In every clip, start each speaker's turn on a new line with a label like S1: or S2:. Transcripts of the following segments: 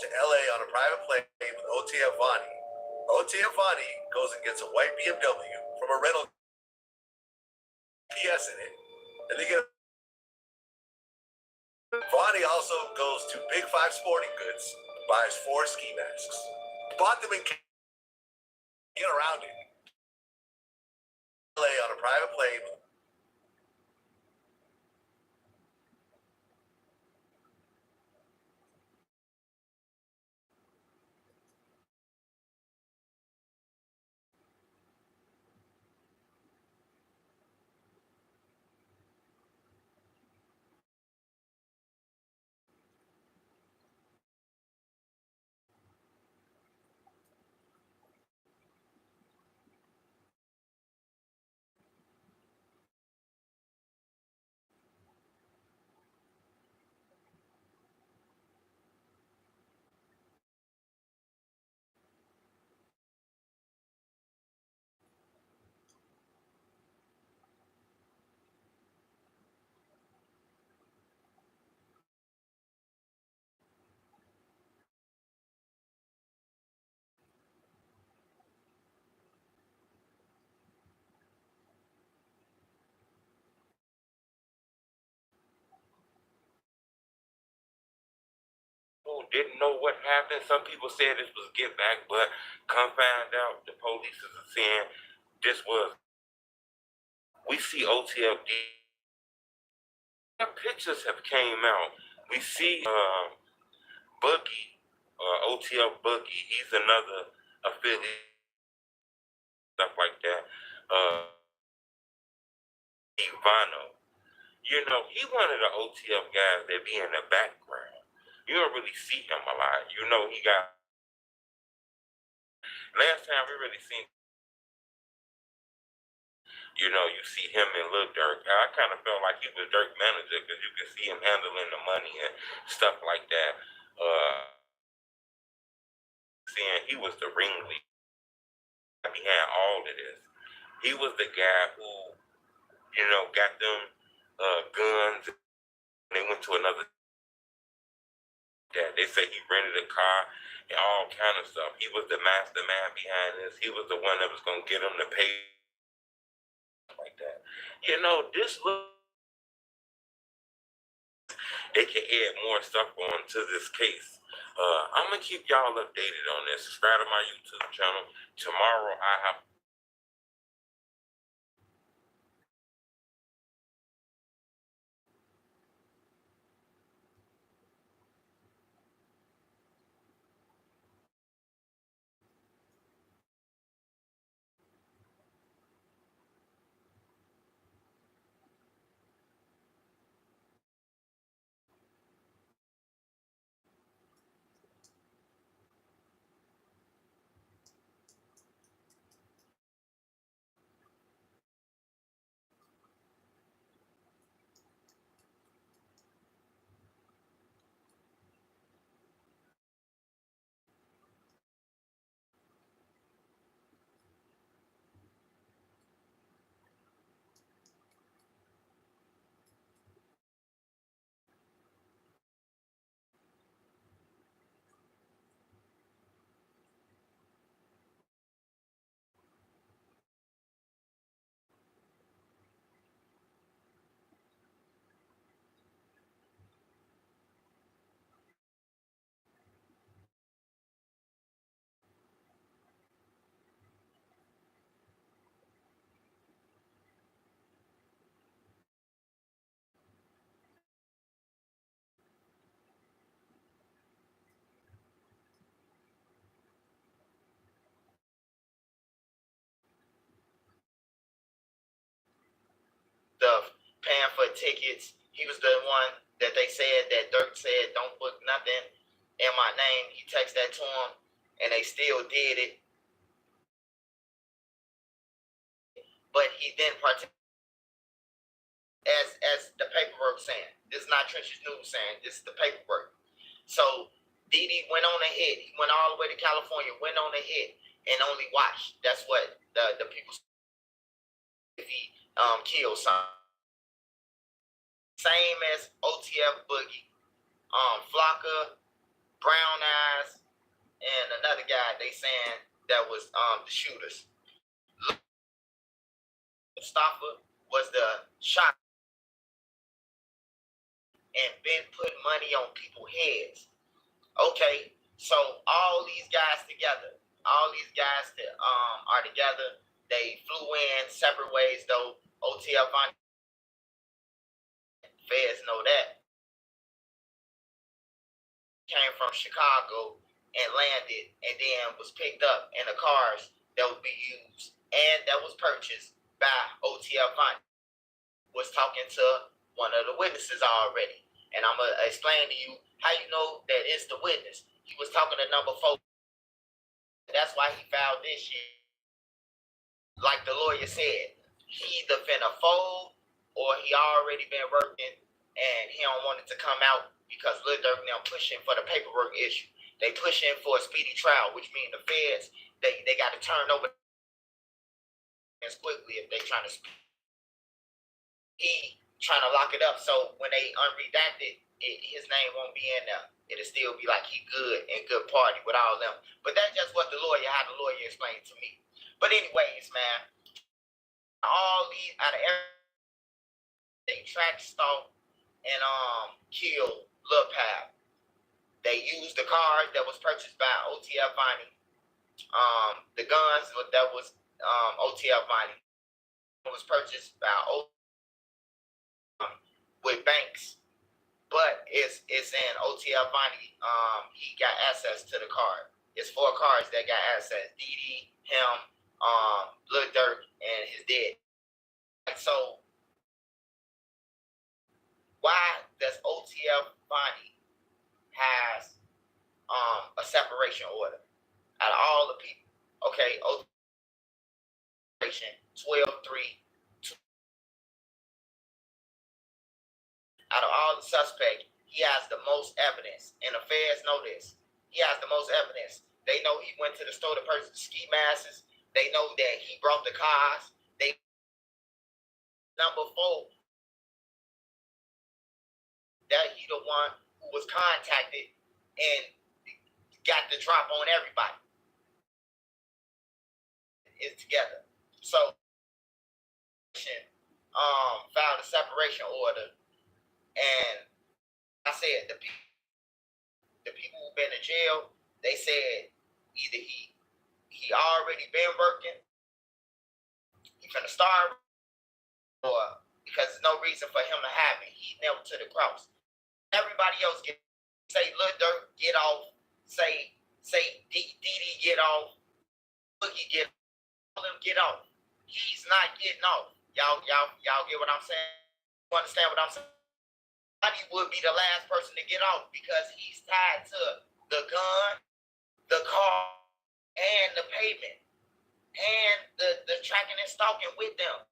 S1: to LA on a private plane with OTF Vonni. OTF Vonni goes and gets a white BMW from a rental PS in it, and they get. Vonni also goes to Big Five Sporting Goods, buys 4 ski masks, bought them in get around it. LA on a private plane.
S2: Didn't know what happened. Some people said this was get back, but come find out the police is saying this was. We see OTFD. Pictures have came out. We see Boogie, OTF Boogie. He's another affiliate, stuff like that. Ivano. You know, he one of the OTF guys that be in the background. You don't really see him a lot. You know, he got. Last time we really seen, you know, you see him and Lil Durk. I kind of felt like he was Durk manager because you can see him handling the money and stuff like that. Seeing he was the ringleader behind all of this. He was the guy who, you know, got them guns. And they went to another. They say he rented a car and all kind of stuff. He was the mastermind behind this. He was the one that was gonna get him to pay like that. You know, this look. They can add more stuff on to this case. I'm gonna keep y'all updated on this. Subscribe to my YouTube channel. Tomorrow I have
S3: stuff, paying for tickets. He was the one that they said that Durk said don't book nothing in my name. He texted that to him, and they still did it. But he didn't partake, as the paperwork saying. This is not Trench's News saying. This is the paperwork. So Dede went on a hit. He went all the way to California, went on a hit, and only watched. That's what the people say. If he killed something. Same as OTF Boogie, Flocka, Brown Eyes. They saying that was the shooters. Mustafa was the shot and been putting money on people's heads. Okay, so all these guys together, are together. They flew in separate ways though. OTL feds know that. Came from Chicago and landed and then was picked up in the cars that would be used and that was purchased by OTL Vonni. Was talking to one of the witnesses already. And I'm going to explain to you how you know that it's the witness. He was talking to number 4. That's why he filed this shit. Like the lawyer said, he either finna fold or he already been working and he don't want it to come out because Lil Durk now pushing for the paperwork issue. They pushing for a speedy trial, which means the feds, they got to turn over as quickly if they trying to speak. He trying to lock it up so when they unredact it, his name won't be in there. It'll still be like he good and good party with all them. But that's just what how the lawyer explained to me. But anyways, man, all these out of everything, they track stalk and kill Lil Pab. They used the car that was purchased by OTL Vonni. The guns that was OTL Vonni was purchased by with banks, but it's in OTL Vonni. He got access to the car. It's 4 cars that got access: Dede, him, Lil Durk, and his dede. So why does OTL Vonni has a separation order out of all the people? Okay, separation 12-3. Out of all the suspects, he has the most evidence, and the feds know this. He has the most evidence. They know he went to the store to purchase ski masks. They know that he brought the cars. They number 4 that he the one who was contacted and got the drop on everybody. It's together. So filed a separation order, and I said the people who've been in jail, they said either he already been working, he finna start, or because there's no reason for him to have it. He never to the cross. Everybody else say Lil Durk get off, say Dede get off, Boogie get off, all them get off. He's not getting off. Y'all get what I'm saying? You understand what I'm saying? He would be the last person to get off because he's tied to the gun, the car, and the pavement, and the tracking and stalking with them.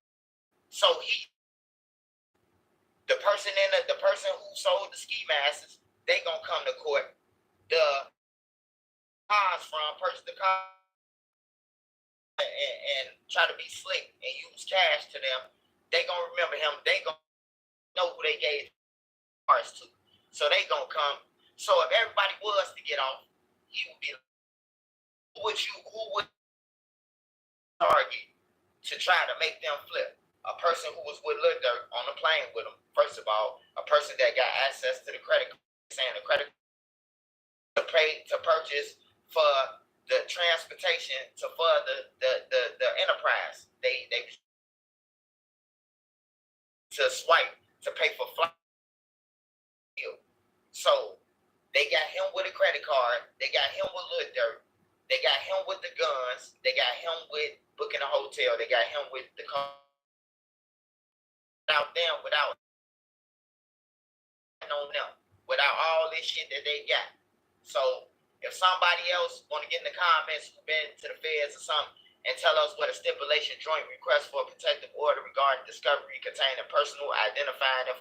S3: So the person who sold the ski masks, they gonna come to court. The cars from purchase the car and try to be slick and use cash to them. They gonna remember him. They gonna know who they gave cars to. So they gonna come. So if everybody was to get off, he would be. Who would target to try to make them flip? A person who was with Lil Durk on the plane with him. First of all, a person that got access to the credit card, saying the credit to pay to purchase for the transportation to further the enterprise. They to swipe to pay for flight. So they got him with a credit card. They got him with Lil Durk. They got him with the guns. They got him with booking a hotel. They got him with the car. Without on them, without all this shit that they got. So if somebody else want to get in the comments who've been to the feds or something and tell us what a stipulation joint request for a protective order regarding discovery containing personal identifying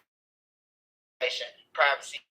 S3: information, privacy,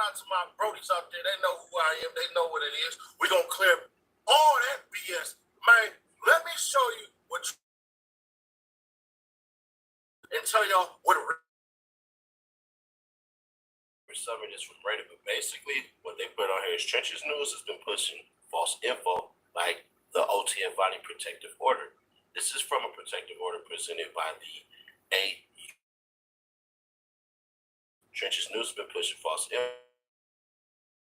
S4: out to my brodies out there. They know who I am. They know what it is. We're going to clear all that BS. Man, let me show you what you... and tell y'all what it some of this from Reddit, but basically what they put on here is Trenches News has been pushing false info like the OTF Vonni protective order. This is from a protective order presented by the AU. Trenches News has been pushing false info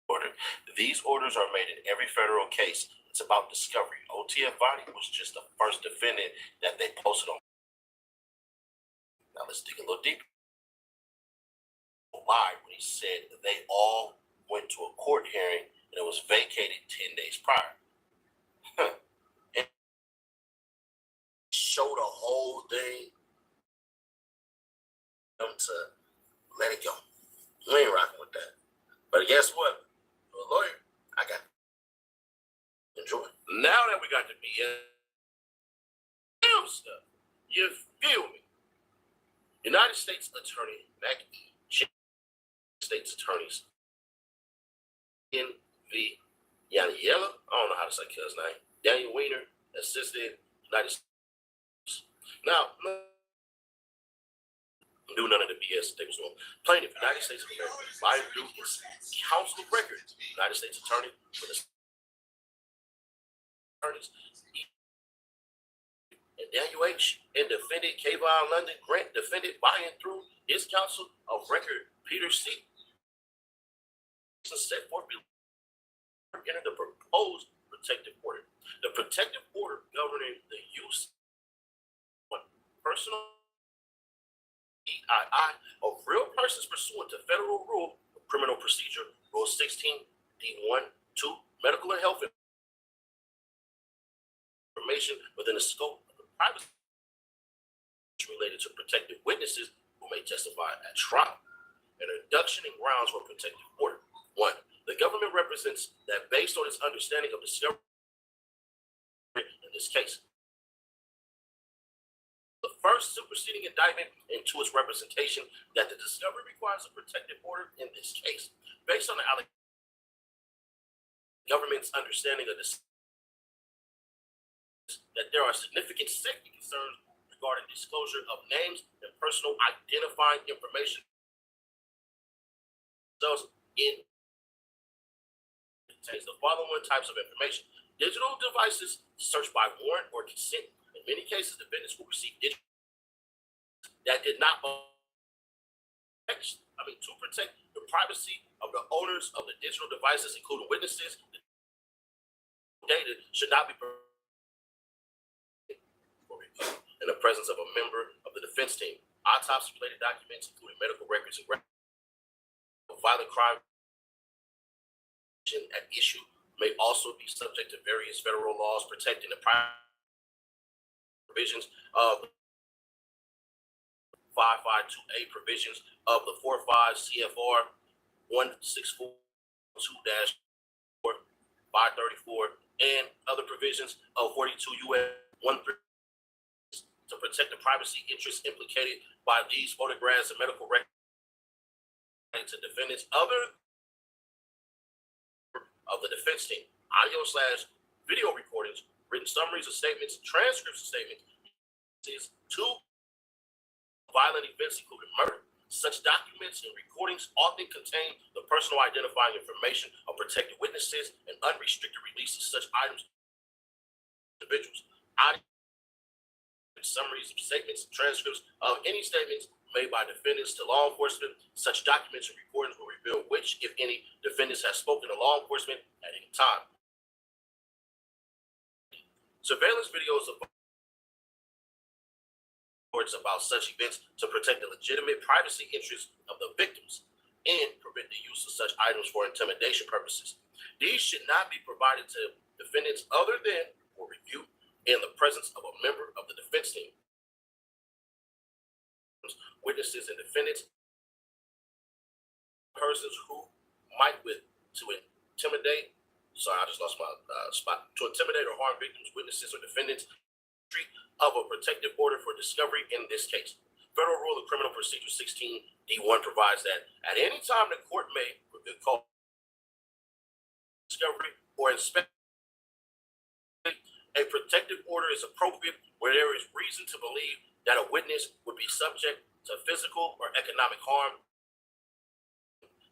S4: order. These orders are made in every federal case. It's about discovery. OTF Vonni was just the first defendant that they posted on. Now let's dig a little deeper. Lied when he said that they all went to a court hearing and it was vacated 10 days prior. And show the whole thing to let it go. We ain't rocking with that. But guess what? For a lawyer, I got it. Enjoy. Now that we got the BS stuff, you feel me? United States Attorney Mackie States Attorneys in the Yaniela, I don't know how to say his name, Daniel Weiner, assisted United States. Now, do none of the BS they was doing. Plaintiff, United States of America, by through his counsel of record, United States Attorney for the attorneys, and Daniel H. and defendant Kayvon London Grant, defendant by and through his counsel of record, Peter C. set forth enter the proposed protective order. The protective order governing the use of personal EII of real persons pursuant to federal rule of criminal procedure, Rule 16, D1, 2, medical and health information within the scope of the privacy related to protected witnesses who may testify at trial. An induction and grounds for protective order. 1. The government represents that based on its understanding of discovery in this case, the first superseding indictment into its representation that the discovery requires a protective order in this case, based on the government's understanding of this, that there are significant safety concerns regarding disclosure of names and personal identifying information. Those in contains the following types of information: digital devices searched by warrant or consent. In many cases, defendants will receive digital that did not to protect the privacy of the owners of the digital devices, including witnesses. The data should not be in the presence of a member of the defense team. Autopsy-related documents, including medical records and violent crime at issue, may also be subject to various federal laws protecting the private provisions of 552A provisions of the 45 CFR 1642-4, 534, and other provisions of 42 U.S. 13 to protect the privacy interests implicated by these photographs and medical records to defendants other of the defense team. Audio/video recordings, written summaries of statements, transcripts of statements, to violent events including murder. Such documents and recordings often contain the personal identifying information of protected witnesses and unrestricted release of such items to individuals. Audio summaries of statements and transcripts of any statements made by defendants to law enforcement. Such documents and recordings will reveal which, if any, defendants have spoken to law enforcement at any time. Surveillance videos of about such events to protect the legitimate privacy interests of the victims and prevent the use of such items for intimidation purposes. These should not be provided to defendants other than for review in the presence of a member of the defense team. Witnesses and defendants, persons who might to intimidate or harm victims, witnesses, or defendants of a protective order for discovery in this case. Federal Rule of Criminal Procedure 16 D1 provides that at any time the court may called discovery or inspection. A protective order is appropriate where there is reason to believe that a witness would be subject to physical or economic harm.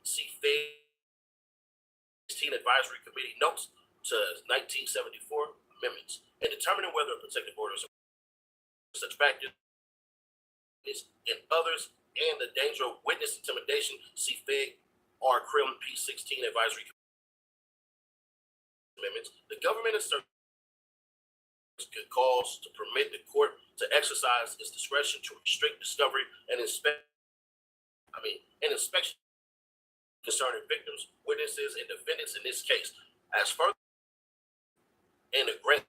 S4: See Fed 16 Advisory Committee notes to 1974 amendments. In determining whether a protective order is such factors in others and the danger of witness intimidation, see Fed or Crim P16 Advisory Amendments. The government asserts good cause to permit the court to exercise its discretion to restrict discovery and inspection concerning victims, witnesses, and defendants in this case, as further and a grant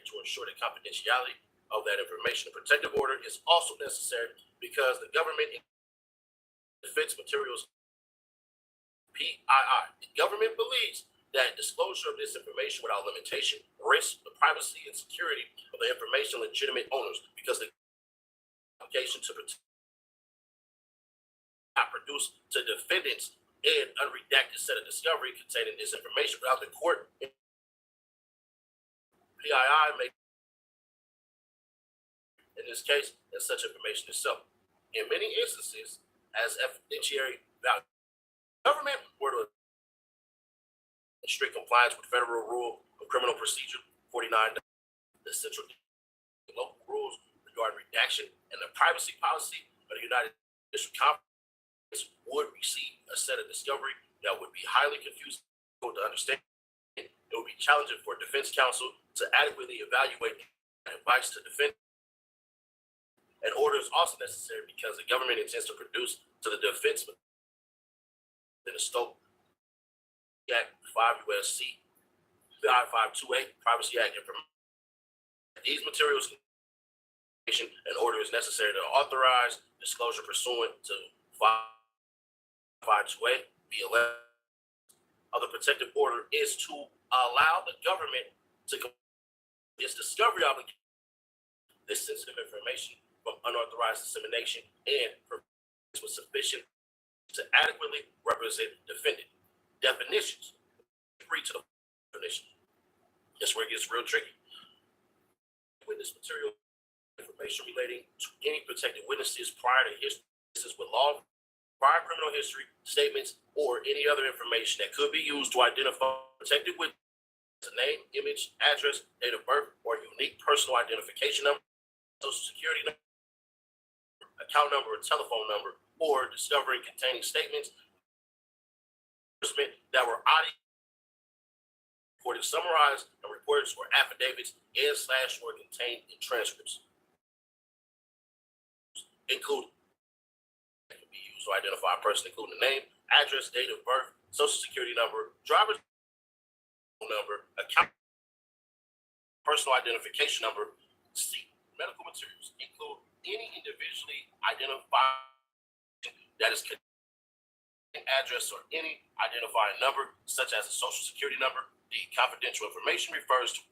S4: to ensure the confidentiality of that information. A protective order is also necessary because the government defense materials PII. The government believes that disclosure of this information without limitation risks the privacy and security of the information legitimate owners because the application to protect not produce to defendants an unredacted set of discovery containing this information without the court. PII may, in this case, that such information itself. In many instances, as evidentiary value, government were to strict compliance with Federal Rule of Criminal Procedure 49, the central and local rules regarding redaction and the privacy policy of the United District Conference would receive a set of discovery that would be highly confusing to understand. It would be challenging for defense counsel to adequately evaluate advice to defend. An order is also necessary because the government intends to produce to the defense in the scope Act 5 U.S.C. 5528 Privacy Act information. These materials an order is necessary to authorize disclosure pursuant to 528 B11 of the protective order is to allow the government to complete its discovery obligation, this sensitive information from unauthorized dissemination and with sufficient to adequately represent defendant. Definitions. Agree to the definition. That's where it gets real tricky. Witness material information relating to any protected witnesses prior to history with law, prior criminal history, statements, or any other information that could be used to identify protected witness, a name, image, address, date of birth, or unique personal identification number, social security number, account number, or telephone number, or discovery containing statements that were audio reported, summarized, and reported or affidavits or contained in transcripts, including that can be used to identify a person, including the name, address, date of birth, social security number, driver's number, account, personal identification number. C. Medical materials include any individually identified that is address or any identifying number, such as a social security number. The confidential information refers to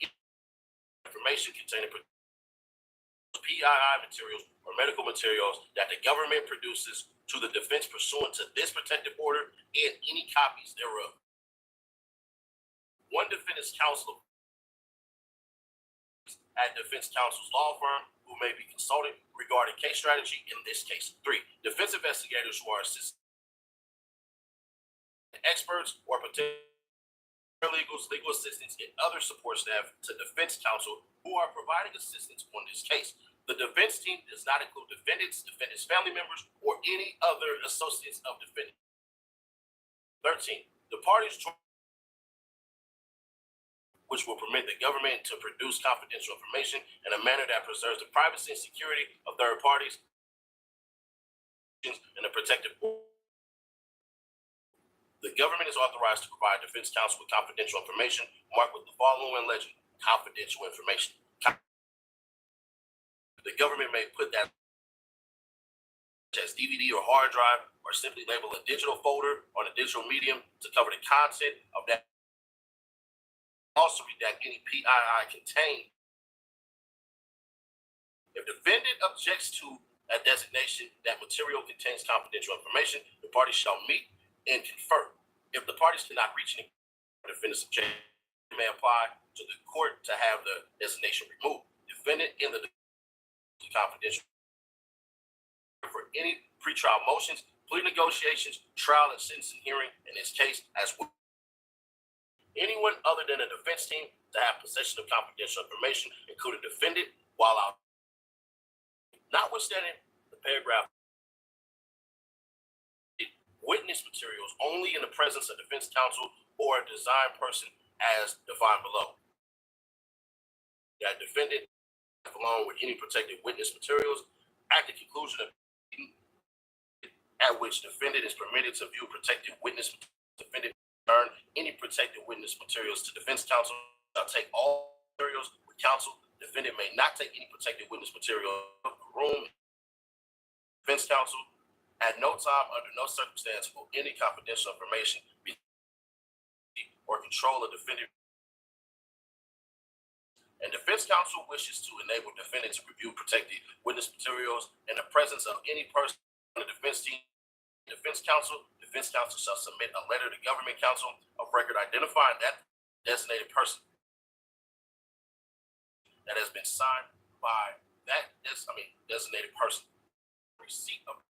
S4: information containing PII materials or medical materials that the government produces to the defense pursuant to this protective order and any copies thereof. One defendant's counsel at defense counsel's law firm who may be consulted regarding case strategy in this case. 3. Defense investigators who are assisting experts or potential paralegals, legal assistants, and other support staff to defense counsel who are providing assistance on this case. The defense team does not include defendants, defendants' family members, or any other associates of defendants. 13. The parties which will permit the government to produce confidential information in a manner that preserves the privacy and security of third parties in a protective order. The government is authorized to provide defense counsel with confidential information marked with the following legend: confidential information. The government may put that as DVD or hard drive, or simply label a digital folder on a digital medium to cover the content of that. Also redact any PII contained. If defendant objects to a designation that material contains confidential information, the parties shall meet and confer. If the parties cannot reach any defendant's objection, it may apply to the court to have the designation removed. Defendant in the confidential for any pretrial motions, plea negotiations, trial and sentencing hearing in this case as well. Anyone other than a defense team to have possession of confidential information, including defendant, while out. Notwithstanding the paragraph, witness materials only in the presence of defense counsel or a designed person as defined below. That defendant, along with any protected witness materials, at the conclusion of at which defendant is permitted to view protected witness defendant earn any protected witness materials to defense counsel shall take all materials with counsel. Defendant may not take any protected witness material of the room. Defense counsel at no time under no circumstance will any confidential information be or control of defendant. And defense counsel wishes to enable defendant to review protected witness materials in the presence of any person on the defense team. Defense counsel shall submit a letter to government counsel of record identifying that designated person that has been signed by that designated person. Receipt of.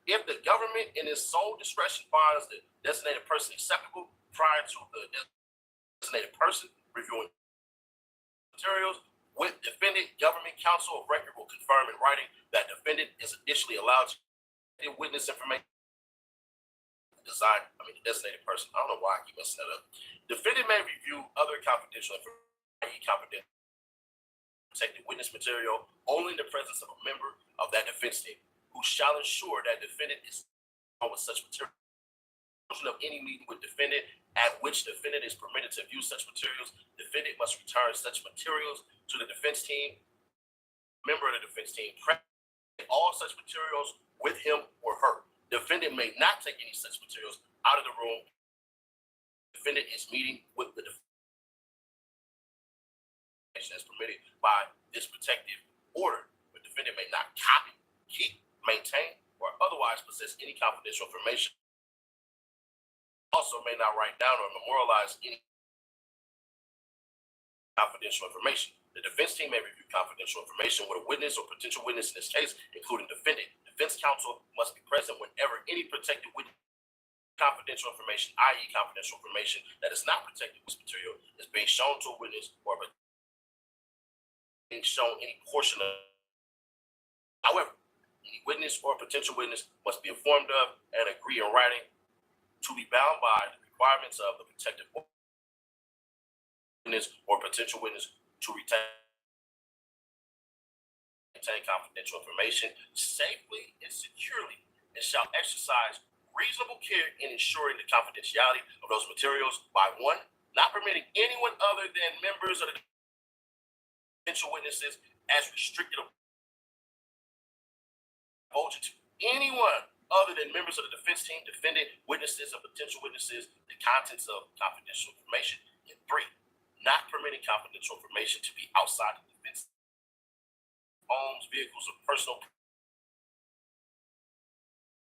S4: If the government in its sole discretion finds the designated person acceptable prior to the designated person reviewing materials with defendant, government counsel of record will confirm in writing that defendant is additionally allowed to witness information. The designated person. I don't know why I keep messing that up. Defendant may review other confidential information, protected witness material only in the presence of a member of that defense team, who shall ensure that defendant is with such material. Of any meeting with defendant at which defendant is permitted to view such materials, defendant must return such materials to the defense team, member of the defense team, all such materials with him or her. Defendant may not take any such materials out of the room. Defendant is meeting with the defense as permitted by this protective order. The defendant may not copy, keep, maintain, or otherwise possess any confidential information. Also may not write down or memorialize any confidential information. The defense team may review confidential information with a witness or potential witness in this case, including defendant. Defense counsel must be present whenever any protected witness confidential information, i.e. confidential information that is not protected with material, is being shown to a witness or being shown any portion of. However, any witness or potential witness must be informed of and agree in writing to be bound by the requirements of the protected witness or potential witness to retain confidential information safely and securely, and shall exercise reasonable care in ensuring the confidentiality of those materials by one, not permitting anyone other than members of the potential witnesses as restricted to anyone other than members of the defense team, defendant, witnesses, or potential witnesses, the contents of confidential information. And three, not permitting confidential information to be outside the defense homes, vehicles, or personal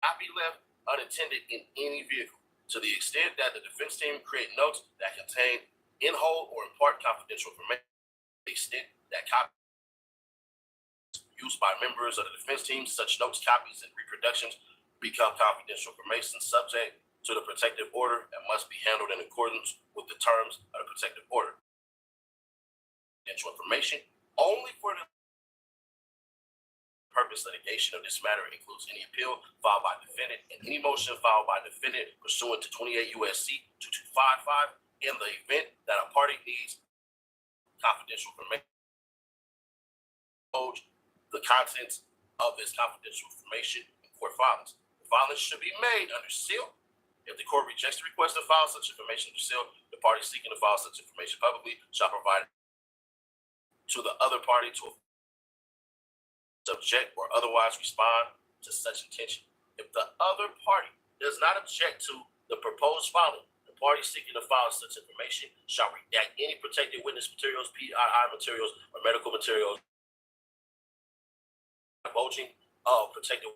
S4: not be left unattended in any vehicle to the extent that the defense team create notes that contain in whole or in part confidential information. To the extent that copies used by members of the defense team, such notes, copies, and reproductions become confidential information subject to the protective order and must be handled in accordance with the terms of the protective order. Confidential information only for the purpose litigation of this matter includes any appeal filed by defendant and any motion filed by defendant pursuant to 28 U.S.C. 2255 in the event that a party needs confidential information. The contents of this confidential information in court filings. The filings should be made under seal. If the court rejects the request to file such information under seal, the party seeking to file such information publicly shall provide to the other party to object or otherwise respond to such intention. If the other party does not object to the proposed filing, the party seeking to file such information shall redact any protected witness materials, PII materials, or medical materials divulging of protected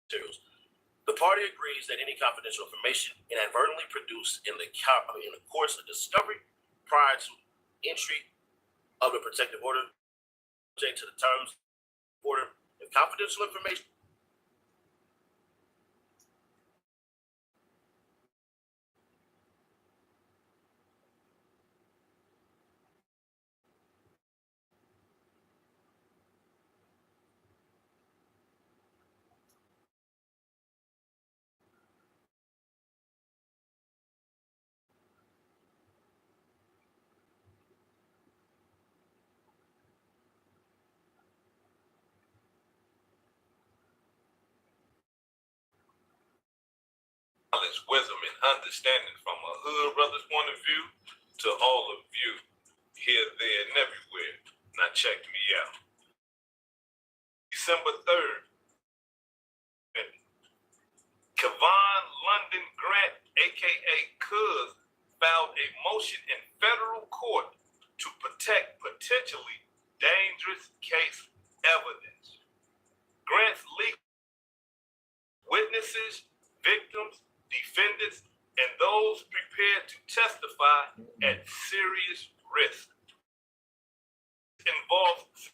S4: materials. The party agrees that any confidential information inadvertently produced in the course of discovery prior to entry of the protective order, subject to the terms of the order, if confidential information
S2: knowledge, wisdom, and understanding from a hood brother's point of view to all of you here, there, and everywhere. Now check me out. December 3rd, Kevon London Grant, aka Cuz, filed a motion in federal court to protect potentially dangerous case evidence. Grant's legal witnesses, victims, defendants, and those prepared to testify at serious risk. Involves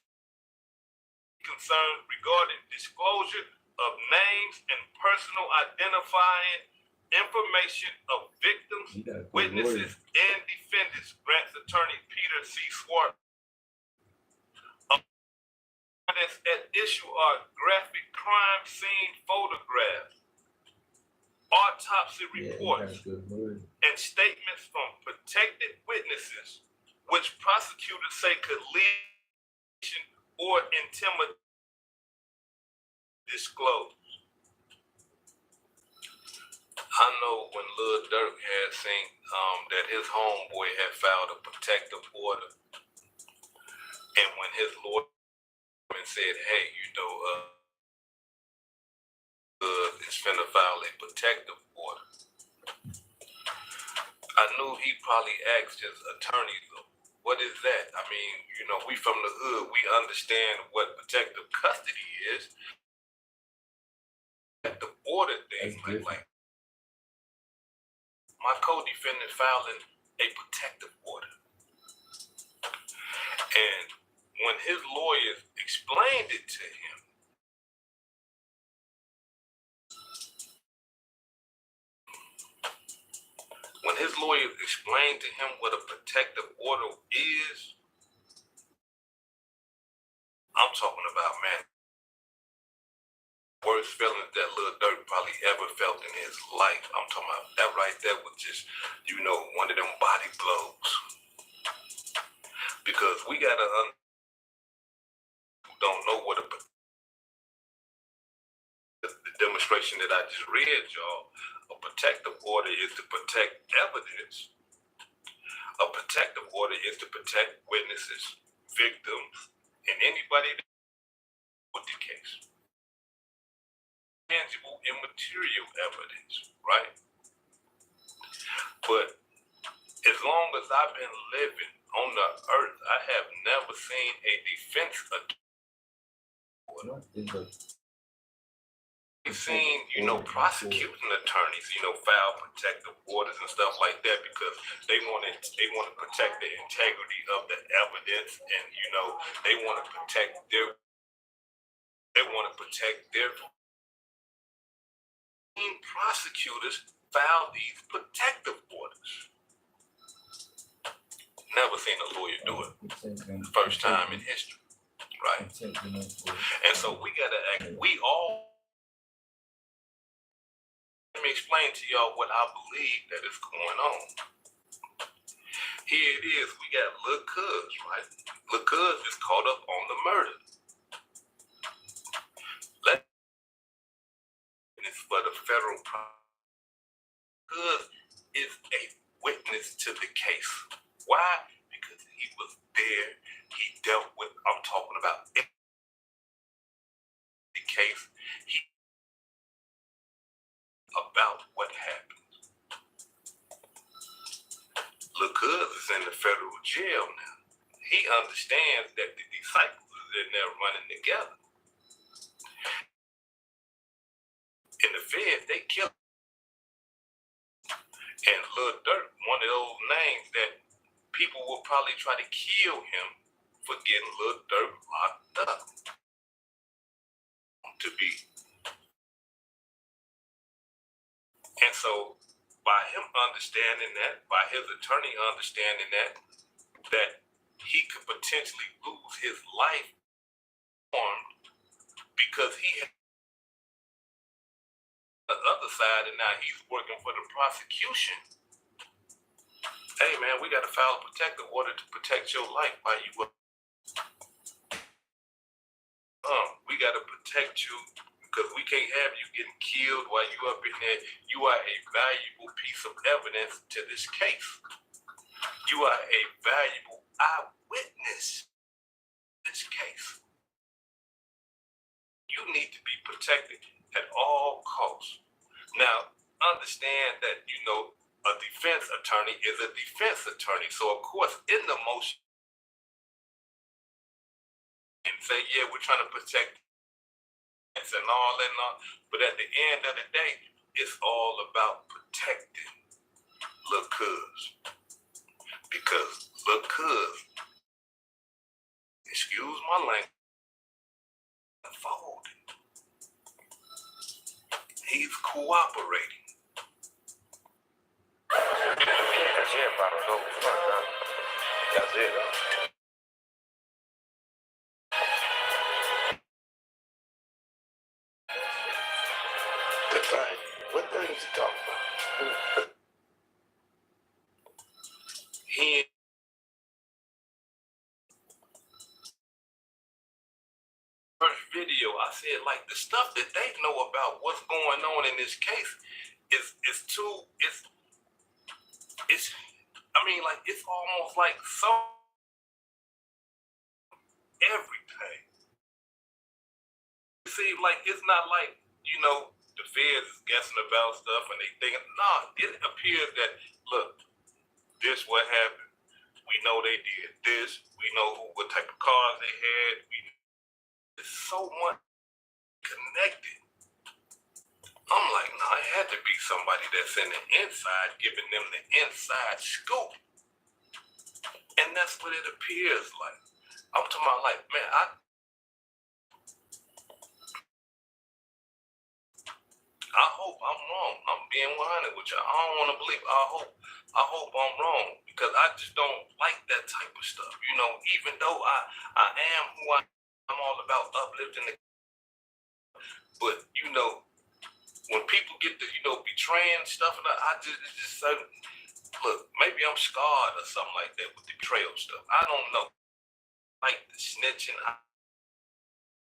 S2: concerns regarding disclosure of names and personal identifying information of victims, witnesses, and defendants. Grant's attorney Peter C. Swart. At issue are graphic crime scene photographs, autopsy reports, and statements from protected witnesses, which prosecutors say could lead or intimidate disclose. I know when Lil Durk had seen that his homeboy had filed a protective order, and when his lawyer said, "Hey, is finna file a protective order," I knew he probably asked his attorney, though, "What is that?" I mean, we from the hood, we understand what protective custody is. The order thing, like my co-defendant filing a protective order, and when his lawyers explained it to him, what a protective order is, I'm talking about, man, worst feelings that Lil Durk probably ever felt in his life. I'm talking about that right there was just, one of them body blows. Because we gotta who don't know what the demonstration that I just read, y'all, a protective order is to protect evidence. A protective order is to protect witnesses, victims, and anybody that with the case. Tangible and material evidence, right? But as long as I've been living on the earth, I have never seen a defense attorney. We've seen, prosecuting attorneys, file protective orders and stuff like that because they want to protect the integrity of the evidence, and they want to protect their prosecutors file these protective orders. Never seen a lawyer do it. First time in history, right? And so we gotta act. Let me explain to y'all what I believe that is going on. Here it is. We got Lil Cuz, right? Lil Cuz is caught up on the murder. It's for the federal Cuz is a witness to the case. Why? Because he was there. He dealt with, I'm talking about the case. About what happened. Lil Cuz is in the federal jail now. He understands that the disciples is in there running together.
S5: And the feds, they killed him. And Lil Durk, one of those names that people will probably try to kill him for getting Lil Durk locked up. To be. And so by him understanding that, by his attorney understanding that he could potentially lose his life because he had the other side and now he's working for the prosecution. Hey man, we got to file a protective order to protect your life while you were. We got to protect you because we can't have you getting killed while you up in there. You are a valuable piece of evidence to this case. You are a valuable eyewitness to this case. You need to be protected at all costs. Now, understand that, you know, a defense attorney is a defense attorney. So, of course, in the motion, and say, yeah, we're trying to protect and all that and all. But at the end of the day, it's all about protecting Lil Cuz. Because Lil Cuz, excuse my language, folded. He's cooperating.
S2: That's it, bro. That's it.
S5: The thing. What thing is he talking about? He first video, I said, like, the stuff that they know about what's going on in this case is too, it's I mean, like, it's almost like so everything. It seems like it's not like, you know, the feds is guessing about stuff and they thinking, nah, it appears that, look, this what happened. We know they did this. We know what type of cars they had. It's so much connected. I'm like, nah, it had to be somebody that's in the inside giving them the inside scoop. And that's what it appears like. I'm talking about, like, man, I hope I'm wrong. I'm being 100 with you. I don't want to believe. I hope I'm wrong because I just don't like that type of stuff. You know, even though I am who I'm all about uplifting the, but you know, when people get to, you know, betraying stuff, and it's just certain, look, maybe I'm scarred or something like that with the betrayal stuff. I don't know. Like the snitching, I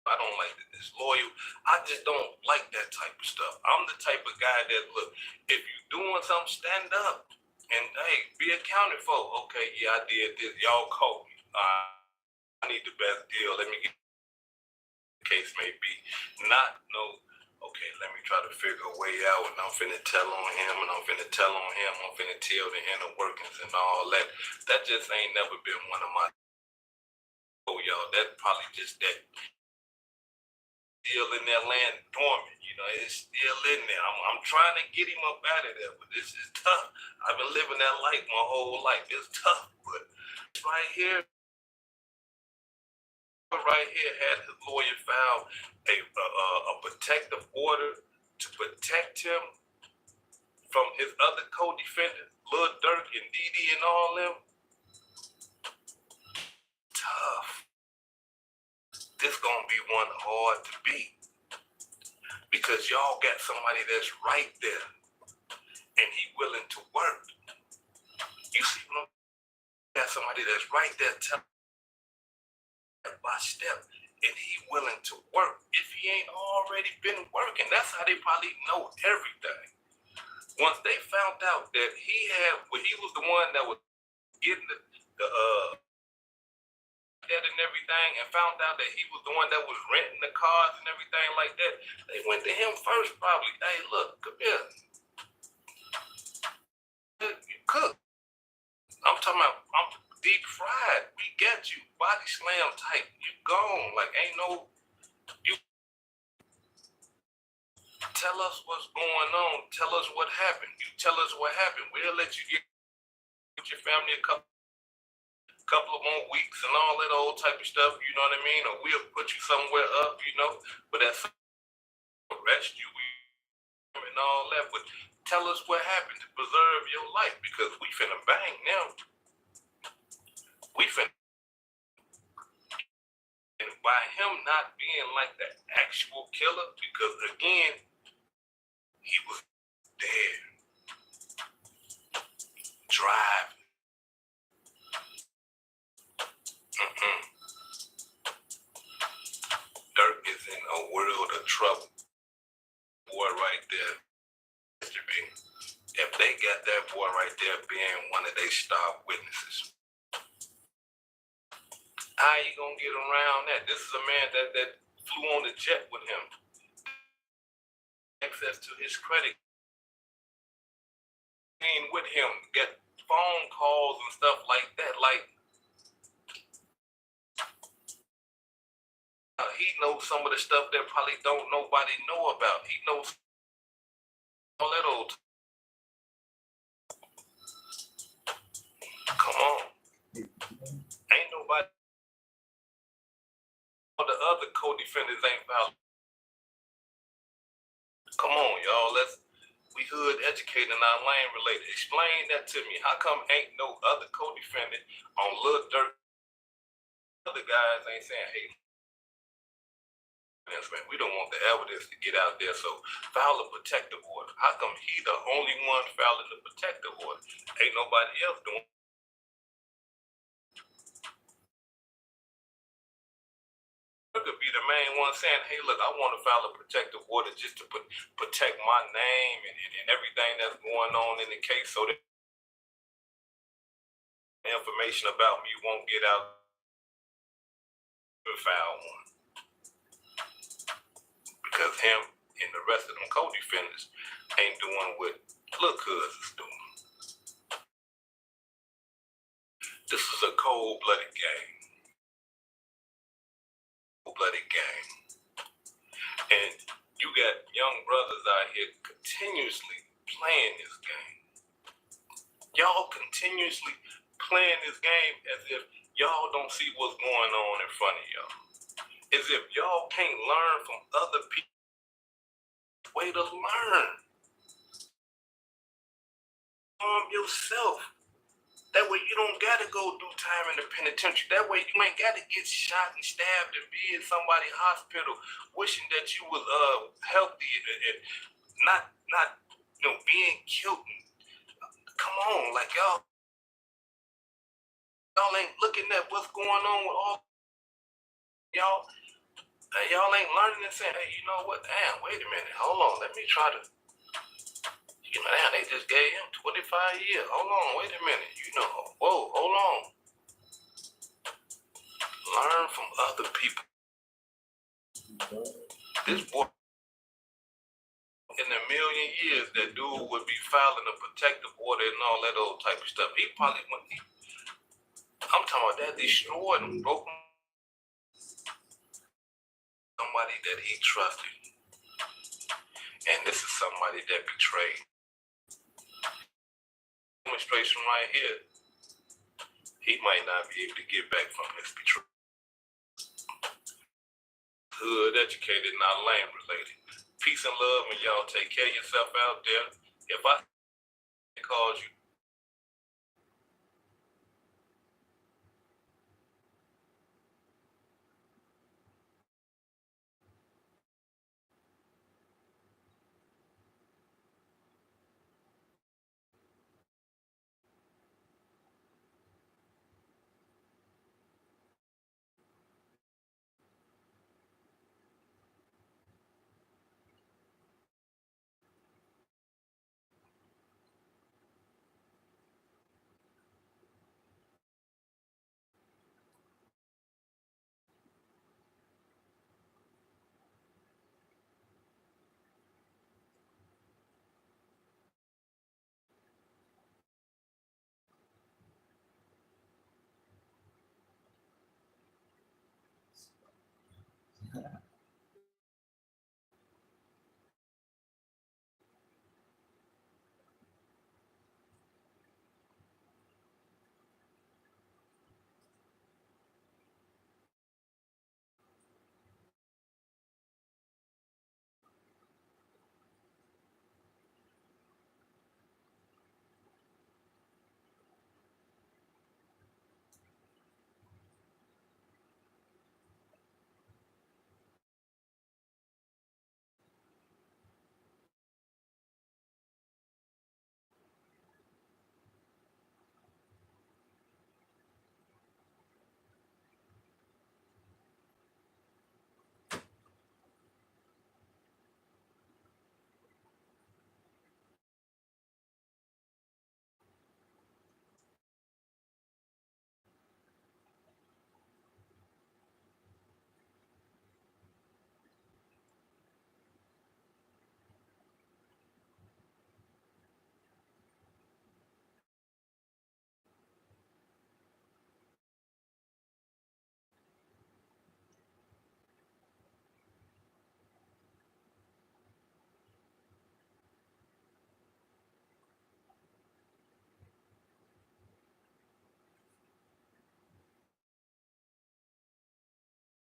S5: don't like the disloyal. I just don't like that type of stuff. I'm the type of guy that, look, if you're doing something, stand up and, hey, be accounted for. Okay, yeah, I did this. Y'all called me. I need the best deal. Let me get the case may be. Not no, okay, let me try to figure a way out, and I'm finna tell on him, and I'm finna tell on him. I'm finna tell the inner workings and all that. That just ain't never been one of my, oh, y'all, that's probably just that. Still in there laying dormant, you know, it's still in there. I'm trying to get him up out of there, but this is tough. I've been living that life my whole life. It's tough, but right here had his lawyer file a protective order to protect him from his other co-defendants, Lil Durk and Dede and all them. Tough. This gonna be one hard to beat because y'all got somebody that's right there and he willing to work. You see what I'm saying? Got somebody that's right there step by step and he willing to work if he ain't already been working. That's how they probably know everything. Once they found out that he was the one that was getting the that and everything, and found out that he was the one that was renting the cars and everything like that, they went to him first probably. Hey, look, come here. You cook. I'm talking about, I'm deep fried. We got you. Body slam tight. You gone. Like, ain't no, you Tell us what's going on. Tell us what happened. You tell us what happened. We'll let you get with your family a couple of more weeks and all that old type of stuff, you know what I mean? Or we'll put you somewhere up, you know, but that's arrest you and all that. But tell us what happened to preserve your life, because we finna bang now. We finna. And by him not being like the actual killer, because again, he was dead, driving. Durk is in a world of trouble. Boy, right there, Mr. B. If they got that boy right there being one of their star witnesses, how you gonna get around that? This is a man that flew on the jet with him, access to his credit, being with him, get phone calls and stuff like that. Like, he knows some of the stuff that probably don't nobody know about. He knows all that old. Come on, ain't nobody. All the other co-defendants ain't valid. Come on, y'all. We hood educated and our lane related. Explain that to me. How come ain't no other co-defendant on Lil Durk? Other guys ain't saying, hey, man, we don't want the evidence to get out there, so file a protective order. How come he the only one filing the protective order? Ain't nobody else doing. Could be the main one saying, hey, look, I want to file a protective order just to protect my name and everything that's going on in the case, so that information about me won't get out. File one. Because him and the rest of them co-defendants ain't doing what Lil Cuz is doing. This is a cold-blooded game. Cold-blooded game. And you got young brothers out here continuously playing this game. Y'all continuously playing this game as if y'all don't see what's going on in front of y'all. As if y'all can't learn from other people. Way to learn. Yourself. That way you don't gotta go do time in the penitentiary. That way you ain't gotta get shot and stabbed and be in somebody's hospital wishing that you was healthy and not being killed. Come on, like y'all ain't looking at what's going on with all y'all. Y'all ain't learning and saying, hey, you know what? Damn, wait a minute. Hold on. Let me try to. Damn, they just gave him 25 years. Hold on. Wait a minute. Whoa, hold on. Learn from other people. This boy, in a million years, that dude would be filing a protective order and all that old type of stuff. He probably wouldn't. I'm talking about that destroyed him, broke him. Somebody that he trusted. And this is somebody that betrayed. Demonstration right here. He might not be able to get back from his betrayal. Hood educated, not lane related. Peace and love, and y'all take care of yourself out there. If I call you,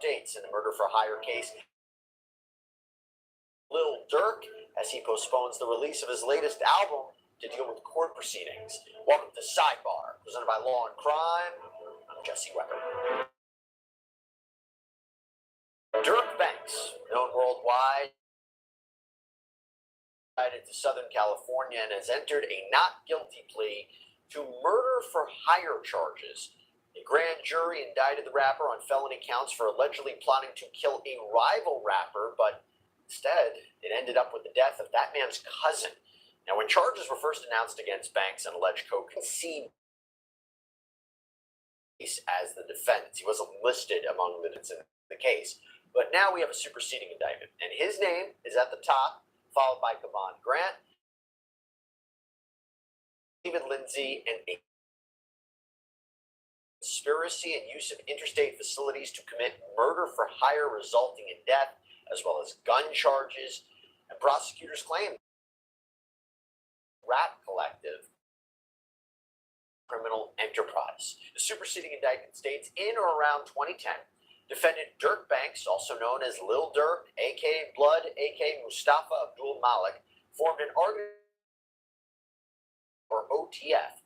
S6: Dates in the murder for hire case. Lil Durk, as he postpones the release of his latest album to deal with court proceedings. Welcome to Sidebar, presented by Law and Crime. I'm Jesse Weber. Durk Banks, known worldwide, to Southern California and has entered a not guilty plea to murder for hire charges. A grand jury indicted the rapper on felony counts for allegedly plotting to kill a rival rapper, but instead it ended up with the death of that man's cousin. Now, when charges were first announced against Banks, an alleged co-conceived as the defendants, he wasn't listed among the defendants in the case, but now we have a superseding indictment, and his name is at the top, followed by Kavan Grant, David Lindsay, and a conspiracy and use of interstate facilities to commit murder for hire resulting in death, as well as gun charges. And prosecutors claim rap collective criminal enterprise. The superseding indictment states in or around 2010, defendant Durk Banks, also known as Lil Durk, aka Blood, aka Mustafa Abdul Malik, formed an organization, or OTF,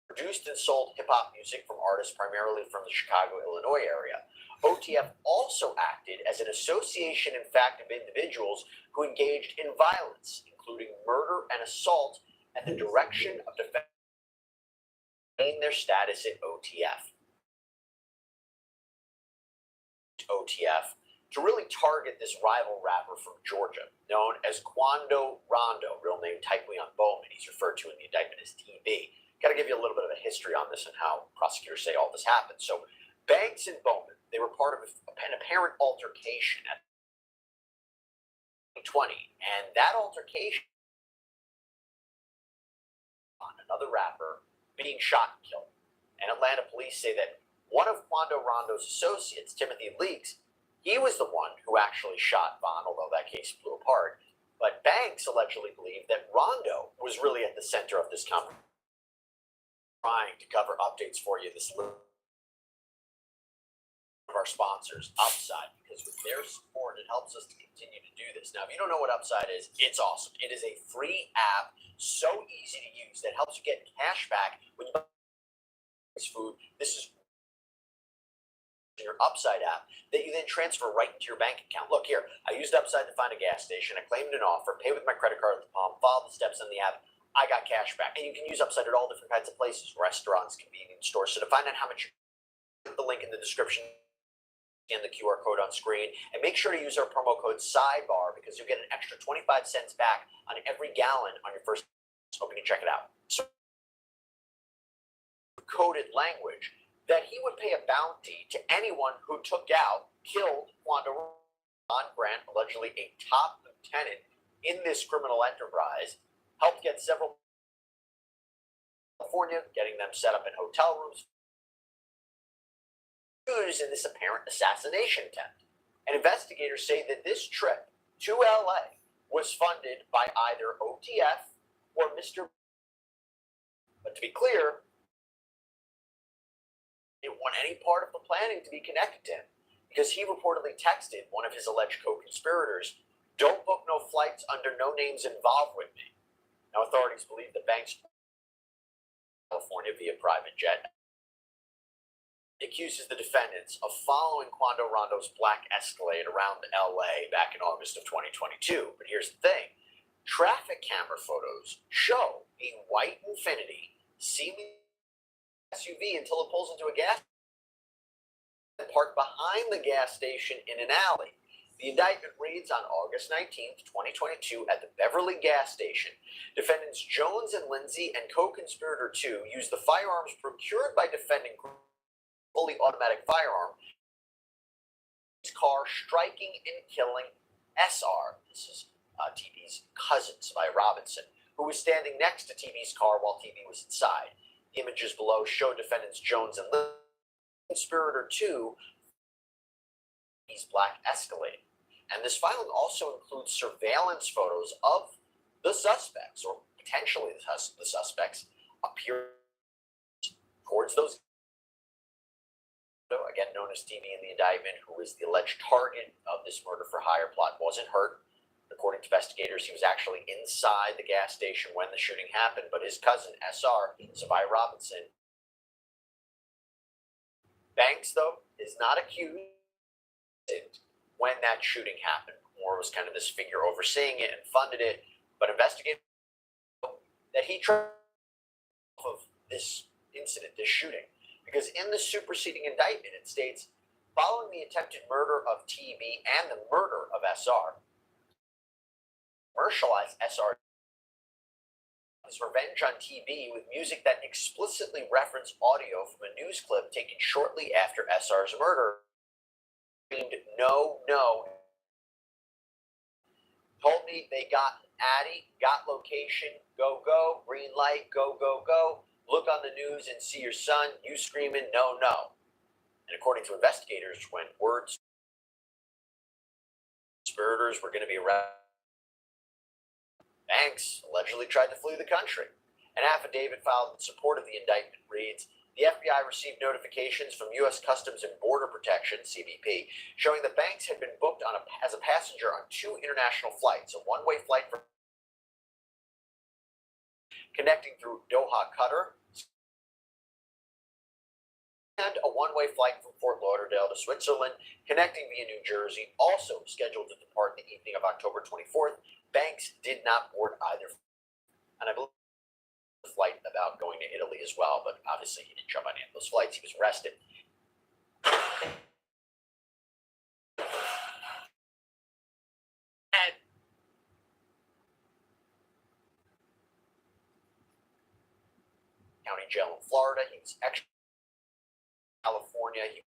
S6: produced and sold hip-hop music from artists primarily from the Chicago, Illinois area. OTF also acted as an association, in fact, of individuals who engaged in violence, including murder and assault, at the direction of defendants in their status at OTF. OTF to really target this rival rapper from Georgia, known as Quando Rondo, real name Tyquan Bowman. He's referred to in the indictment as TB. Got to give you a little bit of a history on this and how prosecutors say all this happened. So Banks and Bowman, they were part of an apparent altercation at 2020, and that altercation on another rapper being shot and killed. And Atlanta police say that one of Quando Rondo's associates, Timothy Leaks, he was the one who actually shot Von, although that case blew apart. But Banks allegedly believed that Rondo was really at the center of this conversation. Trying to cover updates for you this of our sponsors, Upside, because with their support, it helps us to continue to do this. Now, if you don't know what Upside is, it's awesome. It is a free app, so easy to use, that helps you get cash back when you buy food. This is your Upside app that you then transfer right into your bank account. Look here, I used Upside to find a gas station. I claimed an offer, pay with my credit card at the pump, follow the steps on the app. I got cash back. And you can use Upside at all different kinds of places, restaurants, convenience stores. So to find out how much, click the link in the description and the QR code on screen. And make sure to use our promo code SIDEBAR because you'll get an extra 25 cents back on every gallon on your first. Hoping you check it out. So coded language that he would pay a bounty to anyone who took out, killed Quando Grant, allegedly a top lieutenant in this criminal enterprise, helped get several California, getting them set up in hotel rooms, used in this apparent assassination attempt. And investigators say that this trip to LA was funded by either OTF or Mr. But to be clear, didn't want any part of the planning to be connected to him because he reportedly texted one of his alleged co-conspirators, "Don't book no flights under no names involved with me." Now, authorities believe the Banks California via private jet accuses the defendants of following Quando Rondo's black Escalade around LA back in August of 2022. But here's the thing. Traffic camera photos show a white Infiniti seeming SUV until it pulls into a gas station parked behind the gas station in an alley. The indictment reads on August 19th, 2022 at the Beverly gas station. Defendants Jones and Lindsay and co-conspirator 2 used the firearms procured by defendant fully automatic firearm his car, striking and killing SR. This is TV's cousin, Spy Robinson, who was standing next to TV's car while TV was inside. The images below show defendants Jones and Lindsay, conspirator 2, his black Escalade. And this filing also includes surveillance photos of the suspects, or potentially the suspects, appear towards those again known as TV in the indictment, who was the alleged target of this murder for hire plot, wasn't hurt. According to investigators, he was actually inside the gas station when the shooting happened, but his cousin, SR, Savai Robinson. Banks, though, is not accused when that shooting happened. Moore was kind of this figure overseeing it and funded it, but investigators know that he tried of this incident, this shooting, because in the superseding indictment it states, following the attempted murder of TB and the murder of SR, commercialized SR his revenge on TB with music that explicitly referenced audio from a news clip taken shortly after SR's murder. No, no. Told me they got Addy, got location, go, go, green light, go, go, go. Look on the news and see your son, you screaming, no, no. And according to investigators, when words conspirators were going to be arrested, Banks allegedly tried to flee the country. An affidavit filed in support of the indictment reads, the FBI received notifications from U.S. Customs and Border Protection, CBP, showing that Banks had been booked as a passenger on 2 international flights, a one-way flight connecting through Doha, Qatar, and a one-way flight from Fort Lauderdale to Switzerland, connecting via New Jersey, also scheduled to depart the evening of October 24th. Banks did not board either. And I believe the flight about going to Italy as well, but obviously he didn't jump on any of those flights. He was arrested. And county jail in Florida. He was extra California. He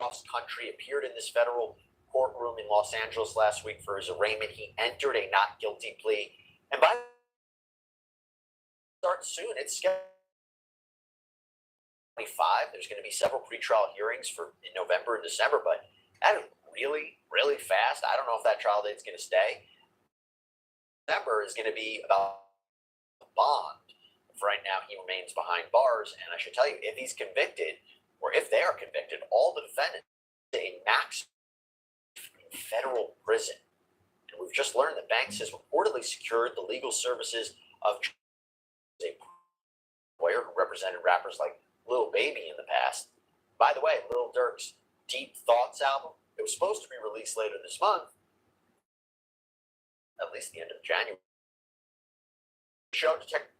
S6: cross country, appeared in this federal courtroom in Los Angeles last week for his arraignment. He entered a not guilty plea. And by start soon, it's scheduled 25. There's going to be several pretrial hearings in November and December, but that is really, really fast. I don't know if that trial date's going to stay. December is going to be about bond. For right now, he remains behind bars, and I should tell you, if he's convicted, or if they are convicted, all the defendants a max federal prison. And we've just learned that Banks has reportedly secured the legal services of a lawyer who represented rappers like Lil Baby in the past. By the way, Lil Durk's Deep Thoughts album, it was supposed to be released later this month, at least the end of January. Show detective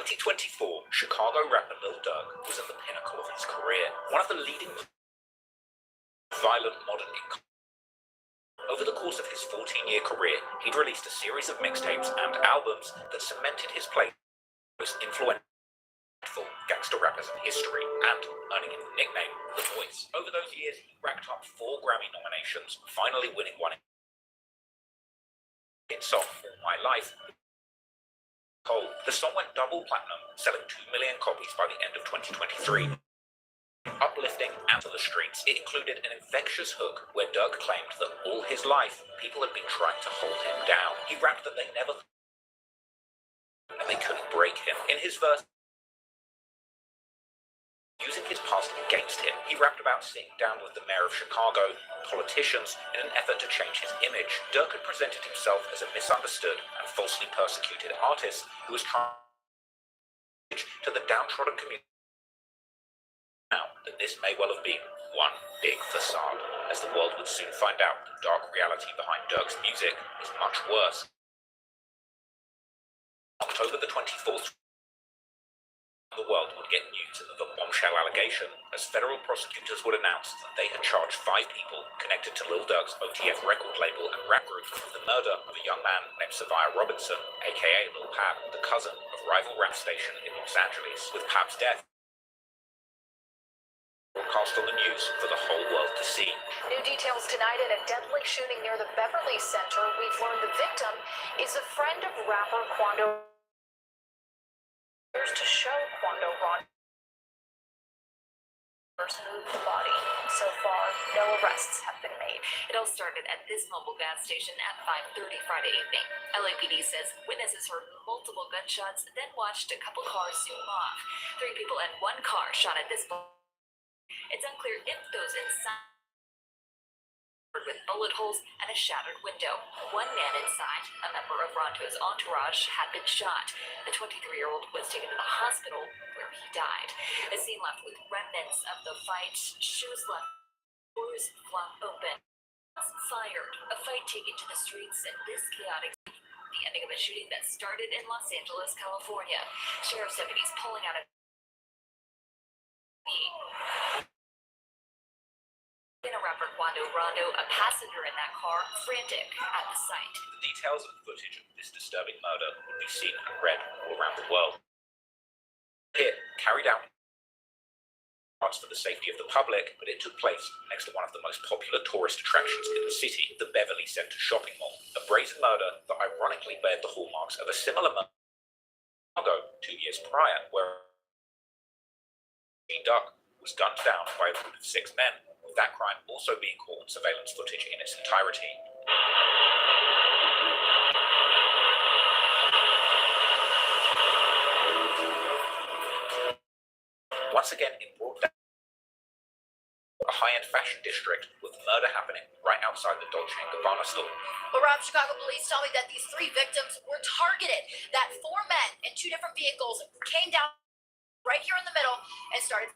S7: 2024, Chicago rapper Lil Durk was at the pinnacle of his career, one of the leading violent modern inc. Over the course of his 14-year career, he'd released a series of mixtapes and albums that cemented his place as most influential gangster rappers in history and earning him the nickname The Voice. Over those years, he racked up 4 Grammy nominations, finally winning one in song All My Life. The song went double platinum, selling 2 million copies by the end of 2023. Uplifting and to the streets, it included an infectious hook where Durk claimed that all his life, people had been trying to hold him down. He rapped that they never and they couldn't break him. In his verse, using his past against him, he rapped about sitting down with the mayor of Chicago, politicians, in an effort to change his image. Durk had presented himself as a misunderstood and falsely persecuted artist who was trying to the downtrodden community. Now, that this may well have been one big facade, as the world would soon find out the dark reality behind Durk's music is much worse. October the 24th, the world would get news of the bombshell allegation, as federal prosecutors would announce that they had charged 5 people connected to Lil Durk's OTF record label and rap group with the murder of a young man named Savia Robinson, aka Lil Pab, the cousin of rival rap station in Los Angeles. With Pab's death broadcast on the news for the whole world to see.
S8: New details tonight in a deadly shooting near the Beverly Center. We've learned the victim is a friend of rapper Quando. To show Quando Ron moved the body. So far, no arrests have been made.
S9: It all started at this mobile gas station at 5:30 Friday evening. LAPD says witnesses heard multiple gunshots, then watched a couple cars zoom off. 3 people and 1 car shot at this point. It's unclear if those inside with bullet holes and a shattered window. 1 man inside, a member of Ronto's entourage, had been shot. The 23-year-old was taken to the hospital where he died. A scene left with remnants of the fight, shoes left, doors flung open. Fired, a fight taken to the streets in this chaotic scene. The ending of a shooting that started in Los Angeles, California. Sheriff's deputies pulling out of in a rapper Quando Rondo, a passenger in that car, frantic at the sight.
S7: The details of footage of this disturbing murder would be seen and read all around the world. Here, carried out for the safety of the public, but it took place next to one of the most popular tourist attractions in the city, the Beverly Center shopping mall. A brazen murder that ironically bared the hallmarks of a similar murder in Chicago 2 years prior, where Duck was gunned down by a group of 6 men, with that crime also being caught on surveillance footage in its entirety. Once again, in broad day, a high-end fashion district, with murder happening right outside the Dolce & Gabbana store.
S8: But Rob, Chicago police tell me that these 3 victims were targeted, that 4 men in 2 different vehicles came down right here in the middle and started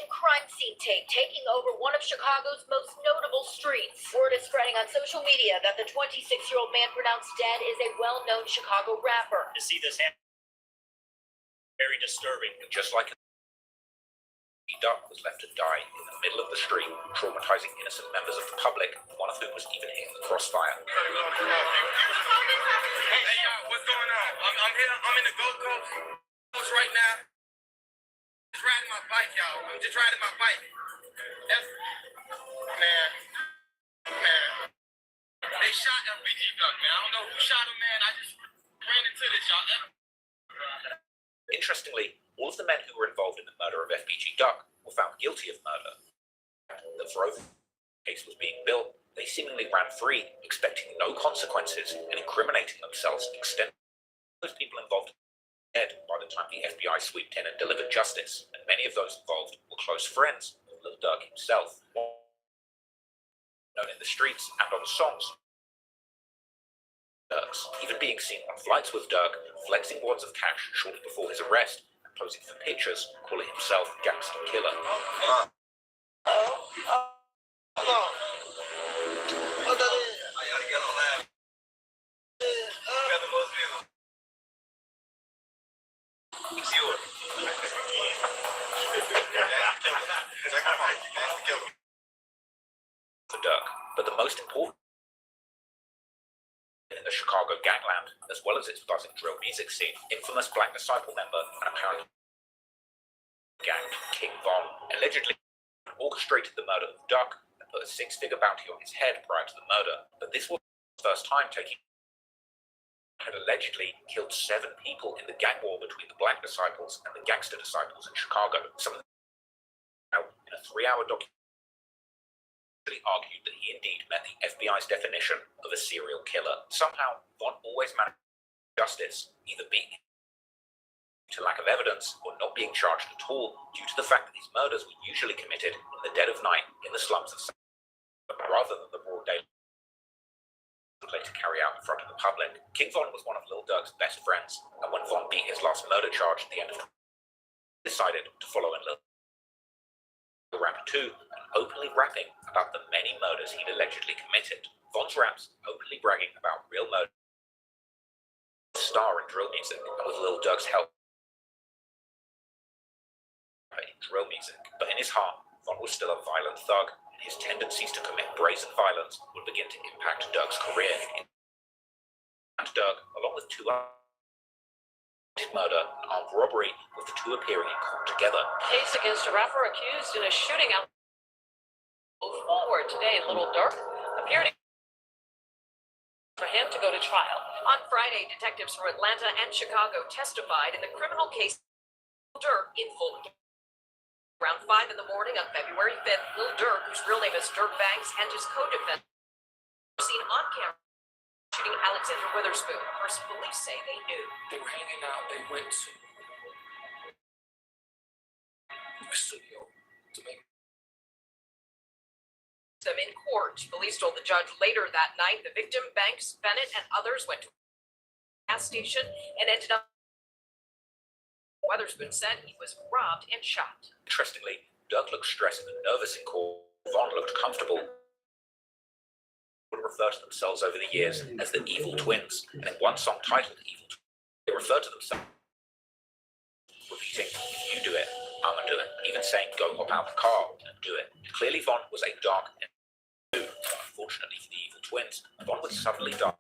S8: crime scene tape taking over one of Chicago's most notable streets. Word is spreading on social media that the 26-year-old man pronounced dead is a well-known Chicago rapper.
S10: To see this happen, very disturbing.
S7: Just like Duck was left to die in the middle of the street, traumatizing innocent members of the public, one of whom was even hit in the crossfire.
S2: Hey, y'all, what's going on? I'm here. I'm in the Gold Coast right now. Just riding my bike, y'all. I'm just riding my bike. Man. They shot FBG Duck, man. I don't know who shot him, man. I just ran into this, y'all.
S7: Interestingly, all of the men who were involved in the murder of FBG Duck were found guilty of murder. The Verove case was being built. They seemingly ran free, expecting no consequences and incriminating themselves extensively. Those people involved dead by the time the FBI swooped in and delivered justice, and many of those involved were close friends of Lil Durk himself, known in the streets and on songs. Durks, even being seen on flights with Durk, flexing wads of cash shortly before his arrest, and posing for pictures, calling himself Gangsta Killer. for Dirk, but the most important in the Chicago gangland, as well as its buzzing drill music scene, infamous Black Disciple member and apparently gang King Von allegedly orchestrated the murder of Duck and put a six-figure bounty on his head prior to the murder. But this was the first time taking had allegedly killed 7 people in the gang war between the Black Disciples and the Gangster Disciples in Chicago. Some of them now in a 3-hour documentary argued that he indeed met the FBI's definition of a serial killer. Somehow, Von always managed justice, either being to lack of evidence or not being charged at all, due to the fact that his murders were usually committed in the dead of night in the slums of San Francisco, rather than the broad daylight to carry out in front of the public. King Von was one of Lil Durk's best friends, and when Von beat his last murder charge at the end of decided to follow in Lil Rapper 2 and openly rapping about the many murders he'd allegedly committed. Von's raps openly bragging about real murder, star in drill music, and with Lil Durk's help in drill music. But in his heart, Von was still a violent thug, and his tendencies to commit brazen violence would begin to impact Dirk's career. And Dirk, along with 2 others, murder and armed robbery, with the 2 appearing in court together.
S11: Case against a rapper accused in a shooting out moved forward today. Little Durk appeared for him to go to trial.
S8: On Friday, detectives from Atlanta and Chicago testified in the criminal case of Durk in full. Around 5 in the morning on February 5th, Lil Durk, whose real name is Dirk Banks, and his co-defendant were seen on camera shooting Alexander Witherspoon. First, police say they knew.
S12: They were hanging out. They went to the studio to make
S8: them in court. Police told the judge later that night the victim, Banks, Bennett, and others went to a gas station and ended up. Witherspoon said he was robbed and shot.
S7: Interestingly, Dirk looked stressed and nervous in court. Von looked comfortable. Would refer to themselves over the years as the Evil Twins, and in one song titled Evil Twins, they referred to themselves repeating, "If you do it, I'm gonna do it," even saying, "Go hop out the car and do it." Clearly, Von was a dark and unfortunately for the Evil Twins, Von would suddenly die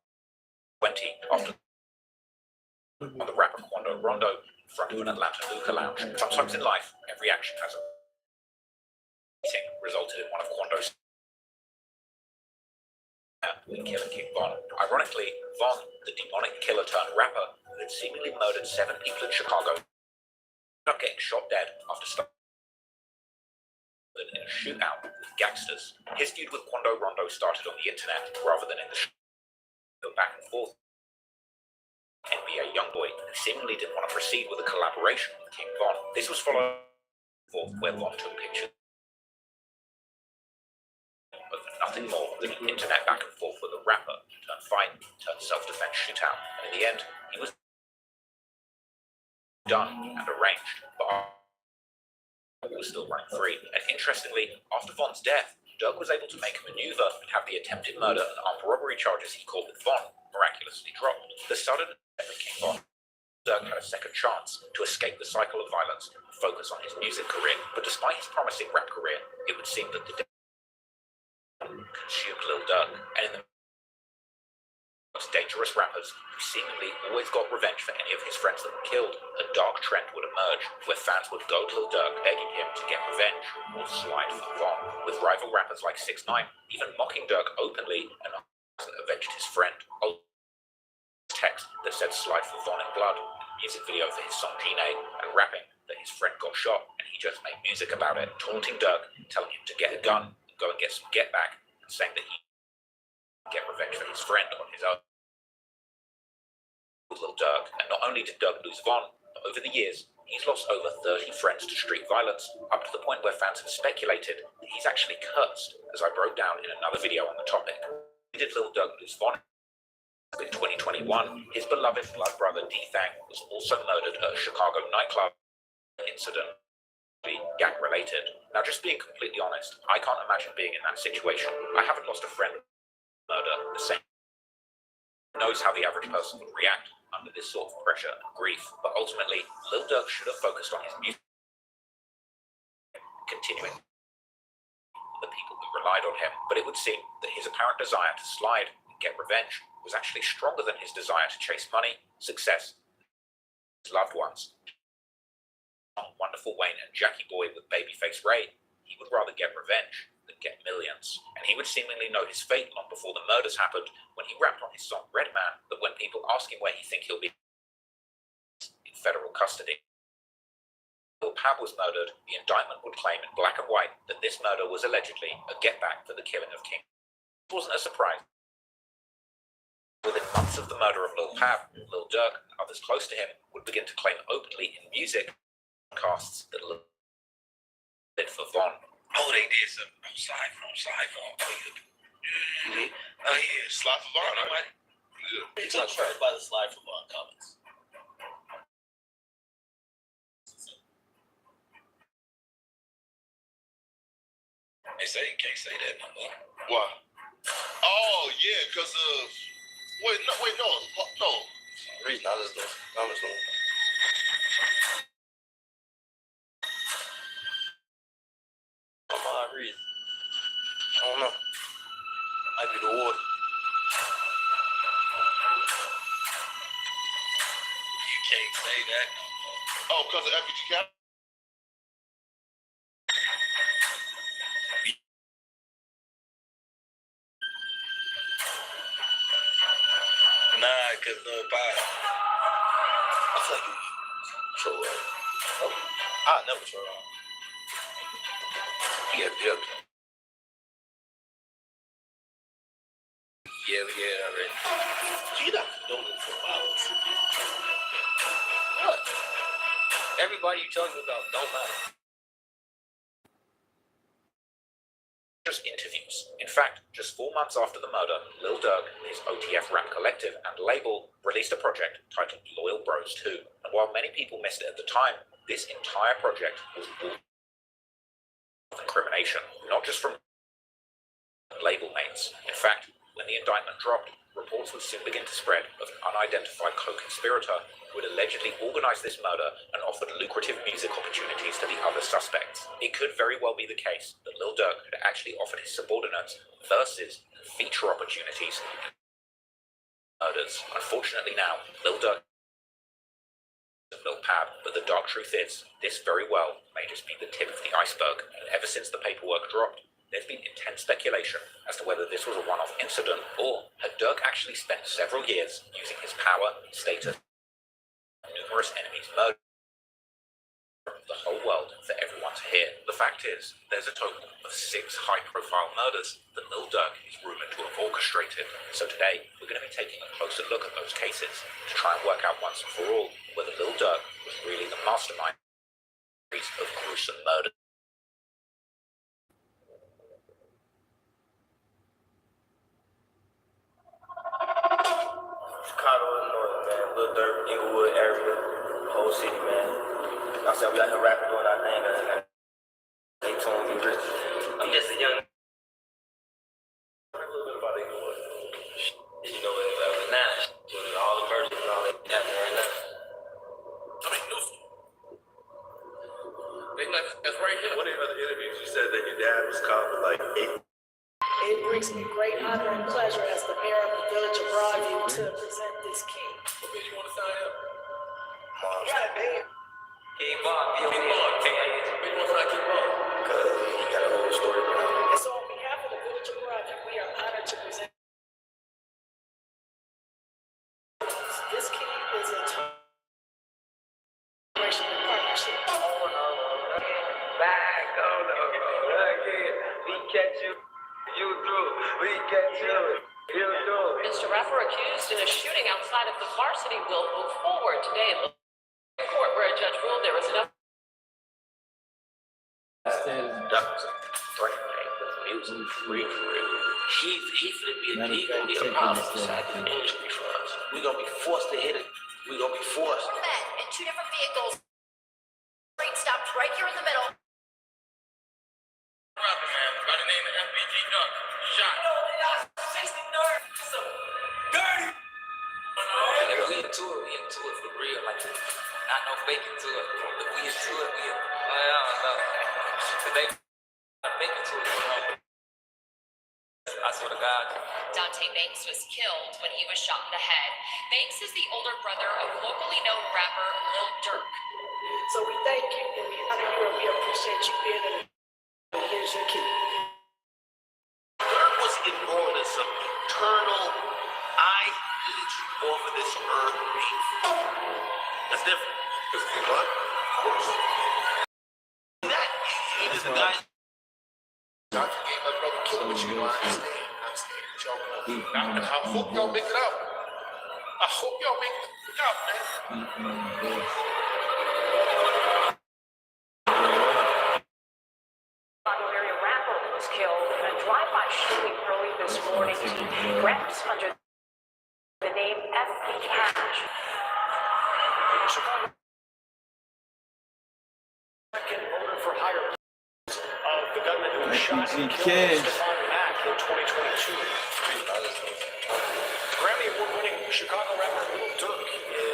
S7: 20 after on the rapper Quando Rondo in front of an Atlanta hookah lounge. Sometimes in life, every action has a resulted in one of Quando's killing King Von. Ironically, Von, the demonic killer turned rapper who had seemingly murdered 7 people in Chicago, ended up getting shot dead after starting in a shootout with gangsters. His feud with Quando Rondo started on the internet rather than in the go back and forth. NBA Youngboy, who seemingly didn't want to proceed with a collaboration with King Von. This was followed where Von took pictures of nothing more than an internet back and forth with a rapper turned fight, turned self-defense shootout. And in the end, he was done and arranged, but he was still running free. And interestingly, after Von's death, Dirk was able to make a maneuver and have the attempted murder and armed robbery charges he caught with Von miraculously dropped. The sudden death of King Von, Dirk had a second chance to escape the cycle of violence and focus on his music career. But despite his promising rap career, it would seem that the death consumed Lil Durk, and in the most dangerous rappers who seemingly always got revenge for any of his friends that were killed, a dark trend would emerge where fans would go to Lil Durk begging him to get revenge or slide for Von, with rival rappers like 6ix9ine even mocking Dirk openly and avenged his friend. Text that said slide for Von in blood, music video for his song Gene, and rapping that his friend got shot and he just made music about it, taunting Dirk, telling him to get a gun and go and get some get back, and saying that he get revenge for his friend on his own. Lil Durk, and not only did Dirk lose Von, but over the years, he's lost over 30 friends to street violence, up to the point where fans have speculated that he's actually cursed, as I broke down in another video on the topic. Did Lil Durk lose Von? In 2021, his beloved blood brother D-Thang was also murdered at a Chicago nightclub incident, gang-related. Now, just being completely honest, I can't imagine being in that situation. I haven't lost a friend murder the same Knows how the average person would react under this sort of pressure and grief, but ultimately, Lil Durk should have focused on his music, continuing the people who relied on him. But it would seem that his apparent desire to slide and get revenge was actually stronger than his desire to chase money, success, and his loved ones. On Wonderful Wayne and Jackie Boy with Babyface Ray, he would rather get revenge than get millions. And he would seemingly know his fate long before the murders happened when he rapped on his song Red Man that when people ask him where he think he'll be in federal custody. Lil Pab was murdered, the indictment would claim in black and white that this murder was allegedly a get-back for the killing of King. It wasn't a surprise. Within months of the murder of Lil Pab, Lil Durk and others close to him would begin to claim openly in music podcasts that Lil did for Von.
S2: Oh, they did some slide phone. Oh yeah, slide for Von.
S10: It's untouched by the slide from Von comments.
S2: They say you can't say that no more.
S5: Why? Oh yeah, because of wait no.
S10: Reason I just know. Reason. I don't know. Might be the water.
S2: You can't say that no more.
S5: Oh, because of FG Cap.
S2: Nah, cause Lil Pab.
S10: I feel like you troll. I never troll.
S2: Yeah. Yeah, already.
S10: You're not condoning for violence. What? Everybody you telling me about don't matter.
S7: Interviews. In fact, just 4 months after the murder, Lil Durk, his OTF rap collective and label released a project titled Loyal Bros 2. And while many people missed it at the time, this entire project was incrimination, not just from label mates. In fact, when the indictment dropped, reports would soon begin to spread of an unidentified co-conspirator who had allegedly organized this murder and offered lucrative music opportunities to the other suspects. It could very well be the case that Lil Durk had actually offered his subordinates verses and feature opportunities in murders. Unfortunately now, Lil Durk and Lil Pab, but the dark truth is, this very well may just be the tip of the iceberg, and ever since the paperwork dropped, there's been intense speculation as to whether this was a one-off incident or had Durk actually spent several years using his power, status, and numerous enemies murder the whole world for everyone to hear. The fact is, there's a total of 6 high-profile murders that Lil Durk is rumored to have orchestrated. So today, we're going to be taking a closer look at those cases to try and work out once and for all whether Lil Durk was really the mastermind of gruesome murder.
S10: Chicago, Illinois, man. Lil Durk, Inglewood area, whole city, man. I said we out here rapping, doing our thing, man. They told me rich. I'm just a young. A little bit about Inglewood. You know what? Now, all the murders and all that happening right now.
S12: I mean, news. That's right here.
S1: One of the other interviews, you said that your dad was caught with like 8.
S13: It brings me great honor and pleasure as the mayor of the village of Broadview to present this king.
S12: What made you want to sign up?
S13: You got it, man.
S10: King Von, King Von.
S12: What made you want to sign King Von?
S10: Because he got a whole story behind it.
S13: And so on behalf of the village of Broadview, we are honored to present this king is a generation of partnership.
S10: Back on the again. We catch you. You through. We catch you. You through.
S8: Mr. Raffer accused in a shooting outside of the varsity will move forward today in the court where a judge ruled there was enough.
S10: Music free for real. He finna be a powerful side of the industry for us. We gonna be forced to hit it. We gonna be forced.
S14: Men in 2 different vehicles. Street stopped right here in the middle.
S12: Brother, man, by the name of FBG Duck, shot.
S13: No, they got 60 nerve. So dirty.
S12: into it. We into it for real. Like, not no faking to it. If we into it, we. I don't know. If they fake into it, you know. I swear to God.
S9: Dante Banks was killed when he was shot in the head. Banks is the older brother of locally known rapper Lil Durk.
S13: So we thank you and we honor you and we appreciate you being in. Here's your key.
S4: Dirk was enrolled in some eternal, I need you off of this earth beef. That's different.
S1: Because he what?
S4: That he is the guy.
S1: Dr. gave my brother killed with you. I understand.
S4: I hope y'all make it out. I hope y'all make it out, man.
S8: Chicago area rapper was killed in a drive-by shooting early this morning. Grabs under the name F. Cash.
S6: Chicago voter for hire of the gunman who was shot and killed Stefan Mack in 2022. Grammy Award-winning Chicago rapper Lil Durk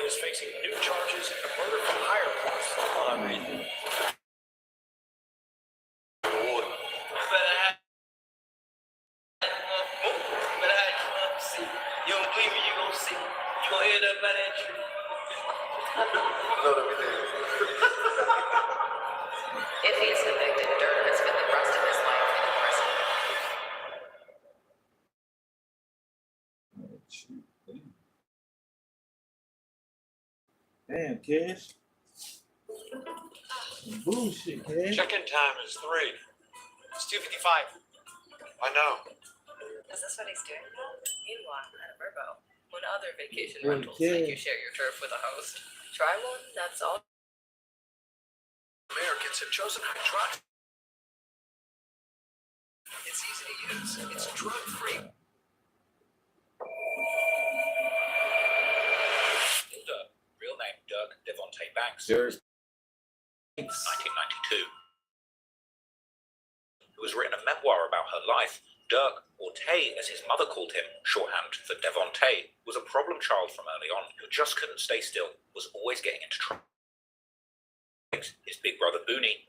S6: is facing new charges of murder for hire plus.
S10: You don't believe me, you gonna see. You gonna end up by that tree.
S1: No, that we did.
S8: If he is convicted, Dirk has spent the rest of his life in prison.
S15: Damn, Cash. Bullshit, Cash.
S6: Check-in time is 3. It's 2:55. I know.
S8: Is this what he's doing now? Meanwhile, at a Verbo, when other vacation
S15: Okay.
S8: rentals make you share your turf with a host. Try one, that's all.
S6: Americans have chosen hydroxy. It's easy to use. It's drug-free.
S7: Real name Dirk Devontae Banks.
S15: Dirk.
S7: 1992. Who has written a memoir about her life. Dirk, or Tay as his mother called him, shorthand for Devontae, was a problem child from early on who just couldn't stay still, was always getting into trouble. His big brother Booney,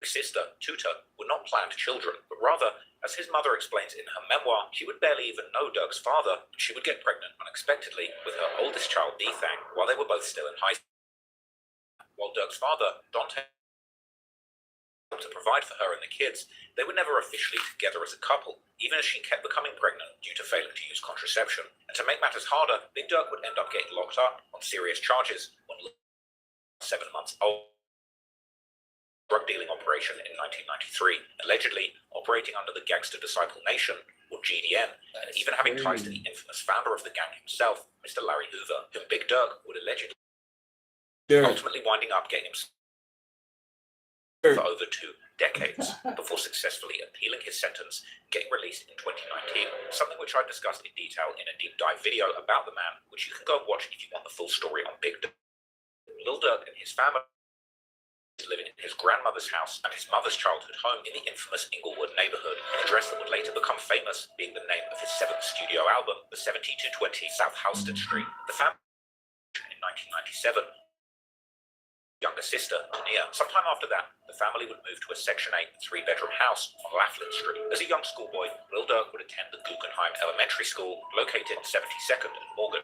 S7: his sister Tuta, were not planned children, but rather, as his mother explains in her memoir, she would barely even know Dirk's father, but she would get pregnant unexpectedly with her oldest child, Ethang, while they were both still in high school. While Dirk's father, Dante, to provide for her and the kids, they were never officially together as a couple, even as she kept becoming pregnant due to failing to use contraception. And to make matters harder, Big Dirk would end up getting locked up on serious charges when 7 months old. Drug dealing operation in 1993, allegedly operating under the Gangster Disciple Nation, or GDN, and even having ties to the infamous founder of the gang himself, Mr. Larry Hoover, whom Big Dirk would allegedly ultimately winding up getting himself for over 2 decades before successfully appealing his sentence, getting released in 2019, something which I discussed in detail in a deep dive video about the man, which you can go and watch if you want the full story on Big Dirk. Lil Durk and his family living in his grandmother's house and his mother's childhood home in the infamous Inglewood neighborhood, an address that would later become famous, being the name of his 7th studio album, The 7220 South Halsted Street. The family in 1997. Younger sister, Tania. Sometime after that, the family would move to a Section 8 3-bedroom house on Laughlin Street. As a young schoolboy, Lil Durk would attend the Guggenheim Elementary School, located 72nd and Morgan.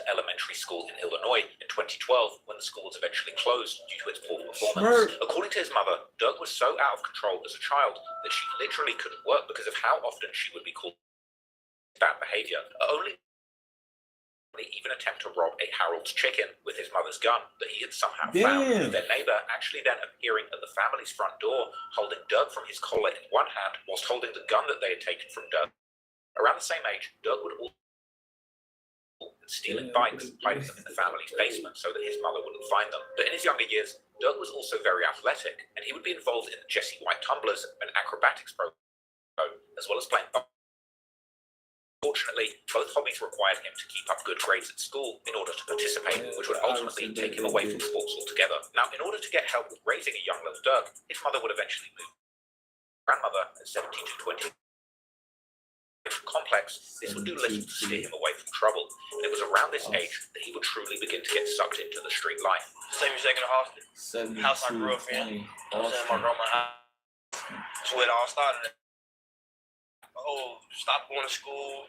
S7: Elementary School in Illinois in 2012, when the school was eventually closed due to its poor performance. According to his mother, Dirk was so out of control as a child that she literally couldn't work because of how often she would be called bad behavior. Only even attempt to rob a Harold's chicken with his mother's gun that he had somehow found. Their neighbor actually then appearing at the family's front door, holding Dirk from his collar in one hand, whilst holding the gun that they had taken from Dirk. Around the same age, Dirk would also stealing bikes, hiding them in the family's basement so that his mother wouldn't find them. But in his younger years, Dirk was also very athletic, and he would be involved in the Jesse White Tumblers and acrobatics program, as well as playing. Fortunately, both hobbies required him to keep up good grades at school in order to participate, which would ultimately take him away from sports altogether. Now, in order to get help with raising a young Lil Durk, his mother would eventually move. Grandmother at 7220 complex, this would do little to steer him away from trouble, and it was around this age that he would truly begin to get sucked into the street life.
S10: 72nd Austin. House I grew up in. I was in my grandma's house. That's where it all started. Oh, stopped going to school.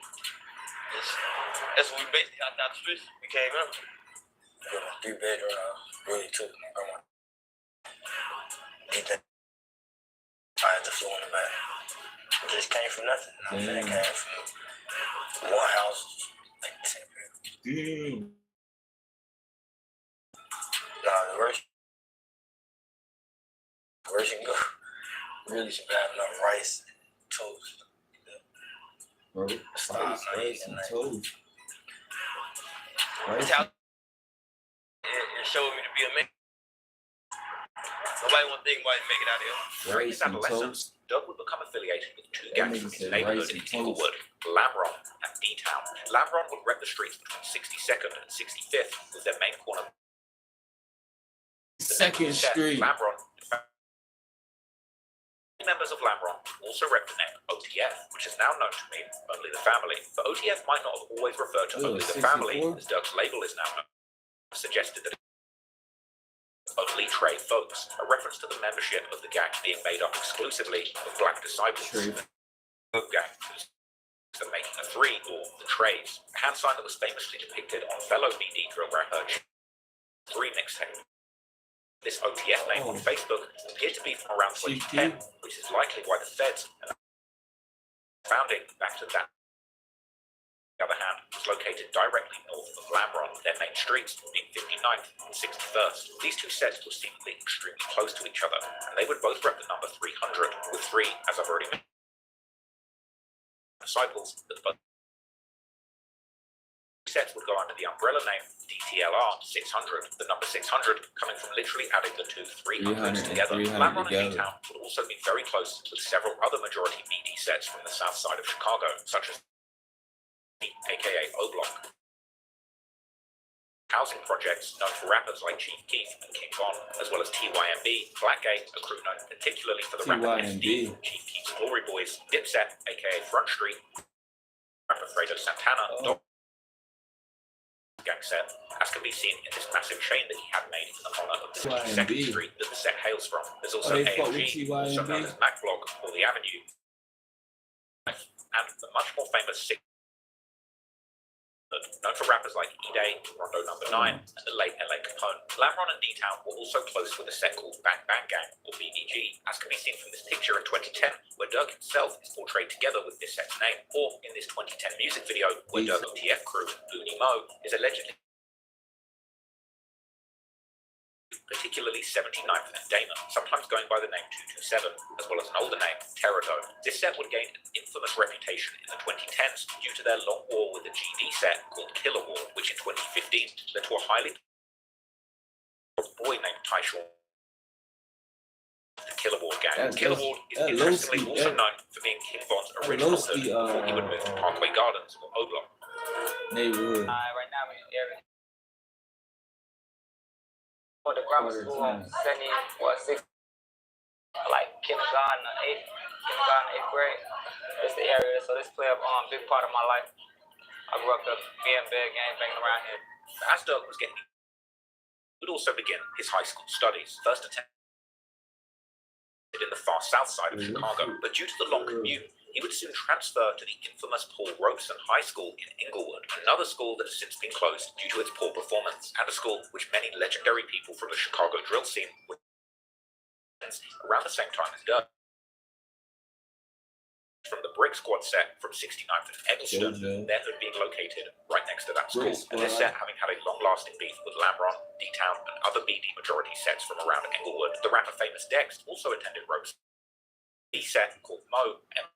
S10: That's what we basically out the streets. We came up. 3-bedroom house. Really took my grandma. I had the floor in the back. It just came from nothing. You know what I'm saying? It came from one house, like 10 people. Nah, the worst you can go. Really should have enough rice and toast.
S16: Bro, rice and toast.
S10: It's how it showed me to be a man. Nobody want to think about make it out here.
S7: During his adolescence, Doug would become affiliated with two gangs from his neighborhood in Inglewood, Lamron and D-Town. Lamron would rep the streets between 62nd and 65th with their main corner.
S16: Second Street.
S7: Lamron. Members of Lamron also rep the name OTF, which is now known to mean only the family. But OTF might not have always referred to only the family, as Doug's label is now known. Suggested that only Trey folks, a reference to the membership of the gang being made up exclusively of black disciples. The gang for making a three, or the Treys, a hand sign that was famously depicted on fellow BD drill rapper 3 mixtape. This OTF name on Facebook appeared to be from around 2010, which is likely why the feds founding back to that. On the other hand, was located directly north of Lamron, their main streets being 59th and 61st. These two sets were seemingly extremely close to each other, and they would both rep the number 300, with 3, as I've already mentioned, disciples, but both sets would go under the umbrella name DTLR 600, the number 600 coming from literally adding the two 300s together. Lamron and D-Town would also be very close with several other majority BD sets from the south side of Chicago, such as aka O-Block. Housing projects known for rappers like Chief Keef and King Von, as well as TYMB, Blackgate, a group known particularly for the rapper SD, Chief Keef's Glory Boys, Dipset, aka Front Street, rapper Fredo Santana, gang set, as can be seen in this massive chain that he had made in honor of the 62nd Street that the set hails from. There's also AMG, also known as MacBlock, or the Avenue, and the much more famous known for rappers like Dede, Rondo Number 9, and the late LA Capone. Lamron and D-Town were also close with a set called Bang Bang Gang, or BBG, as can be seen from this picture in 2010, where Durk himself is portrayed together with this set's name, or in this 2010 music video, where Durk OTF crew, Boogie is allegedly particularly 79th and Damon, sometimes going by the name 227, as well as an older name, Terradome. This set would gain an infamous reputation in the 2010s due to their long war with the GD set called Killer War, which in 2015 led to a highly boy named Tyshawn. The Killer Ward gang. Killer Ward is interestingly also known for being King Von's original hood before he would move to Parkway Gardens or O-Block.
S16: Neighborhood.
S12: Right now we're in the area. For the grammar school on 6, like kindergarten, 8th grade. It's the area, so this played a big part of my life. I grew up being big, gang banging around here.
S7: As Dirk was getting, he would also begin his high school studies. First attempt in the far south side of Chicago, but due to the long commute, he would soon transfer to the infamous Paul Robeson High School in Inglewood, another school that has since been closed due to its poor performance, and a school which many legendary people from the Chicago drill scene were around the same time as Dirk. From the Brick Squad set from 69th and Eggleston, their hood being located right next to that school, and this set having had a long-lasting beef with Lamron, D-Town, and other BD majority sets from around Inglewood. The rapper Famous Dex also attended Robeson. He set called Mo and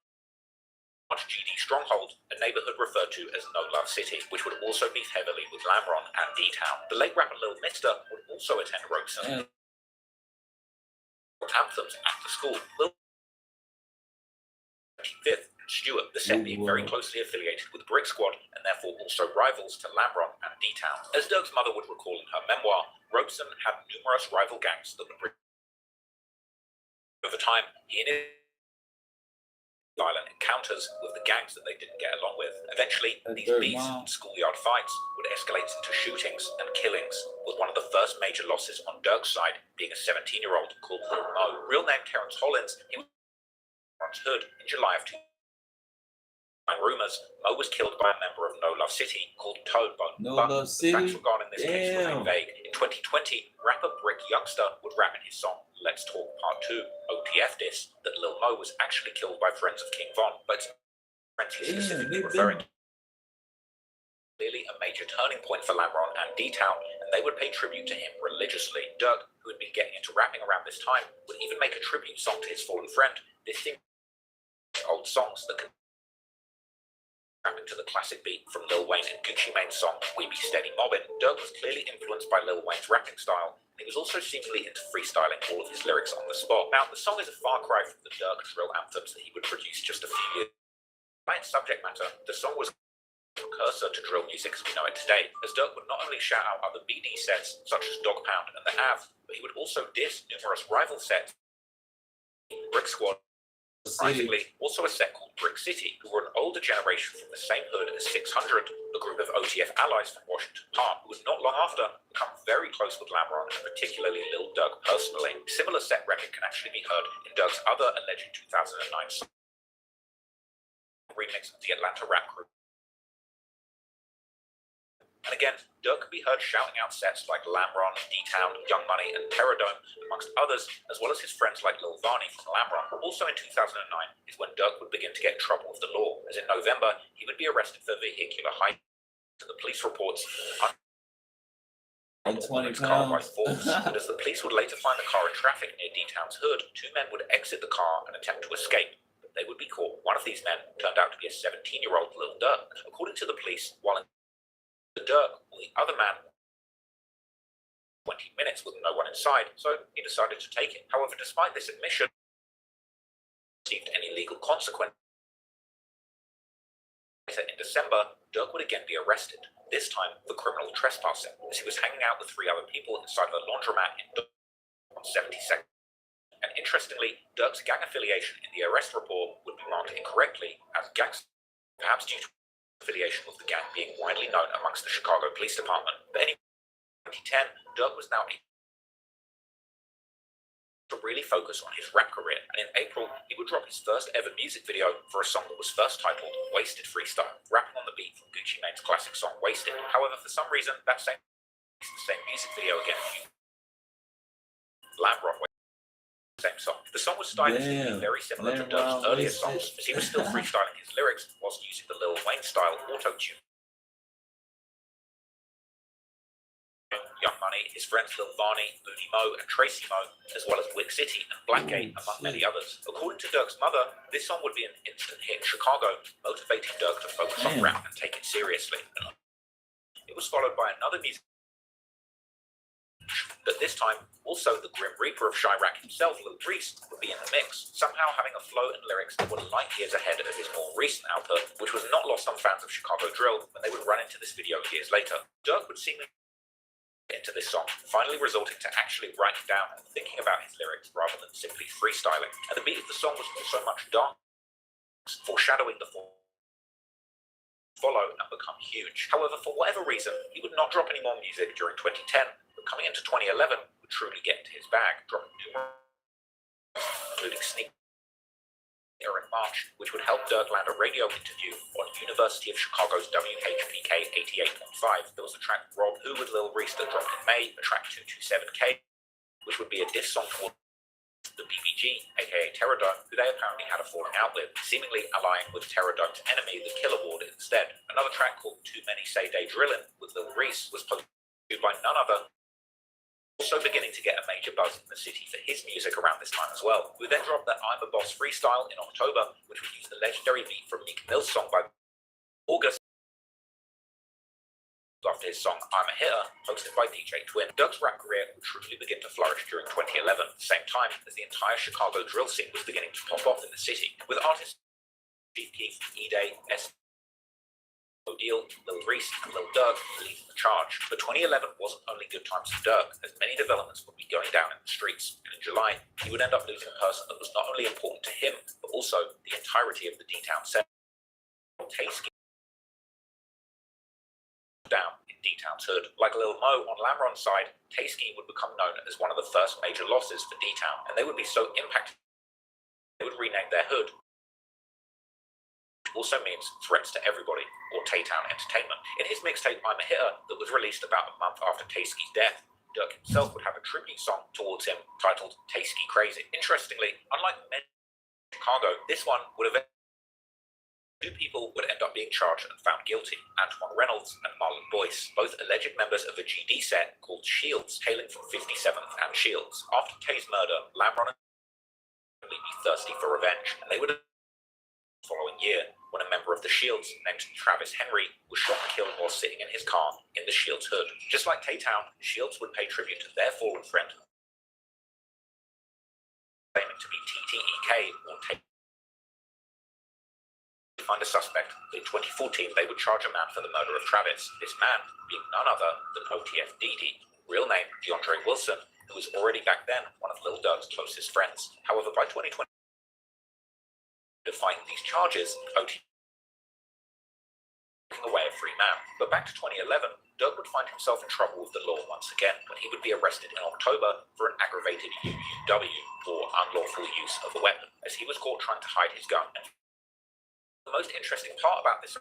S7: GD Stronghold, a neighborhood referred to as No Love City, which would also beef heavily with Lamron and D-Town. The late rapper Lil Mister would also attend Robeson. Anthems at the school. 25th and Stewart, the set being very closely affiliated with Brick Squad and therefore also rivals to Lamron and D-Town. As Dirk's mother would recall in her memoir, Robeson had numerous rival gangs that would bring. Over time, he and his violent encounters with the gangs that they didn't get along with. Eventually, these beefs and schoolyard fights would escalate into shootings and killings, with one of the first major losses on Durk's side being a 17-year-old called Lil Mo. Real name Terrence Hollins, he was on Hood in July of 2000. Rumors, Mo was killed by a member of No Love City called Toadbone.
S16: No
S7: but
S16: Love
S7: the
S16: City?
S7: facts regarding this case remain
S16: Damn.
S7: vague. In 2020, rapper Brick Youngster would rap in his song Let's Talk Part 2, OTF this, that Lil Mo was actually killed by friends of King Von, but friends he's specifically referring to. Clearly a major turning point for Lamron and D-Town, and they would pay tribute to him religiously. Durk, who had been getting into rapping around this time, would even make a tribute song to his fallen friend, listing old songs that could rapping to the classic beat from Lil Wayne and Gucci Mane's song We Be Steady Mobbin'. Durk was clearly influenced by Lil Wayne's rapping style, and he was also seemingly into freestyling all of his lyrics on the spot. Now, the song is a far cry from the Durk drill anthems that he would produce just a few years. By its subject matter, the song was a precursor to drill music as we know it today, as Durk would not only shout out other BD sets such as Dog Pound and the Av, but he would also diss numerous rival sets, Brick Squad, surprisingly, also a set called Brick City, who were an older generation from the same hood as 600, a group of OTF allies from Washington Park, who would not long after become very close with Lamron, and particularly Lil Durk personally. Similar set record can actually be heard in Durk's other alleged 2009 song, remix of the Atlanta rap group. And again, Durk could be heard shouting out sets like Lamron, D-Town, Young Money, and Terradome, amongst others, as well as his friends like Lil Vonni from Lamron. Also in 2009 is when Durk would begin to get in trouble with the law, as in November, he would be arrested for vehicular hijacking. The police reports
S16: And 20
S7: his car by
S16: pounds.
S7: force, and as the police would later find the car in traffic near D-Town's hood, two men would exit the car and attempt to escape. But they would be caught. One of these men turned out to be a 17-year-old Lil Durk. According to the police, while in the Durk, or the other man, 20 minutes with no one inside, so he decided to take it. However, despite this admission, he received any legal consequence. In December, Durk would again be arrested, this time for criminal trespassing, as he was hanging out with 3 other people inside of a laundromat in Durk on 72nd. And interestingly, Durk's gang affiliation in the arrest report would be marked incorrectly as gangs, perhaps due to affiliation with the gang being widely known amongst the Chicago Police Department. But anyway, in 2010, Durk was now to really focus on his rap career, and in April, he would drop his first ever music video for a song that was first titled Wasted Freestyle, rapping on the beat from Gucci Mane's classic song Wasted. However, for some reason, the same music video again. Lamron, same song. The song was styled to be very similar to Durk's earlier songs, as he was still freestyling his lyrics whilst using the Lil Wayne style auto-tune. Young Money, his friends Lil Vonni, Boogie Mo, and Tracy Mo, as well as Wick City and Blackgate, among many others. According to Durk's mother, this song would be an instant hit in Chicago, motivating Durk to focus on rap and take it seriously. It was followed by another music, but this time, also the Grim Reaper of Chirac himself, Lil Reese, would be in the mix, somehow having a flow and lyrics that were light years ahead of his more recent output, which was not lost on fans of Chicago drill when they would run into this video years later. Durk would seemingly into this song, finally resorting to actually writing down and thinking about his lyrics rather than simply freestyling. And the beat of the song was also much dark, foreshadowing the follow and become huge. However, for whatever reason, he would not drop any more music during 2010, but coming into 2011 would truly get into his bag, dropping numerous, including Sneak in March, which would help Durk land a radio interview on University of Chicago's WHPK 88.5. There was a track Rob Who with Lil Reese that dropped in May, a track 227K, which would be a diss song toward the BBG, aka Terradome, who they apparently had a falling out with, seemingly allying with Terradome's enemy, the Killer Ward, instead. Another track called Too Many Say They Drillin' with Lil Reese was posted by none other, also beginning to get a major buzz in the city for his music around this time as well. We then dropped that I'm a Boss freestyle in October, which would use the legendary beat from Meek Mill's song by August. After his song I'm a Hitter, hosted by DJ Twin, Durk's rap career would truly begin to flourish during 2011, at the same time as the entire Chicago drill scene was beginning to pop off in the city, with artists Chief Keef, Dede, O'Deal, Lil Reese, and Lil Durk leading the charge. But 2011 wasn't only good times for Durk, as many developments would be going down in the streets. And in July, he would end up losing a person that was not only important to him, but also the entirety of the D-Town set. Tasky down in D-Town's hood. Like Lil Mo on Lamron's side, Tasky would become known as one of the first major losses for D-Town, and they would be so impacted they would rename their hood. Also means threats to everybody, or Tay-Town Entertainment. In his mixtape I'm a Hitter, that was released about a month after Tasky's death, Durk himself would have a tribute song towards him titled Tasky Crazy. Interestingly, unlike many in Chicago, this one would have two people would end up being charged and found guilty, Antoine Reynolds and Marlon Boyce, both alleged members of a GD set called Shields, hailing from 57th and Shields. After Tay's murder, Lamron would be thirsty for revenge, and they would have the following year, when a member of the Shields named Travis Henry was shot and killed while sitting in his car in the Shields hood. Just like Tay-Town, the Shields would pay tribute to their fallen friend, claiming to be TTEK or Tay. To find a suspect, in 2014 they would charge a man for the murder of Travis, this man being none other than OTF Dede, real name DeAndre Wilson, who was already back then one of Lil Durk's closest friends. However, by 2020, defying these charges, OT taking away a free man. But back to 2011, Durk would find himself in trouble with the law once again when he would be arrested in October for an aggravated UUW, or unlawful use of a weapon, as he was caught trying to hide his gun. And the most interesting part about this,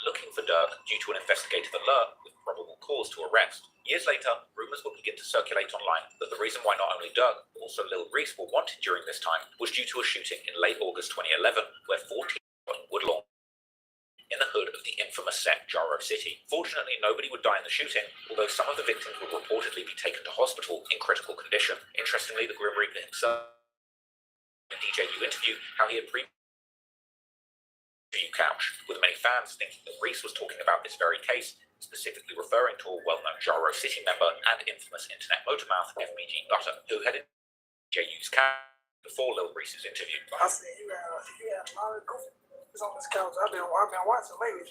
S7: looking for Durk due to an investigative alert with probable cause to arrest. Years later, rumors would begin to circulate online that the reason why not only Durk, but also Lil Reese were wanted during this time was due to a shooting in late August 2011 where 14 in Woodlawn in the hood of the infamous set Jaro City. Fortunately, nobody would die in the shooting, although some of the victims would reportedly be taken to hospital in critical condition. Interestingly, the Grim Reaper himself in a DJU interview how he had couch, with many fans thinking that Reese was talking about this very case, specifically referring to a well-known Jaro City member and infamous internet motormouth FBG Butter, who had DJU's couch before Lil Reese's interview.
S17: I said, you had a lot of goofies on this couch. I've been watching lately.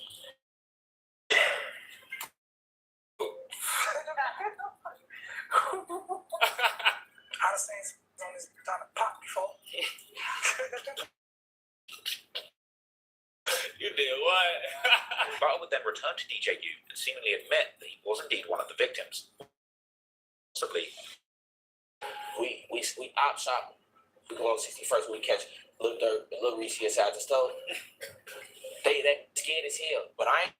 S17: I've seen some on this kind of pop before.
S7: You did what? Butter would then return to DJU and seemingly admit that he was indeed one of the victims. Possibly.
S10: We op shop. We go on 61st. We catch Lil Durk and Lil Reese inside the store. They scared as hell. But I ain't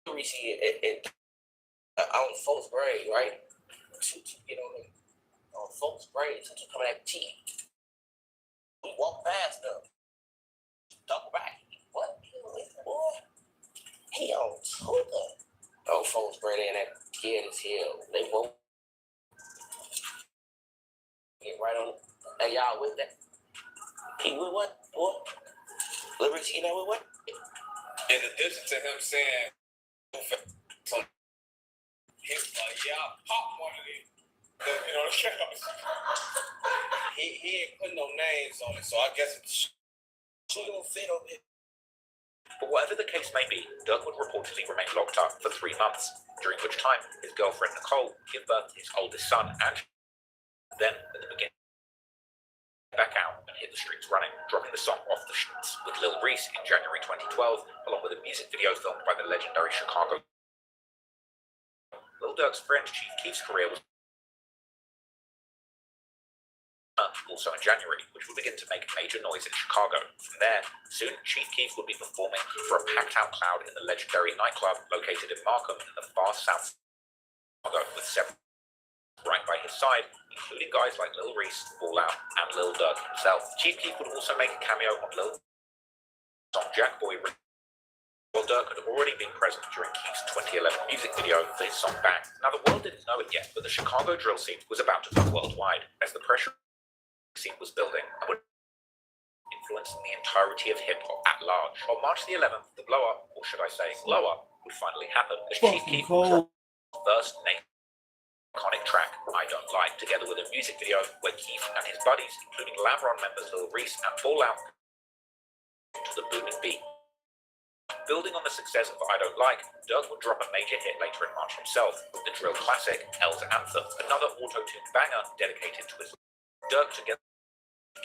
S10: Lil Reese on folks' grade, right? To get on folks' grade to come at the tea. We walk past them. Double back. What? Boy, he on Twitter. Oh, folks, bro, they in that scared as hell. They both get right on it. Hey, y'all with that? He with what? What? Liberty, you know with what?
S5: In addition to him saying, he's like, yeah, I'll pop one of these. You know, he ain't putting no names on it, so I guess it's she don't fit on it.
S7: But whatever the case may be, Durk would reportedly remain locked up for 3 months, during which time his girlfriend Nicole gave birth to his oldest son, and then, at the beginning, back out and hit the streets running, dropping the song off the streets with Lil Reese in January 2012, along with a music video filmed by the legendary Chicago. Lil Durk's friend Chief Keef's career was also in January, which would begin to make major noise in Chicago. From there, soon Chief Keef would be performing for a packed-out crowd in the legendary nightclub located in Markham in the far south Chicago, with several right by his side, including guys like Lil Reese, Ball Out, and Lil Durk himself. Chief Keef would also make a cameo on Lil song Jack Boy. While Durk had already been present during Keef's 2011 music video for his song Back. Now, the world didn't know it yet, but the Chicago drill scene was about to go worldwide, as the pressure scene was building and would influencing the entirety of hip-hop at large. On March the 11th, the blow-up, or should I say blow-up, would finally happen, as Chief Keef would drop his first iconic track, I Don't Lie, together with a music video where Keef and his buddies, including Lamron members Lil Reese and Ball Out, to the booming beat. Building on the success of I Don't Like, Durk would drop a major hit later in March himself, with the drill classic Hell's Anthem, another auto-tuned banger dedicated to his Durk together.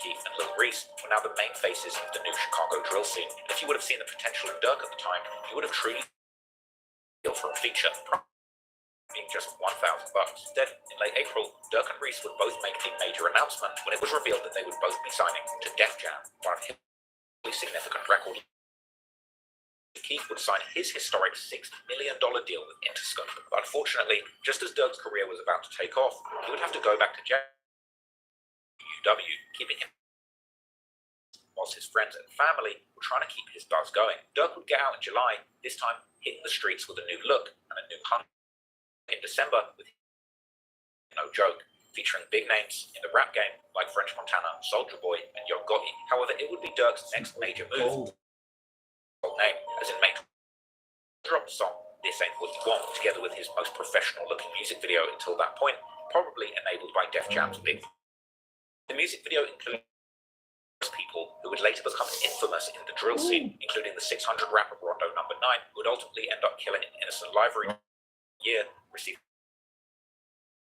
S7: Keith and Lil Reese were now the main faces of the new Chicago drill scene. And if you would have seen the potential in Durk at the time, you would have truly feel for a feature, being just $1,000. Instead, in late April, Durk and Reese would both make a major announcement when it was revealed that they would both be signing to Def Jam, one of his significant record. Keith would sign his historic $6 million deal with Interscope. But unfortunately, just as Durk's career was about to take off, he would have to go back to jail. Keeping him whilst his friends and family were trying to keep his buzz going. Durk would get out in July, this time hitting the streets with a new look and a new hunt. In December with No Joke, featuring big names in the rap game like French Montana, Soulja Boy, and Yo Gotti. However, it would be Durk's next major move. Name, as in make drop the song This Ain't What You Want, together with his most professional looking music video until that point, probably enabled by Def Jam's big. The music video included people who would later become infamous in the drill scene, including the 600 rapper Rondo No. 9, who would ultimately end up killing an innocent library year, receiving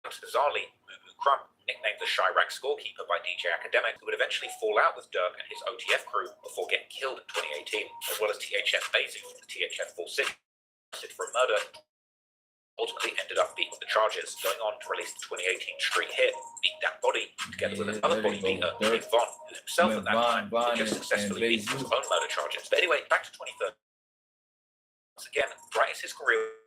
S7: bizarrely Moo Crump, nicknamed the Chirac scorekeeper by DJ Academic, who would eventually fall out with Durk and his OTF crew before getting killed in 2018, as well as THF Bezu, the THF-4 for a murder, ultimately ended up beating the charges, going on to release the 2018 street hit, Beat That Body, together with another body beater, Big Von, who himself at that time had just successfully beaten his own murder charges. But anyway, back to 2013. Once again, right as his career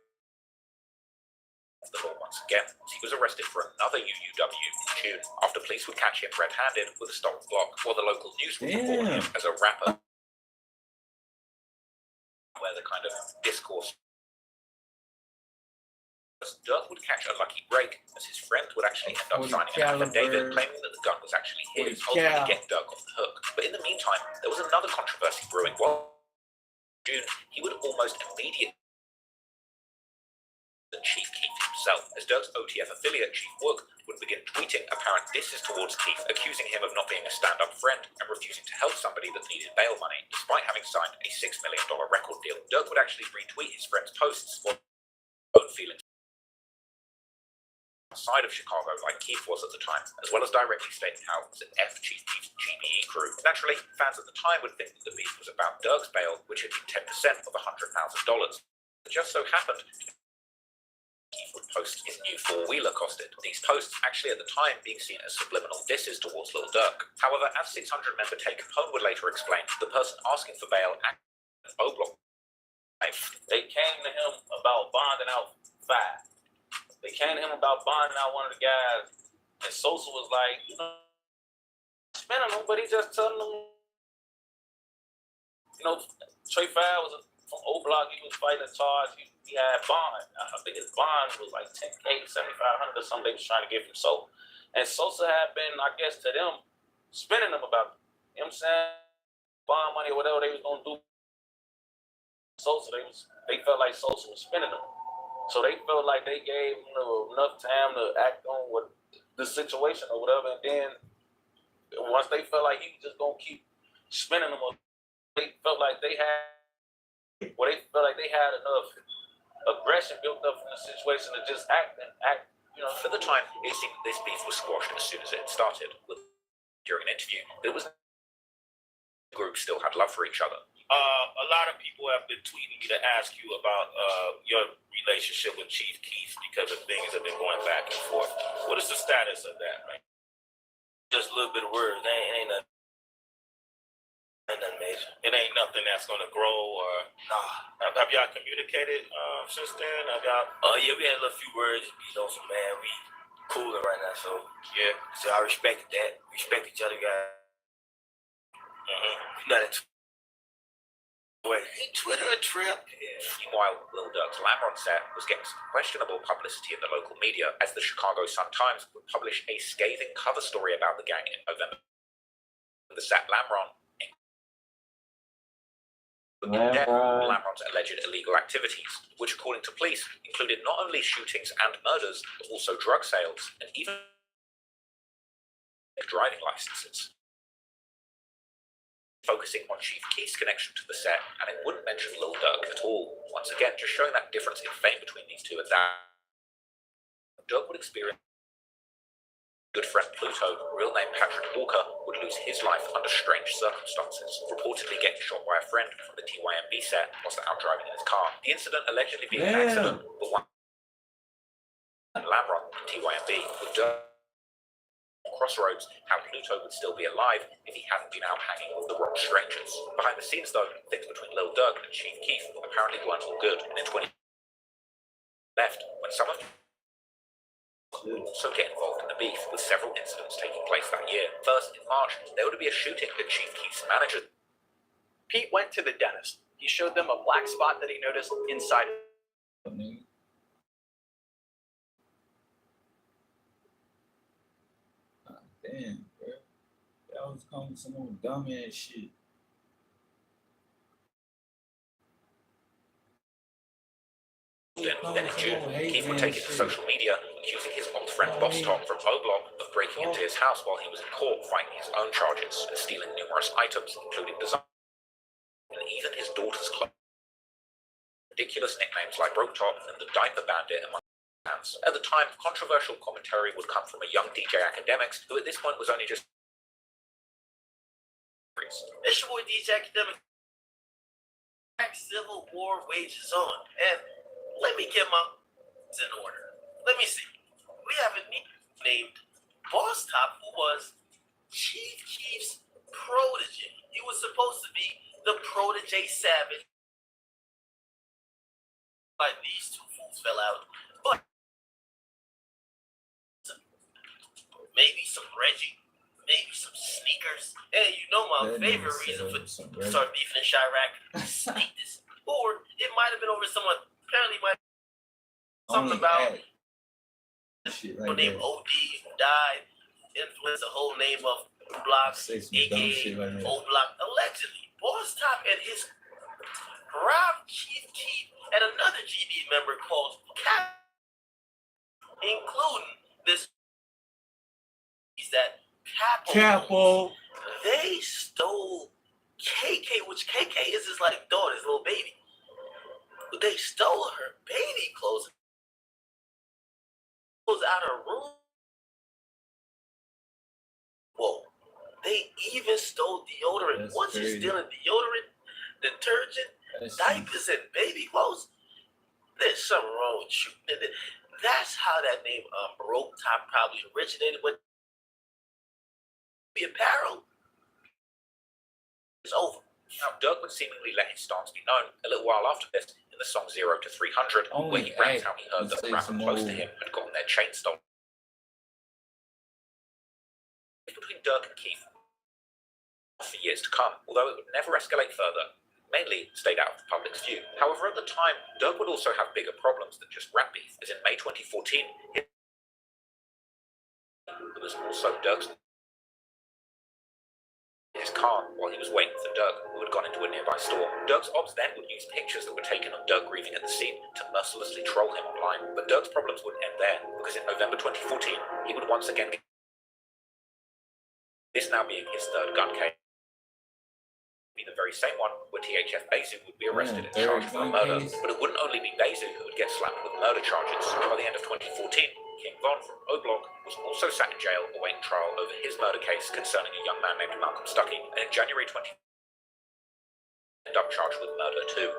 S7: the law once again, he was arrested for another UUW in June, after police would catch him red-handed with a stolen block, while the local news would report him as a rapper, where the kind of discourse Durk would catch a lucky break, as his friend would actually end up signing an affidavit claiming that the gun was actually his, ultimately getting Durk off the hook. But in the meantime, there was another controversy brewing. Well, in June, he would almost immediately the Chief Keef himself, as Durk's OTF affiliate, Chief Wook, would begin tweeting apparent disses towards Keef, accusing him of not being a stand-up friend and refusing to help somebody that needed bail money, despite having signed a $6 million record deal. Durk would actually retweet his friend's posts for own feelings outside of Chicago, like Keith was at the time, as well as directly stating how it was an Chief Keef's GBE crew. Naturally, fans at the time would think that the beef was about Durk's bail, which had been 10% of $100,000. It just so happened Keith would post his new four-wheeler costed. These posts actually at the time being seen as subliminal disses towards Lil Durk. However, as 600 member Take Home would later explain, the person asking for bail acted as O-Block.
S18: They came to him about bonding out 5. They came to him about bonding out one of the guys, and Sosa was like, you know, spending them, but he just telling them, you know, Trey Fab was from O-Block, he was fighting a charge, he had bond. I think his bond was like $10,000, $7,500 or something they was trying to give him. So, and Sosa had been, I guess, to them, spending them about, you know what I'm saying, bond money or whatever they was going to do. Sosa, they felt like Sosa was spending them. So they felt like they gave him enough time to act on what the situation or whatever. And then once they felt like he was just going to keep spending them, they felt like they had enough aggression built up from the situation to just act. You know,
S7: at the time, it seemed that this beef was squashed as soon as it started. During an interview, it was the group still had love for each other.
S4: A lot of people have been tweeting me to ask you about your relationship with Chief Keef because of things that have been going back and forth. What is the status of that, right?
S10: Just a little bit of words. It ain't nothing major.
S4: It ain't nothing that's going to grow or...
S10: Nah.
S4: Have y'all communicated since then? Have y'all...
S10: Yeah, we had a few words. You know, so man, we cooling right now, so...
S4: Yeah.
S10: So I respected that. Respect each other, guys. Not into...
S7: Hey, Twitter a trip. Meanwhile, Lil Durk's Lamron set was getting some questionable publicity in the local media, as the Chicago Sun-Times would publish a scathing cover story about the gang in November. The set Lamron Lamron's alleged illegal activities, which according to police included not only shootings and murders, but also drug sales and even driving licenses. focusing on Chief Keef's connection to the set, and it wouldn't mention Lil Durk at all. Once again, just showing that difference in fame between these two, and that Durk would experience good friend Pluto, real name Patrick Walker, would lose his life under strange circumstances, reportedly getting shot by a friend from the TYMB set whilst out driving in his car. The incident allegedly being an accident, but one and Lamron in TYMB with Durk crossroads how Pluto would still be alive if he hadn't been out hanging with the wrong strangers. Behind the scenes though, things between Lil Durk and Chief Keef apparently weren't all good, and in 20 left when some of would also get involved in the beef, with several incidents taking place that year. First, in March, there would be a shooting at Chief Keef's manager.
S6: Pete went to the dentist. He showed them a black spot that he noticed inside.
S16: Damn, bro. That was calling some old dumbass shit.
S7: Then in June, Keith would take it to social media, accusing his old friend Boss Tom from O-Block of breaking into his house while he was in court fighting his own charges and stealing numerous items, including design and even his daughter's clothes. Ridiculous nicknames like Broke Top and the Diaper Bandit among fans. At the time, controversial commentary would come from a young DJ Academics, who at this point was only just
S19: It's your boy DJ Academic. Civil War wages on, and let me get my in order. Let me see. We have a named Boss Top who was Chief Keef's protege. He was supposed to be the protege savage. But these two fools fell out. But maybe some Reggie, maybe some sneakers. And you know my favorite reason for start beefing in Chirac, sneakers. Or it might have been over someone apparently might something about
S16: shit
S19: a
S16: like
S19: name
S16: that.
S19: OD who died, influenced the whole name of Block,
S16: Say some dumb
S19: aka
S16: shit like that.
S19: O Block. Allegedly, Boss Top and his robbed Chief Keef and another GB member called Cap, including this that
S16: Capo.
S19: They stole KK, which KK is his like daughter, his little baby. They stole her baby clothes out of her room. Whoa. They even stole deodorant.
S16: That's
S19: Once
S16: crazy.
S19: you're stealing deodorant, detergent, diapers, and baby clothes, there's something wrong with you. That's how that name Broke Top probably originated with the apparel. It's over.
S7: Now, Durk would seemingly let his stance be known a little while after this in the song 0 to 300, where he raps how he heard that the rapper close to him had gotten their chain stolen. Between Durk and Keith for years to come, although it would never escalate further, mainly stayed out of the public's view. However, at the time, Durk would also have bigger problems than just rap beef, as in May 2014, it was also Durk's his car while he was waiting for Durk, who had gone into a nearby store. Durk's ops then would use pictures that were taken of Durk grieving at the scene to mercilessly troll him online. But Durk's problems wouldn't end there, because in November 2014, he would once again get this now being his third gun case. Be the very same one where THF Bezu would be arrested and charged for a murder. But it wouldn't only be Bezu who would get slapped with murder charges. By the end of 2014, King Von from O-Block was also sat in jail awaiting trial over his murder case concerning a young man named Malcolm Stuckey, and in January 20 ended up charged with murder too.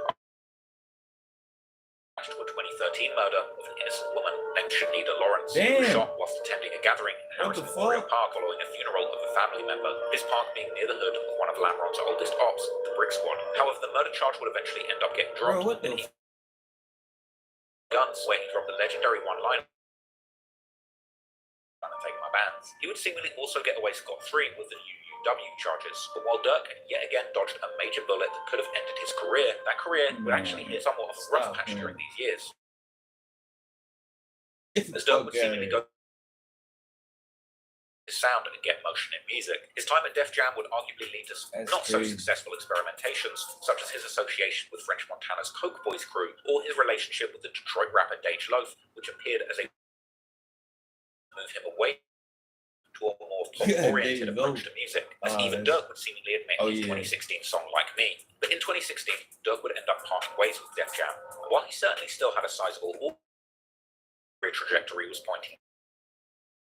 S7: To a 2013 murder of an innocent woman named Shanida Lawrence, who was shot whilst attending a gathering in Harrison Memorial Park following a funeral of a family member, this park being near the hood of one of Lamron's oldest ops, the Brick Squad. However, the murder charge would eventually end up getting dropped. Guns, where he dropped the legendary one-line, trying to take my bands. He would seemingly also get away scot-free with the UUW charges, but while Durk yet again dodged a major bullet that could have ended his career, that career would actually hit somewhat of a rough patch during these years. As Durk would seemingly go his sound and get motion in music, his time at Def Jam would arguably lead to not so successful experimentations, such as his association with French Montana's Coke Boys crew, or his relationship with the Detroit rapper Dej Loaf, which appeared as a move him away to a more pop-oriented
S16: David
S7: approach
S16: Gold.
S7: to music, as even
S16: that's-
S7: Durk would seemingly admit
S16: Oh,
S7: his
S16: yeah.
S7: 2016 song Like Me. But in 2016, Durk would end up parting ways with Def Jam. While he certainly still had a sizable career trajectory was pointing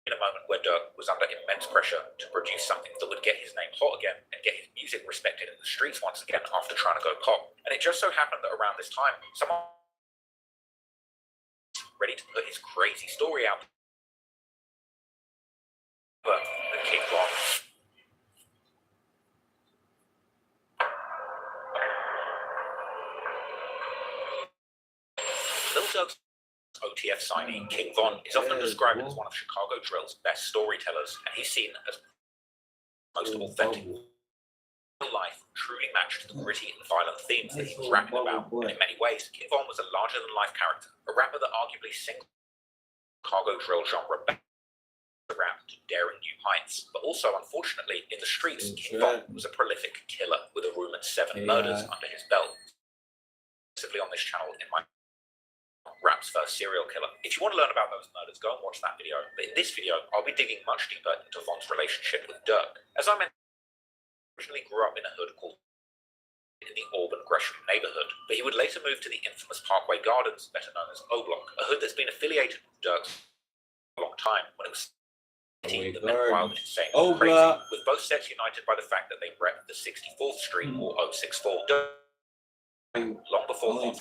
S7: in a moment where Durk was under immense pressure to produce something that would get his name hot again and get his music respected in the streets once again after trying to go pop. And it just so happened that around this time, someone ready to put his crazy story out but the King Von. Lil Durk's OTF signee, King Von, is often described as one of Chicago drill's best storytellers, and he's seen as most authentic. Real life truly matched the gritty and violent themes that he was rapping about, and in many ways, King Von was a larger-than-life character, a rapper that arguably singled Chicago drill genre back to rap to daring new heights. But also, unfortunately, in the streets, King Von was a prolific killer with a rumored 7 murders under his belt. Exclusively on this channel in my rap's first serial killer. If you want to learn about those murders, go and watch that video. But in this video, I'll be digging much deeper into Von's relationship with Durk. As I mentioned, he originally grew up in a hood called in the Auburn Gresham neighborhood, but he would later move to the infamous Parkway Gardens, better known as O Block, a hood that's been affiliated with Durk for a long time, when it was that meant wild and insane and crazy, with both sets united by the fact that they rep the 64th Street or 064 long before Von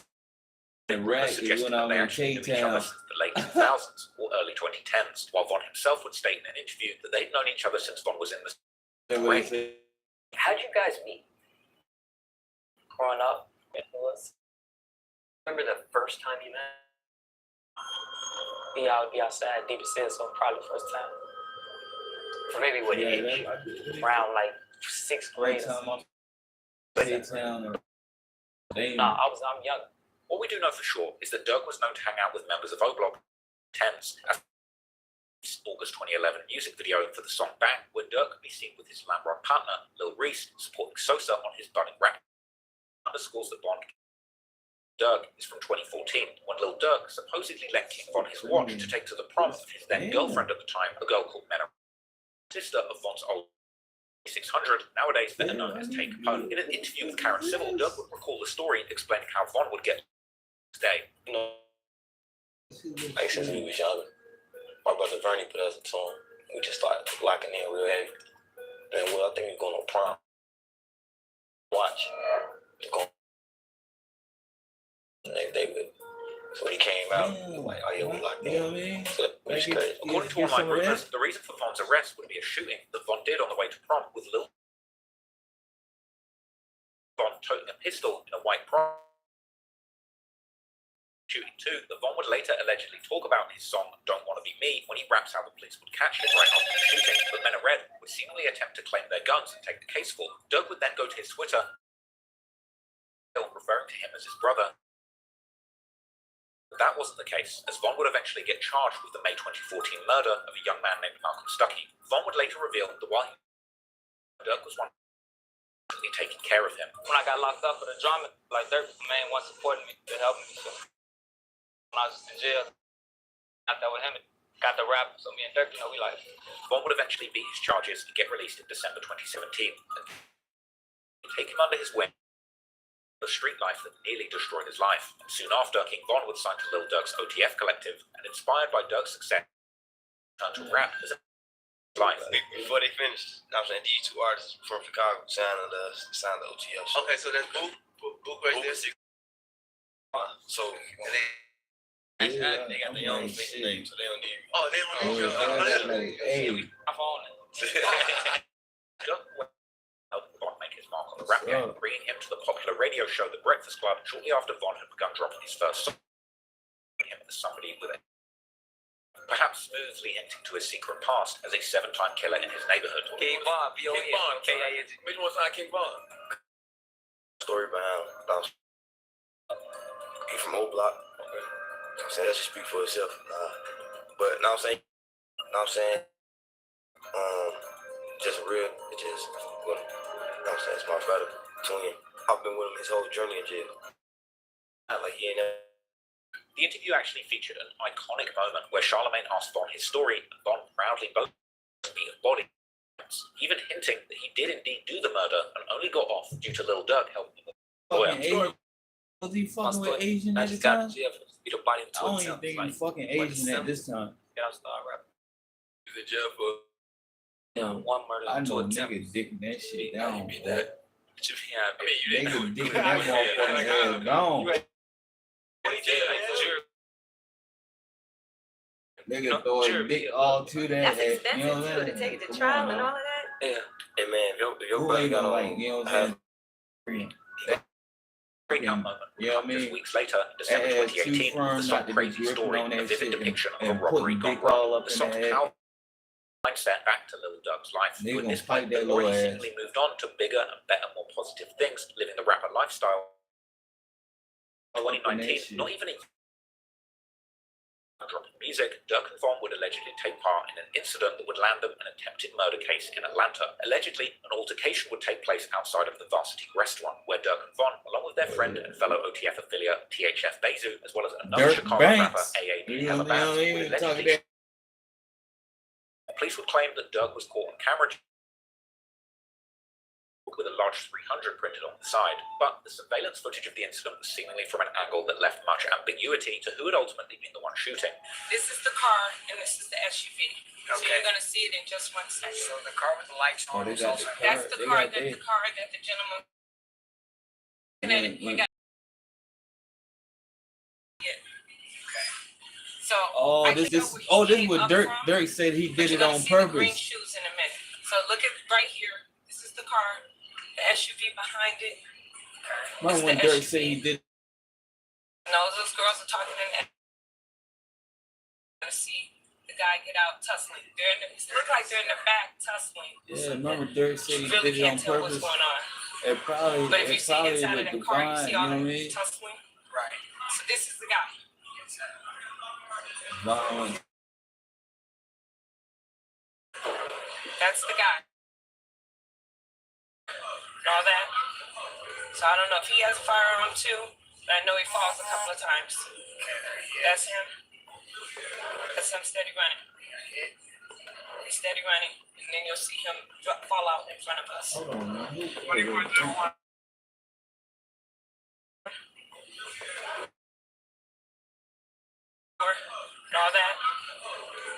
S7: suggested that they actually knew each other since the late 2000s or early 2010s, while Von himself would state in an interview that they'd known each other since Von was in the ring.
S12: How'd you guys meet? Growing up, remember the first time you met? Be outside, deep as so probably the first time. Or maybe what age? Around like 6th grade. I'm young.
S7: What we do know for sure is that Durk was known to hang out with members of O Block 10s. August 2011 music video for the song Bang, where Durk could be seen with his Lamron partner, Lil Reese, supporting Sosa on his budding rap. Underscores the bond Durk is from 2014, when Lil Durk supposedly let King Von his watch to take to the prom of his then girlfriend at the time, a girl called Mena, sister of Von's old 600, nowadays better known as Tay Capone. In an interview with Karen Civil, Durk would recall the story, explaining how Von would get day.
S10: You know, like since we was younger, my brother Vernie put us into him. We just started locking in real heavy. And well, I think we're going on prom. Watch. They would. So when he came out, like, oh yeah, we locked in. So it's crazy.
S7: According to online rumors, the reason for Von's arrest would be a shooting that Von did on the way to prom with Lil Von toting a pistol in a white prom. Shooting too, that Von would later allegedly talk about in his song Don't Wanna Be Me when he raps how the police would catch him right after the shooting, but Men Are Red would seemingly attempt to claim their guns and take the case for them. Durk would then go to his Twitter, referring to him as his brother. But that wasn't the case, as Von would eventually get charged with the May 2014 murder of a young man named Malcolm Stuckey. Von would later reveal that while Durk was one taking care of him.
S12: When I got locked up for the drama, like Durk was the main one supporting me, to help me. So when I was in jail, got that with him and got the rap. So me and Durk, we like.
S7: Von would eventually beat his charges and get released in December 2017. And take him under his wing. The street life that nearly destroyed his life. And soon after, King Von would sign to Lil Durk's OTF collective, and inspired by Durk's success, turned to rap as a life.
S10: Before they finished, I'm saying these two artists from Chicago signed the OTF.
S1: Okay, so that's Book right there.
S10: So they got their own fake name, so they don't need.
S1: Oh, they don't need
S16: Hey.
S12: I'm on it.
S7: Helped Von make his mark on the rap game, bringing him to the popular radio show The Breakfast Club shortly after Von had begun dropping his first song. Him as somebody with it, perhaps smoothly hinting to his secret past as a 7-time killer in his neighborhood.
S10: King Von,
S1: King Von, which one's not King Von?
S10: Story behind he from O Block. I'm saying that should speak for itself. But now I'm saying, just real, it just, I'm saying it's my brother, twin. I've been with him his whole journey in jail. Not like he ain't never.
S7: The interview actually featured an iconic moment where Charlemagne asked Von his story, and Von proudly boasted beat of body accounts, even hinting that he did indeed do the murder and only got off due to Lil Durk helping him.
S16: Fucking Asian. Was he fucking with Asian at the time? I don't even think he was fucking Asian at this time.
S5: He's in jail for
S18: one murder.
S16: I know niggas dicking that shit down.
S5: you that. I mean, you didn't
S16: Niggas
S5: do
S16: dicking that motherfucking head down. Nigga throw his dick all to that
S8: That's
S16: head.
S8: expensive
S16: You know what
S8: too,
S16: I'm
S8: to
S16: saying?
S8: take it to
S16: Come
S8: trial
S16: on,
S8: and
S16: now.
S8: all of that.
S10: Yeah. Hey man, if your
S16: Who
S10: brother
S16: ain't
S10: got
S16: gonna
S10: on,
S16: like, you know what I'm saying?
S7: Breakout moment.
S16: You know what I
S7: Just
S16: mean?
S7: weeks later, December
S16: That ass too
S7: 2018,
S16: firm
S7: the
S16: not
S7: song
S16: to be
S7: Crazy
S16: gripping
S7: Story,
S16: on
S7: a
S16: that
S7: vivid
S16: shit
S7: depiction of a
S16: and
S7: robbery
S16: putting
S7: gone
S16: dick all
S7: wrong.
S16: up
S7: The
S16: in
S7: song's
S16: the head.
S7: powerful mindset back to Lil Durk's life.
S16: They
S7: With
S16: gonna
S7: this
S16: fight
S7: point,
S16: that
S7: the body
S16: little ass.
S7: seemingly moved on to bigger and better, more positive things, living the rapper lifestyle. In 2019, not even a dropping music, Durk and Von would allegedly take part in an incident that would land them an attempted murder case in Atlanta. Allegedly, an altercation would take place outside of the Varsity restaurant, where Durk and Von, along with their friend and fellow OTF affiliate THF Bezu, as well as another
S16: Dirk
S7: Chicago rapper
S16: Banks.
S7: AAB
S16: You know
S7: Hella
S16: what I
S7: Bands,
S16: mean?
S7: would
S16: Talking
S7: allegedly.
S16: that.
S7: Police would claim that Durk was caught on camera with a large 300 printed on the side, but the surveillance footage of the incident was seemingly from an angle that left much ambiguity to who had ultimately been the one shooting.
S11: This is the car and this is the SUV. So you're gonna see it in just one second.
S6: So the car with the lights on
S16: They
S6: is
S16: got
S6: also.
S16: the
S11: That's the car that
S16: they-
S11: the car that the gentleman. We got. So
S16: Oh,
S11: I
S16: this
S11: can know
S16: is
S11: where he
S16: oh this
S11: came
S16: what
S11: up
S16: Dirk
S11: from,
S16: Dirk said he
S11: but
S16: did
S11: you're
S16: it
S11: gonna
S16: on
S11: see the green
S16: purpose.
S11: shoes in a minute. So look at right here. This is the car, the SUV behind it.
S16: Remember when
S11: the
S16: Dirk
S11: SUV.
S16: said he did?
S11: No, those girls are talking in that. Gonna see the guy get out tussling. They're in the, it look like they're in the back tussling.
S16: Yeah, remember Dirk said
S11: You
S16: he
S11: really
S16: did it on
S11: can't tell what's
S16: purpose.
S11: going on.
S16: It probably
S11: But if you
S16: it
S11: see
S16: probably
S11: inside of
S16: looked
S11: that car, you
S16: divine.
S11: see
S16: You
S11: all
S16: know what I
S11: that
S16: mean?
S11: tussling. Right. So this is the guy.
S16: Violent.
S11: That's the guy. And all that. So I don't know if he has a firearm too, but I know he falls a couple of times. That's him. That's him steady running. He's steady running, and then you'll see him fall out in front of us.
S16: Hold on, man.
S11: What do you want to do? And all that.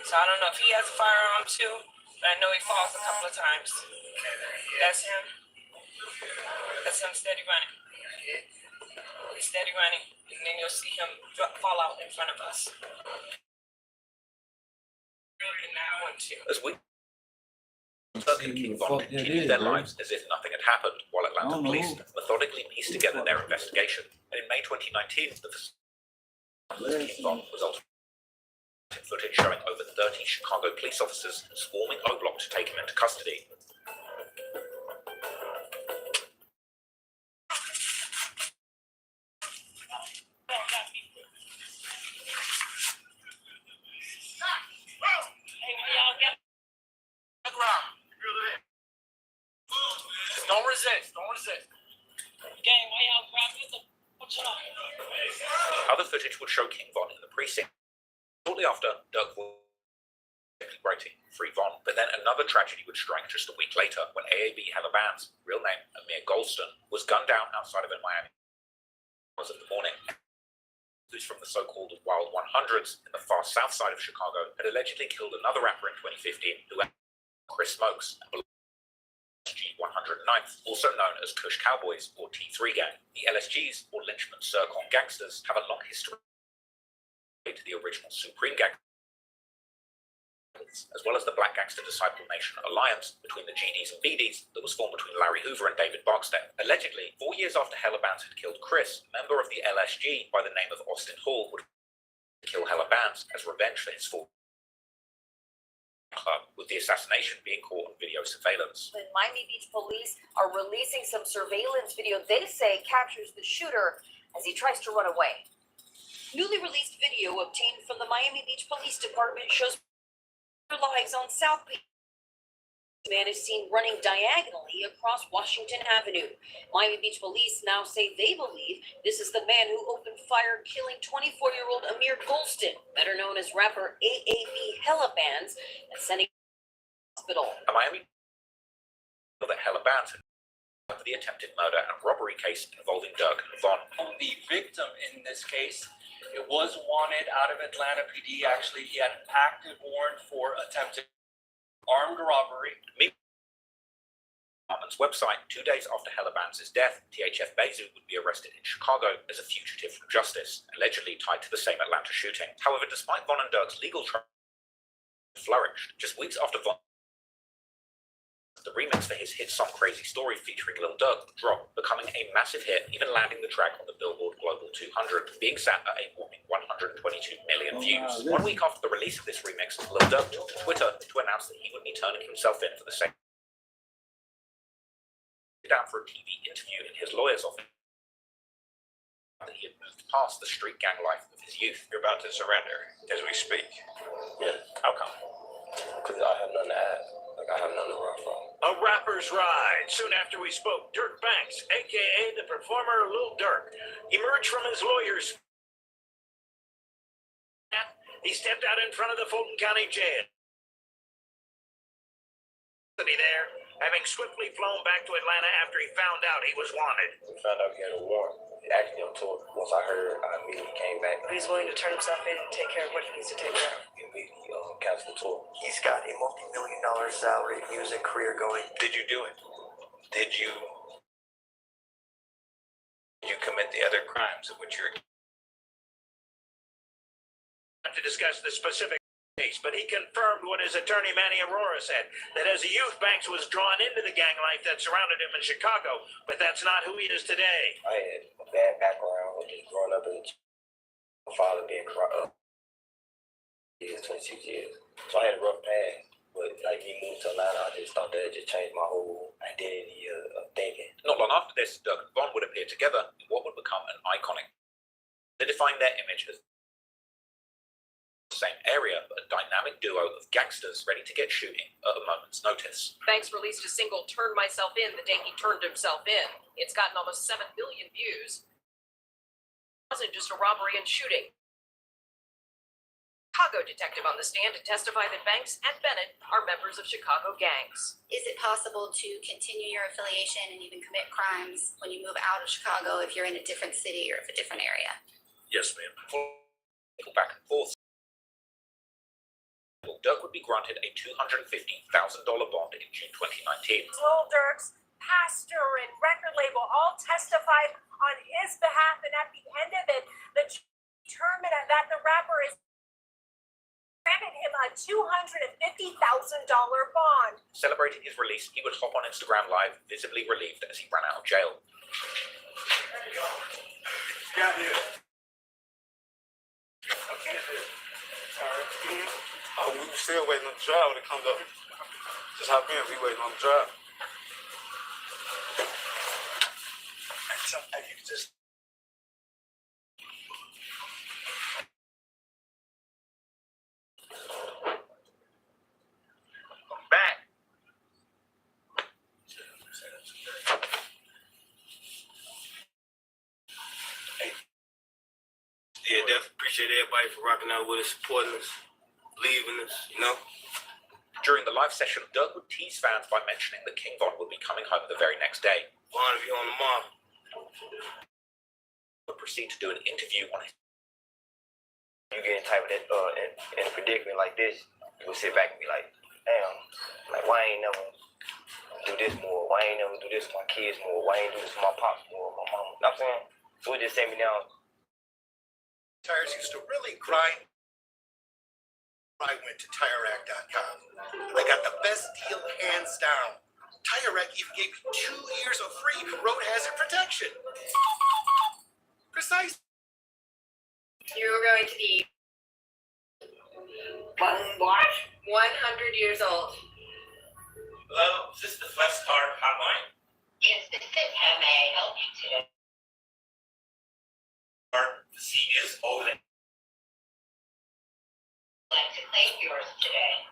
S11: So I don't know if he has a firearm too, but I know he falls a couple of times. That's him. That's him steady running. He's steady running, and then you'll see him fall out in front of us. And that one too.
S7: As we Durk and King Von continued their lives as if nothing had happened, while Atlanta police methodically pieced together their investigation. And in May 2019, the King Von was ultimately footage showing over 30 Chicago police officers swarming O-Block to take him into custody.
S4: Don't resist. Don't resist.
S11: Gang, why y'all grab me? What's up?
S7: Other footage would show King Von in the precinct. Shortly after, Durk was writing Free Von, but then another tragedy would strike just a week later when AAB Hella Bands, real name Amir Golston, was gunned down outside of a Miami hours of the morning. Who's from the so-called Wild 100s in the far south side of Chicago had allegedly killed another rapper in 2015 who Chris Smokes, LSG 109th, also known as Kush Cowboys or T3 Gang. The LSGs, or Lynchman Circon Gangsters, have a long history to the original Supreme Gang, as well as the Black Gangster Disciple Nation alliance between the GDs and BDs that was formed between Larry Hoover and David Barksdale. Allegedly, 4 years after Hella Bands had killed Chris, a member of the LSG by the name of Austin Hall would kill Hella Bands as revenge for his fall club, with the assassination being caught on video surveillance.
S8: The Miami Beach police are releasing some surveillance video they say captures the shooter as he tries to run away. Newly released video obtained from the Miami Beach Police Department shows their lives on South Beach. The man is seen running diagonally across Washington Avenue. Miami Beach police now say they believe this is the man who opened fire, killing 24-year-old Amir Golston, better known as rapper AAB Hella Bands, and sending him to the hospital.
S7: A Miami that Heller Bounds for the attempted murder and robbery case involving Durk and Von.
S20: The victim in this case, it was wanted out of Atlanta PD. Actually, he had an active warrant for attempted armed robbery.
S7: Department's website, 2 days after Heller Bounds' death, THF Bezu would be arrested in Chicago as a fugitive from justice, allegedly tied to the same Atlanta shooting. However, despite Von and Durk's legal trial flourished, just weeks after Von, the remix for his hit song Crazy Story featuring Lil Durk would drop, becoming a massive hit, even landing the track on the Billboard Global 200, being sat at a whopping 122 million views. 1 week after the release of this remix, Lil Durk took to Twitter to announce that he would be turning himself in for the same down for a TV interview in his lawyer's office that he had moved past the street gang life of his youth.
S2: You're about to surrender as we speak.
S10: Yeah.
S2: How come?
S10: Because I have nothing to add. Like, I have nothing to run from.
S21: A rapper's ride. Soon after we spoke, Durk Banks, a.k.a. the performer Lil Durk, emerged from his lawyer's. He stepped out in front of the Fulton County Jail. There, having swiftly flown back to Atlanta after he found out he was wanted.
S10: We found out he had a warrant. He actually on tour. Once I heard, I immediately came back.
S11: He's willing to turn himself in and take care of what he needs to take care of.
S10: Immediately canceled the tour.
S22: He's got a multi-million-dollar salary, music career going.
S2: Did you do it? Did you commit the other crimes of which you're
S21: To discuss the specific case, but he confirmed what his attorney Manny Aurora said, that as a youth, Banks was drawn into the gang life that surrounded him in Chicago, but that's not who he is today.
S10: I had a bad background with just growing up as my father being corrupt. He was 26 years. So I had a rough past. But like me moving to Atlanta, I just thought that it just changed my whole identity of thinking.
S7: Not long after this, Durk and Von would appear together in what would become an iconic. They defined their image as the same area, but a dynamic duo of gangsters ready to get shooting at a moment's notice.
S8: Banks released a single, Turn Myself In, the day he turned himself in. It's gotten almost 7 million views. It wasn't just a robbery and shooting. Chicago detective on the stand to testify that Banks and Bennett are members of Chicago gangs.
S14: Is it possible to continue your affiliation and even commit crimes when you move out of Chicago if you're in a different city or a different area?
S21: Yes, ma'am.
S7: Back and forth. Durk would be granted a $250,000 bond in June 2019.
S23: Lil Durk's pastor and record label all testified on his behalf, and at the end of it, the determined that the rapper is granted him a $250,000 bond.
S7: Celebrating his release, he would hop on Instagram Live, visibly relieved as he ran out of jail.
S21: Got here.
S24: Oh, we still waiting on the drive when it comes up. Just hop in, we waiting on the drive.
S21: Hey, you just. I'm back.
S10: Yeah, definitely appreciate everybody for rocking out with us, supporting us, leaving us, you know.
S7: During the live session, Durk would tease fans by mentioning that King Von would be coming home the very next day.
S10: Von, if you're on the mob.
S7: Would proceed to do an interview on his.
S10: You get in type of that, in a predicament like this, you will sit back and be like, damn, like, why ain't never do this more? Why ain't never do this for my kids more? Why ain't do this for my pops more, my mama? You know what I'm saying? So it just sent me down.
S1: Tires used to really grind. I went to TireRack.com. I got the best deal hands down. Tire Rack even gave me 2 years of free road hazard protection. Precise.
S25: You're going to be 100 years old.
S26: Hello, is this the Flex Card hotline?
S25: Yes, this is how may I help you today?
S26: The seat is over there.
S25: Like to claim yours today.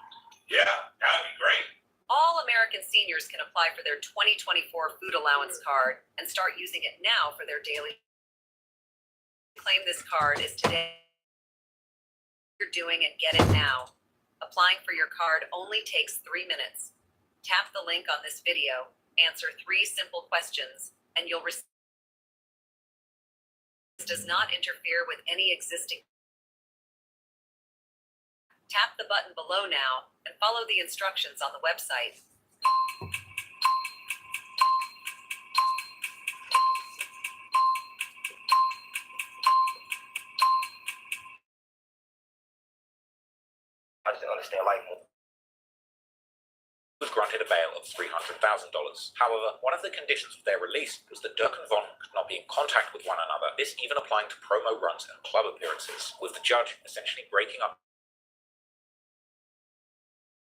S26: Yeah, that would be great.
S8: All American seniors can apply for their 2024 food allowance card and start using it now for their daily. Claim this card is today. You're doing and get it now. Applying for your card only takes 3 minutes. Tap the link on this video Answer 3 simple questions, and you'll receive. This does not interfere with any existing. Tap the button below now and follow the instructions on the website.
S10: I just understand life more.
S7: Was granted a bail of $300,000. However, one of the conditions of their release was that Durk and Von could not be in contact with one another, this even applying to promo runs and club appearances, with the judge essentially breaking up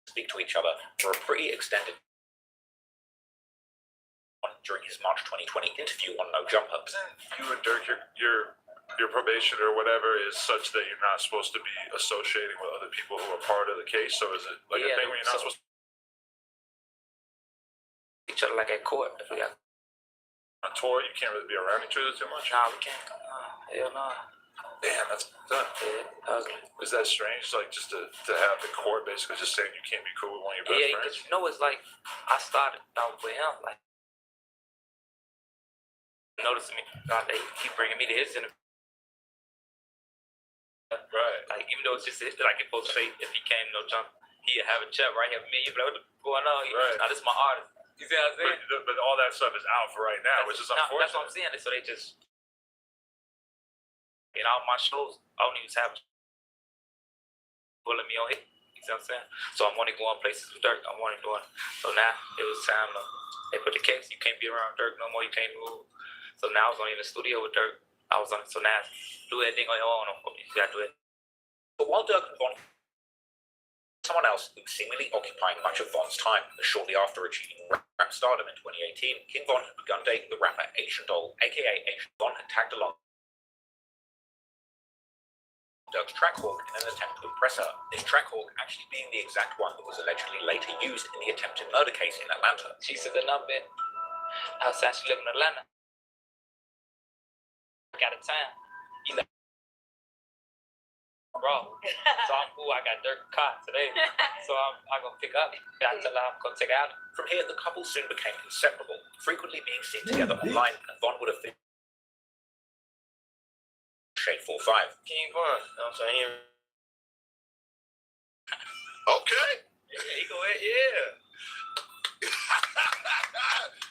S7: to speak to each other for a pretty extended during his March 2020 interview on No Jumper.
S3: You and Durk, your probation or whatever is such that you're not supposed to be associating with other people who are part of the case, so is it like a thing where you're not supposed to
S12: each other like at court? If we got
S3: on tour, you can't really be around each other too much?
S12: Nah, we can't. Hell no.
S3: Damn, that's done.
S12: Yeah, ugly.
S3: Is that strange? Like just to have the court basically just saying you can't be cool with one of your best
S12: Yeah,
S3: friends?
S12: because you know it's like I started out with him, like noticing me. God, they keep bringing me to his interview.
S3: Right.
S12: Like even though it's just like it's supposed to say if he came No Jump, he'd have a chat right here with me. He'd be like, what's going on?
S3: Right.
S12: Now this is my artist. You see what I'm saying?
S3: But all that stuff is out for right now, which is unfortunate.
S12: That's what I'm saying. So they just in all my shows, I don't even have pulling me on hit. You see what I'm saying? So I'm only going places with Durk. I'm only doing. So now it was time to they put the case. You can't be around Durk no more. You can't move. So now I was only in the studio with Durk. I was on. So now do anything on your own. You gotta do it.
S7: But while Durk and Von, someone else who was seemingly occupying much of Von's time, as shortly after achieving rap stardom in 2018, King Von had begun dating the rapper Asian Doll, aka Asian. Von had tagged along Durk's Trackhawk in an attempt to impress her, this Trackhawk actually being the exact one that was allegedly later used in the attempted murder case in Atlanta.
S12: She said the number outside. She live in Atlanta. Got a time. You know, bro. So I'm cool. I got Durk car today, so I'm gonna pick up. I tell her I'm gonna take out.
S7: From here, the couple soon became inseparable, frequently being seen together online, and Von would have been Shade 4-5.
S10: King Von, you know what I'm saying?
S3: Okay.
S10: Yeah, he go ahead, yeah.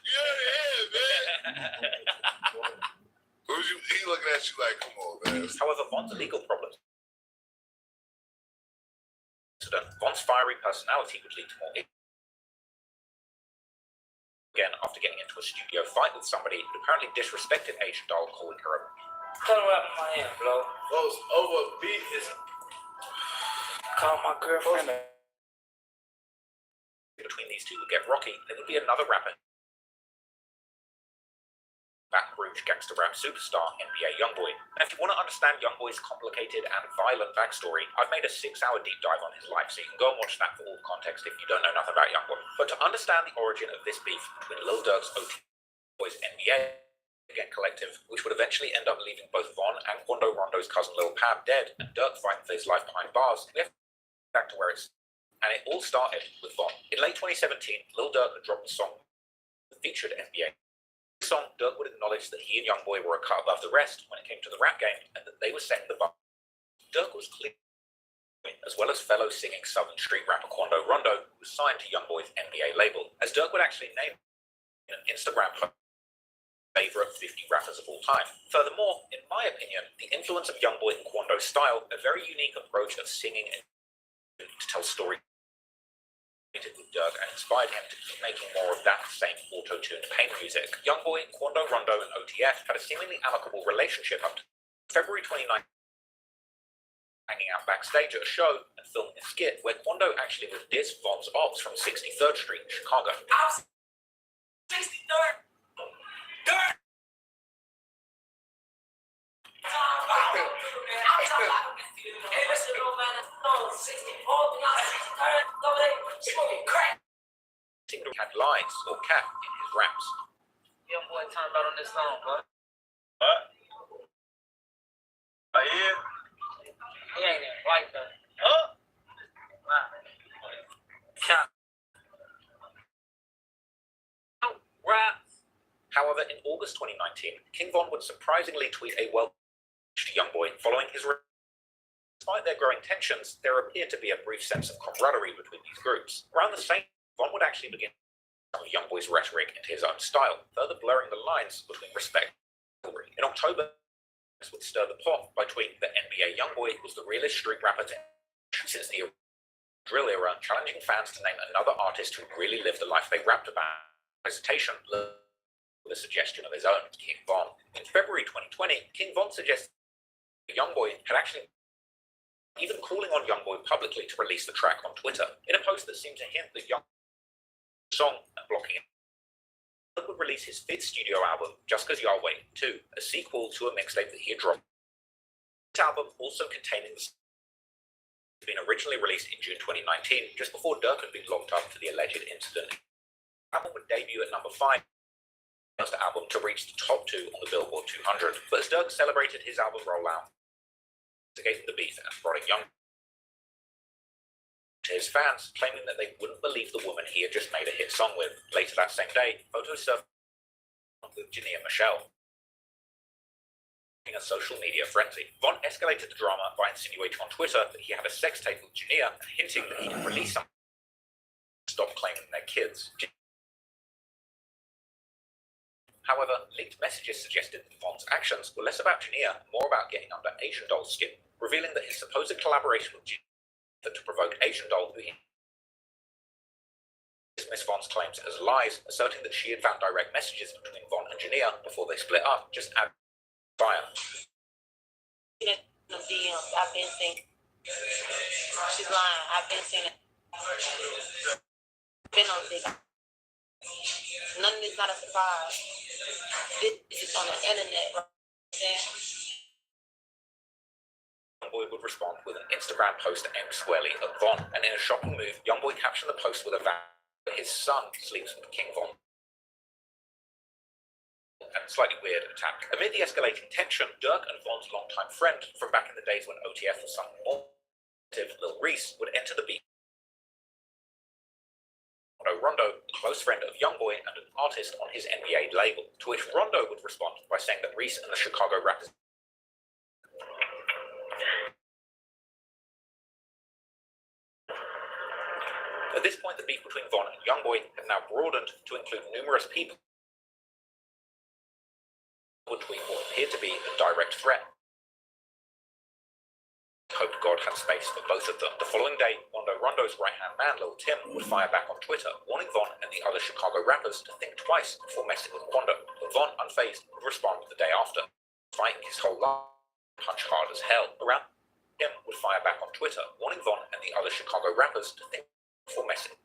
S9: You're the head, man. He looking at you like, come on, man.
S7: However, Von's legal problems. Von's fiery personality would lead to more. Again, after getting into a studio fight with somebody who apparently disrespected Asian Doll, calling her a
S12: Tell her what my hand, bro.
S10: Those over beat is
S12: call my girlfriend.
S7: Between these two would get rocky, there would be another rapper. Baton Rouge gangster rap superstar, NBA Youngboy. And if you want to understand Youngboy's complicated and violent backstory, I've made a 6-hour deep dive on his life, so you can go and watch that for all context if you don't know nothing about Youngboy. But to understand the origin of this beef between Lil Durk's OT Boys NBA collective, which would eventually end up leaving both Von and Quando Rondo's cousin Lil Pab dead, and Durk fighting for his life behind bars, we have to go back to where it's. And it all started with Von. In late 2017, Lil Durk had dropped a song that featured NBA. In the song, Durk would acknowledge that he and Youngboy were a cut above the rest when it came to the rap game, and that they were setting the bar. Durk was clear, as well as fellow singing Southern street rapper Quando Rondo, who was signed to Youngboy's NBA label, as Durk would actually name in an Instagram post favorite 50 rappers of all time. Furthermore, in my opinion, the influence of Youngboy and Quando's style, a very unique approach of singing and to tell stories with Durk, and inspired him to keep making more of that same auto-tuned pain music. Youngboy, Quando Rondo, and OTF had a seemingly amicable relationship up to February 29th, hanging out backstage at a show and filming a skit where Quando actually would diss Von's ops from 63rd Street in Chicago.
S11: 63rd. Durk!
S7: Had lines or cap in his raps.
S12: Young boy turned out on this song, bro.
S3: What? Yeah.
S12: He ain't even like that.
S3: Huh?
S12: Nah.
S7: However, in August 2019, King Von would surprisingly tweet a well-to Youngboy following his. Despite their growing tensions, there appeared to be a brief sense of camaraderie between these groups. Around the same time, Von would actually begin some of Youngboy's rhetoric into his own style, further blurring the lines between respect and rivalry. In October, this would stir the pot by tweeting that NBA Youngboy was the realest street rapper since the drill era, challenging fans to name another artist who really lived the life they rapped about. Hesitation with a suggestion of his own, King Von. In February 2020, King Von suggested that Youngboy had actually even calling on Youngboy publicly to release the track on Twitter, in a post that seemed to hint that Youngboy's song and blocking it would release his 5th studio album, Just Cause Yahweh 2, a sequel to a mixtape that he had dropped. This album also containing the had been originally released in June 2019, just before Durk had been locked up for the alleged incident. The album would debut at number 5, the first album to reach the top 2 on the Billboard 200. But as Durk celebrated his album rollout, gave the beef and brought a young to his fans, claiming that they wouldn't believe the woman he had just made a hit song with. Later that same day, photos surfaced with Jania Michelle. In a social media frenzy, Von escalated the drama by insinuating on Twitter that he had a sex tape with Jania and hinting that he could release something to stop claiming their kids. However, leaked messages suggested that Von's actions were less about Jania and more about getting under Asian Doll's skin, revealing that his supposed collaboration with Jania to provoke Asian Doll, who he dismissed Von's claims as lies, asserting that she had found direct messages between Von and Jania before they split up, just add fire.
S11: The DMs, I've been seeing. She's lying. I've been seeing it. Been on this. None of this not a surprise. This is on the internet, right?
S7: Youngboy would respond with an Instagram post aimed squarely at Von, and in a shocking move, Youngboy captioned the post with a vow that his son sleeps with King Von. And slightly weird attack. Amid the escalating tension, Durk and Von's longtime friend from back in the days when OTF was something more, Lil Reese, would enter the beat. Rondo, a close friend of Youngboy and an artist on his NBA label, to which Rondo would respond by saying that Reese and the Chicago rappers. At this point, the beef between Von and Youngboy had now broadened to include numerous people who would tweet what appeared to be a direct threat. Hoped God had space for both of them. The following day, Rondo's right-hand man, Lil Tim, would fire back on Twitter, warning Von and the other Chicago rappers to think twice before messing with Quando. But Von, unfazed, would respond the day after, fighting his whole life, punch hard as hell. Around Tim would fire back on Twitter, warning Von and the other Chicago rappers to think before messing.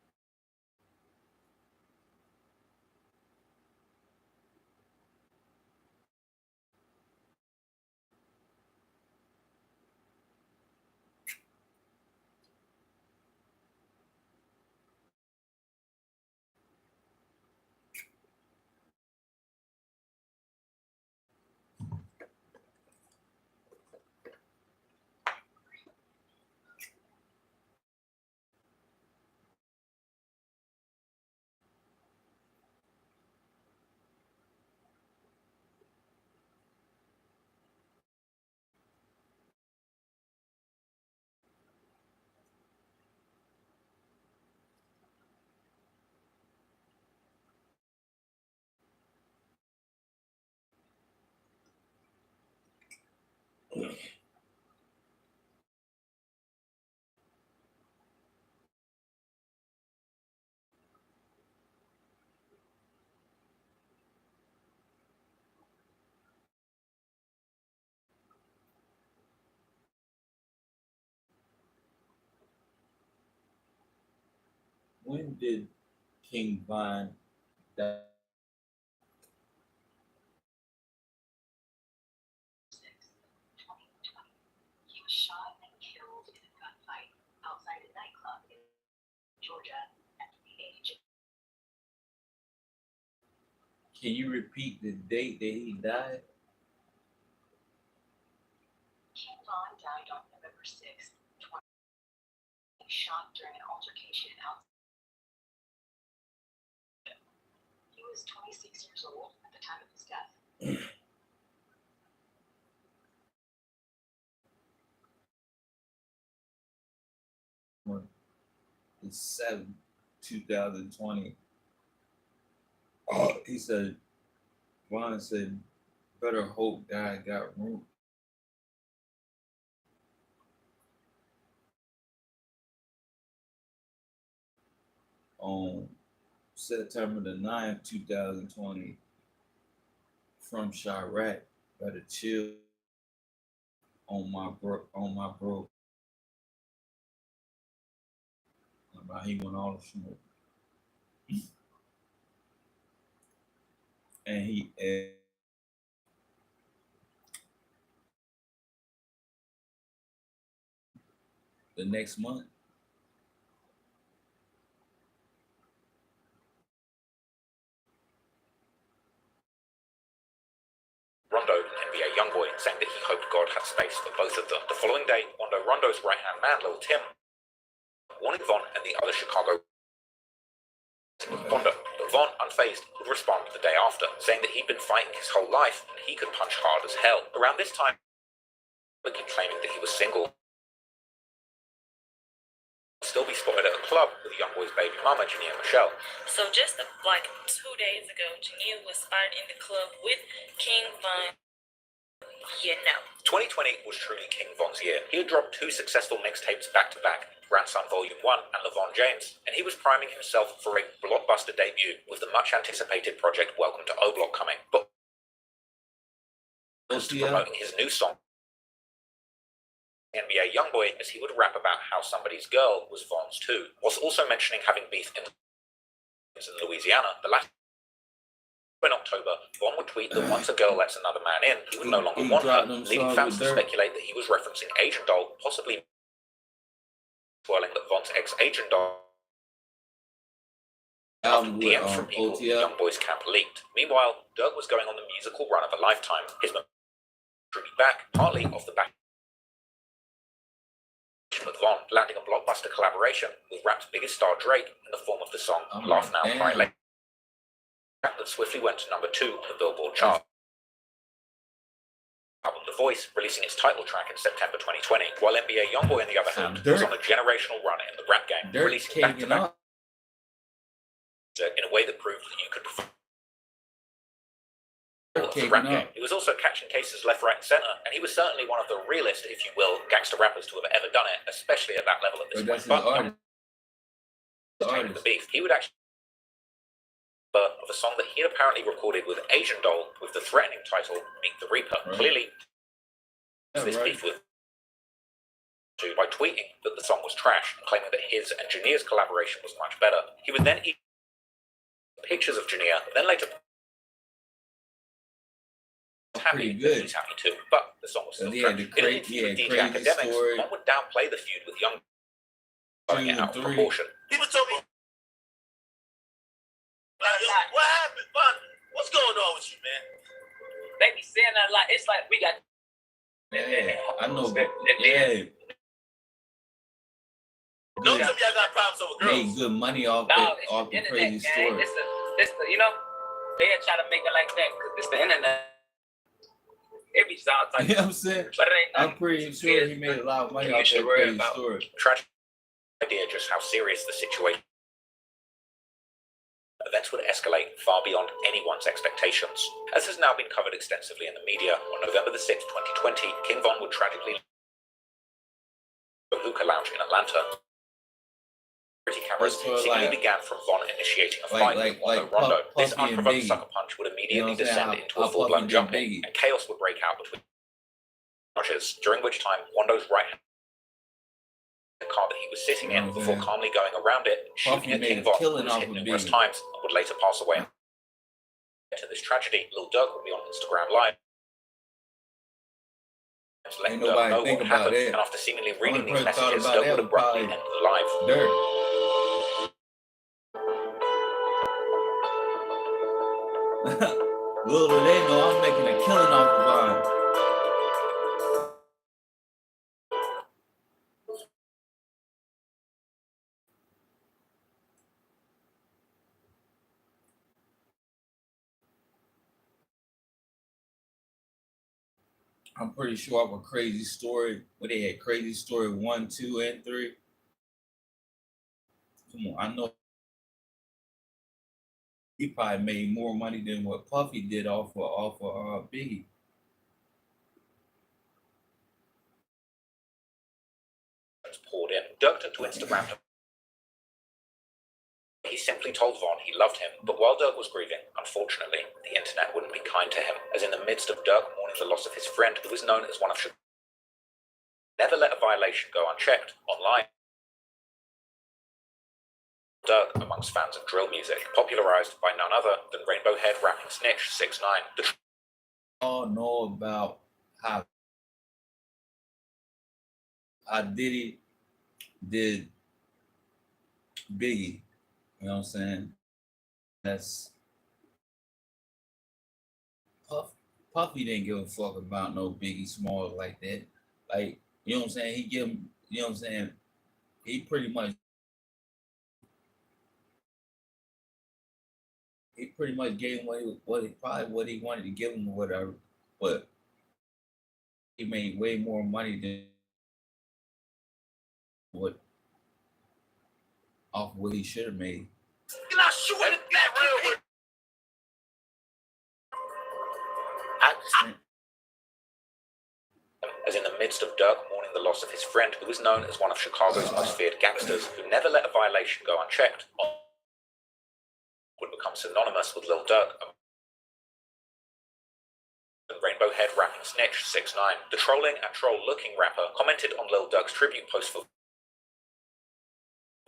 S16: When did King Von die?
S8: He was shot and killed in a gunfight outside a nightclub in Georgia at the age of.
S16: Can you repeat the date that he died?
S8: King Von died on November 6th, 2020. He was shot during an altercation outside. He was was 26 years old at the time of his death.
S16: The 7th, 2020. He said, Vaughn said, better hope God got room. On September the 9th, 2020, from Chirac, better chill on my bro. He went all the smoke. And he the next month.
S7: Rondo, NBA YoungBoy, saying that he hoped God had space for both of them. The following day, Rondo's right-hand man, Lil Tim, warning Von and the other Chicago Rondo, but Von, unfazed, would respond the day after, saying that he'd been fighting his whole life and he could punch hard as hell. Around this time, he claiming that he was single. Still be spotted at a club with YoungBoy's baby mama, Jania Michelle.
S11: So just like 2 days ago, Jania was spotted in the club with King Von.
S7: 2020 was truly King Von's year. He had dropped 2 successful mixtapes back-to-back, Grandson Volume 1 and LeVon James, and he was priming himself for a blockbuster debut with the much-anticipated project Welcome to O-Block coming. But promoting his new song, NBA YoungBoy, as he would rap about how somebody's girl was Von's too, whilst also mentioning having beef in Louisiana, the latter. In October, Von would tweet that once a girl lets another man in, he would no longer want her, leading fans to speculate that he was referencing Asian Doll, possibly swirling that Von's ex-Asian Doll DMs from people YoungBoy's camp leaked. Meanwhile, Durk was going on the musical run of a lifetime. His momentum back, partly off the back with Von, landing a blockbuster collaboration with rap's biggest star Drake in the form of the song Laugh Now, Cry Later, that swiftly went to number 2 on the Billboard chart. Album The Voice releasing its title track in September 2020, while NBA YoungBoy on the other hand was on a generational run in the rap game, releasing back-to-back in a way that proved that you could perform the rap game. He was also catching cases left, right, and center, and he was certainly one of the realest, if you will, gangster rappers to have ever done it, especially at that level at this point. But the beef, he would actually of a song that he had apparently recorded with Asian Doll with the threatening title Meet the Reaper. Clearly, this beef with by tweeting that the song was trash and claiming that his and Jania's collaboration was much better. He would then eat pictures of Jania, then later happy that he's happy too, but the song was still trash. In an interview with DJ Academics, one would downplay the feud with Young, blowing it out of proportion.
S4: People told me, what happened, Von? What's going on with you, man?
S12: They be saying that like it's like we got.
S16: Yeah, I know. Yeah.
S4: Don't tell me y'all got problems over girls.
S16: Made good money off the crazy story.
S12: It's the, you know, they try to make it like that because it's the internet. It be sounds like.
S16: You know what I'm saying?
S12: But it ain't.
S16: I'm pretty sure he made a lot of money off that crazy story.
S7: Tragic idea just how serious the situation. Events would escalate far beyond anyone's expectations. As has now been covered extensively in the media, on November the 6th, 2020, King Von would tragically leave a hookah lounge in Atlanta. Security cameras seemingly began from Von initiating a fight with Rondo. This unprovoked sucker punch would immediately descend into a full-blown jumping, and chaos would break out between punches, during which time Rondo's right hand the car that he was sitting in before calmly going around it, shooting at King Von, who was hit numerous times and would later pass away. To this tragedy, Lil Durk would be on Instagram Live, letting Durk know what happened, and after seemingly reading these messages, Durk would abruptly end the live.
S16: Little do they know I'm making a killing off the Vine. I'm pretty sure of a Crazy Story where they had Crazy Story 1, 2, and 3. Come on, I know he probably made more money than what Puffy did off of Biggie.
S7: Poured in. Durk took to Instagram to he simply told Von he loved him, but while Durk was grieving, unfortunately, the internet wouldn't be kind to him, as in the midst of Durk mourning the loss of his friend who was known as one of Chicago's never let a violation go unchecked online. Durk amongst fans of drill music, popularized by none other than Rainbow Head rapping snitch 6ix9ine.
S16: All know about how Diddy did Biggie. You know what I'm saying? That's Puffy didn't give a fuck about no Biggie Smalls like that. Like, you know what I'm saying? He give him, you know what I'm saying? He pretty much gave him what he wanted to give him or whatever. But he made way more money than what off what he should have made.
S7: As in the midst of Durk mourning the loss of his friend who was known as one of Chicago's most feared gangsters who never let a violation go unchecked, would become synonymous with Lil Durk and Rainbow Head rapping snitch 6ix9ine. The trolling and troll-looking rapper commented on Lil Durk's tribute post for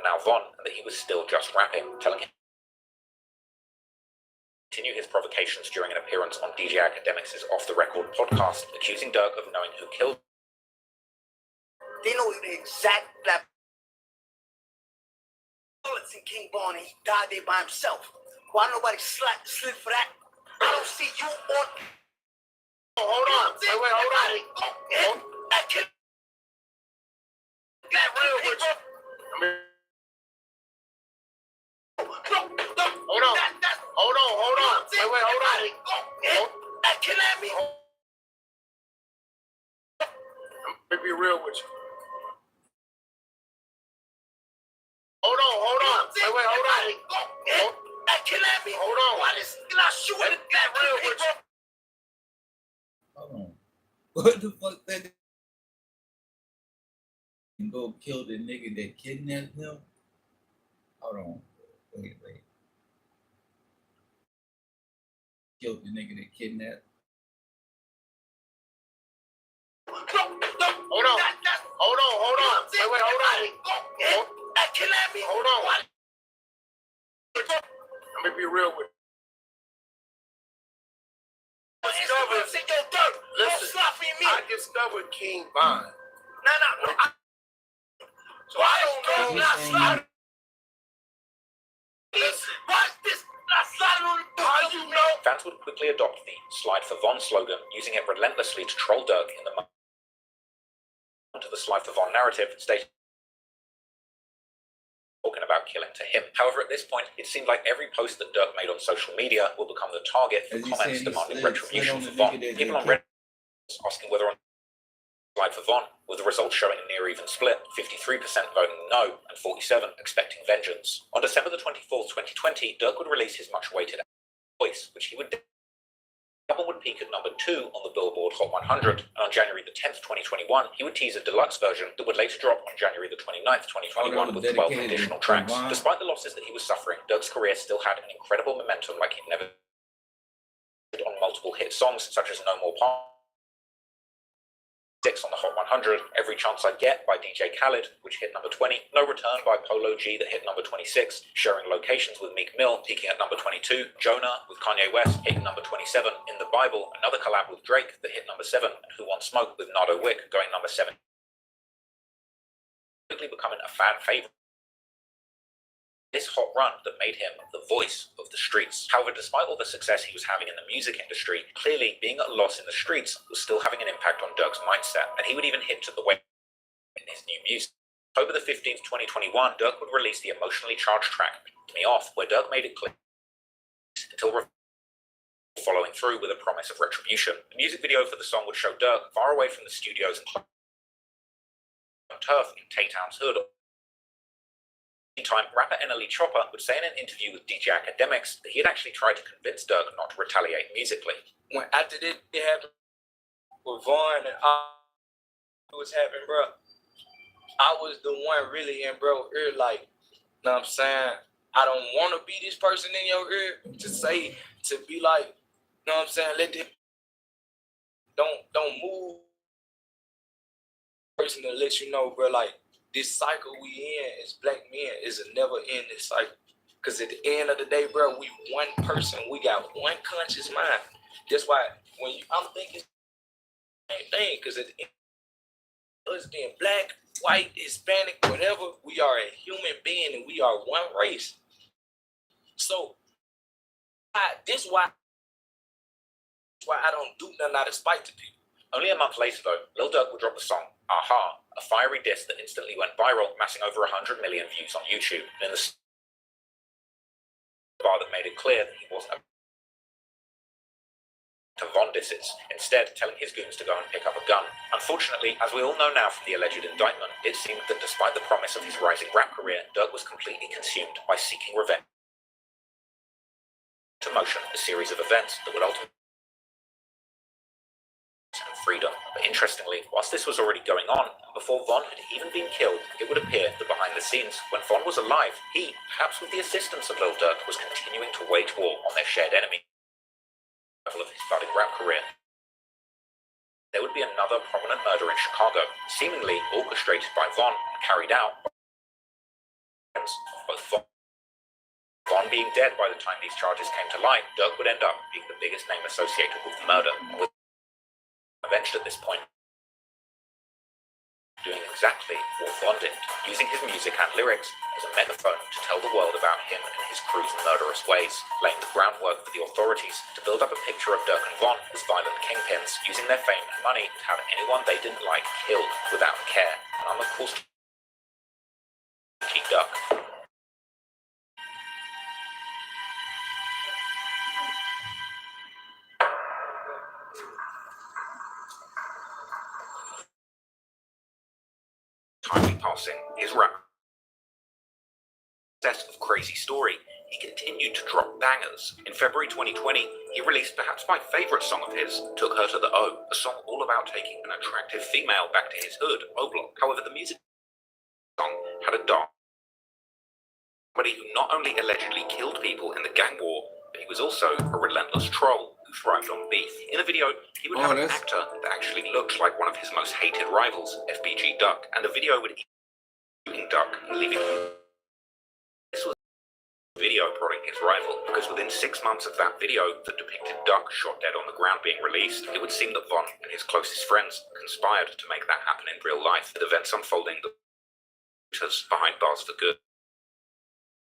S7: now Von that he was still just rapping, telling him to continue his provocations during an appearance on DJ Academics' Off the Record podcast, accusing Durk of knowing who killed.
S5: They know the exact black bullets in King Von, and he died there by himself. Why nobody slap the slip for that? I don't see you on.
S4: Hold on. Wait, hold on. Get real with you. Hold on. Wait, hold on. Let me be real with you. Hold on. Wait, hold on. Hold on. Why this shoot at that real with you?
S16: Hold on. What the fuck that and go kill the nigga that kidnapped him? Hold on. Wait. Killed the nigga that kidnapped.
S4: Hold on. Wait, hold on. Hold on. Let me be real with you. Listen, I discovered King Von. No. So I don't know. Watch this. How you know?
S7: Fans would quickly adopt the Slide for Von slogan, using it relentlessly to troll Durk in the to the Slide for Von narrative, stating talking about killing to him. However, at this point, it seemed like every post that Durk made on social media will become the target for comments demanding retribution for Von. People on Reddit asking whether or not Slide for Von, with the results showing a near even split, 53% voting no and 47% expecting vengeance. On December the 24th, 2020, Durk would release his much-awaited Voice, which he would album would peak at number 2 on the Billboard Hot 100, and on January the 10th, 2021, he would tease a deluxe version that would later drop on January the 29th, 2021 with 12 additional tracks. Despite the losses that he was suffering, Durk's career still had an incredible momentum like he'd never on multiple hit songs such as No More Party, 6 on the Hot 100, Every Chance I Get by DJ Khaled, which hit number 20, No Return by Polo G that hit number 26, Sharing Locations with Meek Mill peaking at number 22, Jonah with Kanye West hitting number 27, In the Bible, another collab with Drake that hit number 7, and Who Wants Smoke with Nardo Wick going number 7. Quickly becoming a fan favorite. This hot run that made him the voice of the streets. However, despite all the success he was having in the music industry, clearly being at a loss in the streets was still having an impact on Durk's mindset, and he would even hint at the way in his new music. October the 15th, 2021, Durk would release the emotionally charged track, Me Off, where Durk made it clear until following through with a promise of retribution. The music video for the song would show Durk far away from the studios and turf in Tay-Town's hood. Meantime, rapper NLE Chopper would say in an interview with DJ Academics that he had actually tried to convince Durk not to retaliate musically.
S10: When after this it happened with Vaughn and all was happening, bro, I was the one really in bro ear, like, know what I'm saying? I don't want to be this person in your ear to say, to be like, know what I'm saying? Let them, don't move. Person to let you know, bro, like, this cycle we in as black men is a never ending cycle. Cause at the end of the day, bro, we one person, we got one conscious mind. That's why when I'm thinking the same thing, cause at the end, us being black, white, Hispanic, whatever, we are a human being and we are one race. So this is why I don't do nothing out of spite to people.
S7: Only a month later, though, Lil Durk would drop the song Aha, a fiery diss that instantly went viral, amassing over 100 million views on YouTube. And in the bar that made it clear that he wasn't to Von disses, instead telling his goons to go and pick up a gun. Unfortunately, as we all know now from the alleged indictment, it seemed that despite the promise of his rising rap career, Durk was completely consumed by seeking revenge. To motion a series of events that would ultimately freedom. But interestingly, whilst this was already going on, and before Von had even been killed, it would appear that behind the scenes, when Von was alive, he, perhaps with the assistance of Lil Durk, was continuing to wage war on their shared enemy. Of his budding rap career. There would be another prominent murder in Chicago, seemingly orchestrated by Von and carried out by both Von being dead by the time these charges came to light. Durk would end up being the biggest name associated with the murder, and was avenged at this point, doing exactly what Von did, using his music and lyrics as a megaphone to tell the world about him and his crew's murderous ways, laying the groundwork for the authorities to build up a picture of Durk and Von as violent kingpins, using their fame and money to have anyone they didn't like killed without care. And I'm of course keep Durk. Timely passing his rap success of Crazy Story, he continued to drop bangers. In February 2020, he released perhaps my favourite song of his, Took Her to the O, a song all about taking an attractive female back to his hood, O-Block. However, the music song had a dark somebody who not only allegedly killed people in the gang war, but he was also a relentless troll who thrived on beef. In the video, he would have an actor that actually looked like one of his most hated rivals, FBG Duck, and the video would shooting Duck and leaving him. This was a video prodding his rival, because within 6 months of that video that depicted Duck shot dead on the ground being released, it would seem that Von and his closest friends conspired to make that happen in real life, with events unfolding that behind bars for good.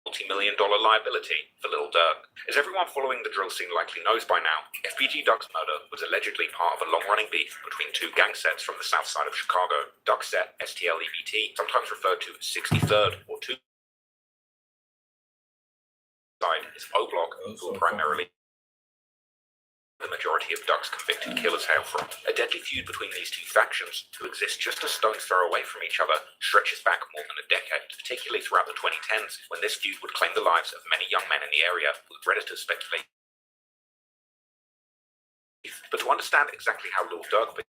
S7: Multi-million-dollar liability for Lil Durk. As everyone following the drill scene likely knows by now, FBG Duck's murder was allegedly part of a long-running beef between two gang sets from the south side of Chicago. Duck set, STL-EBT, sometimes referred to as 63rd or 2 side is O-Block, who are primarily the majority of Duck's convicted killers hail from. A deadly feud between these two factions, who exist just a stone's throw away from each other, stretches back more than a decade, particularly throughout the 2010s, when this feud would claim the lives of many young men in the area, with predators speculating. But to understand exactly how Lil Durk began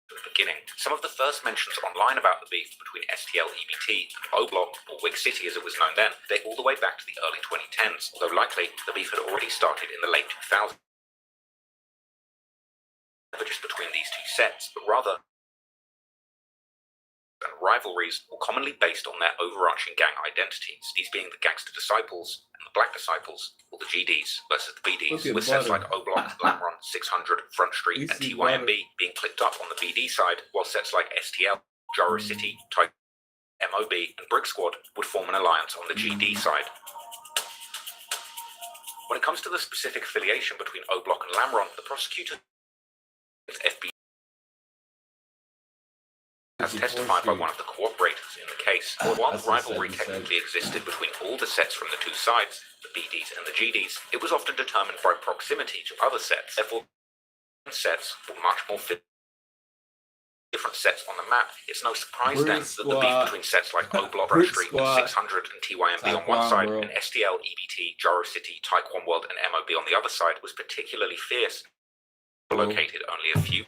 S7: at the beginning, some of the first mentions online about the beef between STL-EBT and O-Block, or Wig City as it was known then, date all the way back to the early 2010s, although likely the beef had already started in the late 2000s. Never just between these two sets, but rather and rivalries were commonly based on their overarching gang identities, these being the Gangster Disciples and the Black Disciples, or the GDs versus the BDs, with sets like O-Block, Lamron, 600, Front Street, and TYMB being clipped up on the BD side, while sets like STL, Jaro City, Type, MOB, and Brick Squad would form an alliance on the GD side. When it comes to the specific affiliation between O-Block and Lamron, the prosecutor FB as testified by one of the cooperators in the case. While the rivalry technically existed between all the sets from the two sides, the BDs and the GDs, it was often determined by proximity to other sets. Therefore, sets were much more different sets on the map. It's no surprise then that the beef between sets like O-Block, Street, 600 and TYMB on one side, and STL, EBT, Jaro City, Taekwon World and MOB on the other side was particularly fierce. Located only a few.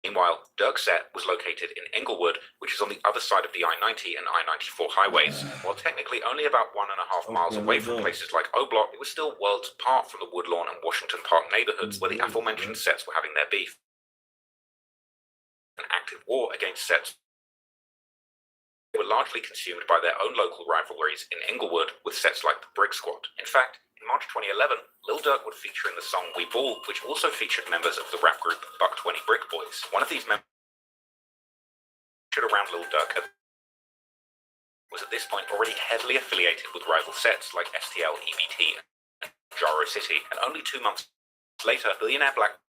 S7: Meanwhile, Durk's set was located in Englewood, which is on the other side of the I-90 and I-94 highways. While technically only about 1.5 miles away from places like O-Block, it was still worlds apart from the Woodlawn and Washington Park neighborhoods where the aforementioned sets were having their beef. An active war against sets were largely consumed by their own local rivalries in Englewood with sets like the Brick Squad. In fact, in March 2011, Lil Durk would feature in the song We Ball, which also featured members of the rap group Buck 20 Brick Boys. One of these members around Lil Durk was at this point already heavily affiliated with rival sets like STL, EBT, and Jaro City, and only 2 months later, billionaire black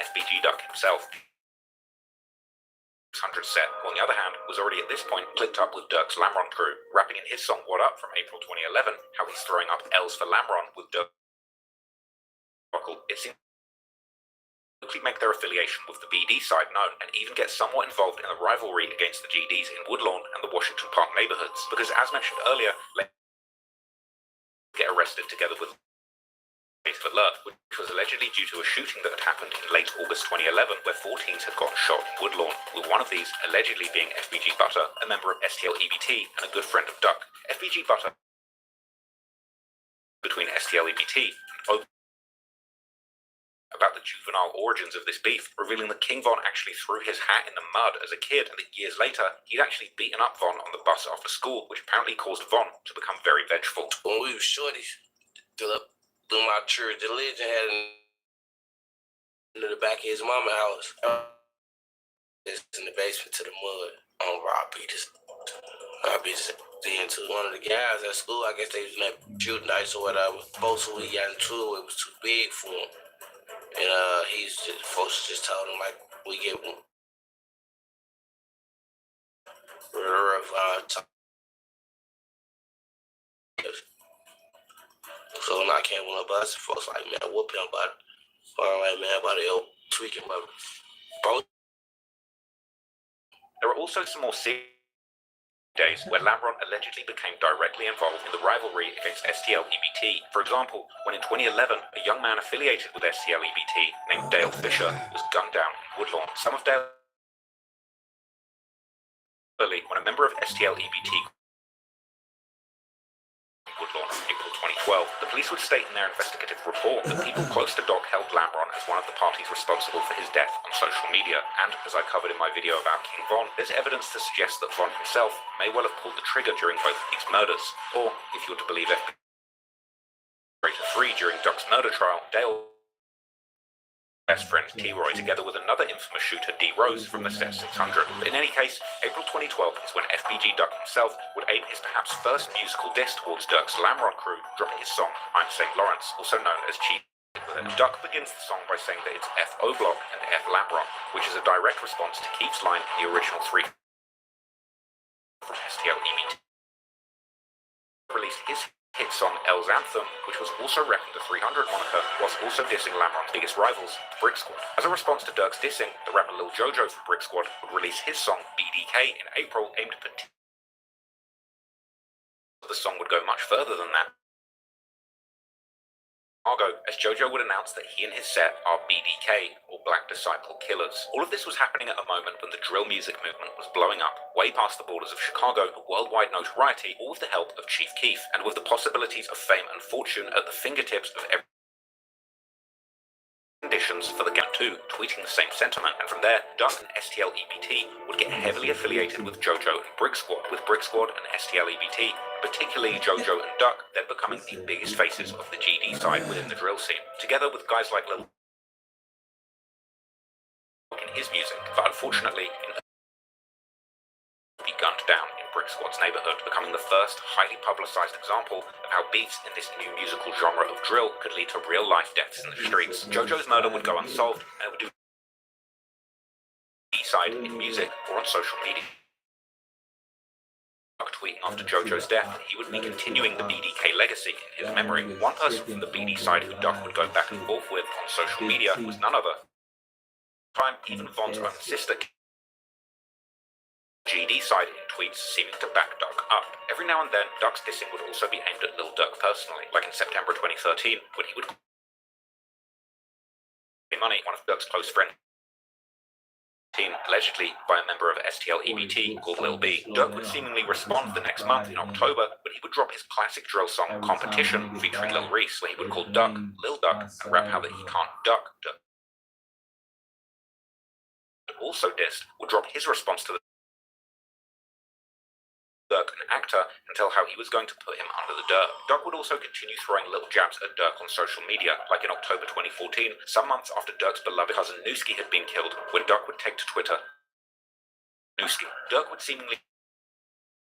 S7: FBG Duck himself 600 set, on the other hand, was already at this point clicked up with Durk's Lamron crew, rapping in his song What Up from April 2011, how he's throwing up L's for Lamron with Durk. It seems to make their affiliation with the BD side known, and even get somewhat involved in the rivalry against the GDs in Woodlawn and the Washington Park neighborhoods, because as mentioned earlier, get arrested together with alert, which was allegedly due to a shooting that had happened in late August 2011, where 4 teens had gotten shot in Woodlawn, with one of these allegedly being FBG Butter, a member of STL EBT and a good friend of Duck. FBG Butter between STL EBT and about the juvenile origins of this beef, revealing that King Von actually threw his hat in the mud as a kid, and that years later, he'd actually beaten up Von on the bus after school, which apparently caused Von to become very vengeful.
S6: When we were shorties, through my church, the legend had into the back of his mama's house. It's in the basement to the mud. Rob beat his into one of the guys at school. I guess they was in that shooting dice or whatever. Both who we got into it was too big for him. And folks just told him like we get rough. So when I came on the bus, folks like, man, whoop him, but I'm like, man, about the tweaking, but bro.
S7: There are also some more serious days where Lamron allegedly became directly involved in the rivalry against STL EBT. For example, when in 2011, a young man affiliated with STL EBT named Dale Fisher was gunned down in Woodlawn. Some of Dale when a member of STL EBT Woodlawn in April 2012, the police would state in their investigative report that people close to Doc held Lamron as one of the parties responsible for his death on social media, and as I covered in my video about King Von, there's evidence to suggest that Von himself may well have pulled the trigger during both of these murders, or, if you were to believe FBI 3 during Doc's murder trial, Dale best friend T-Roy together with another infamous shooter D. Rose from the set 600. But in any case, April 2012 is when FBG Duck himself would aim his perhaps first musical diss towards Durk's Lamron crew, dropping his song I'm St. Lawrence, also known as Chief. Duck begins the song by saying that it's F O-Block and F Lamron, which is a direct response to Keith's line in the original 3 from STL EBT. Released his hit song L's Anthem, which was also repping the 300 moniker, whilst also dissing Lamron's biggest rivals, the Brick Squad. As a response to Durk's dissing, the rapper Lil Jojo from Brick Squad would release his song BDK in April, aimed at the song would go much further than that. As Jojo would announce that he and his set are BDK, or Black Disciple Killers. All of this was happening at a moment when the drill music movement was blowing up, way past the borders of Chicago to worldwide notoriety, all with the help of Chief Keef, and with the possibilities of fame and fortune at the fingertips of every conditions for the gang too, tweeting the same sentiment, and from there, Duck and STL EBT would get heavily affiliated with Jojo and Brick Squad, with Brick Squad and STL EBT, particularly Jojo and Duck, then becoming the biggest faces of the GD side within the drill scene, together with guys like Lil in his music, but unfortunately, be gunned down in Brick Squad's neighborhood, becoming the first highly publicized example of how beats in this new musical genre of drill could lead to real-life deaths in the streets. Jojo's murder would go unsolved, and it would do side in music or on social media. Tweeting after JoJo's death that he would be continuing the BDK legacy in his memory. One person from the BD side who Duck would go back and forth with on social media was none other. Time, even Von's own sister, GD side in tweets seeming to back Duck up. Every now and then, Duck's dissing would also be aimed at Lil Durk personally, like in September 2013, when he would pay money, one of Duck's close friends, allegedly by a member of STL EBT called Lil B. Durk would seemingly respond the next month in October, but he would drop his classic drill song Competition featuring Lil Reese, where he would call Duck Lil Duck and rap how that he can't duck Duck. Also dissed, would drop his response to the Durk, an actor, and tell how he was going to put him under the dirt. Duck would also continue throwing little jabs at Durk on social media, like in October 2014, some months after Durk's beloved cousin Nooski had been killed, when Duck would take to Twitter Nooski. Durk would seemingly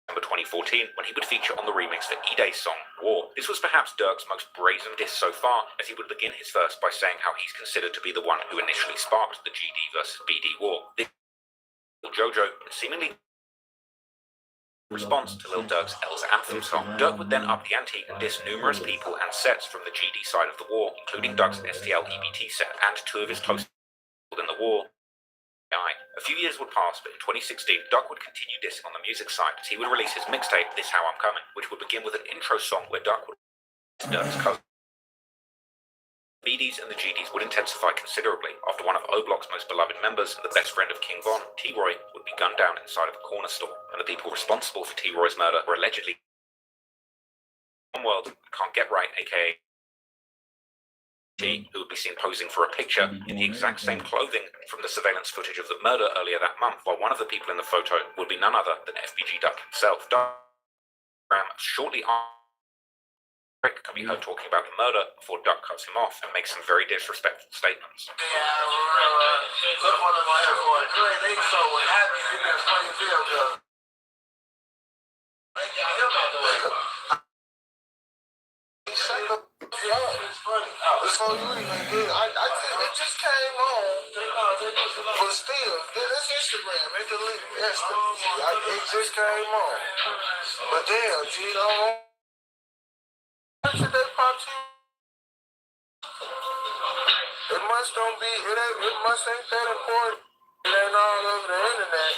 S7: December 2014, when he would feature on the remix for Dede's song, War. This was perhaps Durk's most brazen diss so far, as he would begin his verse by saying how he's considered to be the one who initially sparked the GD versus BD war. This JoJo seemingly response to Lil Durk's L's Anthem song. Durk would then up the ante and diss numerous people and sets from the GD side of the war, including Duck's STL EBT set and two of his close in the war. A few years would pass, but in 2016, Duck would continue dissing on the music side as he would release his mixtape, This How I'm Coming, which would begin with an intro song where Duck would Durk's cousin. BDs and the GDs would intensify considerably after one of O-Block's most beloved members and the best friend of King Von, T-Roy, would be gunned down inside of a corner store, and the people responsible for T-Roy's murder were allegedly One World Can't Get Right, aka T, who would be seen posing for a picture in the exact same clothing from the surveillance footage of the murder earlier that month, while one of the people in the photo would be none other than FBG Duck himself. Shortly after can be heard talking about the murder before Duck cuts him off and makes some very disrespectful statements.
S9: It just came on, but still, it's Instagram. It deleted it just came on. But damn, G, it must don't be. It must ain't that important. It ain't all over the internet.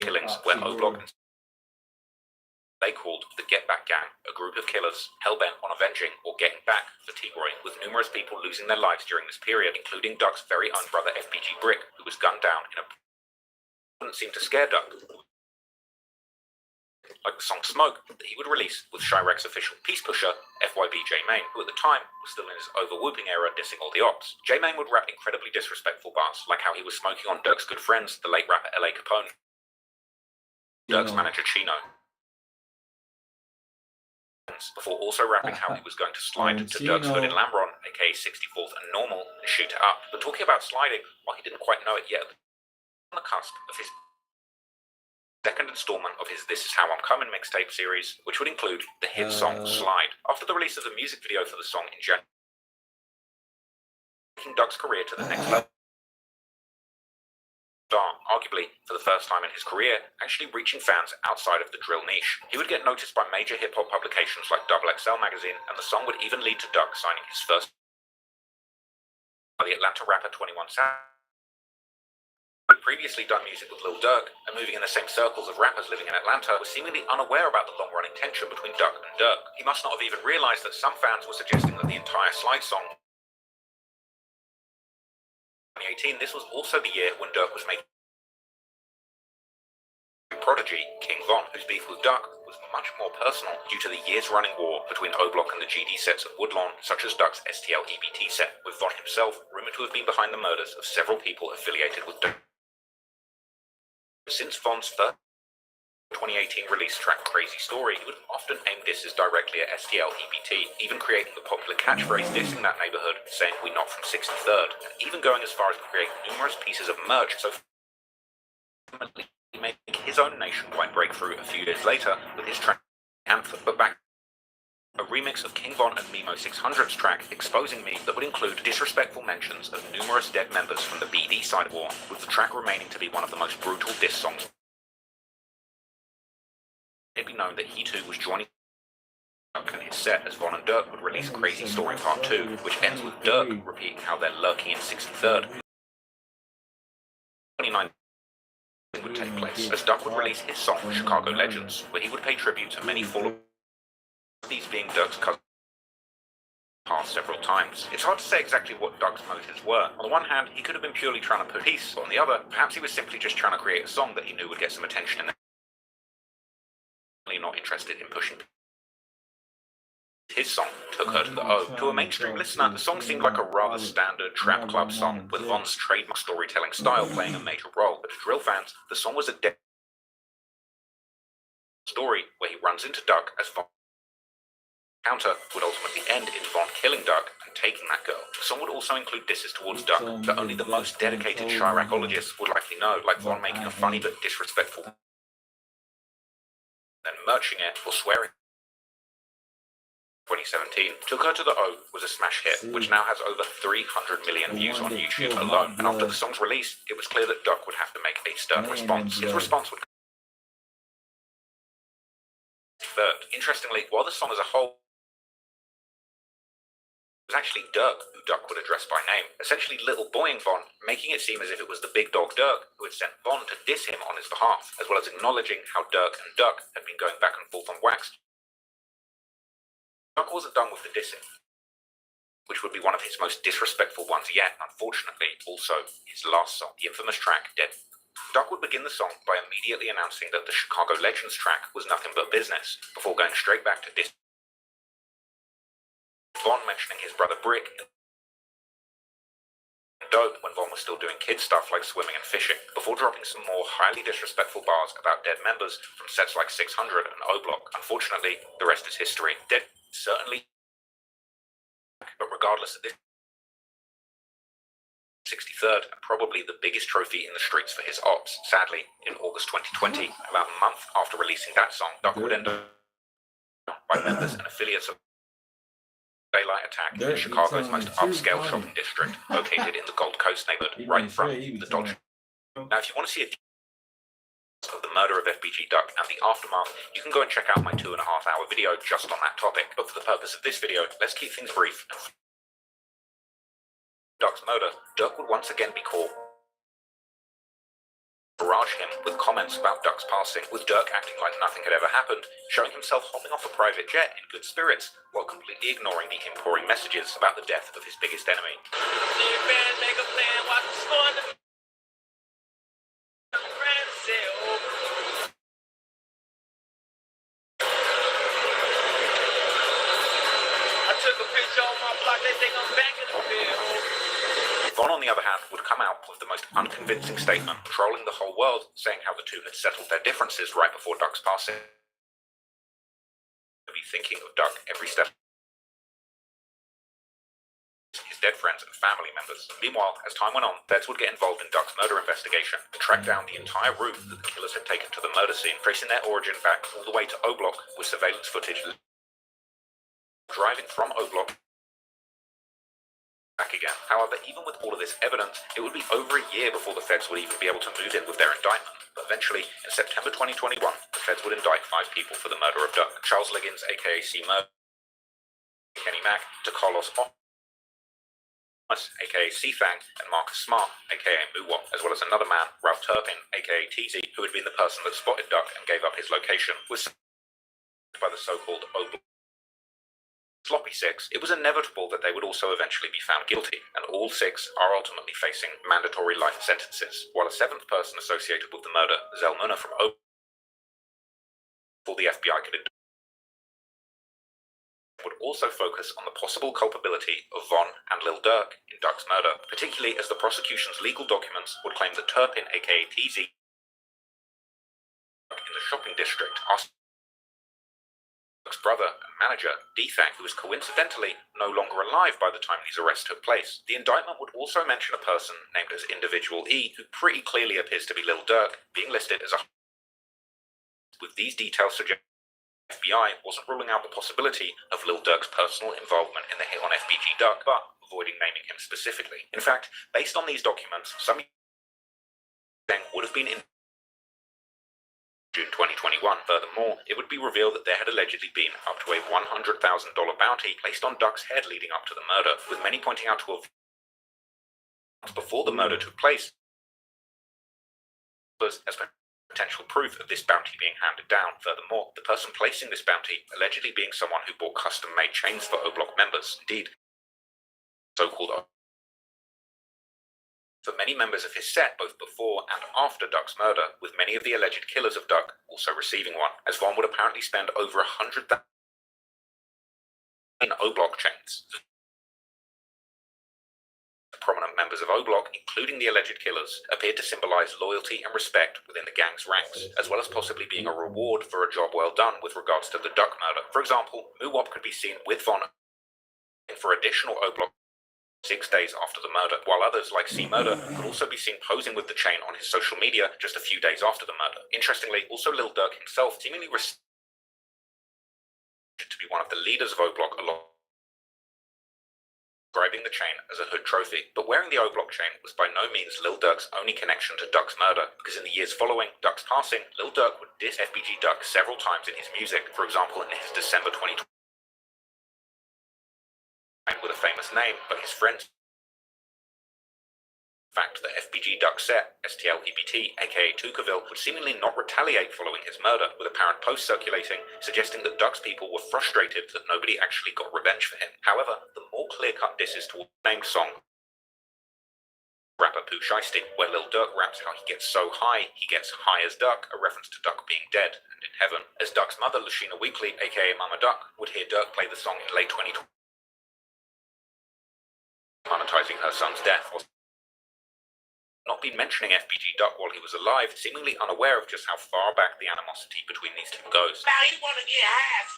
S7: Killings where O-Block and they called the Get Back Gang, a group of killers hell-bent on avenging or getting back for T-Roy, with numerous people losing their lives during this period, including Duck's very own brother FBG Brick, who was gunned down in a wouldn't seem to scare Duck. Like the song Smoke that he would release with Chirac's official peace pusher, FYB J-Main, who at the time was still in his over-whooping era dissing all the ops. J-Main would rap incredibly disrespectful bars, like how he was smoking on Durk's good friends, the late rapper L.A. Capone, Durk's manager Chino, before also rapping how he was going to slide to Durk's hood in Lambron, aka 64th and Normal, and shoot it up. But talking about sliding, while he didn't quite know it yet, on the cusp of his second installment of his This Is How I'm Coming mixtape series, which would include the hit song Slide. After the release of the music video for the song in January, taking Duck's career to the next level. Arguably, for the first time in his career, actually reaching fans outside of the drill niche. He would get noticed by major hip-hop publications like XXL magazine, and the song would even lead to Duck signing his first by the Atlanta rapper 21 Savage, who had previously done music with Lil Durk, and moving in the same circles of rappers living in Atlanta, was seemingly unaware about the long-running tension between Duck and Durk. He must not have even realized that some fans were suggesting that the entire Slide song 2018, this was also the year when Durk was making prodigy King Von, whose beef with Duck was much more personal due to the years-running war between O-Block and the GD sets at Woodlawn, such as Duck's STL EBT set, with Von himself rumored to have been behind the murders of several people affiliated with Duck. Since Von's first 2018 release track Crazy Story, he would often aim disses directly at STL EBT, even creating the popular catchphrase dissing that neighborhood, saying "we not from 63rd," and even going as far as to create numerous pieces of merch, so he made his own nationwide breakthrough a few years later with his track Anthem. But back a remix of King Von and Mimo 600's track Exposing Me that would include disrespectful mentions of numerous dead members from the BD side of war, with the track remaining to be one of the most brutal diss songs. It be known that he too was joining in his set as Von and Durk would release Crazy Story Part 2, which ends with Durk repeating how they're lurking in 63rd. 29 would take place as Duck would release his song Chicago Legends, where he would pay tribute to many fallen, these being Durk's cousins past several times. It's hard to say exactly what Duck's motives were. On the one hand, he could have been purely trying to put peace, but on the other, perhaps he was simply just trying to create a song that he knew would get some attention and not interested in pushing. His song, Took Her to the O. To a mainstream listener, the song seemed like a rather standard trap club song, with Von's trademark storytelling style playing a major role. But to drill fans, the song was a dead story where he runs into Duck as Von encounter would ultimately end in Von killing Duck and taking that girl. The song would also include disses towards Duck that only the most dedicated Chiracologists would likely know, like Von making a funny but disrespectful, then merching it or swearing. 2017, Took Her to the O was a smash hit, which now has over 300 million views on YouTube alone, and after the song's release, it was clear that Duck would have to make a stern response. His response would third. Interestingly, while the song as a whole was actually Durk who Duck would address by name, essentially little boying Von, making it seem as if it was the big dog Durk who had sent Von to diss him on his behalf, as well as acknowledging how Durk and Duck had been going back and forth on wax. Duck wasn't done with the dissing, which would be one of his most disrespectful ones yet, unfortunately also his last song, the infamous track Dead. Duck would begin the song by immediately announcing that the Chicago Legends track was nothing but business, before going straight back to diss Von, mentioning his brother Brick and Dope when Von was still doing kid stuff like swimming and fishing, before dropping some more highly disrespectful bars about dead members from sets like 600 and O-Block. Unfortunately, the rest is history. Dead certainly, but regardless of this, 63rd and probably the biggest trophy in the streets for his ops. Sadly, in August 2020, about a month after releasing that song, Duck would end up by members and affiliates of Daylight Attack in Chicago's most upscale shopping district, located in the Gold Coast neighborhood, right in front of the Dodge. Now, if you want to see a of the murder of FBG Duck and the aftermath, you can go and check out my 2.5-hour video just on that topic. But for the purpose of this video, let's keep things brief. Duck's murder, Duck would once again be caught barrage him with comments about Duck's passing, with Duck acting like nothing had ever happened, showing himself hopping off a private jet in good spirits, while completely ignoring the imploring messages about the death of his biggest enemy. Von, on the other hand, would come out with the most unconvincing statement, trolling the whole world, saying how the two had settled their differences right before Duck's passing. To be thinking of Duck every step. His dead friends and family members. Meanwhile, as time went on, feds would get involved in Duck's murder investigation and track down the entire route that the killers had taken to the murder scene, tracing their origin back all the way to O-Block with surveillance footage driving from O-Block back again. However, even with all of this evidence, it would be over a year before the feds would even be able to move in with their indictment. But eventually, in September 2021, the feds would indict 5 people for the murder of Duck. Charles Liggins, aka C. Murder, Kenny Mack, DeCarlos aka C-Fang, and Marcus Smart, aka Muwop, as well as another man, Ralph Turpin, aka TZ, who had been the person that spotted Duck and gave up his location, was by the so-called Sloppy 6. It was inevitable that they would also eventually be found guilty, and all 6 are ultimately facing mandatory life sentences, while a 7th person associated with the murder, Zell Munna from before the FBI could would also focus on the possible culpability of Von and Lil Durk in Duck's murder, particularly as the prosecution's legal documents would claim that Turpin, aka TZ, in the shopping district, asked Duck's brother and manager, D-Thang, who was coincidentally no longer alive by the time these arrests took place. The indictment would also mention a person named as Individual E, who pretty clearly appears to be Lil Durk, being listed as a with these details suggesting FBI wasn't ruling out the possibility of Lil Durk's personal involvement in the hit on FBG Duck, but avoiding naming him specifically. In fact, based on these documents, some would have been in June 2021. Furthermore, it would be revealed that there had allegedly been up to a $100,000 bounty placed on Duck's head leading up to the murder, with many pointing out to have before the murder took place as potential proof of this bounty being handed down. Furthermore, the person placing this bounty allegedly being someone who bought custom-made chains for O-Block members. Indeed, so-called for many members of his set both before and after Duck's murder, with many of the alleged killers of Duck also receiving one, as Von would apparently spend over $100,000 in O-Block chains. Prominent members of O-Block, including the alleged killers, appeared to symbolize loyalty and respect within the gang's ranks, as well as possibly being a reward for a job well done with regards to the Duck murder. For example, Muwop could be seen with Von for additional O-Block 6 days after the murder, while others, like C Murder, could also be seen posing with the chain on his social media just a few days after the murder. Interestingly, also Lil Durk himself seemingly to be one of the leaders of O-Block, along describing the chain as a hood trophy. But wearing the O-Block chain was by no means Lil Durk's only connection to Duck's murder, because in the years following Duck's passing, Lil Durk would diss FBG Duck several times in his music. For example, in his December 2020 with a famous name, but his friends fact that FBG Duck set, STL-EBT, aka Tucaville, would seemingly not retaliate following his murder, with apparent posts circulating suggesting that Duck's people were frustrated that nobody actually got revenge for him. However, the more clear-cut disses toward the named song rapper Pooh Shiesty, where Lil Durk raps how he gets so high, he gets high as Duck, a reference to Duck being dead and in heaven, as Duck's mother, Lushina Weekly, aka Mama Duck, would hear Durk play the song in late 2020, monetizing her son's death, or not been mentioning FBG Duck while he was alive, seemingly unaware of just how far back the animosity between these two goes.
S5: Now he wanna get high.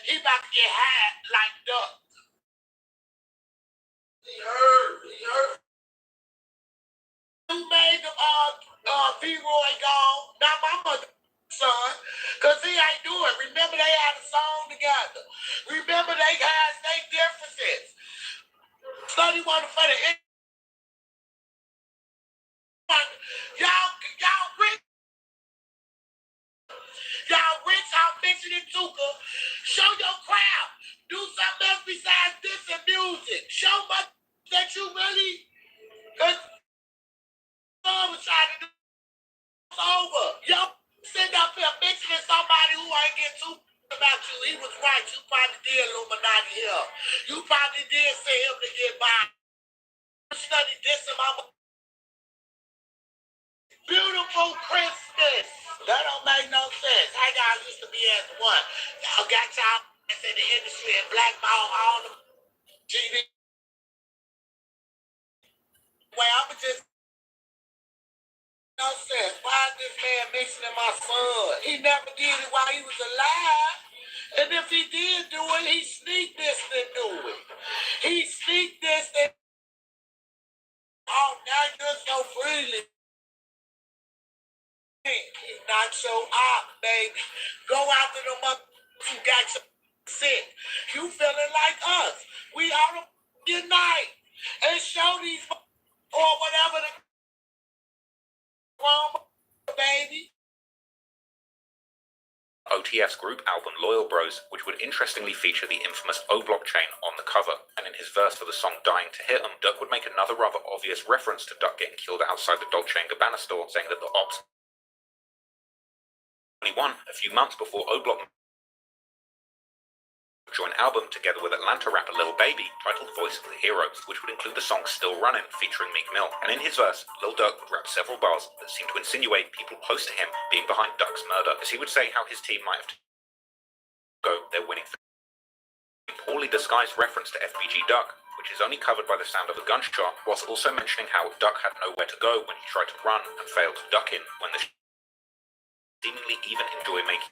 S5: He about to get high like Duck. He heard. Who made the V-Roy gone? Not my mother, son. Cause he ain't do it. Remember they had a song together. Remember they had their differences. Sonny wanted for the y'all rich. Y'all rich out mentioning Tuka. Show your crowd. Do something else besides this and music. Show my that you really. Cause was trying to do it's over. Yo, sitting up here mentioning somebody who ain't get too about you. He was right. You probably did Illuminati here. You probably did say him to get by. Study this in my beautiful Christmas. That don't make no sense. How y'all used to be as one. Y'all got y'all in the industry and blackball all the GD. Well, I'ma just no sense. Why is this man mentioning my son? He never did it while he was alive. And if he did do it, he sneak this and do it. He sneak this and oh, now you're so freely. He's not so up, baby. Go after the mother who got you sick. You feeling like us. We all unite and show these or whatever the wrong, baby.
S7: OTF's group album Loyal Bros, which would interestingly feature the infamous O-Block chain on the cover, and in his verse for the song Dying to Hit 'Em, Duck would make another rather obvious reference to Duck getting killed outside the Dolce & Gabbana store, saying that the ops 21, a few months before O-Block joint album together with Atlanta rapper Lil Baby, titled Voice of the Heroes, which would include the song Still Running, featuring Meek Mill. And in his verse, Lil Durk would rap several bars that seemed to insinuate people close to him being behind Duck's murder, as he would say how his team might have their winning poorly disguised reference to FBG Duck, which is only covered by the sound of a gunshot, whilst also mentioning how Duck had nowhere to go when he tried to run and failed to duck in when the seemingly even enjoy making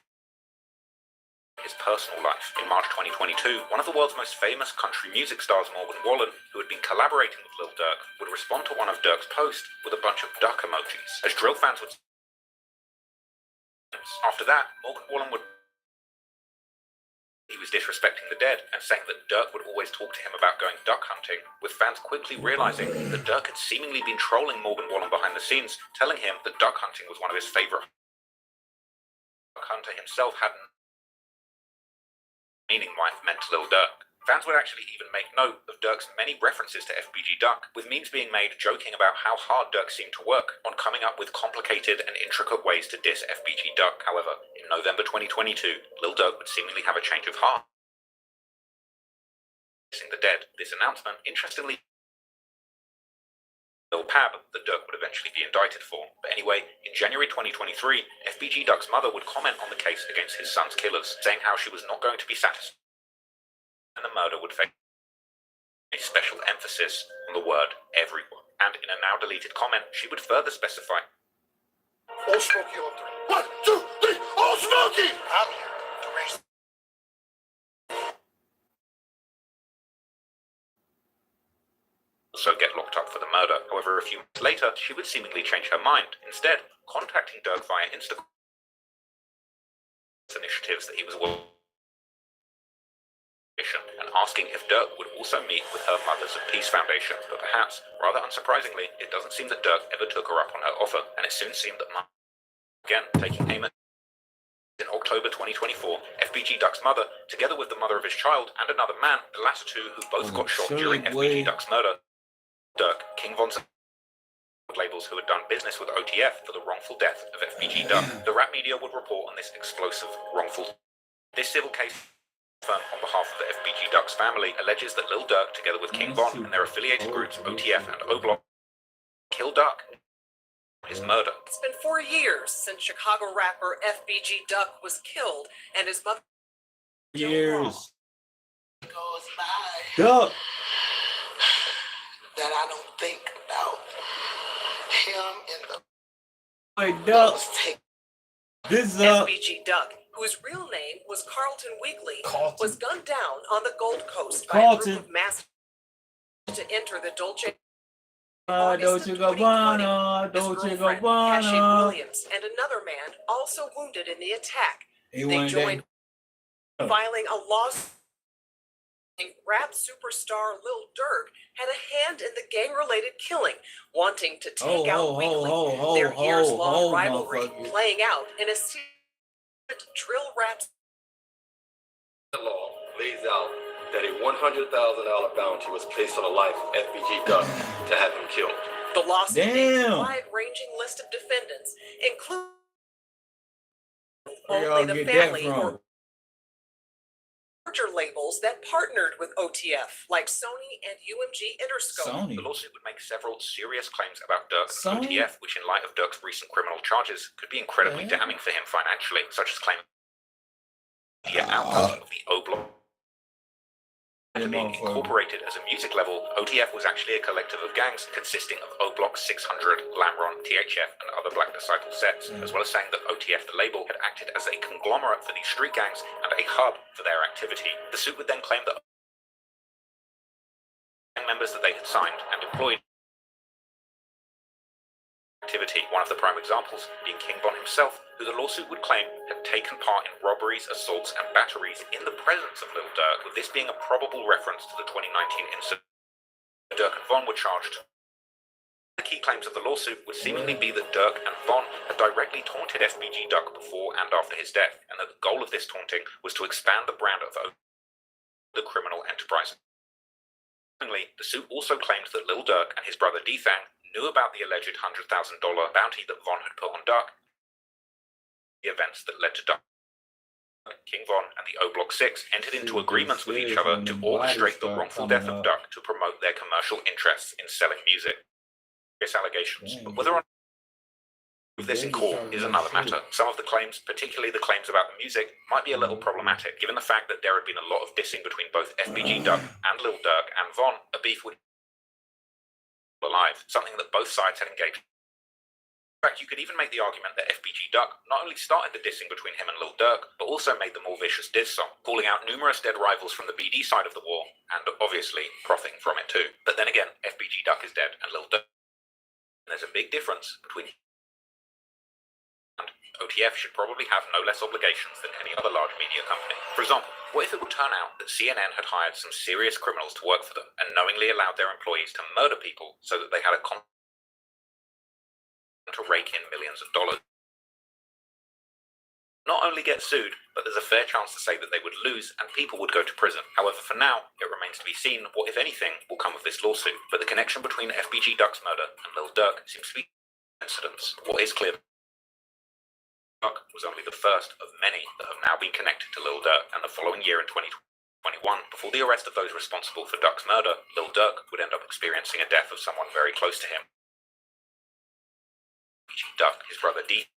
S7: his personal life. In March 2022, one of the world's most famous country music stars, Morgan Wallen, who had been collaborating with Lil Durk, would respond to one of Durk's posts with a bunch of duck emojis, as drill fans would. After that, Morgan Wallen would He was disrespecting the dead and saying that Durk would always talk to him about going duck hunting, with fans quickly realizing that Durk had seemingly been trolling Morgan Wallen behind the scenes, telling him that duck hunting was one of his favorite. Duck hunter himself hadn't meaning wife meant to Lil Durk. Fans would actually even make note of Durk's many references to FBG Duck, with memes being made joking about how hard Durk seemed to work on coming up with complicated and intricate ways to diss FBG Duck. However, in November 2022, Lil Durk would seemingly have a change of heart. Dissing the dead. This announcement, interestingly, Lil Pab, that Durk would eventually be indicted for. But anyway, in January 2023, FBG Duck's mother would comment on the case against his son's killers, saying how she was not going to be satisfied and the murder would face a special emphasis on the word everyone. And in a now deleted comment, she would further specify,
S5: Old Smokey on 3. 1, 2, 3, Old Smokey! I'm here to raise.
S7: also get locked up for the murder. However, a few months later, she would seemingly change her mind, instead contacting Durk via Instagram initiatives that he was working and asking if Durk would also meet with her Mothers of Peace Foundation. But perhaps, rather unsurprisingly, it doesn't seem that Durk ever took her up on her offer, and it soon seemed that again taking aim at. In October 2024, FBG Duck's mother, together with the mother of his child and another man, the latter two who both got shot during FBG Duck's murder, Durk, King Von labels who had done business with OTF for the wrongful death of FBG Duck. The rap media would report on this explosive wrongful. This civil case firm on behalf of the FBG Duck's family alleges that Lil Durk, together with King Von and their affiliated groups OTF and O-Block, killed Duck. His murder.
S8: It's been 4 years since Chicago rapper FBG Duck was killed and his mother.
S16: Years.
S5: Goes by
S16: Duck.
S5: that I don't think about him in the.
S16: Wait, Duck. This
S8: FBG Duck, whose real name was Carlton Weekly, was gunned down on the Gold Coast by a group of masked to enter the Dolce.
S16: Dolce Gabbana, Dolce Gabbana.
S8: Williams and another man also wounded in the attack.
S16: They
S8: joined filing a lawsuit. Rap superstar Lil Durk had a hand in the gang-related killing, wanting to take out Weekly. Their years-long rivalry playing out in a secret drill rap.
S13: The law lays out that a $100,000 bounty was placed on the life of FBG Duck to have him killed.
S8: The lawsuit named a wide-ranging list of defendants, including only the family or larger labels that partnered with OTF, like Sony and UMG Interscope.
S7: The lawsuit would make several serious claims about Durk and OTF, which in light of Durk's recent criminal charges, could be incredibly damning for him financially, such as claiming the output of the O-Block. And being incorporated as a music level, OTF was actually a collective of gangs consisting of O-Block 600, Lamron, THF, and other Black Disciple sets, as well as saying that OTF, the label, had acted as a conglomerate for these street gangs and a hub for their activity. The suit would then claim that gang members that they had signed and employed activity, one of the prime examples being King Von himself, who the lawsuit would claim had taken part in robberies, assaults, and batteries in the presence of Lil Durk, with this being a probable reference to the 2019 incident. Durk and Von were charged. The key claims of the lawsuit would seemingly be that Durk and Von had directly taunted FBG Duck before and after his death, and that the goal of this taunting was to expand the brand of the criminal enterprise. The suit also claimed that Lil Durk and his brother D-Fang knew about the alleged $100,000 bounty that Von had put on Duck. The events that led to Duck, King Von, and the O-Block 6 entered into agreements with each other to orchestrate the wrongful death of Duck to promote their commercial interests in selling music. Various allegations, but whether or not this in court is another matter. Some of the claims, particularly the claims about the music, might be a little problematic, given the fact that there had been a lot of dissing between both FBG Duck and Lil Durk and Von, a beef with alive, something that both sides had engaged. In fact, you could even make the argument that FBG Duck not only started the dissing between him and Lil Durk, but also made the more vicious diss song, calling out numerous dead rivals from the BD side of the war, and obviously profiting from it too. But then again, FBG Duck is dead, and Lil Durk. And there's a big difference between and OTF should probably have no less obligations than any other large media company. For example, what if it would turn out that CNN had hired some serious criminals to work for them and knowingly allowed their employees to murder people so that they had a to rake in millions of dollars? Not only get sued, but there's a fair chance to say that they would lose and people would go to prison. However, for now, it remains to be seen what, if anything, will come of this lawsuit. But the connection between FBG Duck's murder and Lil Durk seems to be coincidence. What is clear, Duck was only the first of many that have now been connected to Lil Durk, and the following year in 2021, before the arrest of those responsible for Duck's murder, Lil Durk would end up experiencing a death of someone very close to him. Duck, his brother Dede,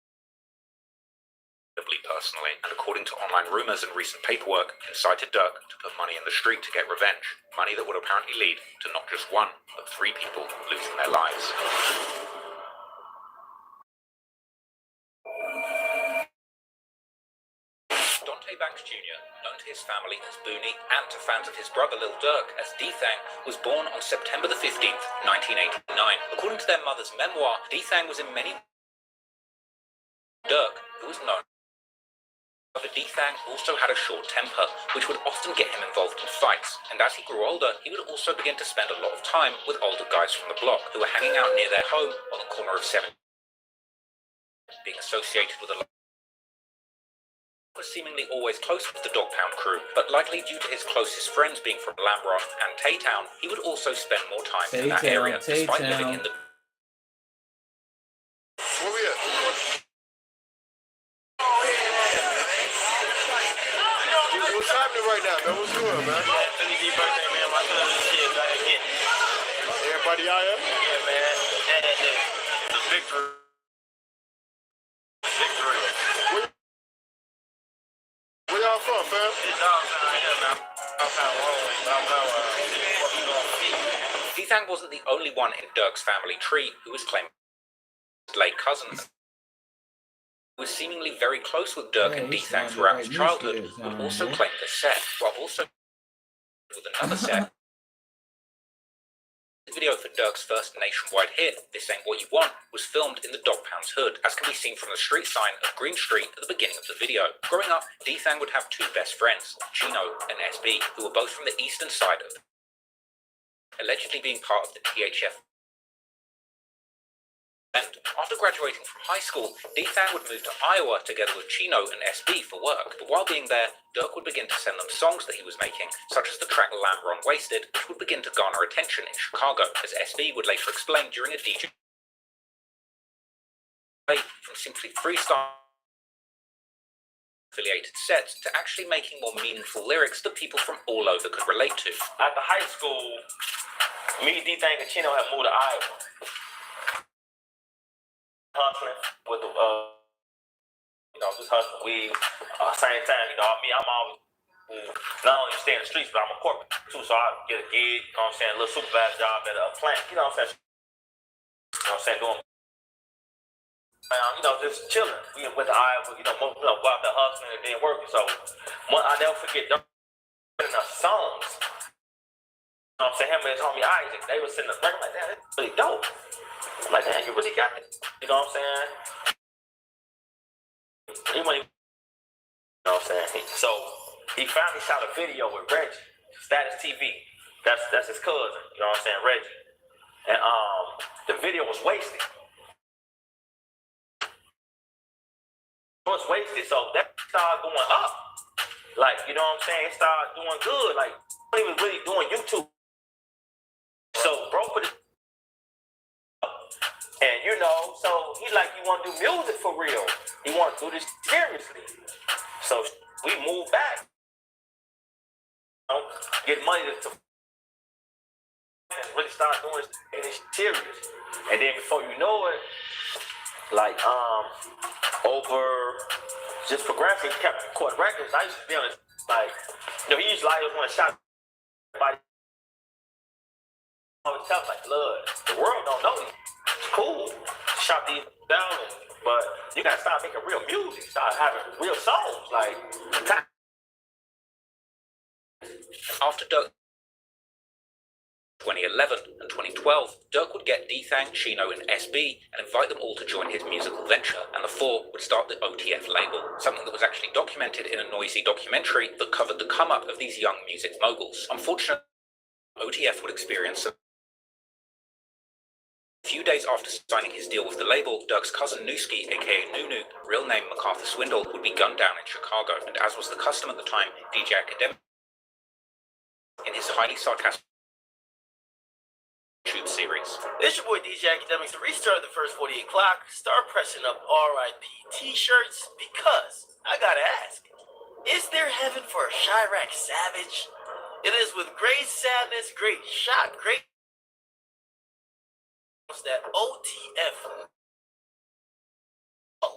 S7: personally, and according to online rumours and recent paperwork, incited Durk to put money in the street to get revenge, money that would apparently lead to not just one, but 3 people losing their lives. Dante Banks Jr., known to his family as Boonie and to fans of his brother Lil Durk as D-Thang, was born on September the 15th, 1989. According to their mother's memoir, D-Thang was in many Durk, who was known. However, D-Thang also had a short temper, which would often get him involved in fights, and as he grew older, he would also begin to spend a lot of time with older guys from the block who were hanging out near their home on the corner of 7th, being associated with a lot was seemingly always close with the Dog Pound crew, but likely due to his closest friends being from Lamroth and Taytown, he would also spend more time in that area, despite living in the...
S9: Where we at? What's happening right now, man? What's good, man?
S10: birthday, man. My cousin shit, go ahead get it.
S9: Everybody out here?
S10: Yeah, man. And the victory.
S9: Where y'all from, fam?
S10: It's all right here, man.
S7: D-Thang wasn't the only one in Durk's family tree who was claimed his late cousin. Who was seemingly very close with Durk and D-Thang throughout his childhood, would also claim the set, while also with another set. The video for Durk's first nationwide hit, This Ain't What You Want, was filmed in the Dog Pound's hood, as can be seen from the street sign of Green Street at the beginning of the video. Growing up, D-Thang would have 2 best friends, Chino and SB, who were both from the eastern side of allegedly being part of the THF. And after graduating from high school, D-Thang would move to Iowa together with Chino and SB for work. But while being there, Durk would begin to send them songs that he was making, such as the track Lamron Wasted, which would begin to garner attention in Chicago, as SB would later explain during a DJ from simply freestyle affiliated sets to actually making more meaningful lyrics that people from all over could relate to.
S10: After high school, me, D-Thang, and Chino had moved to Iowa. Hustling with the, just hustling weed. Same time, I'm always, not only stay in the streets, but I'm a corporate too, so I get a gig, a little supervisor job at a plant, doing, just chilling. We went to Iowa, go out there hustling and then working, so I never forget them songs. Him and his homie Isaac, they were sitting up there, I'm like, damn, that's really dope. I'm like, damn, you really got it. You know what I'm saying? He went, So he finally shot a video with Reggie, Status TV. That's his cousin, Reggie. And the video was wasted. It was wasted, so that started going up. It started doing good. Like, he was really doing YouTube. So bro put it and so he want to do music for real. He want to do this seriously. So we moved back. Get money to really start doing this serious. And then before you know it, over just progressing, kept recording records. I used to be on this, he used to always want to shot everybody. I would tell look, the world don't know you. It's cool. Shot these down, but you gotta start making real music, start having real songs.
S7: After Durk 2011 and 2012, Durk would get Dethang, Chino, and SB and invite them all to join his musical venture, and the four would start the OTF label, something that was actually documented in a noisy documentary that covered the come-up of these young music moguls. Unfortunately, OTF would experience a few days after signing his deal with the label, Durk's cousin Newski, aka Nunu, real name MacArthur Swindle, would be gunned down in Chicago, and as was the custom at the time, DJ Academic, in his highly sarcastic YouTube series.
S4: It's your boy DJ Academics. To restart the first 48 clock, start pressing up RIP t-shirts because I gotta ask, is there heaven for a Chirac Savage? It is with great sadness, great shock, great that OTF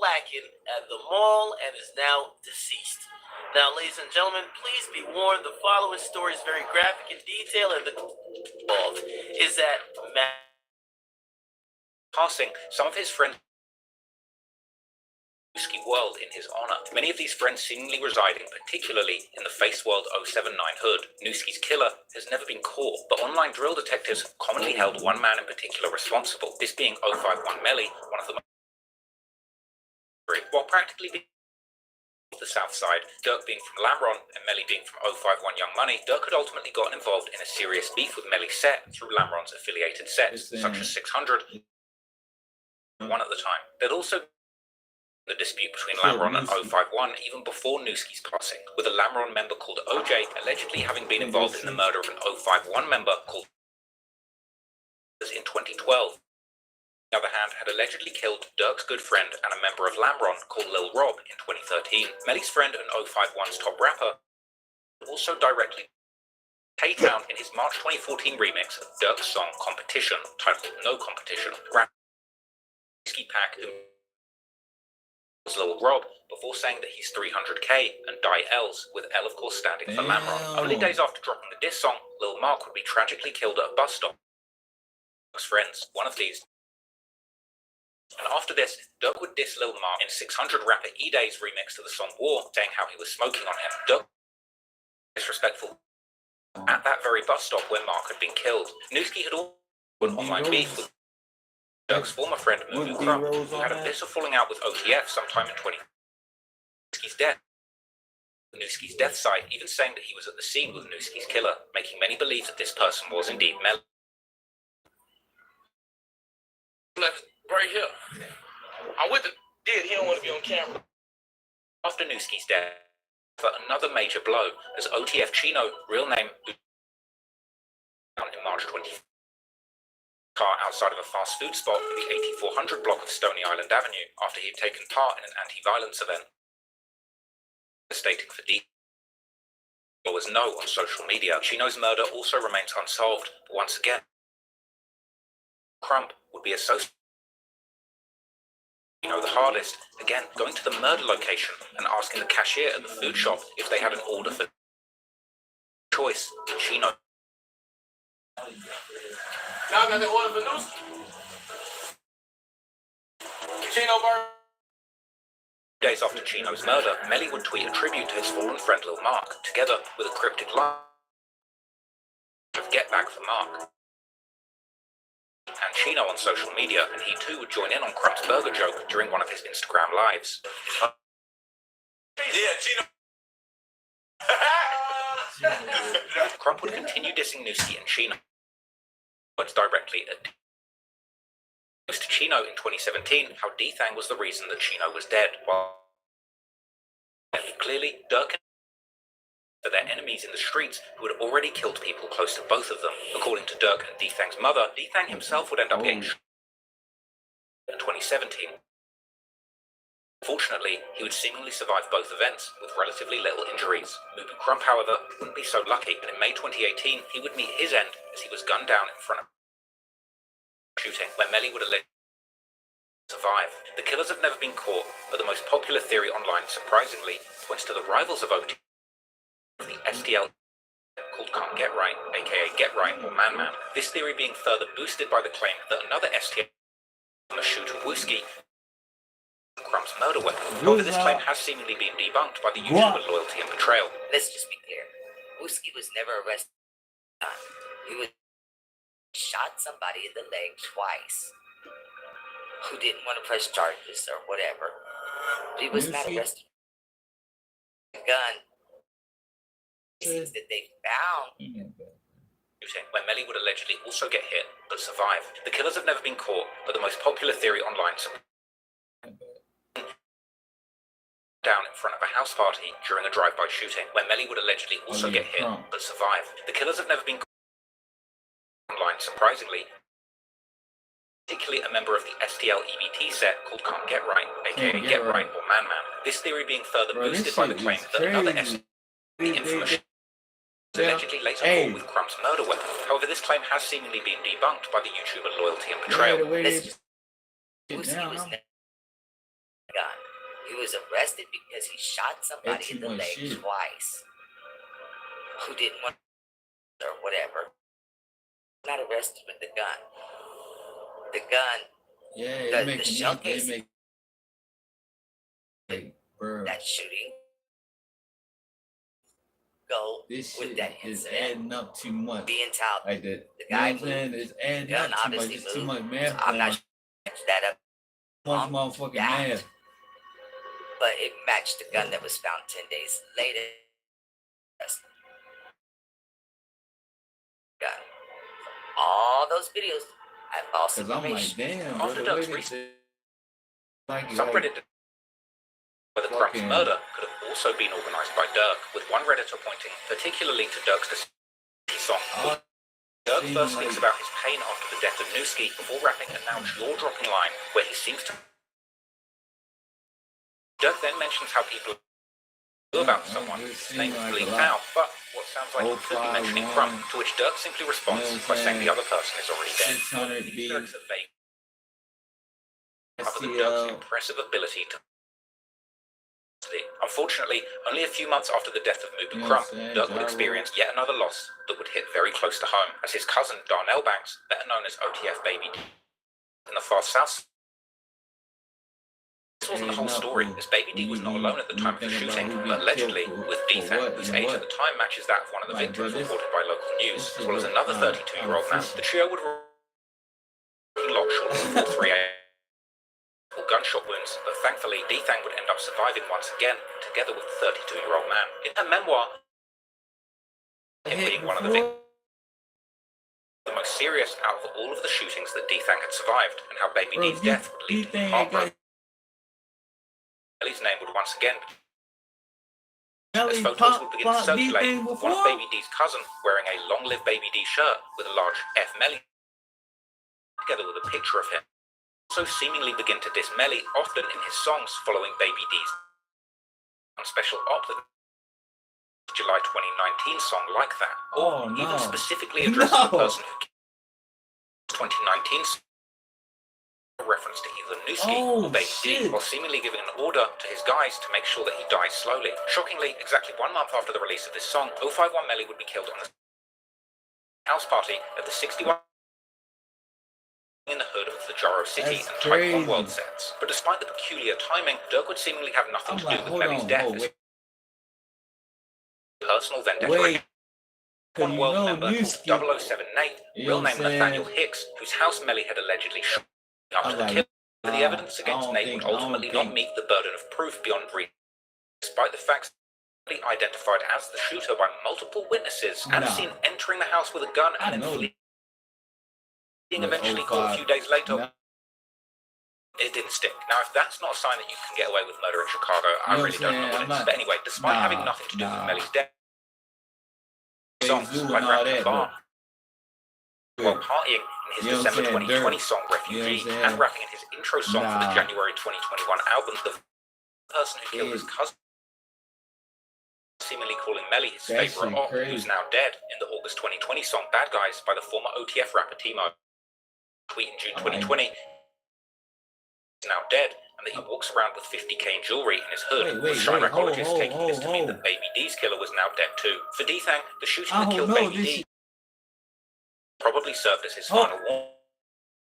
S4: lacking at the mall and is now deceased. Now, ladies and gentlemen, please be warned, the following story is very graphic in detail, and the involved is that
S7: passing some of his friends world in his honor. Many of these friends seemingly residing particularly in the Face World 079 hood. Newski's killer has never been caught, but online drill detectives commonly held one man in particular responsible, this being 051 Melly, one of the while practically being the South Side, Durk being from Lamron and Melly being from 051 Young Money, Durk had ultimately gotten involved in a serious beef with Melly's set through Lamron's affiliated sets, such as 600, one at the time. There'd also the dispute between Lamron and 051 even before Newski's passing, with a Lamron member called OJ allegedly having been involved in the murder of an 051 member called in 2012. On the other hand, had allegedly killed Durk's good friend and a member of Lamron called Lil Rob in 2013. Melly's friend and 051's top rapper also directly K-Town in his March 2014 remix of Durk's song Competition, titled No Competition, Whiskey Pack was Lil Rob before saying that he's 300k and die L's, with L of course standing for Lamron. Only days after dropping the diss song, Lil Mark would be tragically killed at a bus stop. Durk's friends, one of these. And after this, Durk would diss Lil Mark in 600 rapper E-Day's remix to the song War, saying how he was smoking on him. Durk disrespectful at that very bus stop where Mark had been killed. Newski had also an online beef with Durk's former friend Moo Crump, who had a bitter falling out with OTF sometime in 20. Newski's death. Newski's death site, even saying that he was at the scene with Newski's killer, making many believe that this person was indeed Mel.
S4: right here. I'm with the did. He don't want to be on camera.
S7: After Newski's death, for another major blow, as OTF Chino, real name, in March 20. Car outside of a fast food spot in the 8400 block of Stony Island Avenue after he had taken part in an anti-violence event. Stating for D was no on social media. Chino's murder also remains unsolved, but once again, Crump would be associated the hardest, again, going to the murder location and asking the cashier at the food shop if they had an order for choice. Chino.
S4: Y'all got the order for news? Chino Burger.
S7: Days after Chino's murder, Melly would tweet a tribute to his fallen friend Lil Mark, together with a cryptic line of get back for Mark. And Chino on social media, and he too would join in on Crump's burger joke during one of his Instagram lives.
S4: Yeah, Chino.
S7: Crump would continue dissing Newski and Chino, but directly at to Chino in 2017 how Dethang was the reason that Chino was dead, while clearly Durk for their enemies in the streets who had already killed people close to both of them. According to Durk and Dethang's mother, Dethang himself would end up getting shot in 2017. Fortunately, he would seemingly survive both events with relatively little injuries. Mubu Crump, however, wouldn't be so lucky, and in May 2018 he would meet his end as he was gunned down in front of shooting, where Melly would allegedly survive. The killers have never been caught, but the most popular theory online, surprisingly, points to the rivals of OT, the STL called Can't Get Right, aka Get Right or Man Man. This theory being further boosted by the claim that another STL on a shoot of Wooski, Crump's murder weapon. However, this claim has seemingly been debunked by the YouTuber Loyalty and Betrayal.
S15: Let's just be clear. Wooski was never arrested. He was shot somebody in the leg twice who didn't want to press charges or whatever. He was not arrested. The gun that they found.
S7: Where Melly would allegedly also get hit but survive. The killers have never been caught, but the most popular theory online down in front of a house party during a drive-by shooting, where Melly would allegedly also get hit but survive. The killers have never been caught online, surprisingly. Particularly a member of the STL EBT set called Can't Get Right, aka Get Right or Man Man. This theory being further boosted by the claim that another the infamous allegedly later caught with Crump's murder weapon. However, this claim has seemingly been debunked by the YouTuber Loyalty and Betrayal.
S15: He was arrested because he shot somebody in the leg twice who didn't want or whatever. Not arrested with the gun. The gun, the shell casing, that shooting, go with that incident.
S16: Adding up too much.
S15: Being touted.
S16: Like that.
S15: The guy
S16: you know what I'm saying? It's adding
S15: gun
S16: up too much.
S15: obviously
S16: It's too much
S15: moved.
S16: math.
S15: I'm not sure that up.
S16: Much motherfucking math.
S15: But it matched the gun that was found 10 days later. Gun. All those videos have false information.
S16: Damn,
S7: after Duck's recent subreddit where the Crump's murder could have also been organised by Durk, with one Redditor pointing particularly to Durk's song. Durk first speaks about his pain after the death of Newski before rapping a now jaw-dropping line where he seems to... Durk then mentions how people feel about someone whose name is bleeped out, but what sounds like he could be mentioning Crump, to which Durk simply responds by saying the other person is already dead. Durk's a vague other than Durk's impressive ability to... Unfortunately, only a few months after the death of Mubu Crump, Durk would experience yet another loss that would hit very close to home, as his cousin Darnell Banks, better known as OTF Baby D, in the far south. This wasn't the whole story, as Baby D was not alone at the time of the shooting, but allegedly with Dethan, whose age at the time matches that of one of the victims reported by local news, as well as another 32-year-old man. The trio would lock shortly before 3 a.m. gunshot wounds, but thankfully Dethan would end up surviving once again, together with the 32-year-old man. In her memoir, him being one of the victims, the most serious out of all of the shootings that Dethan had survived, and how Baby D's death would lead to heartbreak. Ellie's name would once again, as photos would begin to circulate, one of Baby D's cousin wearing a Long Live Baby D shirt with a large F Melly, together with a picture of him. Also seemingly begin to diss Melly often in his songs following Baby D's special op, the July 2019 song Like That, or even specifically addressing the person who 2019 reference to either Newski or Baby D, while seemingly giving an order to his guys to make sure that he dies slowly. Shockingly, exactly 1 month after the release of this song, 051 Melly would be killed on the house party at the 61 in the hood of the Jaro City and Type 1 World sets. But despite the peculiar timing, Durk would seemingly have nothing to do with Melly's death. Personal vendetta. One World member called 007 Nate, real name Nathaniel Hicks, whose house Melly had allegedly shot after the kill. But the evidence against Nate would ultimately not meet the burden of proof beyond reason, despite the facts he identified as the shooter by multiple witnesses and seen entering the house with a gun and then fleeing. Eventually caught a few days later. It didn't stick. Now, if that's not a sign that you can get away with murder in Chicago, I really don't know what it is. But anyway, despite having nothing to do with Melly's death, songs like Rapping the Bar, while partying in his December 2020 song Refugee, and rapping in his intro song for the January 2021 album, the person who killed his cousin, seemingly calling Melly his favourite op, who's now dead, in the August 2020 song Bad Guys by the former OTF rapper Timo. Tweet in June 2020 is now dead, and that he walks around with 50k in jewellery in his hood, with Chiracologists taking this to mean that Baby D's killer was now dead too. For Dethang, the shooting that killed Baby D probably served as his final warning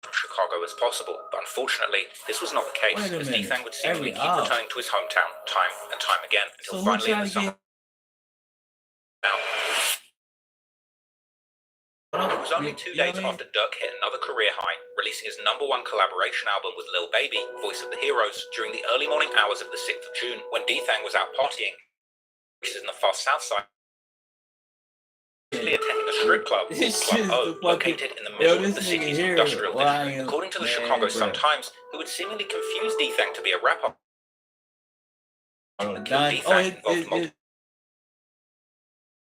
S7: of Chicago as possible, but unfortunately, this was not the case, as Dethang would seemingly keep returning to his hometown time and time again, until finally in the summer. Now, It was only 2 days after Durk hit another career high, releasing his #1 collaboration album with Lil Baby, Voice of the Heroes, during the early morning hours of the 6th of June, when D-Thang was out partying, which is in the far south side, attending a strip club called Club O, located in the middle of the city's industrial district. According to the Chicago Sun-Times, who would seemingly confuse D-Thang to be a rapper, D-Thang involved multiple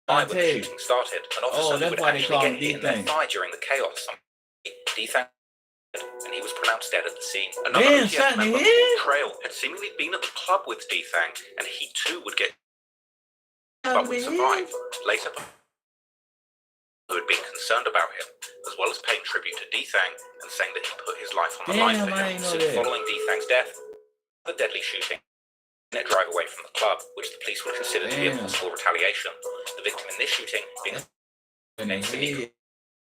S7: when the shooting started, and officers who would actually get hit in their thigh during the chaos. D-Thang, and he was pronounced dead at the scene. Another OTF member, Trail, had seemingly been at the club with D-Thang, and he too would get but would survive. Later, who had been concerned about him, as well as paying tribute to D-Thang and saying that he put his life on the line for him. Since following D-Thang's death, the deadly shooting, drive away from the club, which the police would consider to be a possible retaliation. The victim in this shooting being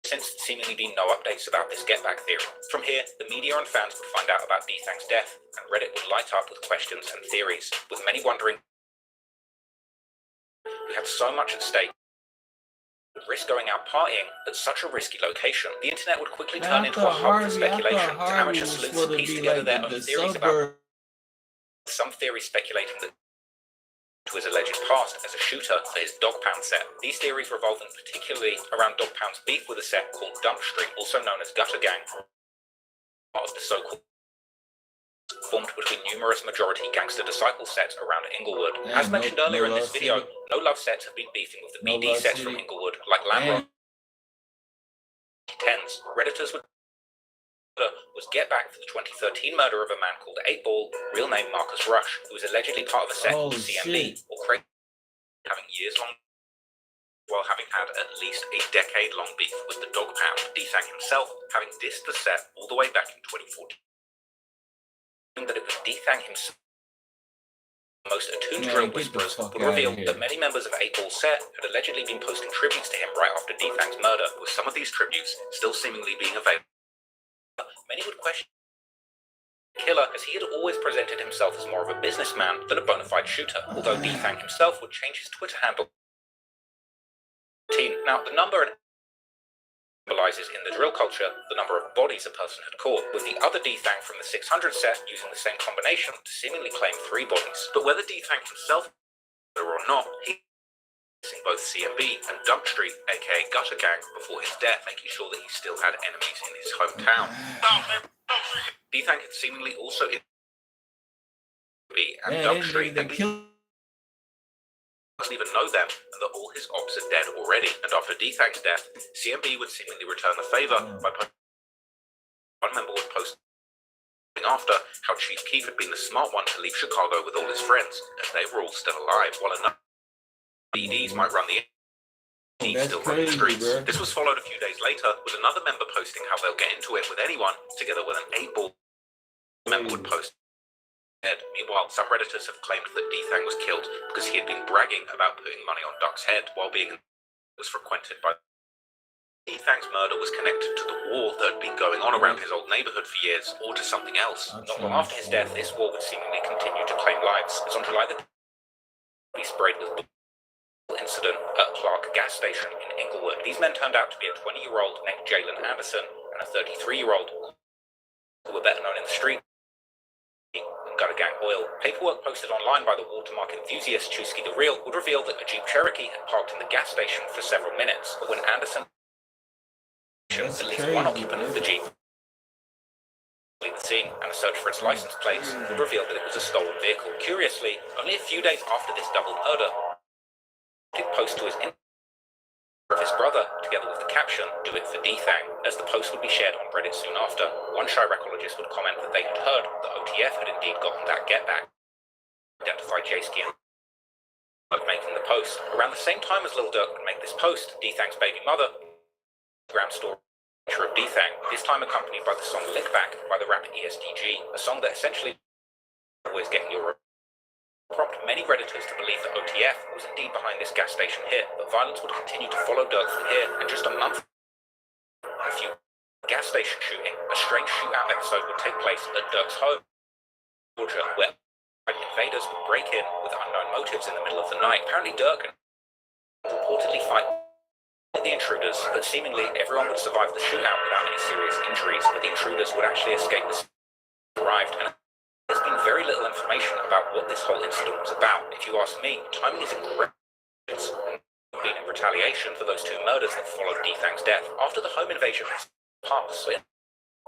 S7: since seemingly been no updates about this get back theory. From here, the media and fans would find out about D-Thang's death, and Reddit would light up with questions and theories, with many wondering who had so much at stake would risk going out partying at such a risky location. The internet would quickly turn into a hub for speculation, to amateur sleuths to piece together their own theories about some theories speculating that to his alleged past as a shooter for his Dog Pound set. These theories revolving particularly around Dog Pound's beef with a set called Dump Street, also known as Gutter Gang, part of the so-called formed between numerous majority gangster disciple sets around Inglewood. As mentioned earlier in this video, no love sets have been beefing with the BD sets from Inglewood, like Lamb 10s. Redditors would was get back for the 2013 murder of a man called 8-Ball, real name Marcus Rush, who was allegedly part of a set called CMB, or Craig, having years-long while having had at least a decade-long beef with the Dog Pound. D-Thang himself having dissed the set all the way back in 2014. That it was D-Thang himself, the most attuned drill whisperers, would reveal that many members of 8-Ball's set had allegedly been posting tributes to him right after D-Thang's murder, with some of these tributes still seemingly being available. Many would question the killer, as he had always presented himself as more of a businessman than a bona fide shooter, although D-Thang himself would change his Twitter handle. Now, the number symbolizes in the drill culture the number of bodies a person had caught, with the other D-Thang from the 600 set using the same combination to seemingly claim 3 bodies. But whether D-Thang himself or not, he in both CMB and Dump Street, aka Gutter Gang, before his death, making sure that he still had enemies in his hometown. D-Thang had seemingly also hit and Dump Street and doesn't even know them, and that all his ops are dead already. And after D-Thang's death, CMB would seemingly return the favor by one member would post after how Chief Keef had been the smart one to leave Chicago with all his friends, as they were all still alive, while another DDs might run the still run the streets. This was followed a few days later with another member posting how they'll get into it with anyone, together with an 8-Ball member would post. Meanwhile, some Redditors have claimed that D-Thang was killed because he had been bragging about putting money on Duck's head while being was frequented by D-Thang's murder was connected to the war that had been going on around his old neighborhood for years, or to something else. Not long after his death, this war would seemingly continue to claim lives, as on July the he sprayed with incident at Clark gas station in Inglewood. These men turned out to be a 20-year-old named Jalen Anderson and a 33-year-old who were better known in the street and Gutter Gang Oil. Paperwork posted online by the watermark enthusiast Chusky the Real would reveal that a Jeep Cherokee had parked in the gas station for several minutes, but when Anderson at least one occupant of the Jeep the scene and a search for its license plates would reveal that it was a stolen vehicle. Curiously, only a few days after this double murder, he post to his of his brother, together with the caption, "Do it for D-Thang," as the post would be shared on Reddit soon after. One Chiracologist would comment that they had heard that OTF had indeed gotten that get back. Identified J-Ski and making the post. Around the same time as Lil Durk would make this post, D-Thang's baby mother, ground story of D-Thang, this time accompanied by the song Lick Back by the rapper ESTG, a song that essentially always getting your prompt many Redditors to believe that OTF was indeed behind this gas station hit, but violence would continue to follow Durk from here, and just a month a few gas station shooting, a strange shootout episode would take place at Durk's home, Georgia, where invaders would break in with unknown motives in the middle of the night. Apparently Durk reportedly fight The intruders, but seemingly everyone would survive the shootout without any serious injuries, but the intruders would actually escape the arrived, and there's been very little information about what this whole incident was about. If you ask me, timing is incredible. It's been in retaliation for those two murders that followed Dethang's death. After the home invasion passed,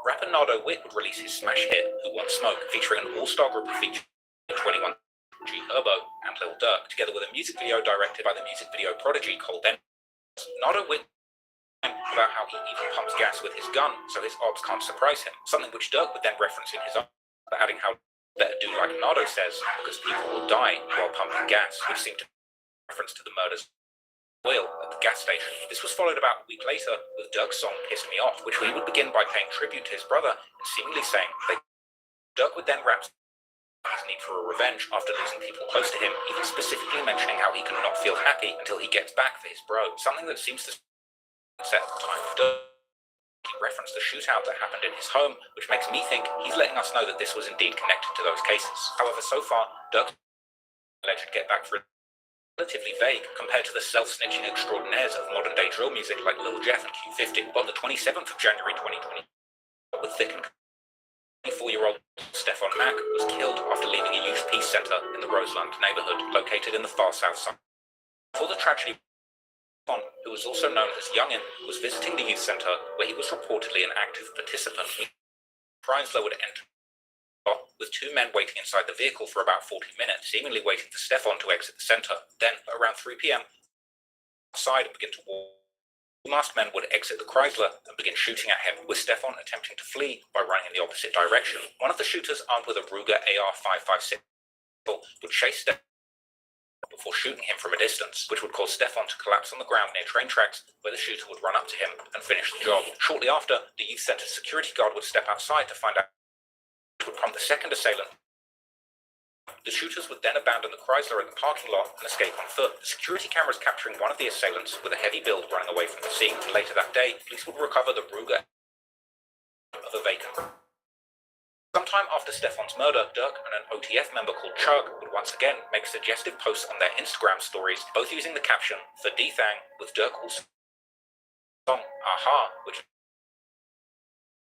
S7: rapper Nardo Witt would release his smash hit, Who Wants Smoke, featuring an all-star group of featured 21 G Herbo and Lil Durk, together with a music video directed by the music video prodigy Cole Den. Nardo Witt about how he even pumps gas with his gun so his ops can't surprise him, something which Durk would then reference in his own, adding how better do like Nardo says, because people will die while pumping gas, which seemed to reference to the murders oil at the gas station. This was followed about a week later with Durk's song Piss Me Off, which we would begin by paying tribute to his brother and seemingly saying that Durk would then rap his need for a revenge after losing people close to him, even specifically mentioning how he cannot feel happy until he gets back for his bro, something that seems to set the time for Durk. He referenced the shootout that happened in his home, which makes me think he's letting us know that this was indeed connected to those cases. However, so far, Durk's alleged get back for relatively vague compared to the self-snitching extraordinaires of modern-day drill music like Lil Jeff and Q50. On the 27th of January 2020, with thick and 24-year-old Stefan Mack was killed after leaving a youth peace center in the Roseland neighborhood located in the far south side. Before the tragedy, Stefan, who was also known as Youngin, was visiting the youth center where he was reportedly an active participant. Chrysler would enter with two men waiting inside the vehicle for about 40 minutes, seemingly waiting for Stefan to exit the center. Then, around 3 p.m., outside and begin to walk. The masked men would exit the Chrysler and begin shooting at him, with Stefan attempting to flee by running in the opposite direction. One of the shooters, armed with a Ruger AR-556, would chase Stefan before shooting him from a distance, which would cause Stefan to collapse on the ground near train tracks, where the shooter would run up to him and finish the job. Shortly after, the youth center's security guard would step outside to find out who would prompt the second assailant. The shooters would then abandon the Chrysler in the parking lot and escape on foot. The security cameras capturing one of the assailants with a heavy build running away from the scene. And later that day, police would recover the Ruger of a vacant. Sometime after Stefan's murder, Durk and an OTF member called Chug would once again make suggestive posts on their Instagram stories, both using the caption "For Dethang," with Durk also song "Aha," which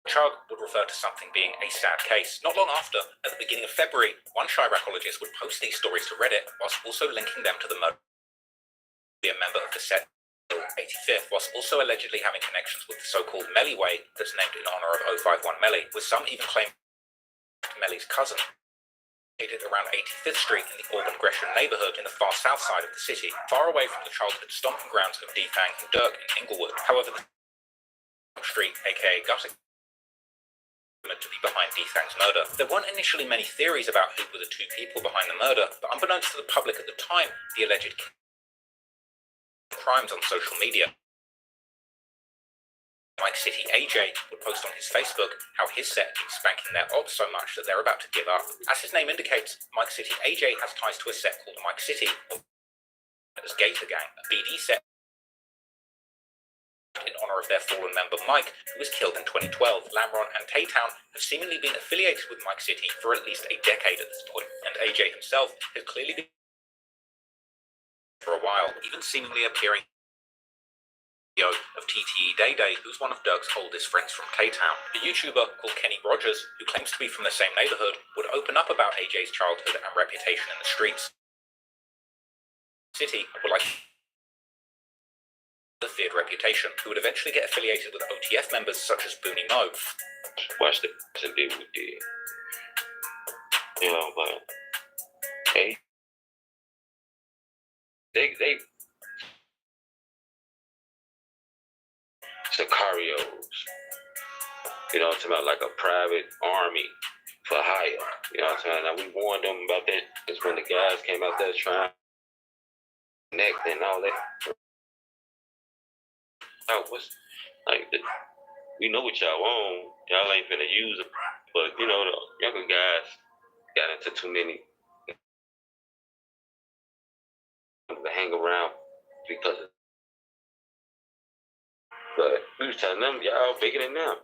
S7: Chug would refer to something being a sad case. Not long after, at the beginning of February, one Chiracologist would post these stories to Reddit, whilst also linking them to the murder of a member of the set 85th, whilst also allegedly having connections with the so-called Melly Way that's named in honor of 051 Melly, with some even claiming Melly's cousin, located around 85th Street in the Auburn Gresham neighborhood in the far south side of the city, far away from the childhood stomping grounds of Dethang and Durk in Inglewood. However, the street, aka Gutter, to be behind Dethang's murder. There weren't initially many theories about who were the two people behind the murder, but unbeknownst to the public at the time, the alleged crimes on social media. Mike City AJ would post on his Facebook how his set had been spanking their ops so much that they're about to give up. As his name indicates, Mike City AJ has ties to a set called Mike City, as Gator Gang, a BD set in honor of their fallen member Mike, who was killed in 2012. Lamron and Taytown have seemingly been affiliated with Mike City for at least a decade at this point, and AJ himself has clearly been for a while, even seemingly appearing of TTE Dede, who's one of Durk's oldest friends from Taytown. A YouTuber called Kenny Rogers, who claims to be from the same neighborhood, would open up about AJ's childhood and reputation in the streets. City were like the feared reputation, who would eventually get affiliated with OTF members such as Booney Mo.
S2: Watch the person did what did. You know, but hey, they Sicarios. You know what I'm talking about, like a private army for hire. You know what I'm saying? Now we warned them about that because when the guys came out there trying to connect and all that. Oh, what's like we know what y'all want. Y'all ain't finna use it, but you know the younger guys got into too many to hang around because of. But we was telling them y'all bigger than them.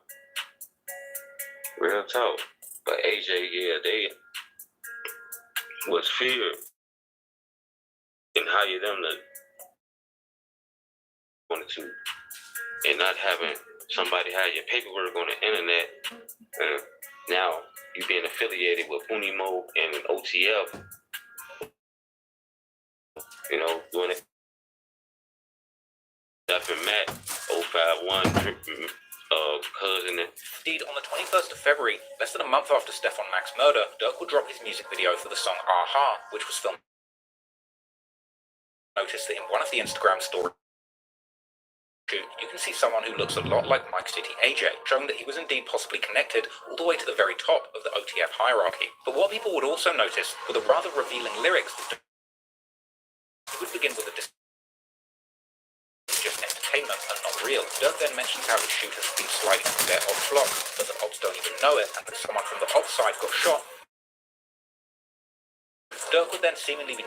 S2: Real talk. But AJ, yeah, they was feared and hire them to wanted to, and not having somebody have your paperwork on the internet, and now you being affiliated with Unimo and an OTF, you know, doing it. Steph and Matt, 051, cousin.
S7: Indeed, on the 21st of February, less than a month after Stefan Mack's murder, Durk would drop his music video for the song Aha, which was filmed. Noticed that in one of the Instagram stories, you can see someone who looks a lot like Mike City AJ, showing that he was indeed possibly connected all the way to the very top of the OTF hierarchy. But what people would also notice were the rather revealing lyrics that would begin with a just entertainment and not real. Durk then mentions how his shooters have been sliding through their ops block, but the ops don't even know it, and that someone from the ops side got shot. Durk would then seemingly be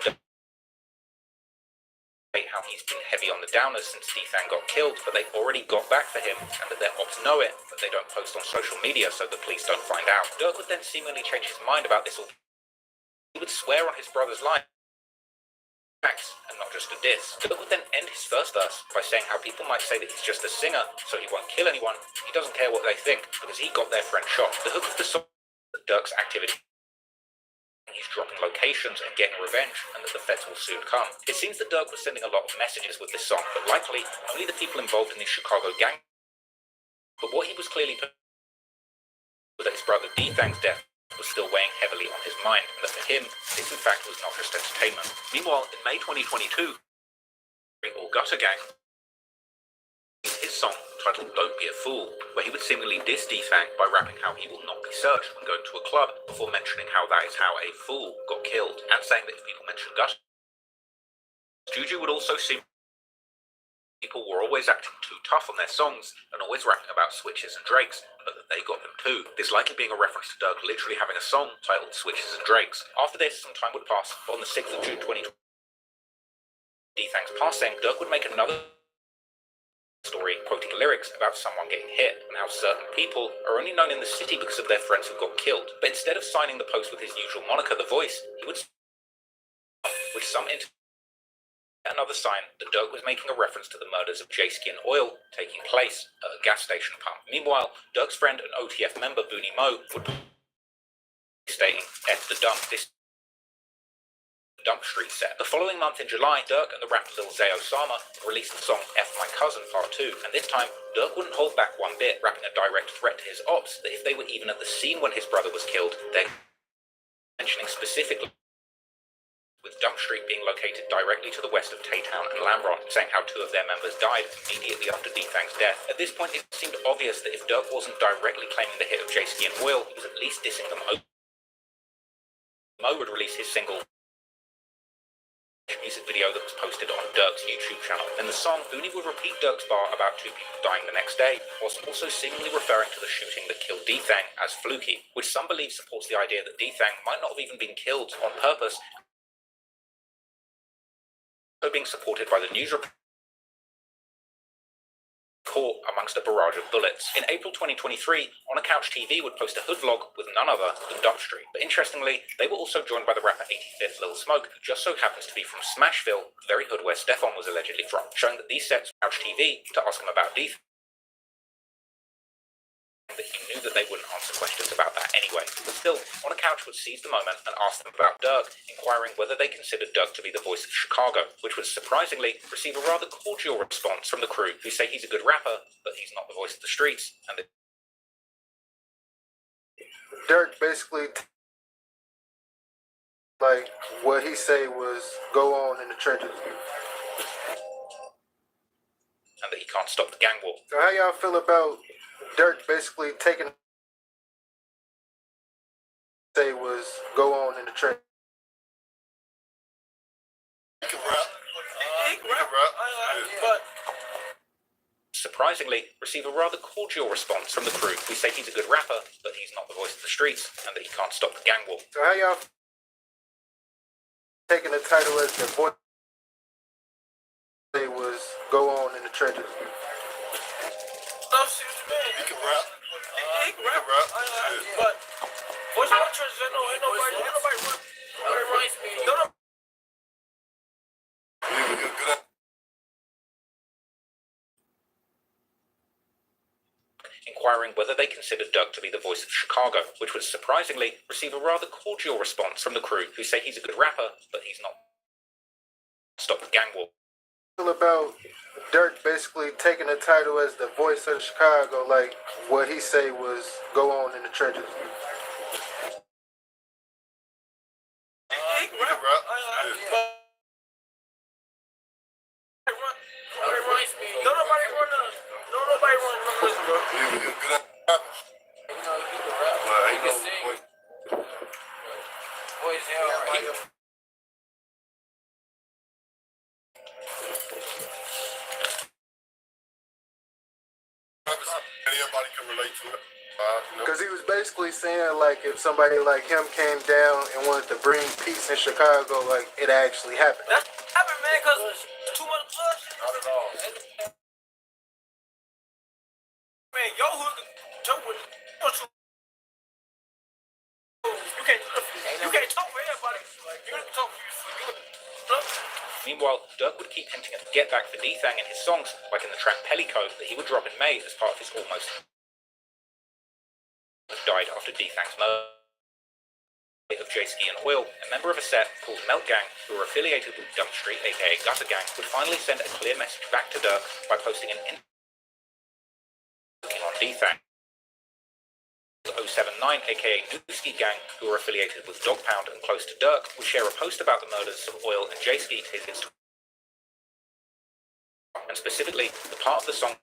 S7: how he's been heavy on the downers since Defang got killed, but they've already got back for him, and that their ops know it, but they don't post on social media so the police don't find out. Durk would then seemingly change his mind about this. He would swear on his brother's life, and not just a diss. Durk would then end his first verse by saying how people might say that he's just a singer, so he won't kill anyone. He doesn't care what they think, because he got their friend shot. The hook of the song is Durk's activity. He's dropping locations and getting revenge, and that the feds will soon come. It seems that Durk was sending a lot of messages with this song, but likely only the people involved in the Chicago gang. But what he was clearly was that his brother Defang's death was still weighing heavily on his mind, and that for him, this in fact was not just entertainment. Meanwhile, in May 2022, or Gutter Gang, his song titled Don't Be a Fool, where he would seemingly diss Defang by rapping how he will not be searched when going to a club, before mentioning how that is how a fool got killed, and saying that if people mention Gutter, Juju would also seem people were always acting too tough on their songs, and always rapping about switches and drakes, but that they got them too. This likely being a reference to Durk literally having a song titled Switches and Drakes. After this, some time would pass, but on the 6th of June 2020, Defang's passing, Durk would make another story quoting lyrics about someone getting hit, and how certain people are only known in the city because of their friends who got killed. But instead of signing the post with his usual moniker, The Voice, he would with some another sign that Durk was making a reference to the murders of J-Ski and Oil taking place at a gas station pump. Meanwhile, Durk's friend and OTF member Booney Mo would stating, F the dump, this Dump Street set. The following month in July, Durk and the rapper Lil Zay Osama released the song F My Cousin Part 2, and this time, Durk wouldn't hold back one bit, rapping a direct threat to his ops that if they were even at the scene when his brother was killed, they're mentioning specifically with Dump Street being located directly to the west of Taytown and Lamron, saying how two of their members died immediately after Defang's death. At this point, it seemed obvious that if Durk wasn't directly claiming the hit of J-Ski and Oil, he was at least dissing them. Mo would release his single music video that was posted on Durk's YouTube channel. In the song, Booney would repeat Durk's bar about two people dying the next day, whilst also seemingly referring to the shooting that killed Defang as fluky, which some believe supports the idea that Defang might not have even been killed on purpose, being supported by the news report caught amongst a barrage of bullets. In April 2023, On a Couch TV would post a hood vlog with none other than Dump Street. But interestingly, they were also joined by the rapper 85th Lil Smoke, who just so happens to be from Smashville, the very hood where Stefan was allegedly from, showing that these sets were Couch TV to ask him about Defang. That he knew that they wouldn't answer questions about that anyway. But still, On a Couch would seize the moment and ask them about Durk, inquiring whether they considered Durk to be the voice of Chicago, which would surprisingly receive a rather cordial response from the crew, who say he's a good rapper, but he's not the voice of the streets, and that
S9: Durk basically, like, what he say was go on in the trenches.
S7: And that he can't stop the gang war.
S9: So how y'all feel about Durk basically taking say was go on in the trenches?
S5: He can rap. But
S7: surprisingly, receive a rather cordial response from the crew, who say he's a good rapper, but he's not the voice of the streets, and that he can't stop the gang war.
S9: So how y'all taking the title as the voice say was go on in the trenches?
S5: he can rap. He can rap. But what's my trenches? Ain't nobody run.
S7: inquiring whether they considered Durk to be the voice of Chicago, which would surprisingly receive a rather cordial response from the crew, who say he's a good rapper, but he's not stop the gang war.
S9: About Dirk basically taking the title as the voice of Chicago, like what he say was go on in the trenches.
S14: Anybody can relate to it.
S9: Because he was basically saying, like, if somebody like him came down and wanted to bring peace in Chicago, like, it actually happened.
S10: That happened, man, because too much bloodshed.
S14: Not at all.
S10: Man, yo hood joke with you can't talk for everybody. You can talk for you.
S7: Meanwhile, Durk would keep hinting at get back for D-Thang in his songs, like in the track Pellico that he would drop in May as part of his almost died after D-Thang's murder of J-Ski and Will. A member of a set called Melt Gang, who were affiliated with Dump Street, aka Gutter Gang, would finally send a clear message back to Durk by posting an on D-Thang. 079, aka Dooski Gang, who were affiliated with Dog Pound and close to Durk, would share a post about the murders of Oil and J-Ski to his Instagram. And specifically, the part of the song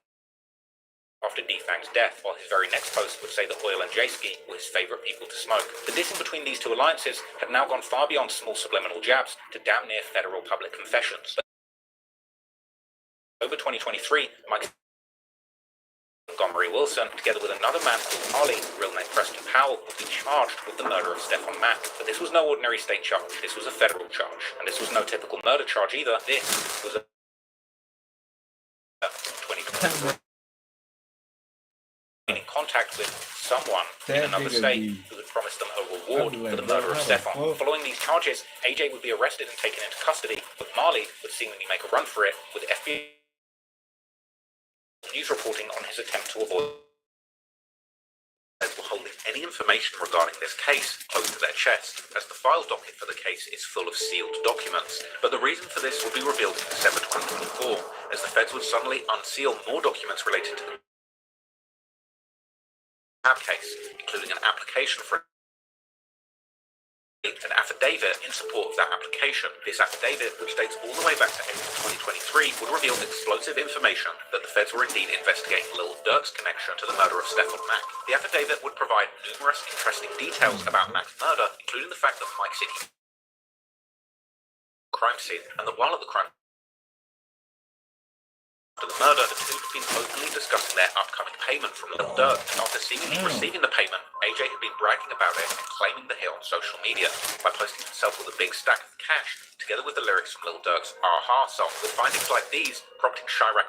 S7: after D-Thang's death, while his very next post would say that Oil and J-Ski were his favourite people to smoke. The dissing between these two alliances had now gone far beyond small subliminal jabs to damn near federal public confessions. Over 2023, Mike Montgomery Wilson, together with another man called Harley, real name Preston Powell, would be charged with the murder of Stefan Mack. But this was no ordinary state charge, this was a federal charge. And this was no typical murder charge either, this was a 2023. In contact with someone in another state who had promised them a reward for the murder of Stefan. Following these charges, AJ would be arrested and taken into custody, but Marley would seemingly make a run for it, with FBI news reporting on his attempt to avoid were holding any information regarding this case close to their chest, as the file docket for the case is full of sealed documents. But the reason for this would be revealed in December 2024, as the feds would suddenly unseal more documents related to the case, including an application for an affidavit in support of that application. This affidavit, which dates all the way back to April 2023, would reveal explosive information that the feds were indeed investigating Lil Durk's connection to the murder of Stefan Mack. The affidavit would provide numerous interesting details about Mack's murder, including the fact that Mike City crime scene, and that while at the crime after the murder, the two had been openly discussing their upcoming payment from Lil Durk, and after seemingly receiving the payment, AJ had been bragging about it and claiming the hit on social media by posting himself with a big stack of cash, together with the lyrics from Lil Durk's Aha song, with findings like these prompting Chirac,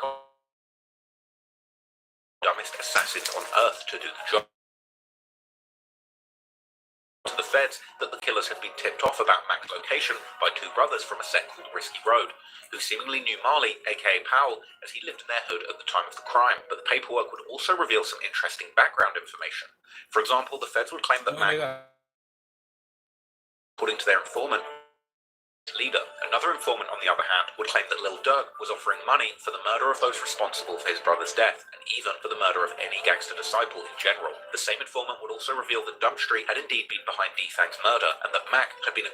S7: dumbest assassins on earth, to do the job. To the feds that the killers had been tipped off about Mack's location by two brothers from a set called Risky Road, who seemingly knew Marley, aka Powell, as he lived in their hood at the time of the crime. But the paperwork would also reveal some interesting background information. For example, the feds would claim that Mack, according to their informant, leader. Another informant, on the other hand, would claim that Lil Durk was offering money for the murder of those responsible for his brother's death, and even for the murder of any gangster disciple in general. The same informant would also reveal that Dump Street had indeed been behind D-Thang's murder, and that Mack had been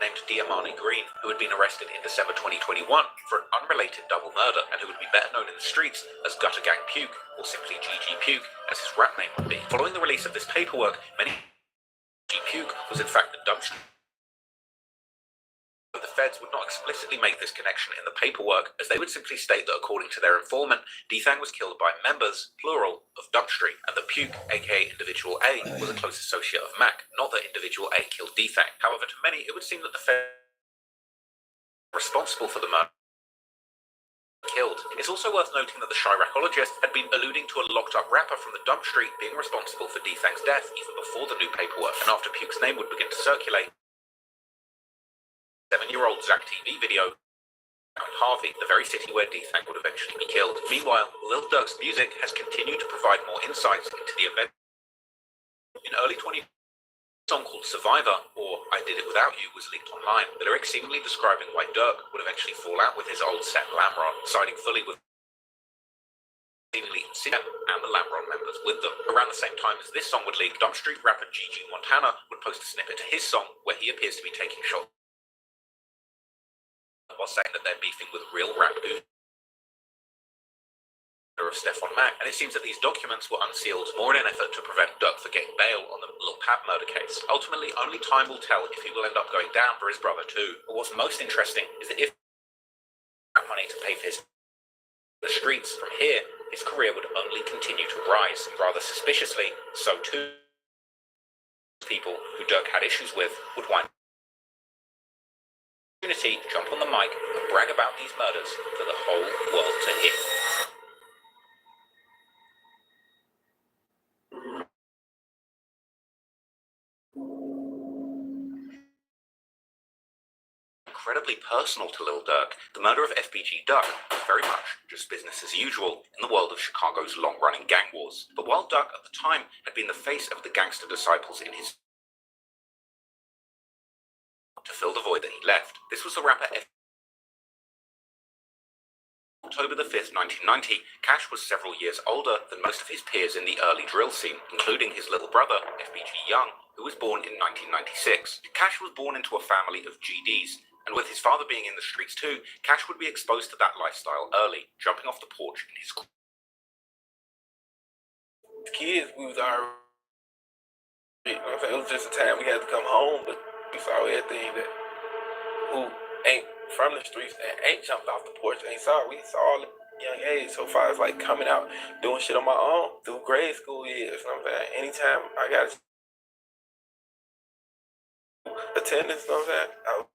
S7: named Diamani Green, who had been arrested in December 2021 for an unrelated double murder, and who would be better known in the streets as Gutter Gang Puke, or simply GG Puke, as his rap name would be. Following the release of this paperwork, many Puke was in fact the Dump Street. The feds would not explicitly make this connection in the paperwork, as they would simply state that according to their informant, D-Thang was killed by members, plural, of Dump Street, and that Puke, aka Individual A, was a close associate of Mack, not that Individual A killed D-Thang. However, to many, it would seem that the feds were responsible for the murder killed. It's also worth noting that the Chiracologist had been alluding to a locked-up rapper from the Dump Street being responsible for D-Thang's death even before the new paperwork, and after Puke's name would begin to circulate, 7-year-old Zach TV video and Harvey, the very city where Defang would eventually be killed. Meanwhile, Lil Durk's music has continued to provide more insights into the event. In early 20, a song called Survivor, or I Did It Without You, was leaked online. The lyrics seemingly describing why Durk would eventually fall out with his old set Lamron, siding fully with seemingly Sia and the Lamron members with them. Around the same time as this song would leak, Dump Street rapper Gigi Montana would post a snippet to his song where he appears to be taking shots while saying that they're beefing with real rap goons of Stephon Mack, and it seems that these documents were unsealed more in an effort to prevent Durk from getting bail on the Lil Pap murder case. Ultimately, only time will tell if he will end up going down for his brother too. But what's most interesting is that if he had money to pay for the streets from here, his career would only continue to rise. And rather suspiciously, so too people who Durk had issues with would wind opportunity to jump on the mic and brag about these murders for the whole world to hear. Incredibly personal to Lil Durk, the murder of FBG Duck was very much just business as usual in the world of Chicago's long-running gang wars. But while Duck at the time had been the face of the gangster disciples in his to fill the void that he left, this was the rapper October the 5th, 1990, Cash was several years older than most of his peers in the early drill scene, including his little brother, FBG Young, who was born in 1996. Cash was born into a family of GDs, and with his father being in the streets too, Cash would be exposed to that lifestyle early, jumping off the porch in his
S17: kids. We was already, you know what I'm saying? It was just a time we had to come home, but we saw everything that who ain't from the streets and ain't jumped off the porch ain't saw. We saw all the young age so far as like coming out, doing shit on my own through grade school years. You know what I'm saying? Anytime I got attendance, you know what I'm saying? I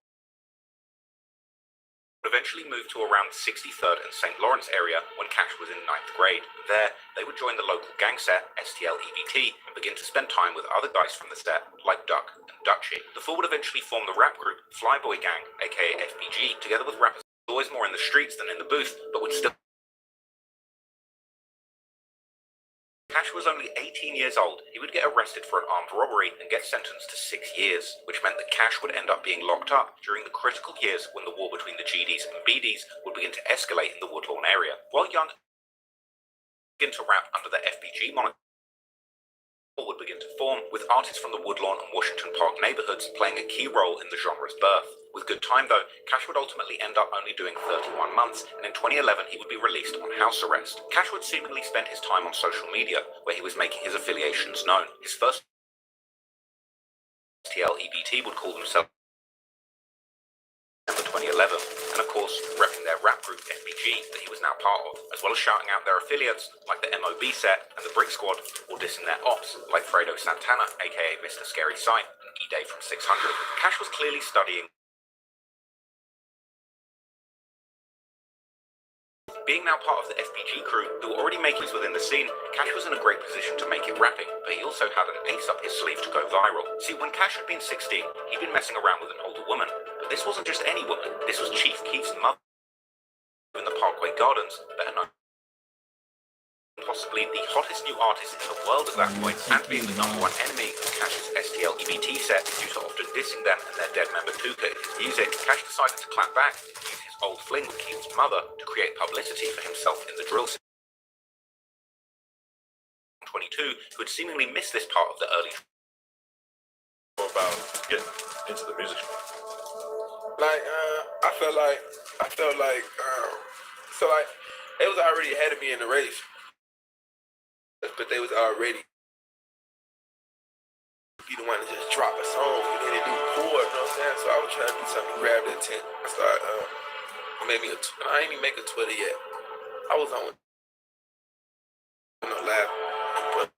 S7: eventually moved to around 63rd and St. Lawrence area when Cash was in 9th grade. There, they would join the local gang set, STL-EBT, and begin to spend time with other guys from the set, like Duck and Dutchie. The four would eventually form the rap group Flyboy Gang, aka FBG, together with rappers always more in the streets than in the booth, but would still... Cash was only 18 years old. He would get arrested for an armed robbery and get sentenced to 6 years, which meant that Cash would end up being locked up during the critical years when the war between the GDs and BDs would begin to escalate in the Woodlawn area. While Young began to rap under the FBG moniker, would begin to form, with artists from the Woodlawn and Washington Park neighborhoods playing a key role in the genre's birth. With good time though, Cash would ultimately end up only doing 31 months, and in 2011 he would be released on house arrest. Cash would seemingly spend his time on social media, where he was making his affiliations known. His first STL-EBT would call themselves December 2011, and of course, repping their rap group FBG that he was now part of, as well as shouting out their affiliates like the MOB set and the Brick Squad, or dissing their ops like Fredo Santana, aka Mr. Scary Sight, and E-Day from 600. Cash was clearly studying. Being now part of the FBG crew, who were already making within the scene, Cash was in a great position to make it rapping, but he also had an ace up his sleeve to go viral. See, when Cash had been 16, he'd been messing around with an older woman, but this wasn't just any woman, this was Chief Keef's mother in the Parkway Gardens, better known possibly the hottest new artist in the world at that point, and being the #1 enemy of Cash's STL-EBT set due to often dissing them and their dead member Tuka in his music. Cash decided to clap back and use his old fling with Keith's mother to create publicity for himself in the drill scene. 22, who had seemingly missed this part of the early
S3: about getting into the music.
S17: like I felt like so like they was already ahead of me in the race, but they was already be the one to just drop a song and then they do chord, you know what I'm saying? So I was trying to do something to grab their attention. I started I ain't even make a Twitter yet. I was on live, but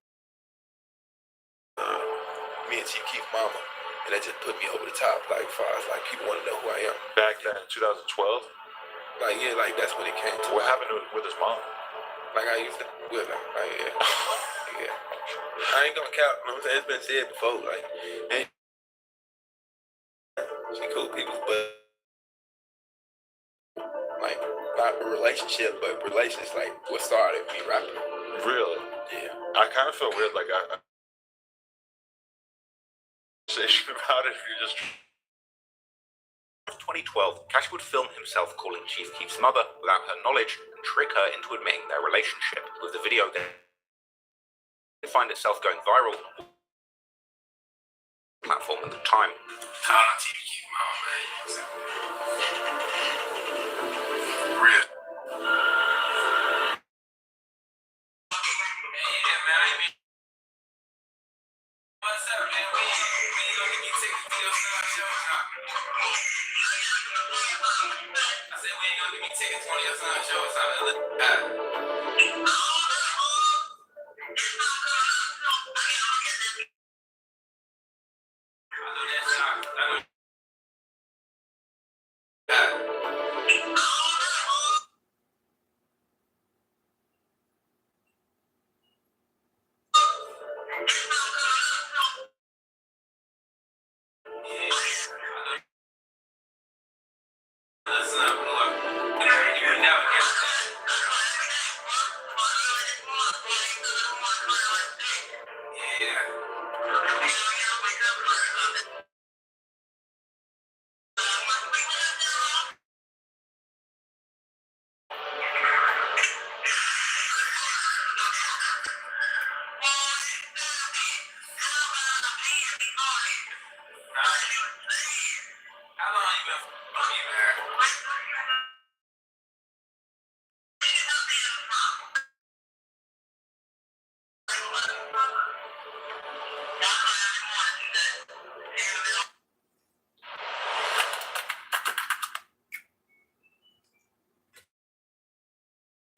S17: me and Chief Keef mama, and that just put me over the top, like far as like people want to know who I am.
S3: Back then in 2012?
S17: Like yeah, like that's when it came to.
S3: What happened with his mom?
S17: Like I used to with her, like yeah. Yeah. I ain't gonna count, you know what I'm saying? It's been said before, like and she cool people, but like not a relationship, but relations like what started me rapping.
S3: Really?
S17: Yeah.
S3: I kind of feel weird, like I conversation about it if you're just.
S7: 2012, Cash would film himself calling Chief Keef's mother without her knowledge and trick her into admitting their relationship. With the video then find itself going viral on the platform at the time.
S14: Shout out to Chief Keef, man. Real.
S10: What's up, man? We gonna give you tickets to your son show. I said we ain't gonna give you tickets to your son show.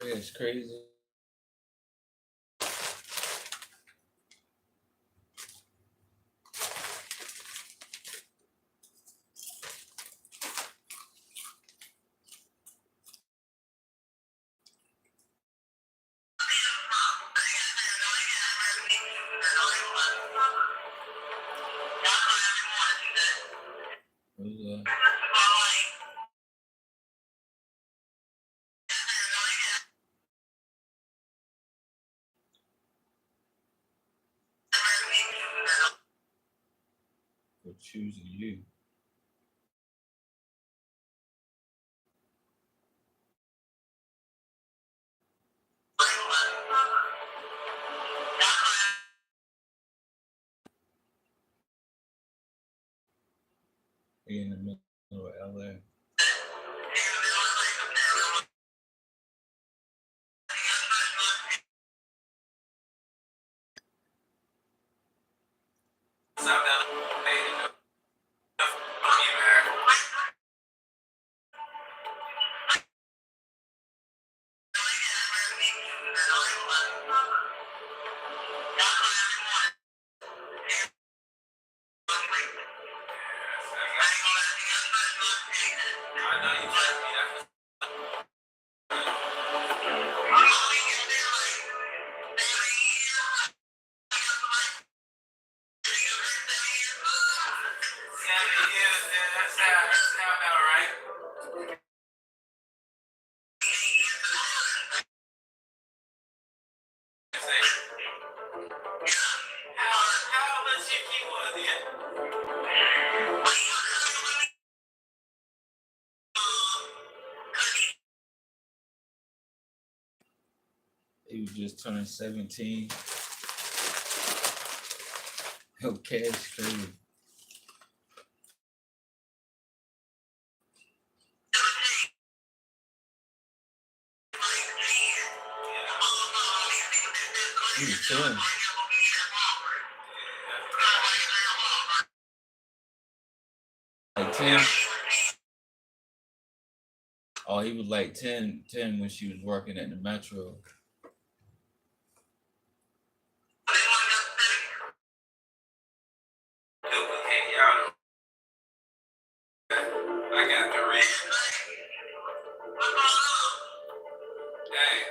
S16: It's crazy. For choosing you. In the middle of LA. He was just turning 17. Okay, it's crazy. He was 10. Like 10. Oh, he was like 10 when she was working at the Metro.
S10: I got the ring. Hey.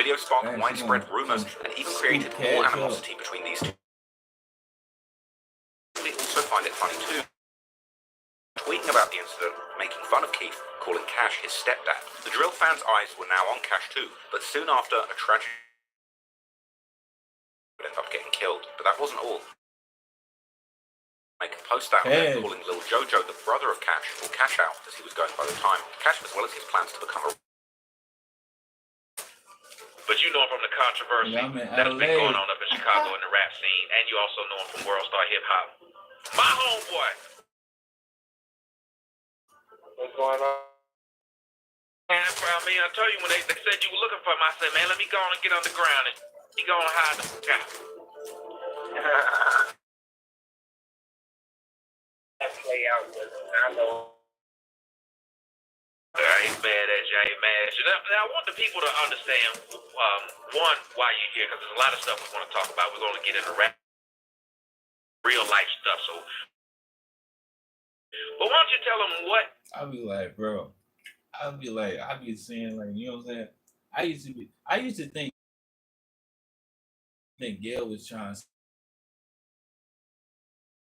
S7: video sparked
S16: Man,
S7: widespread
S16: some
S7: rumors and even created
S16: scoop
S7: more
S16: cash
S7: animosity between these two. We also find it funny too. Tweeting about the incident, making fun of Keith, calling Cash his stepdad. The drill fans' eyes were now on Cash too, but soon after, a tragic would end up getting killed. But that wasn't all. Make a post out there calling Lil Jojo the brother of Cash, or Cash Out as he was going by the time. Cash, as well as his plans to become a...
S18: But you know him from the controversy that's been going on up in Chicago in the rap scene, and you also know him from World Star Hip Hop. My homeboy.
S17: What's going on?
S18: Man, I mean, I told you when they said you were looking for him, I said, man, let me go on and get underground and he go and hide the fuck out.
S10: That play out with him. I know.
S18: I ain't mad at you, I ain't mad at you. Now, I want the people to understand, one, why you're here, because there's a lot of stuff we want to talk about. We're going to get into rap, real life stuff, so. But why don't you tell them what?
S16: I'll be like, bro. I be saying, like, you know what I'm saying? I used to think Gail was trying to.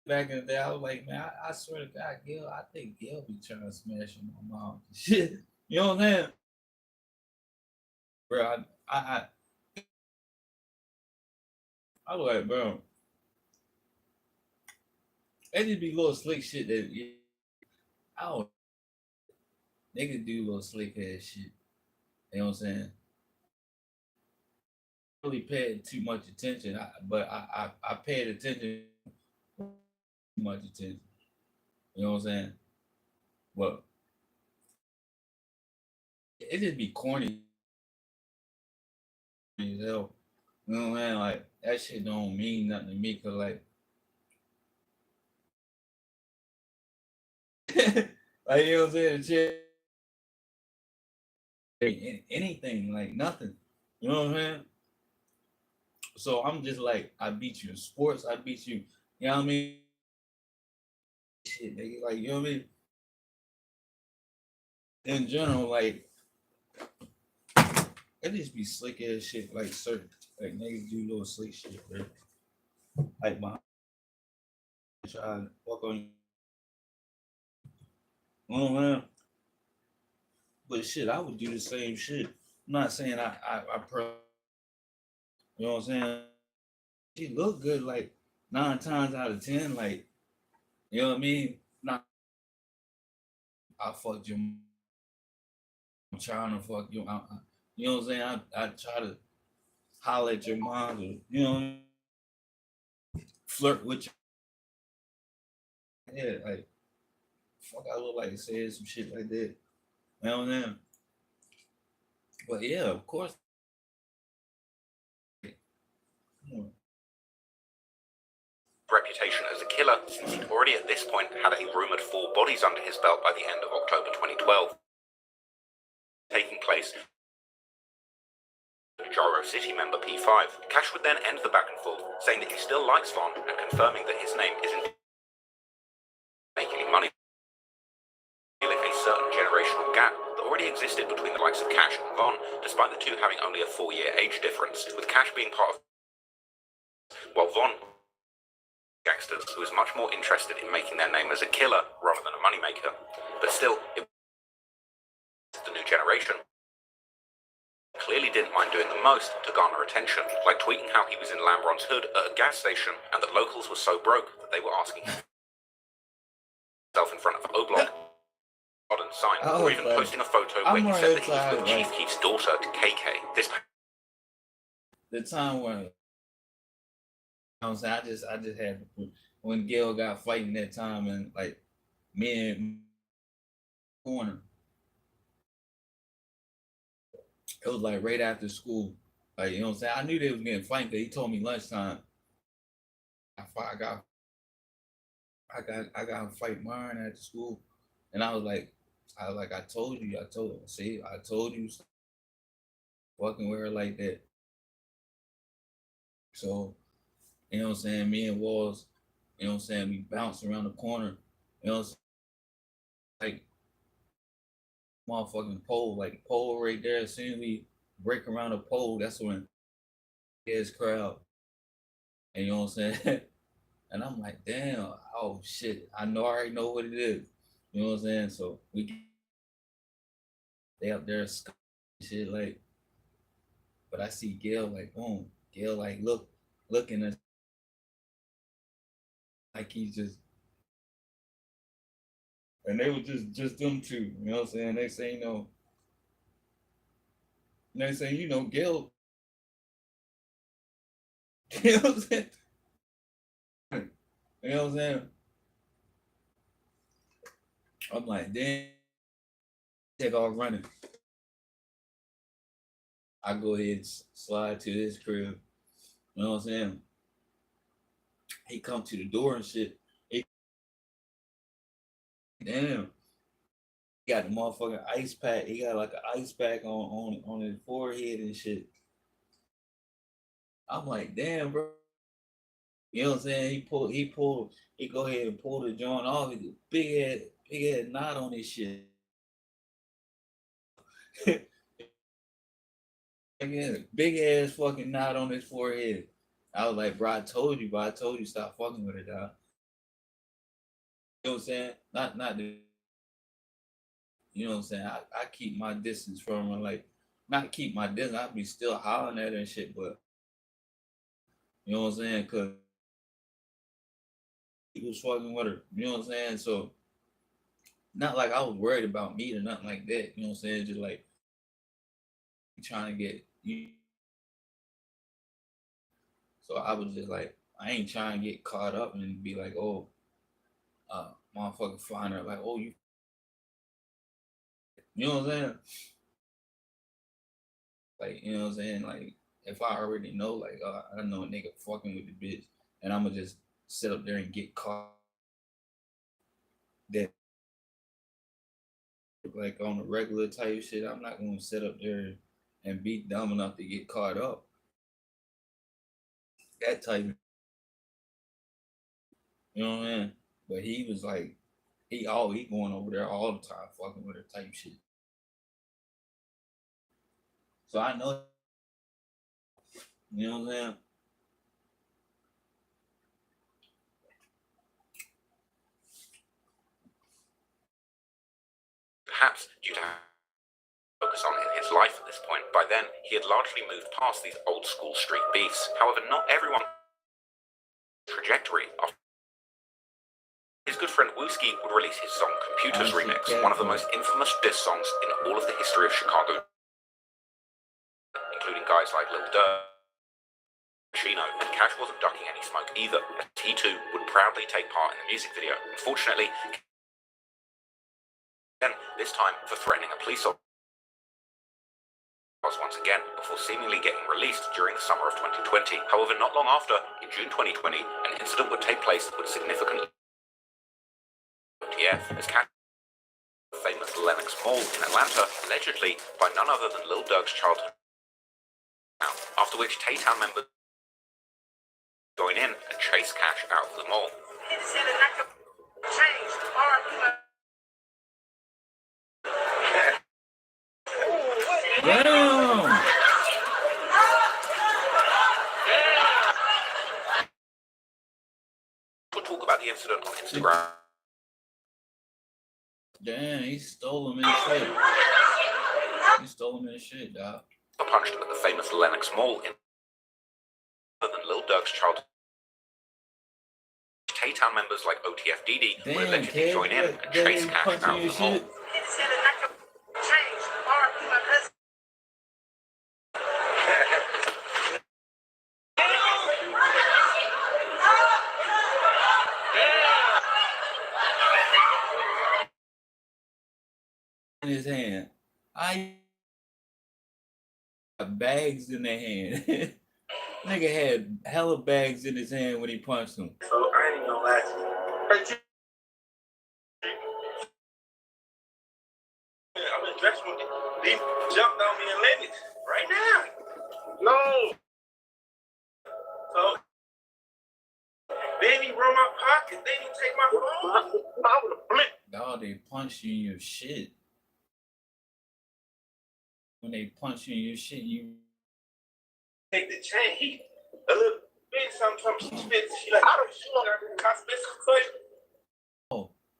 S16: Back in the day, I was like, man, I swear to God, Gail, I think Gail be trying to smash on my mom. Shit. You know what I'm saying? Bro, I was like, bro, it just be little slick shit that I don't. Niggas do little slick ass shit. You know what I'm saying? Really paid too much attention, but I paid attention. Too much attention. You know what I'm saying? But it just be corny as hell. You know what I'm saying? Like that shit don't mean nothing to me, cause like like you know what I'm saying? Shit. Anything, like nothing. You know what I'm saying? So I'm just like, I beat you in sports, I beat you, you know what I mean? Shit, nigga, like, you know what I mean? In general, like, it just be slick ass shit, like certain, like niggas do little slick shit, bro. Like my try to fuck on you. You know what I mean? But shit, I would do the same shit. I'm not saying I you know what I'm saying? She look good like 9 times out of 10, like, you know what I mean? Not I fucked your mom. I'm trying to fuck you. You know what I'm saying? I try to holler at your mom, or, you know, flirt with you. Yeah, like, fuck, I look like saying some shit like that. You know what I'm saying? But yeah, of course.
S7: Reputation as a killer, since he'd already at this point had a rumored 4 bodies under his belt by the end of October 2012. Taking place Jaro City member P5. Cash would then end the back and forth, saying that he still likes Von and confirming that his name isn't making any money, feeling a certain generational gap that already existed between the likes of Cash and Von, despite the two having only a 4-year age difference, with Cash being part of, while Von gangsters who was much more interested in making their name as a killer rather than a moneymaker. But still, it was the new generation. Clearly didn't mind doing the most to garner attention, like tweeting how he was in Lambron's hood at a gas station and that locals were so broke that they were asking himself in front of Oblong modern sign, or even posting a photo where he said that he was with Chief Keef's daughter to KK. This
S16: the time when, you know what I'm saying, I just had when Gail got fighting that time, and like me and corner. It was like right after school. Like, you know what I'm saying? I knew they was getting fighting because he told me lunchtime. I got to fight Myron at the school. And I was like, I told you, I told you, fucking with her like that. So, you know what I'm saying? Me and Walls, you know what I'm saying? We bounced around the corner. You know what I'm saying? Like, motherfucking pole right there. As soon as we break around the pole, that's when his crowd. And you know what I'm saying? And I'm like, damn, oh shit, I already know what it is. You know what I'm saying? So they up there shit like, but I see Gail like, boom, Gail like looking at like he's just, and they were just them two. You know what I'm saying? Next thing you know, Gail. You know what I'm saying? You know what I'm saying? I'm like, damn, take off running. I go ahead and slide to his crib. You know what I'm saying? He come to the door and shit. Damn. He got the motherfucking ice pack. He got like an ice pack on his forehead and shit. I'm like, damn, bro. You know what I'm saying? He go ahead and pull the joint off. He's a big ass knot on his shit. Again, big ass fucking knot on his forehead. I was like, bro, I told you, stop fucking with her, dog. You know what I'm saying? Not the, you know what I'm saying? I keep my distance from her, like, not keep my distance. I be still hollering at her and shit, but you know what I'm saying? Cause he was fucking with her. You know what I'm saying? So not like I was worried about me or nothing like that. You know what I'm saying? Just like trying to get you. So I was just like, I ain't trying to get caught up and be like, oh, motherfucker find her like, oh, you know what I'm saying? Like, you know what I'm saying? Like, if I already know, like, I know a nigga fucking with the bitch, and I'ma just sit up there and get caught. That, like, on the regular type shit, I'm not gonna sit up there and be dumb enough to get caught up. That type, you know what I mean? But he was like, he going over there all the time, fucking with her type shit. So I know, you know what I'm saying?
S7: Perhaps due to focus on in his life at this point. By then, he had largely moved past these old school street beefs. However, not everyone trajectory of his good friend Wooski would release his song Computers Remix, one of the most infamous diss songs in all of the history of Chicago, including guys like Lil Durk, Chino, and Cash wasn't ducking any smoke either, as he too would proudly take part in the music video. Unfortunately, then this time for threatening a police officer once again before seemingly getting released during the summer of 2020. However, not long after, in June 2020, an incident would take place that would significantly as Cash famous Lenox Mall in Atlanta, allegedly by none other than Lil Durk's childhood. After which Tay-Town members join in and chase Cash out of the mall.
S16: Damn!
S7: We'll talk about the incident on Instagram.
S16: Damn, he stole him his shit. He stole him his shit, dog.
S7: Punched at the famous Lenox Mall in other than Lil Durk's childhood. Tay-Town members like OTF Dede would allegedly join in and chase Cash out of the mall.
S16: In his hand. I got bags in their hand. Nigga had hella bags in his hand when he punched him.
S10: So I ain't even gonna lie to you. I'm in the dressing room. They jumped on me and landed right now. No. So they didn't run my pocket. They didn't take my phone. I would have blinked.
S16: Dog, they punched you in your shit. when they punch you in your shit, you
S17: Take the chain. He a little bit. Sometimes she spits. She like, I don't shoot her. Can I spit some quick?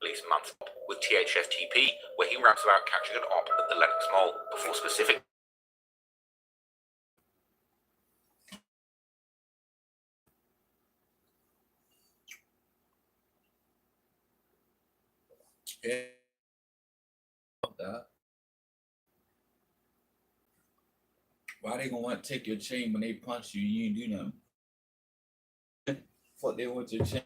S7: Release month with THFTP, where he raps about catching an op at the Lenox Mall before specific.
S16: yeah. That. Why they gonna want to take your chain when they punch you? You ain't do nothing. Fuck, they want your chain.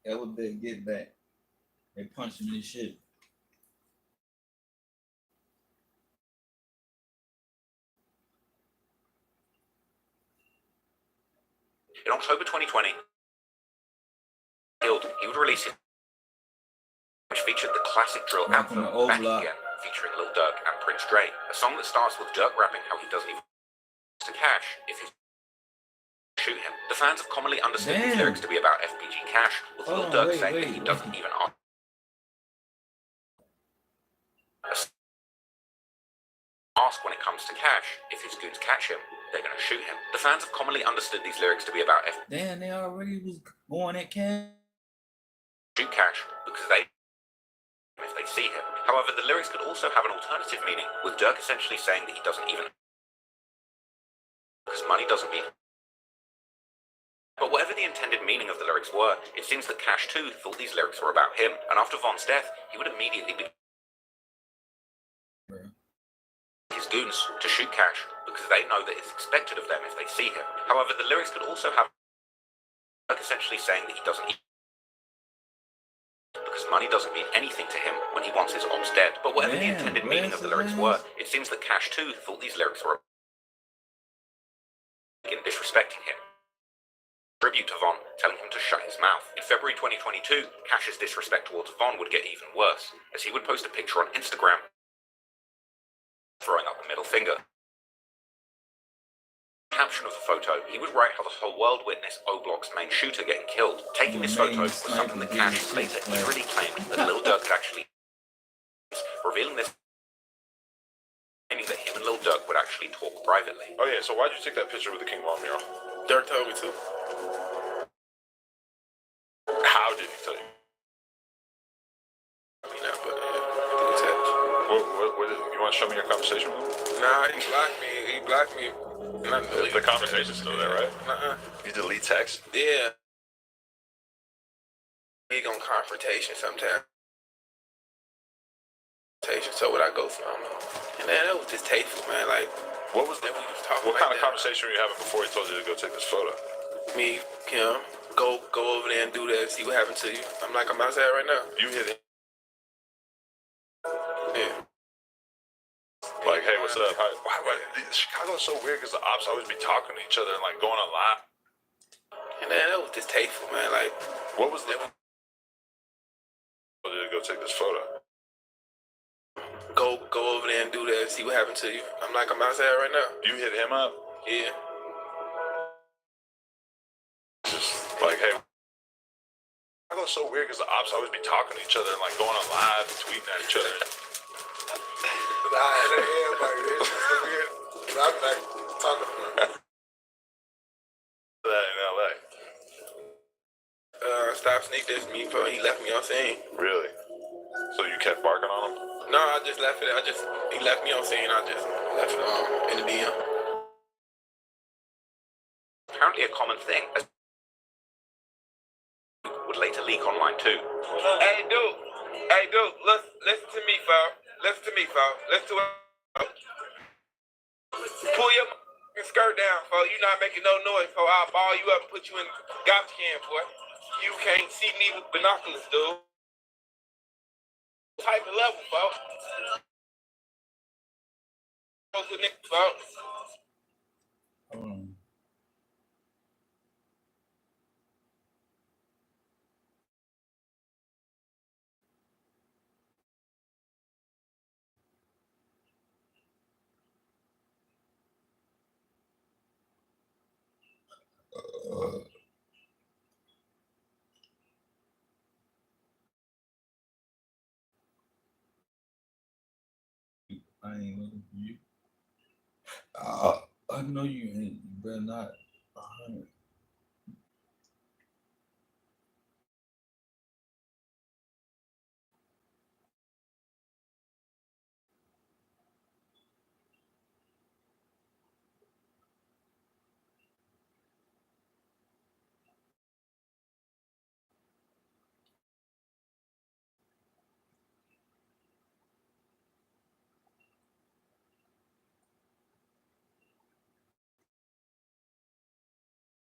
S16: That would be get back. They punch him in his shit.
S7: In October 2020, he would release it, which featured the classic drill anthem Back Again, featuring Lil Durk and Prince Dre, a song that starts with Durk rapping how he doesn't even to Cash if he shoot him. The fans have commonly understood these lyrics to be about FBG Cash, with Lil Durk saying that he doesn't even ask when it comes to Cash. If his goons catch him, they're going to shoot him. The fans have commonly understood these lyrics to be about
S16: Damn, they already was going at Cash.
S7: Shoot Cash because if they see him. However, the lyrics could also have an alternative meaning, with Durk essentially saying that he doesn't even because money doesn't mean. But whatever the intended meaning of the lyrics were, it seems that Cash too thought these lyrics were about him, and after Von's death, he would immediately be his goons to shoot Cash because they know that it's expected of them if they see him. However, the lyrics could also have essentially saying that he doesn't because money doesn't mean anything to him when he wants his ops dead. But whatever the intended meaning of the lyrics were, it seems that Cash too thought these lyrics were disrespecting him. Tribute to Von, telling him to shut his mouth. In February 2022, Cash's disrespect towards Von would get even worse, as he would post a picture on Instagram throwing up the middle finger. Caption of the photo, he would write how the whole world witnessed O-Block's main shooter getting killed. Taking this photo was something that Cash later eagerly claimed that Lil Durk had actually revealing this, claiming that him and Lil Durk would actually talk privately.
S3: Oh yeah, so why'd you take that picture with the King Von mural?
S17: Durk told me to.
S3: How did he tell you? You want to show me your conversation with him?
S17: Nah, he blocked me. He blocked me.
S3: The conversation's still there, right? You delete text?
S17: Yeah. Big on confrontation sometimes. So what I go from, and man, that was distasteful, man. Like,
S3: what was
S17: that? We was talking.
S3: What kind of conversation were you having before he told you to go take this photo?
S17: Me, Kim, go over there and do that. See what happened to you. I'm like, I'm outside right now.
S3: You hit it.
S17: Yeah.
S3: Like, hey, what's up? Chicago's so weird because the ops always be talking to each other and like going on live.
S17: And man, that was distasteful, man. Like,
S3: what was the? Did go take this photo?
S17: Go over there and do that. See what happened to you. I'm like, I'm outside right now.
S3: You hit him up?
S17: Yeah.
S3: Just like, hey. Chicago's so weird because the ops always be talking to each other and like going on live and tweeting at each other.
S9: Everybody, it's just weird. I'm like talking about
S3: that in LA.
S17: Stop sneak this me, bro. He left me on scene.
S3: Really? So you kept barking on him?
S17: No, I just left it. He left me on scene. I just left it in the DM.
S7: Apparently a common thing would later leak online too.
S17: Hey, dude, listen to me, fam. Listen to me, fam. Listen to it. Pull your skirt down, fam. You not making no noise, fam. I'll ball you up and put you in the garbage can, boy. You can't see me with binoculars, dude. Type of level, fam. What's the nigga, fam?
S16: I ain't looking for you. I know you ain't. You better not. 100.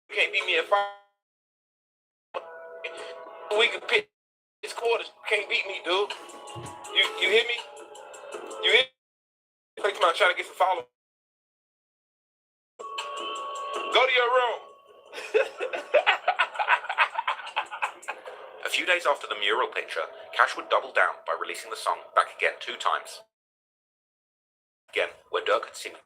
S17: You can't beat me at 5. We can pick his quarters. You can't beat me, dude. You hear me? You hear me? Like, come on, trying to get some follow. Go to your room.
S7: A few days after the mural picture, Cash would double down by releasing the song Back Again 2 times. Again, where Durk had seen.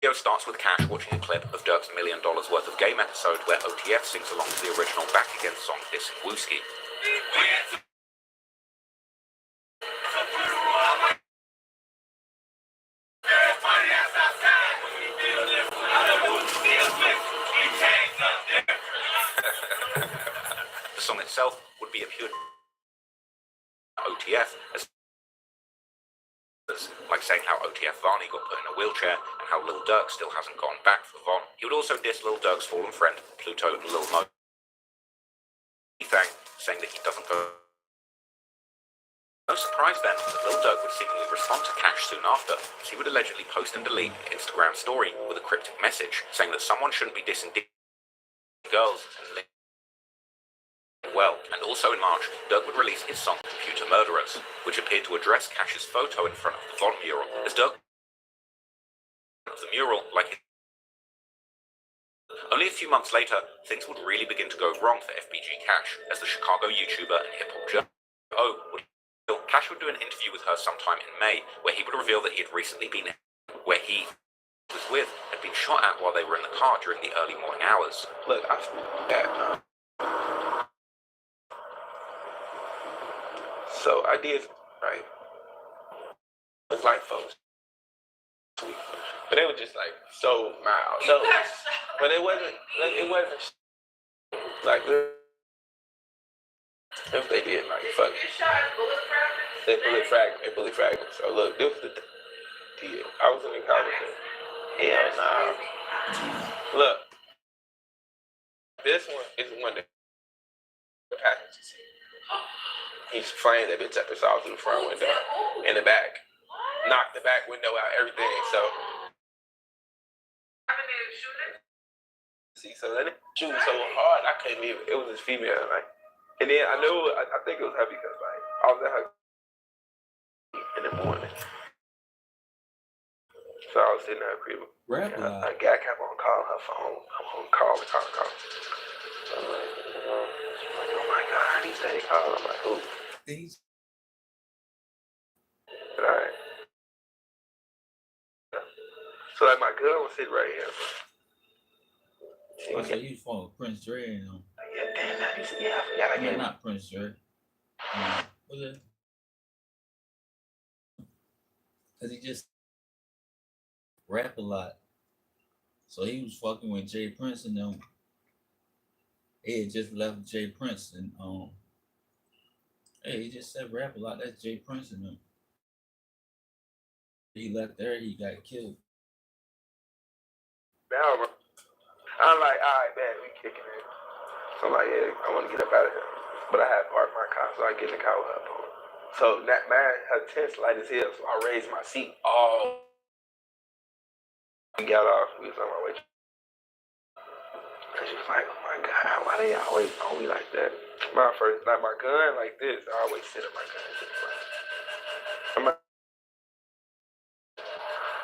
S7: The video starts with Cash watching a clip of Durk's $1 Million worth of game episode where OTF sings along to the original Back Again song dissing Wooski. The song itself would be a pure OTF, as like saying how OTF Vonni got put in a wheelchair and how Lil Durk still hasn't gone back for Von. He would also diss Lil Durk's fallen friend, Pluto and Lil Mo. Saying that he doesn't go. No surprise then that Lil Durk would seemingly respond to Cash soon after, as he would allegedly post and delete an Instagram story with a cryptic message saying that someone shouldn't be dissing girls and well, and also in March, Durk would release his song Computer Murderers, which appeared to address Cash's photo in front of the Von mural, as Durk of the mural like. Only a few months later, things would really begin to go wrong for FBG Cash, as the Chicago YouTuber and hip-hop journalist Cash would do an interview with her sometime in May, where he would reveal that he had recently been where he was with had been shot at while they were in the car during the early morning hours.
S17: Look, I that. So I did, right? It's like folks, but they were just like so mild. So, but it wasn't like if they did like fuck it. They bullet fragments. So look, this was the deal. I was in the college. Hell nah. Look, this one is the one that packages. He's flying that bitch up and saw through the front window in the back. Knocked the back window out, everything. So see, so then it shooting so hard I couldn't even. It was this female, like, and then I knew I think it was her because like I was at her in the morning, so I was sitting at her crib. A guy kept on calling her phone. I'm on call. So I'm like, oh my god, he said he called. I'm like, who? Alright. So like my girl was sitting right here.
S16: Oh, so you phone Prince Dre and them.
S17: Yeah,
S16: I mean, not Prince Dre. What's it? Cause he just rap a lot. So he was fucking with Jay Prince and them. He had just left Jay Prince and hey, he just said rap a lot. That's Jay Prince and them. He left there, he got killed.
S17: Now I'm like, alright, man, we kicking it. So I'm like, yeah, I want to get up out of here. But I had parked my car, so I get in the car with her. So that man, her tent's light as hell, so I raised my seat. Oh. We got off, we was on my way. And she was like, oh my God, why they always on me like that? My first, like my gun like this, I always sit up my gun. I'm like,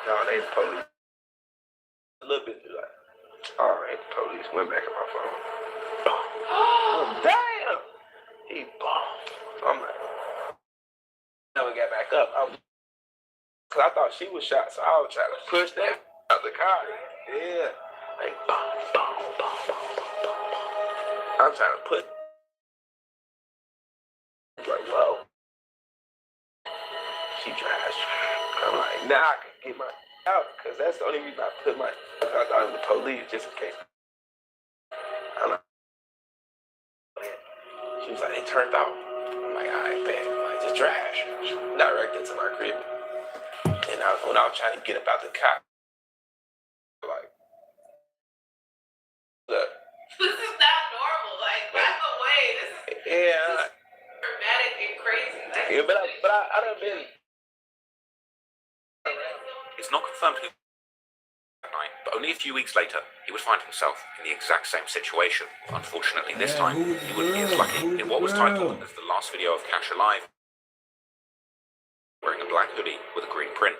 S17: no, they the police. A little bit like, all right, the police went back on my phone. Oh, damn! He bombed. So I'm like, never got back up. Cause I thought she was shot, so I was trying to push that out the car. Yeah. Like, boom, boom, boom, boom, boom, boom. I'm trying to put. Like, whoa. She drives. I'm like, now I can get my out because that's the only reason I put my I got the police just in case. I'm like, she was like, it turned out. I'm like, all right, bet. Like, just trash. Directed to my crib. And when I was trying to get up out the car, like, look.
S11: This is not normal. Like, back away. This is
S17: Yeah.
S11: dramatic and crazy.
S17: Yeah, but I done been.
S7: It's not confirmed who that night, but only a few weeks later, he would find himself in the exact same situation. Unfortunately, this time, he wouldn't be as lucky in what was titled as the last video of Cash alive, wearing a black hoodie with a green print.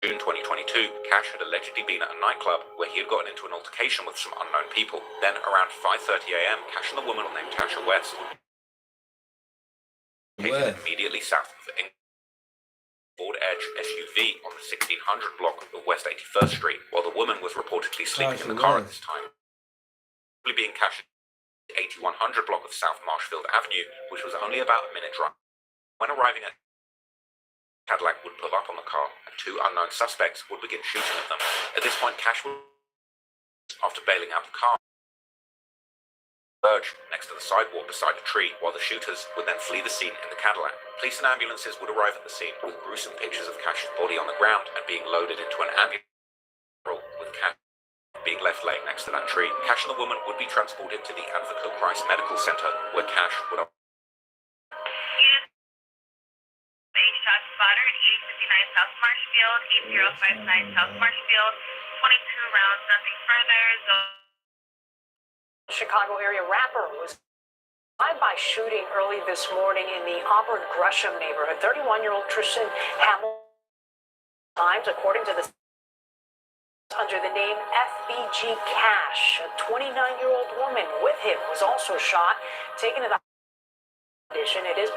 S7: June 2022, Cash had allegedly been at a nightclub where he had gotten into an altercation with some unknown people. Then, around 5:30 a.m., Cash and a woman named Tasha West located immediately south of Ford Edge SUV on the 1600 block of West 81st Street, while the woman was reportedly sleeping in the car at this time. Probably being Cash's 8100 block of South Marshfield Avenue, which was only about a minute drive. When arriving at Cadillac would pull up on the car, and two unknown suspects would begin shooting at them. At this point, Cash would, after bailing out the car, emerge next to the sidewalk beside a tree, while the shooters would then flee the scene in the Cadillac. Police and ambulances would arrive at the scene with gruesome pictures of Cash's body on the ground and being loaded into an ambulance, with Cash being left laying next to that tree. Cash and the woman would be transported to the Advocate Christ Medical Center, where Cash would...
S19: Shot spotter at 859 South Marshfield, 8059 South Marshfield, 22 rounds, nothing further.
S8: Chicago area rapper was drive-by shooting early this morning in the Auburn Gresham neighborhood. 31-year-old Tristan Hamilton, times according to the under the name FBG Cash. A 29-year-old woman with him was also shot, taken to the condition. It is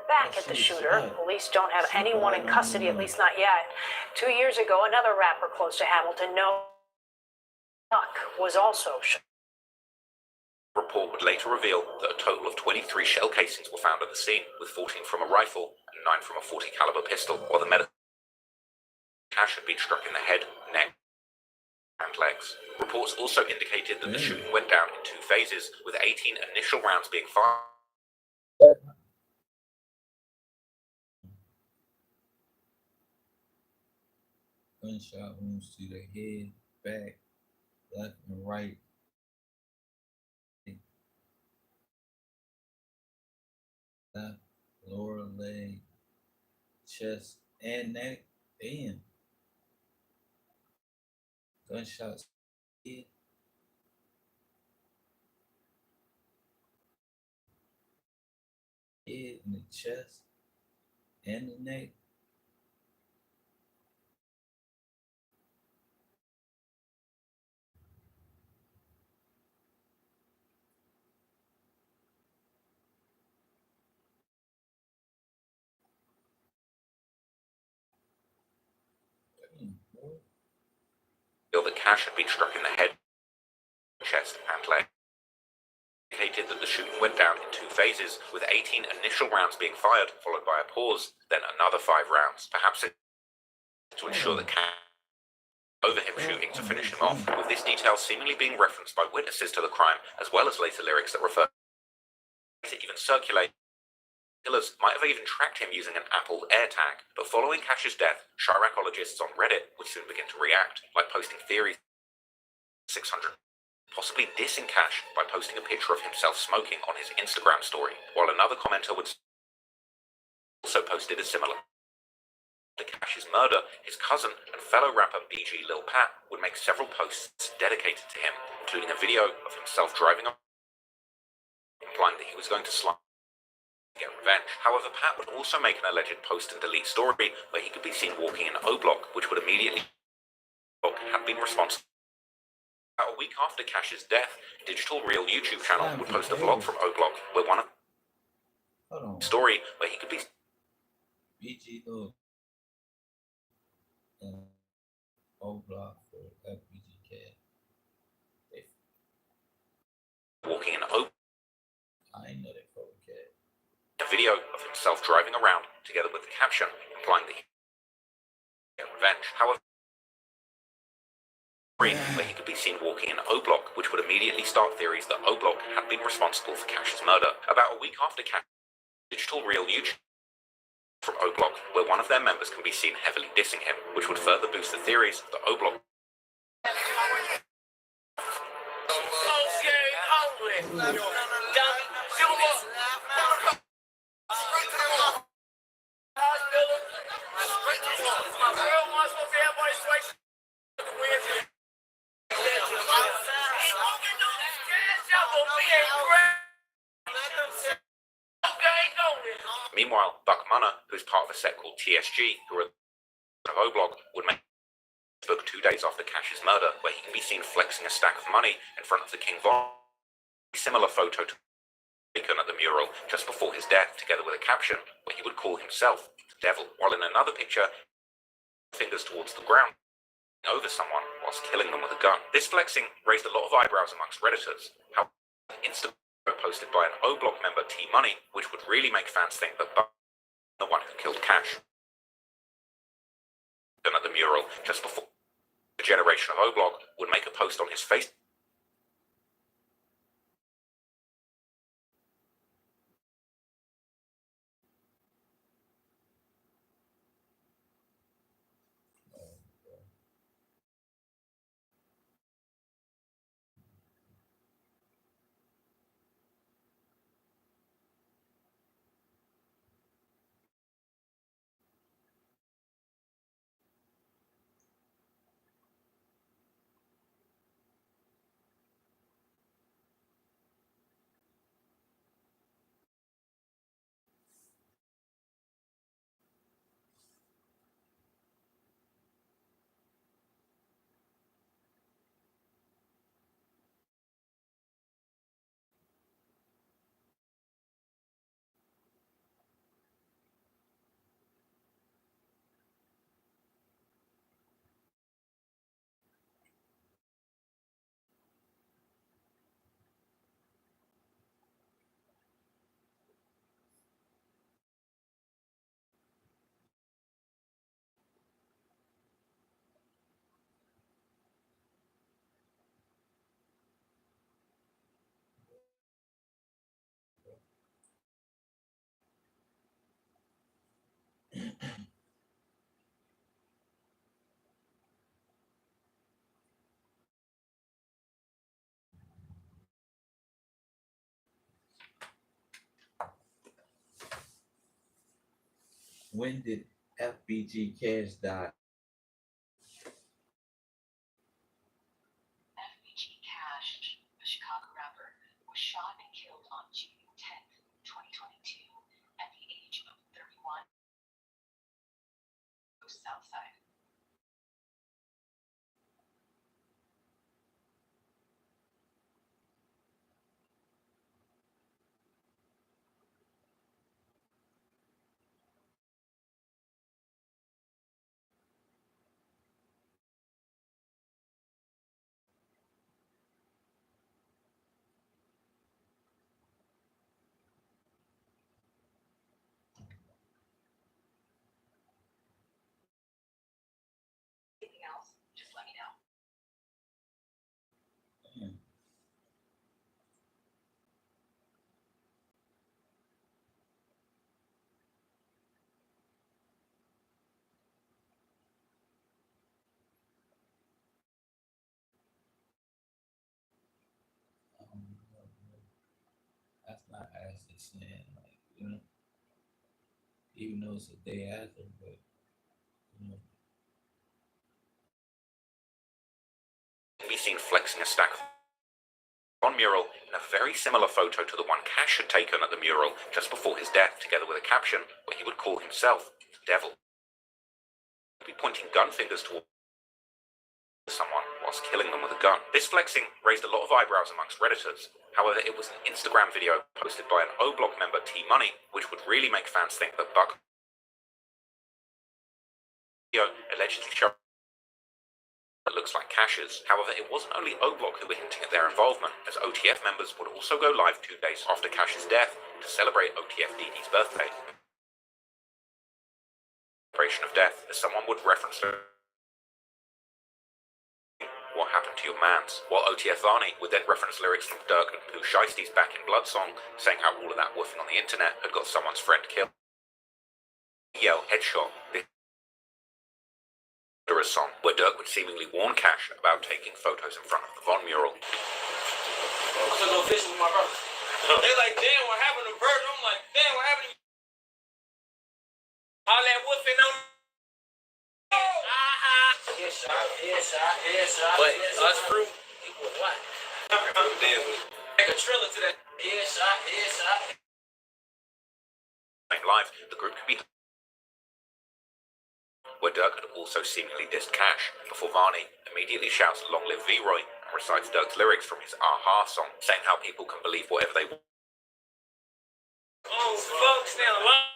S8: back at the shooter. Police don't have anyone in custody, at least not yet. 2 years ago, another rapper close to Hamilton, was also shot.
S7: The report would later reveal that a total of 23 shell casings were found at the scene, with 14 from a rifle and 9 from a .40 caliber pistol, while the medical Cash had been struck in the head, neck, and legs. Reports also indicated that the shooting went down in 2 phases, with 18 initial rounds being fired.
S16: Gunshot wounds to the head, back, left, and right. Left, lower leg, chest, and neck. Damn. Gunshots. Head. Head in the chest and the neck.
S7: Feel that Cash had been struck in the head, chest, and leg. Indicated that the shooting went down in 2 phases, with 18 initial rounds being fired, followed by a pause, then another 5 rounds, perhaps to ensure that Cash over him shooting to finish him off, with this detail seemingly being referenced by witnesses to the crime, as well as later lyrics that refer to even circulate. Killers might have even tracked him using an Apple AirTag, but following Cash's death, Chiracologists on Reddit would soon begin to react, like posting theories 600, possibly dissing Cash by posting a picture of himself smoking on his Instagram story, while another commenter would also posted a similar. After Cash's murder, his cousin and fellow rapper BG Lil Pat would make several posts dedicated to him, including a video of himself driving up, implying that he was going to slide get revenge. However, Pat would also make an alleged post and delete story where he could be seen walking in O Block, which would immediately had been responsible. About a week after Cash's death, Digital Real YouTube channel would post a vlog from O Block where one of story where he could be
S16: BG Lil O Block for FBG Cat.
S7: walking in O.
S16: I ain't know that for a cat.
S7: video of himself driving around, together with the caption implying that he would get revenge. However, where he could be seen walking in O Block, which would immediately start theories that O Block had been responsible for Cash's murder. About a week after Cash, digital reel YouTube from O Block, where one of their members can be seen heavily dissing him, which would further boost the theories that O Block Meanwhile, Buck Munner, who's part of a set called TSG, who are of O Block, would make Facebook 2 days after Cash's murder, where he can be seen flexing a stack of money in front of the King Von. A similar photo to taken at the mural just before his death, together with a caption where he would call himself the devil, while in another picture, fingers towards the ground, over someone whilst killing them with a gun. This flexing raised a lot of eyebrows amongst Redditors. However, Instagram posted by an O Block member, T Money, which would really make fans think that Buck was the one who killed Cash. And at the mural just before the generation of O Block would make a post on his face.
S16: When did FBG Cash die?
S8: FBG Cash, a Chicago rapper, was shot and killed on June 10th, 2022, at the age of 31, Southside. Anything else, just let me know.
S16: That's not actually saying, like, you know, even though it's a day after, but, you know.
S7: Be seen flexing a stack on mural in a very similar photo to the one Cash had taken at the mural just before his death, together with a caption where he would call himself the devil. He'd be pointing gun fingers towards someone whilst killing them with a gun. This flexing raised a lot of eyebrows amongst Redditors. However, it was an Instagram video posted by an O Block member, T Money, which would really make fans think that Buck allegedly showed that looks like Cash's. However, it wasn't only O-Block who were hinting at their involvement, as OTF members would also go live 2 days after Cash's death to celebrate OTF Dede's birthday. Celebration of death, as someone would reference what happened to your mans, while OTF Vonni would then reference lyrics from Durk and Pooh Shiesty's Back in Blood song, saying how all of that woofing on the internet had got someone's friend killed. Yell headshot. A song where Durk would seemingly warn Cash about taking photos in front of the Von mural.
S10: I took no fishing with my brother. They like, damn, what happened to Bert? I'm like, damn, what happened to you? All that woofing on. Headshot. But us crew equals what? Like a trailer to that. Headshot.
S7: Live, the group could be where Durk had also seemingly dissed Cash, before Vonni immediately shouts "Long live V-Roy" and recites Durk's lyrics from his Aha song, saying how people can believe whatever they want.
S10: Oh, folks, stand alone.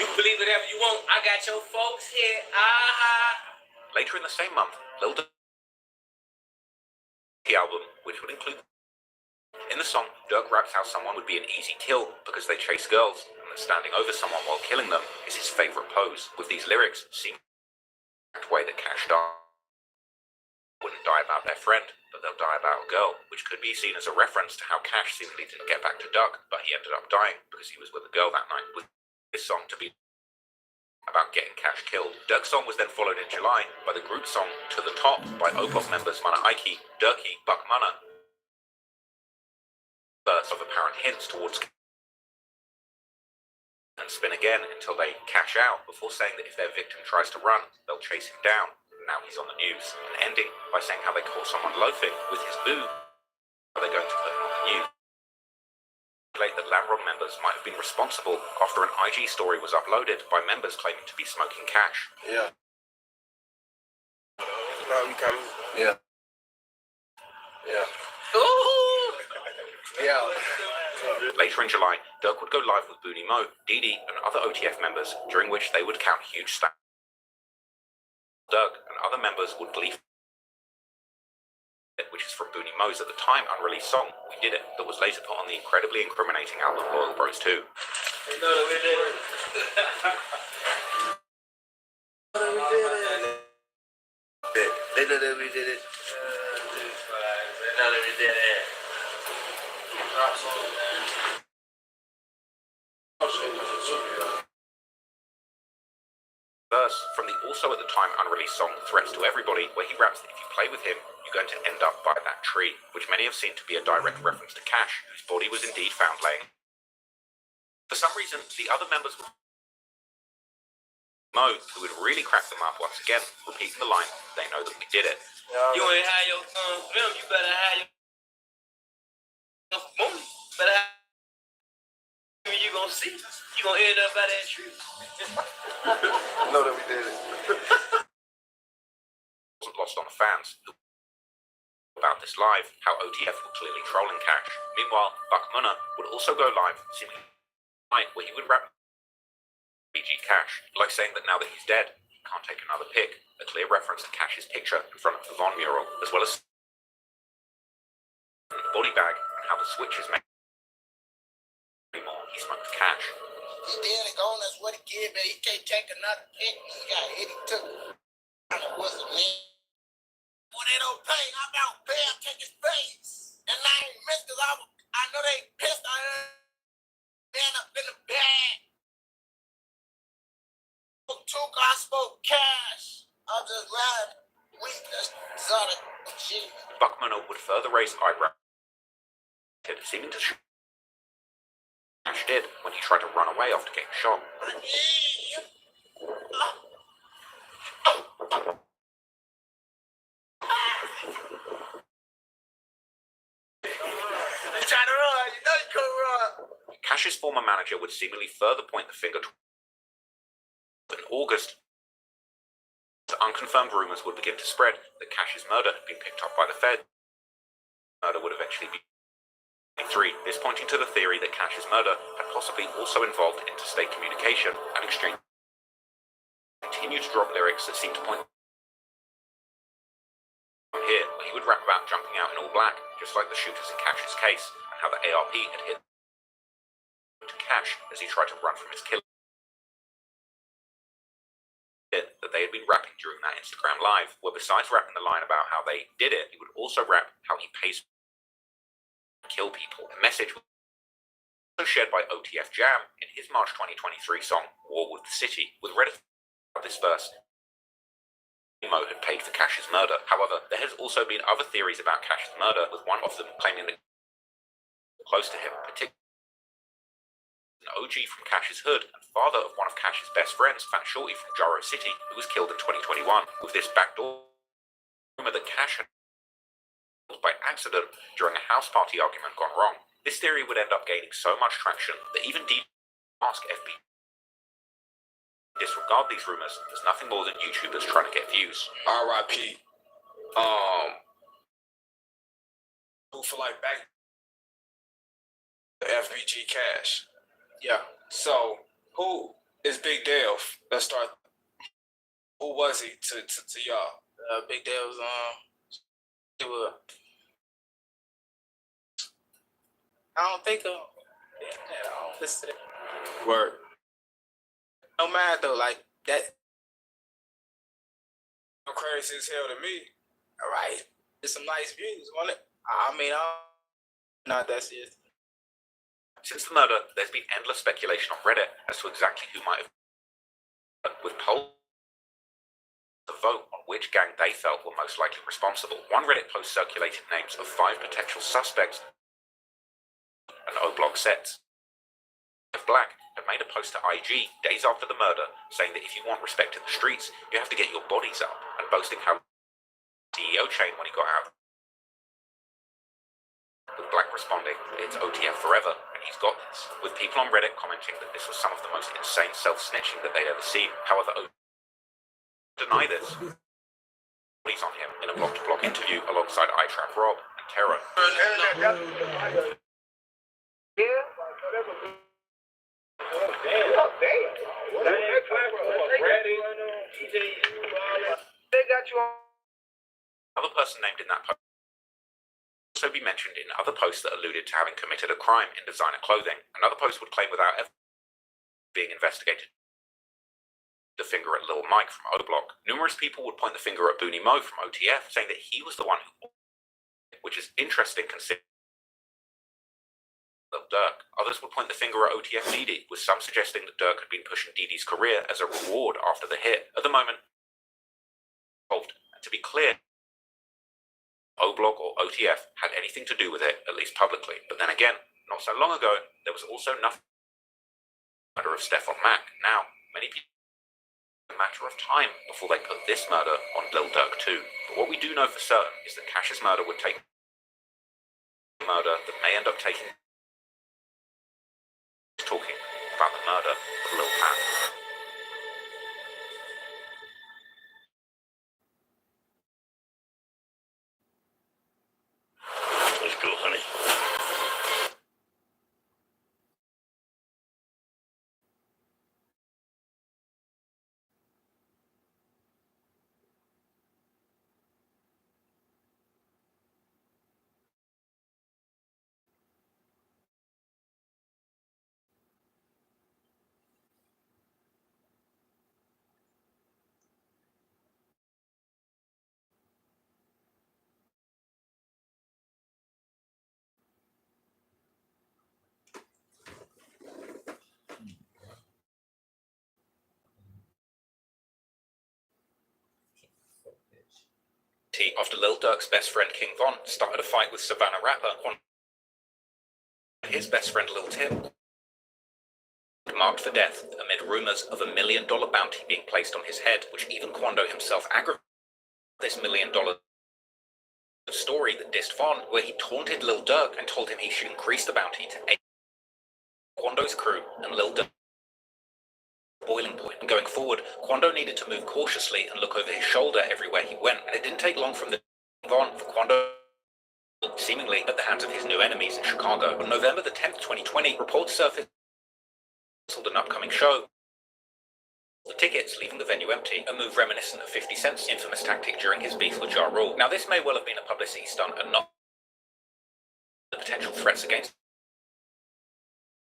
S10: You can believe whatever you want. I got your folks here. Aha.
S7: Later in the same month, Lil Durk album, which would include. In the song, Durk raps how someone would be an easy kill because they chase girls, and that standing over someone while killing them is his favourite pose, with these lyrics seeming the way that Cash died. Wouldn't die about their friend, but they'll die about a girl, which could be seen as a reference to how Cash seemingly didn't get back to Durk, but he ended up dying because he was with a girl that night, with this song to be about getting Cash killed. Durk's song was then followed in July by the group song To The Top by O-Pop members Mana Ike, Durkee, Buck Munna, of apparent hints towards and spin again until they cash out before saying that if their victim tries to run, they'll chase him down. Now he's on the news, and ending by saying how they caught someone loafing with his boo. Are they going to put him on the news? That Lamron members might have been responsible after an IG story was uploaded by members claiming to be smoking Cash.
S9: Yeah.
S17: Yeah.
S10: Ooh.
S9: Yeah.
S7: Later in July, Durk would go live with Boonie Mo, Dede, and other OTF members, during which they would count huge stacks. Durk and other members would gleefully, which is from Boonie Mo's at the time unreleased song, We Did It, that was later put on the incredibly incriminating album Loyal Bros 2.
S10: They know that we did it. They know that we did it. They know that we did it.
S7: Verse from the also at the time unreleased song Threats to Everybody, where he raps that if you play with him, you're going to end up by that tree, which many have seen to be a direct reference to Cash, whose body was indeed found laying. For some reason, the other members would Mo, who would really crack them up once again, repeating the line, they know that we did it.
S10: You ain't have your film, you better have your movie. Better have you gonna see. You gonna end up by that tree.
S9: Know that we did it.
S7: Wasn't lost on the fans about this live, how OTF were clearly trolling Cash. Meanwhile, Buck Munna would also go live, seemingly where he would rap BG Cash, like saying that now that he's dead, he can't take another pic, a clear reference to Cash's picture in front of the Von mural, as well as the body bag and how the switch is made. Anymore, he smoked Cash.
S5: He dead and gone, that's what he did, but he can't take another pic. He got hit, he took it. What's the name? When they don't pay, I'm out bail, take his face. And I ain't missed because I know they pissed. I heard man up in the bag. I spoke Cash. I'm just glad we just saw it. Shit.
S7: Buck Munna would further raise eyebrows, seeming to Cash did when he tried to run away after getting shot.
S5: You trying to run? You know you couldn't run.
S7: Cash's former manager would seemingly further point the finger in August. The unconfirmed rumours would begin to spread that Cash's murder had been picked up by the Fed. Murder would eventually be This pointing to the theory that Cash's murder had possibly also involved interstate communication and exchange. Continued to drop lyrics that seemed to point here, where he would rap about jumping out in all black, just like the shooters in Cash's case, and how the ARP had hit to Cash as he tried to run from his killer. That they had been rapping during that Instagram live, where besides rapping the line about how they did it, he would also rap how he pays to kill people. The message was also shared by OTF Jam in his March 2023 song War with the City, with Reddit of this verse. Mo had paid for Cash's murder. However, there has also been other theories about Cash's murder, with one of them claiming that close to him, particularly an OG from Cash's hood and father of one of Cash's best friends, Fat Shorty from Jaro City, who was killed in 2021, with this backdoor rumor that Cash had killed by accident during a house party argument gone wrong. This theory would end up gaining so much traction that even dede asked FB disregard these rumors as nothing more than YouTubers trying to get views.
S9: R.I.P. Who for like back the FBG Cash. Yeah. So who is Big Dale? Let's start. Who was he to y'all?
S17: Big Dale was he was. I don't think of. I don't listen to that.
S9: Word.
S17: No matter though, like that.
S9: Crazy as hell to me.
S17: All right, there's some nice views on it. I mean, I'm not that serious.
S7: Since the murder, there's been endless speculation on Reddit as to exactly who might have, with polls to vote on which gang they felt were most likely responsible. One Reddit post circulated names of 5 potential suspects, and O-Block6 of Black had made a post to IG days after the murder saying that if you want respect in the streets, you have to get your bodies up, and boasting how CEO chain when he got out. With Black responding, it's OTF forever, and he's got this, with people on Reddit commenting that this was some of the most insane self-snitching that they'd ever seen. However, deny this. He's on him in a block-to-block interview alongside iTrap Rob and Terra. Another person named in that post also be mentioned in other posts that alluded to having committed a crime in designer clothing. Another post would claim without ever being investigated the finger at Lil Mike from O-Block. Numerous people would point the finger at Booney Mo from OTF, saying that he was the one who, which is interesting considering Lil Durk. Others would point the finger at OTF Dede, with some suggesting that Durk had been pushing Dede's career as a reward after the hit. At the moment, and to be clear, O-Block or OTF had anything to do with it, at least publicly. But then again, not so long ago, there was also nothing murder of Stephon Mack. Now, many people a matter of time before they put this murder on Lil Durk too. But what we do know for certain is that Cash's murder would take a murder that may end up taking talking about the murder of Lil Pat.
S4: Let's go, honey.
S7: After Lil Durk's best friend King Von started a fight with Savannah rapper, his best friend Lil Tim marked for death amid rumors of $1 million bounty being placed on his head, which even Quando himself aggravated. This $1 million story that dissed Von, where he taunted Lil Durk and told him he should increase the bounty to 8. Quando's crew and Lil Durk boiling point. And going forward, Quando needed to move cautiously and look over his shoulder everywhere he went, and it didn't take long from the Von for Quando seemingly at the hands of his new enemies in Chicago. On November the 10th, 2020, reports surfaced of an upcoming show. The tickets, leaving the venue empty, a move reminiscent of 50 Cent's infamous tactic during his beef with Ja Rule. Now, this may well have been a publicity stunt and not the potential threats against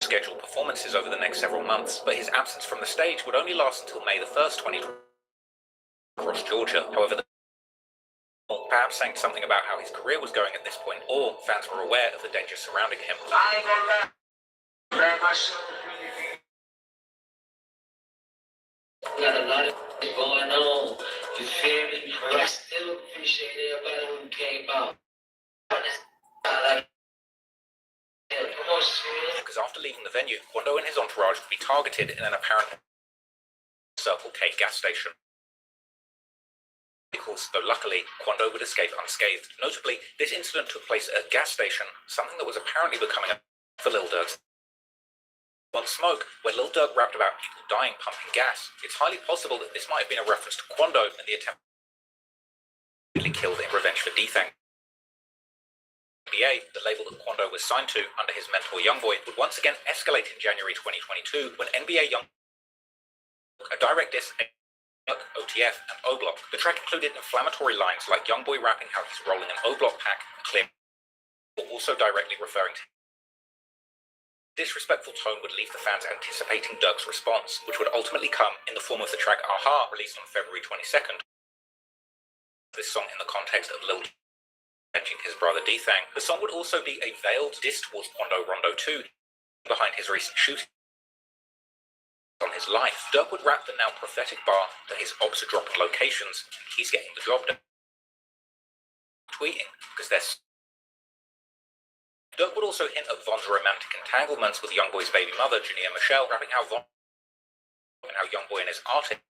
S7: scheduled performances over the next several months, but his absence from the stage would only last until May the 1st, 2020, across Georgia. However, perhaps saying something about how his career was going at this point, or fans were aware of the danger surrounding him.
S5: I ain't gonna lie. Grab my shoe. Got a lot of shit going on. You feel me? But I still appreciate everybody who came out.
S7: Because after leaving the venue, Quando and his entourage would be targeted in an apparent Circle K gas station. Though luckily, Quando would escape unscathed. Notably, this incident took place at a gas station, something that was apparently becoming a for Lil Durk's on Smoke, where Lil Durk rapped about people dying pumping gas. It's highly possible that this might have been a reference to Quando and the attempt to be killed in revenge for Defang. NBA, the label that Quando was signed to under his mentor Youngboy, would once again escalate in January 2022 when NBA Young a direct diss OTF and O-Block. The track included inflammatory lines like Youngboy rapping how he's rolling an O-Block pack, clear, also directly referring to disrespectful tone would leave the fans anticipating Durk's response, which would ultimately come in the form of the track Aha, released on February 22nd. This song in the context of Lil mentioning his brother Defang. The song would also be a veiled diss towards Quando Rondo 2, behind his recent shooting on his life. Durk would rap the now prophetic bar that his ops are dropping locations, and he's getting the job done. Tweeting, because there's Durk would also hint at Von's romantic entanglements with Youngboy's baby mother, Jania Michelle, rapping how Von and how Youngboy and his artist,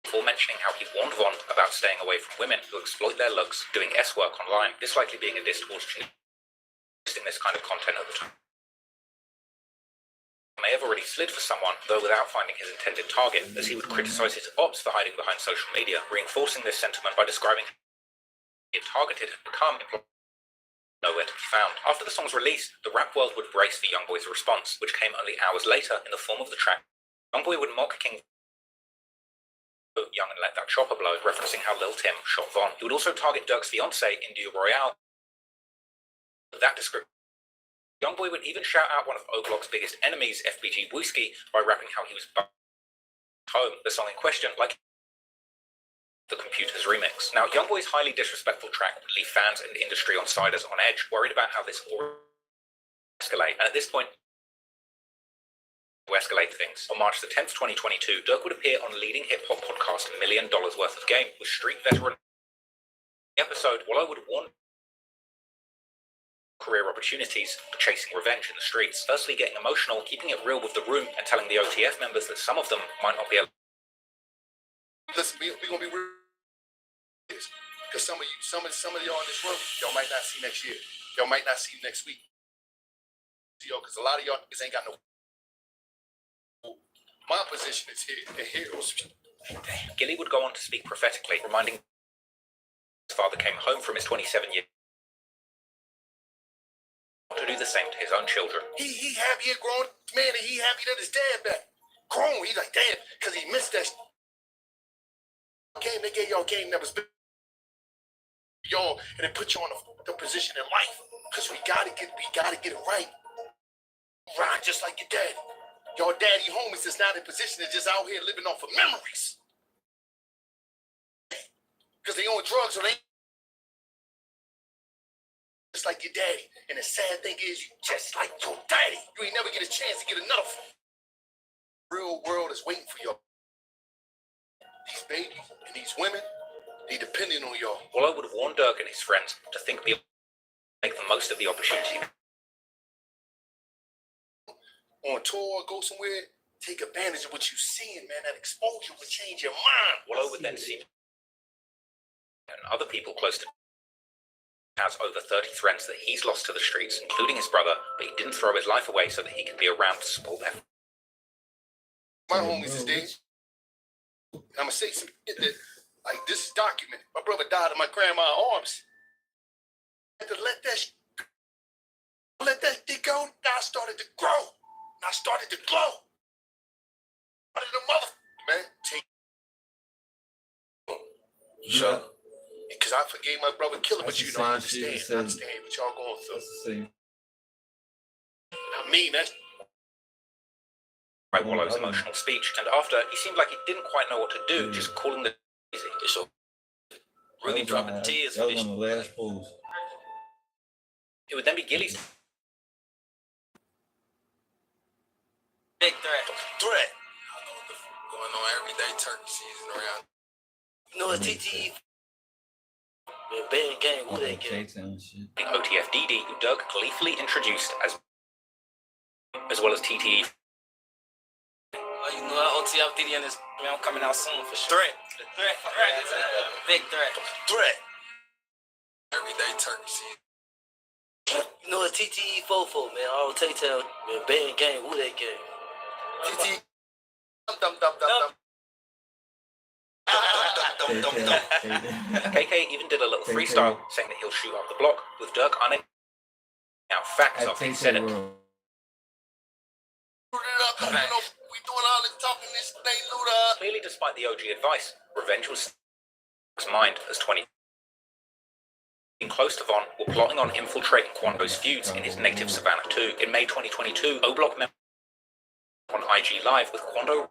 S7: before mentioning how he warned Von about staying away from women who exploit their looks doing S-work online, this likely being a diss towards posting this kind of content at the time. May have already slid for someone, though without finding his intended target, as he would criticize his ops for hiding behind social media, reinforcing this sentiment by describing how he had targeted and become nowhere to be found. After the song's release, the rap world would brace for Youngboy's response, which came only hours later in the form of the track. Youngboy would mock King Young and Let That Chopper Blow, referencing how Lil Tim shot Von. He would also target Durk's fiancée, India Royale. That description. Youngboy would even shout out one of O-Block's biggest enemies, FBG Wooski, by rapping how he was home, the song in question, like the Computer's remix. Now, Youngboy's highly disrespectful track would leave fans and industry on siders on edge, worried about how this will escalate. And at this point, to escalate things, on March the 10th, 2022, Durk would appear on leading hip-hop podcast $1 Million Worth of Game with street veteran. The episode, Wallow would warn career opportunities for chasing revenge in the streets, firstly getting emotional, keeping it real with the room, and telling the OTF members that some of them might not be able.
S1: Listen, we're gonna be real. Because some of y'all in this room, y'all might not see next year. Y'all might not see next week. Because a lot of y'all niggas ain't got no. My position is here. The heroes.
S7: Gilly would go on to speak prophetically, reminding his father came home from his 27-year to do the same to his own children.
S1: He happy, he a grown man, and he happy that his dad back. Grown, he like, damn, because he missed that game. They gave y'all a game that was big. Y'all, and it put you on the position in life. Because we gotta get it right. Right, just like your dad. Your daddy homies is not in position, they're just out here living off of memories. Because they own drugs, or they just like your daddy. And the sad thing is, you just like your daddy. You ain't never get a chance to get enough. Real world is waiting for y'all. These babies and these women, they depending on y'all.
S7: Wallow would have warned Durk and his friends to make the most of the opportunity.
S1: On tour, go somewhere, take advantage of what you're seeing, man. That exposure will change your mind.
S7: Wallow would then see and other people close to has over 30 friends that he's lost to the streets, including his brother, but he didn't throw his life away so that he could be around to support them.
S1: My homies is dead. I'm gonna say something like this is documented. My brother died in my grandma's arms. had to let that shit go. Now I started to grow. And I started to glow. Out of the mother, man.
S16: Yeah.
S1: Because I forgave my brother Killer, but
S16: That's
S1: you
S16: the
S1: know, I
S16: same shit.
S1: understand. I understand what y'all going through.
S16: That's the same.
S1: I mean, that's
S7: Right, Wallow's emotional speech, and after, he seemed like he didn't quite know what to do, just calling the easy. So really dropping tears.
S16: That was on the last pose.
S7: It would then be Gilly's
S9: Big threat. Threat. I know what the fuck going on everyday turkey season around.
S6: You know what, TTE? Man, band gang, who they get?
S7: the OTF dede, who Dirk gleefully introduced as well as TTE.
S10: Oh, you know, OTF dede and this, man, I'm coming out soon for sure. Threat. Big threat.
S9: Threat. Everyday turkey season.
S6: You know what, TTE Fofo, man, all Tay-Town, man, band gang, who they get? TTE.
S7: KK even did a little freestyle saying that he'll shoot up the block, with Dirk unable to out facts after he said it.
S1: we doing all this talking, this thing, Luda.
S7: Clearly, despite the OG advice, revenge was his mind as 20. Close to Von were plotting on infiltrating Quando's feuds in his native Savannah too. In May 2022, O-Block members on IG Live with Quando,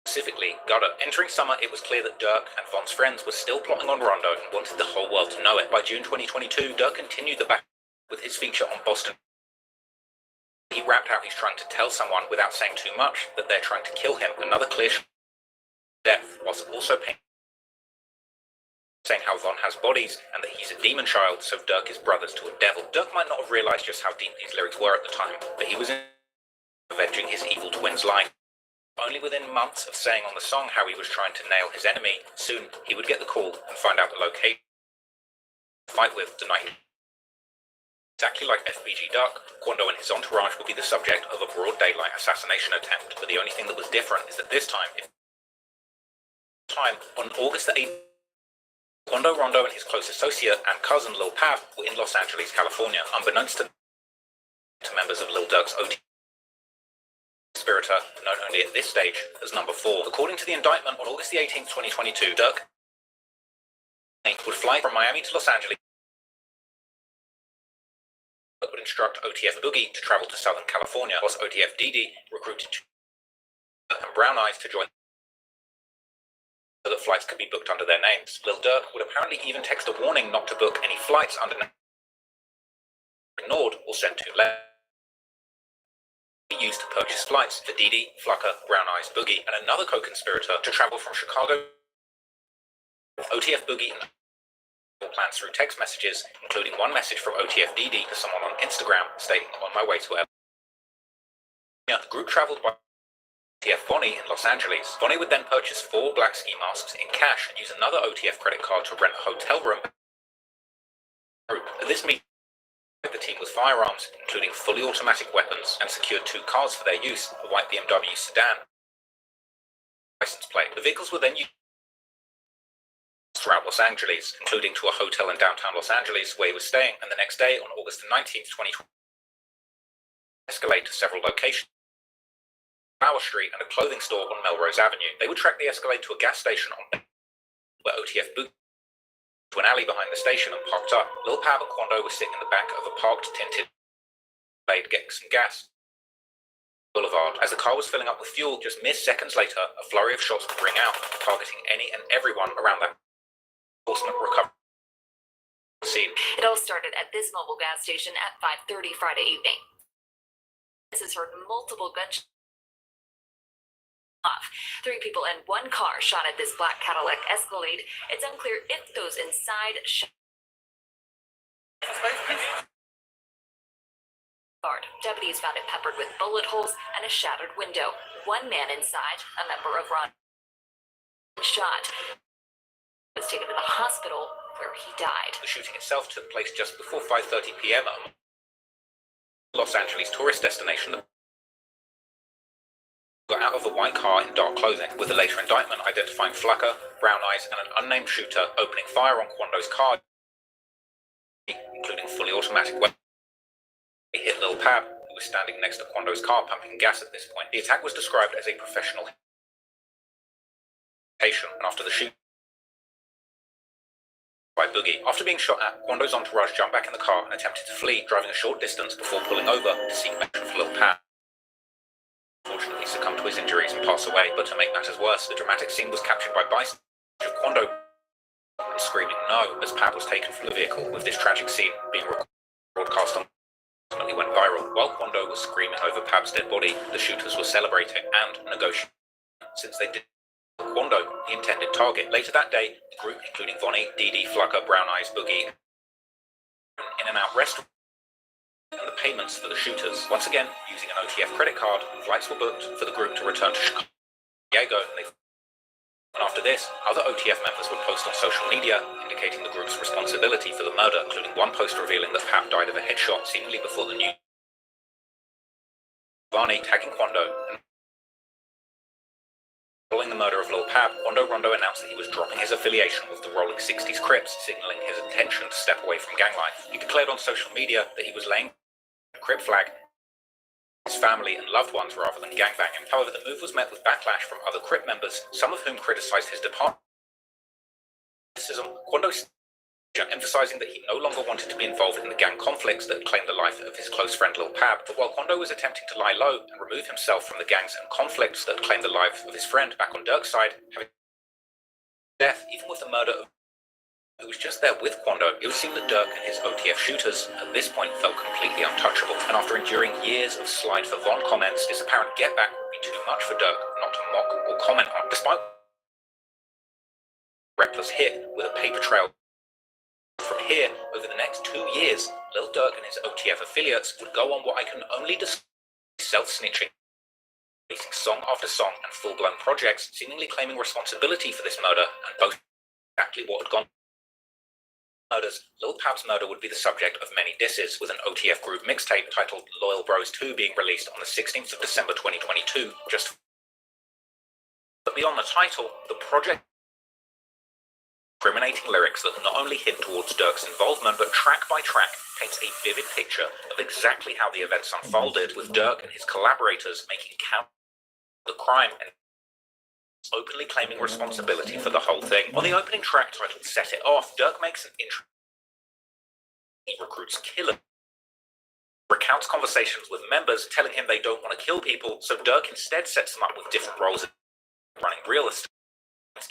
S7: specifically Gutter. Entering summer, it was clear that Dirk and Von's friends were still plotting on Rondo and wanted the whole world to know it. By June 2022, Dirk continued the back with his feature on Boston. He rapped out he's trying to tell someone, without saying too much, that they're trying to kill him. Another clear death, whilst also saying how Von has bodies and that he's a demon child, so Dirk is brothers to a devil. Dirk might not have realised just how deep these lyrics were at the time, but he was avenging his evil twin's life. Only within months of saying on the song how he was trying to nail his enemy, soon he would get the call and find out the location to fight with tonight. Exactly like FBG Duck, Quando and his entourage would be the subject of a broad daylight assassination attempt, but the only thing that was different is that this time, on August the 8th, Quando, Rondo and his close associate and cousin Lil Pav were in Los Angeles, California, unbeknownst to members of Lil Durk's OT conspirator, known only at this stage as number 4. According to the indictment, on August the 18th, 2022, Dirk would fly from Miami to Los Angeles, but would instruct OTF Boogie to travel to Southern California, whilst OTF dede recruited and Brown Eyes to join so that flights could be booked under their names. Lil Durk would apparently even text a warning not to book any flights under ignored or sent too late. He used to purchase flights for Dede, Flucker, Brown Eyes, Boogie, and another co-conspirator to travel from Chicago. OTF Boogie and plans through text messages, including one message from OTF dede to someone on Instagram stating, "On my way to LA." The group traveled by OTF Vonni in Los Angeles. Vonni would then purchase 4 black ski masks in cash and use another OTF credit card to rent a hotel room. At this meeting, the team with firearms, including fully automatic weapons, and secured 2 cars for their use, a white BMW sedan license plate. The vehicles were then used throughout Los Angeles, including to a hotel in downtown Los Angeles where he was staying, and the next day, on August the 19th, 2020, escalade to several locations. Flower Street and a clothing store on Melrose Avenue. They would track the Escalade to a gas station on where OTF booked to an alley behind the station and parked up. Lil Pav and Quando were sitting in the back of a parked tinted Escalade getting some gas. Boulevard. As the car was filling up with fuel, just mere seconds later, a flurry of shots would ring out, targeting any and everyone around that enforcement recovery scene.
S8: It all started at this mobile gas station at 5:30 Friday evening. This has heard multiple gunshots. 3 people and 1 car shot at this black Cadillac Escalade. It's unclear if those inside shot. Deputies found it peppered with bullet holes and a shattered window. 1 man inside, a member of Ron, shot, was taken to the hospital where he died.
S7: The shooting itself took place just before 5:30 p.m. at Los Angeles tourist destination. Got out of a white car in dark clothing, with a later indictment identifying Flucker, Brown Eyes, and an unnamed shooter opening fire on Quando's car including fully automatic weapons. He hit Lil Pab, who was standing next to Quando's car pumping gas at this point. The attack was described as a professional patient, and after the shoot by Boogie. After being shot at, Quando's entourage jumped back in the car and attempted to flee, driving a short distance before pulling over to seek medical for Lil Pab. Unfortunately, he succumbed to his injuries and passed away, but to make matters worse, the dramatic scene was captured by bystanders of Quando and screaming no as Pab was taken from the vehicle, with this tragic scene being broadcast on ultimately went viral. While Quando was screaming over Pab's dead body, the shooters were celebrating and negotiating since they did Quando, the intended target. Later that day, the group, including Vonni, Dede, Flucker, Brown Eyes, Boogie, In-N-Out restaurant, and the payments for the shooters. Once again, using an OTF credit card, flights were booked for the group to return to Chicago, and after this, other OTF members would post on social media indicating the group's responsibility for the murder, including one post revealing that Pab died of a headshot seemingly before the news. Vonni tagging Quando, and following the murder of Lil Pab, Quando Rondo announced that he was dropping his affiliation with the Rolling 60s Crips, signaling his intention to step away from gang life. He declared on social media that he was laying a Crip flag his family and loved ones rather than gangbanging. However, the move was met with backlash from other Crip members, some of whom criticized his departure. Quando emphasizing that he no longer wanted to be involved in the gang conflicts that had claimed the life of his close friend Lil Pab. But while Quando was attempting to lie low and remove himself from the gangs and conflicts that had claimed the life of his friend back on Durk's side, having death, even with the murder of who was just there with Quando, it would seem that Durk and his OTF shooters at this point felt completely untouchable. And after enduring years of slide for Von comments, this apparent get back would be too much for Durk not to mock or comment on, despite reckless hit with a paper trail. From here, over the next 2 years, Lil Durk and his OTF affiliates would go on what I can only describe as self-snitching, releasing song after song and full-blown projects, seemingly claiming responsibility for this murder and both exactly what had gone. Murders, Lil Pab's murder would be the subject of many disses, with an OTF group mixtape titled Loyal Bros 2 being released on the 16th of December 2022. But beyond the title, the project incriminating lyrics that not only hint towards Durk's involvement, but track by track paints a vivid picture of exactly how the events unfolded, with Durk and his collaborators making count the crime and openly claiming responsibility for the whole thing. On the opening track titled Set It Off, Durk makes an intro. He recruits killers, recounts conversations with members telling him they don't want to kill people, so Durk instead sets them up with different roles running real estate.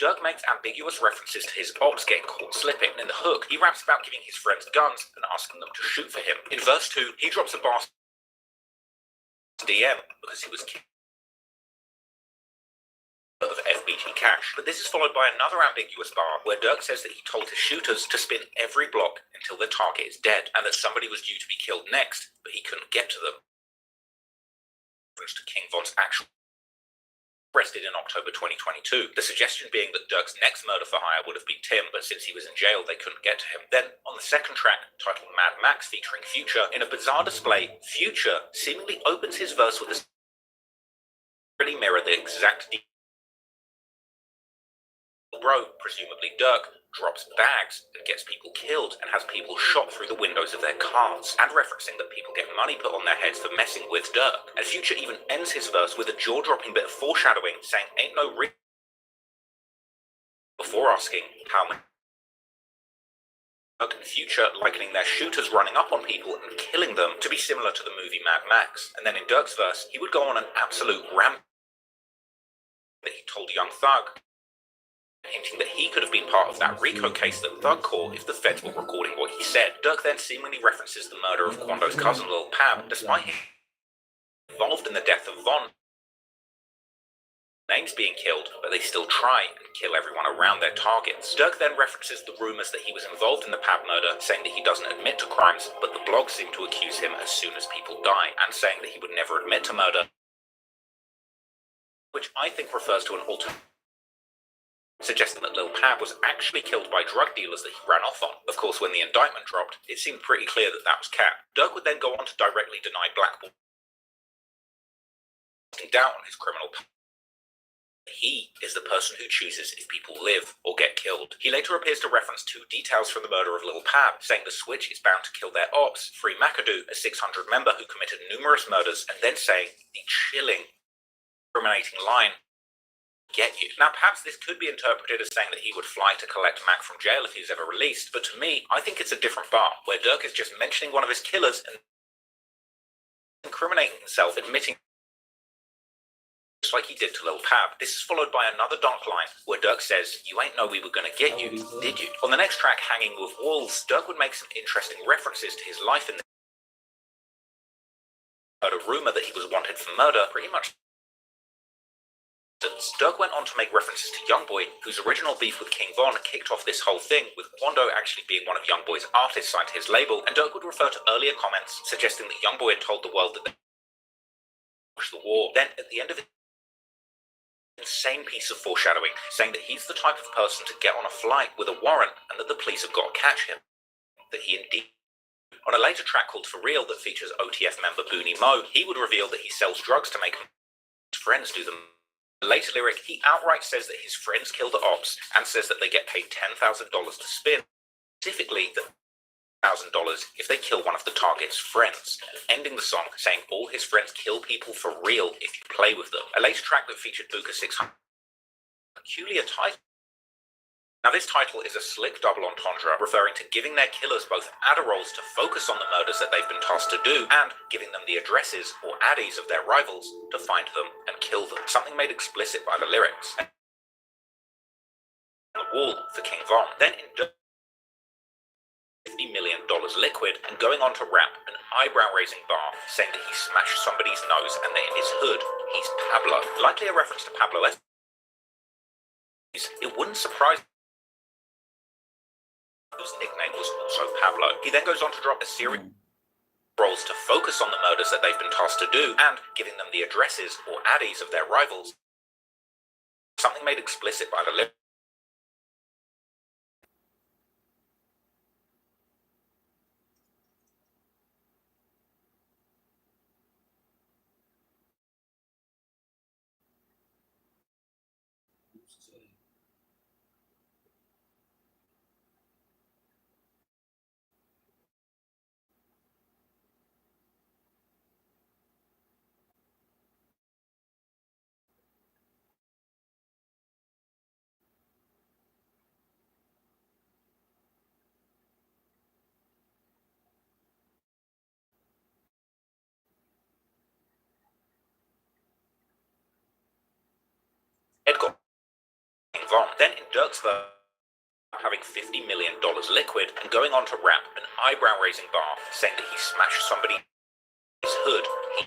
S7: Durk makes ambiguous references to his ops getting caught slipping. In the hook, he raps about giving his friends guns and asking them to shoot for him. In verse 2, he drops a bar DM because he was killed of FBG cash. But this is followed by another ambiguous bar where Durk says that he told his shooters to spin every block until their target is dead, and that somebody was due to be killed next, but he couldn't get to them. To King Von's actual arrested in October 2022, the suggestion being that Durk's next murder for hire would have been Tim, but since he was in jail, they couldn't get to him. Then, on the second track, titled Mad Max featuring Future, in a bizarre display, Future seemingly opens his verse with a really mirror the exact bro, presumably Durk, drops bags and gets people killed and has people shot through the windows of their cars, and referencing that people get money put on their heads for messing with Durk. And Future even ends his verse with a jaw-dropping bit of foreshadowing, saying ain't no real, before asking how many. Durk and Future likening their shooters running up on people and killing them to be similar to the movie Mad Max. And then in Durk's verse, he would go on an absolute ramp that he told Young Thug, hinting that he could have been part of that RICO case that Thug caught if the feds were recording what he said. Durk then seemingly references the murder of Quando's cousin Lil Pab, despite him involved in the death of Von. Names being killed, but they still try and kill everyone around their targets. Durk then references the rumours that he was involved in the Pab murder, saying that he doesn't admit to crimes, but the blogs seem to accuse him as soon as people die, and saying that he would never admit to murder, which I think refers to an alternate, suggesting that Lil Pab was actually killed by drug dealers that he ran off on. Of course, when the indictment dropped, it seemed pretty clear that that was cap. Durk would then go on to directly deny blackball, casting doubt on his criminal past. He is the person who chooses if people live or get killed. He later appears to reference 2 details from the murder of Lil Pab, saying the switch is bound to kill their ops, free McAdoo, a 600 member who committed numerous murders, and then saying the chilling, incriminating line, get you. Now, perhaps this could be interpreted as saying that he would fly to collect Mac from jail if he's ever released, but to me, I think it's a different bar, where Durk is just mentioning one of his killers and incriminating himself, admitting just like he did to Lil Pab. This is followed by another donk line where Durk says, "You ain't know we were gonna get you, did you?" On the next track, Hanging with Walls, Durk would make some interesting references to his life in the a rumor that he was wanted for murder, pretty much. Durk went on to make references to Youngboy, whose original beef with King Von kicked off this whole thing, with Quando actually being one of Youngboy's artists signed to his label, and Durk would refer to earlier comments suggesting that Youngboy had told the world that they pushed the war. Then, at the end of it, insane piece of foreshadowing, saying that he's the type of person to get on a flight with a warrant and that the police have got to catch him. That he indeed. On a later track called For Real that features OTF member Booney Mo, he would reveal that he sells drugs to make his friends do them. In a later lyric, he outright says that his friends kill the ops and says that they get paid $10,000 to spin, specifically that $1,000 if they kill one of the target's friends, ending the song saying all his friends kill people for real if you play with them. A later track that featured Booker 600, peculiar title. Now this title is a slick double entendre referring to giving their killers both Adderalls to focus on the murders that they've been tasked to do and giving them the addresses or addies of their rivals to find them and kill them, something made explicit by the lyrics. On the wall for King Von, then in $50 million liquid and going on to rap an eyebrow-raising bar saying that he smashed somebody's nose and that in his hood he's Pablo, likely a reference to Pablo Escobar. It wouldn't surprise me whose nickname was also Pablo. He then goes on to drop a series of roles to focus on the murders that they've been tasked to do and giving them the addresses or addies of their rivals, something made explicit by the lyrics. Edgar King Von. Then in Durk's verse, having $50 million liquid and going on to rap an eyebrow-raising bar saying that he smashed somebody's hood. He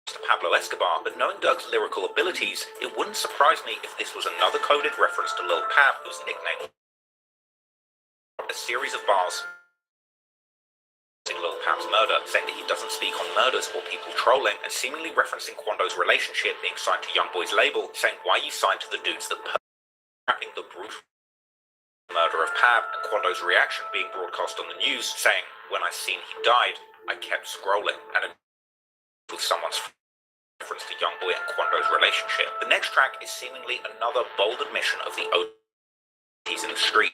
S7: to Pablo Escobar, but knowing Durk's lyrical abilities, it wouldn't surprise me if this was another coded reference to Lil Pab, whose nickname was a series of bars Lil Pab's murder, saying that he doesn't speak on murders or people trolling, and seemingly referencing Quando's relationship being signed to Youngboy's label, saying why you signed to the dudes that rapping the brutal murder of Pab, and Quando's reaction being broadcast on the news, saying, when I seen he died, I kept scrolling, and with someone's reference to Youngboy and Quando's relationship. The next track is seemingly another bold admission of the OTs in the street.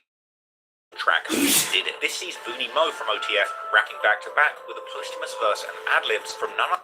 S7: Track Did It. This sees Booney Mo from OTF rapping back to back with a posthumous verse and ad-libs from none other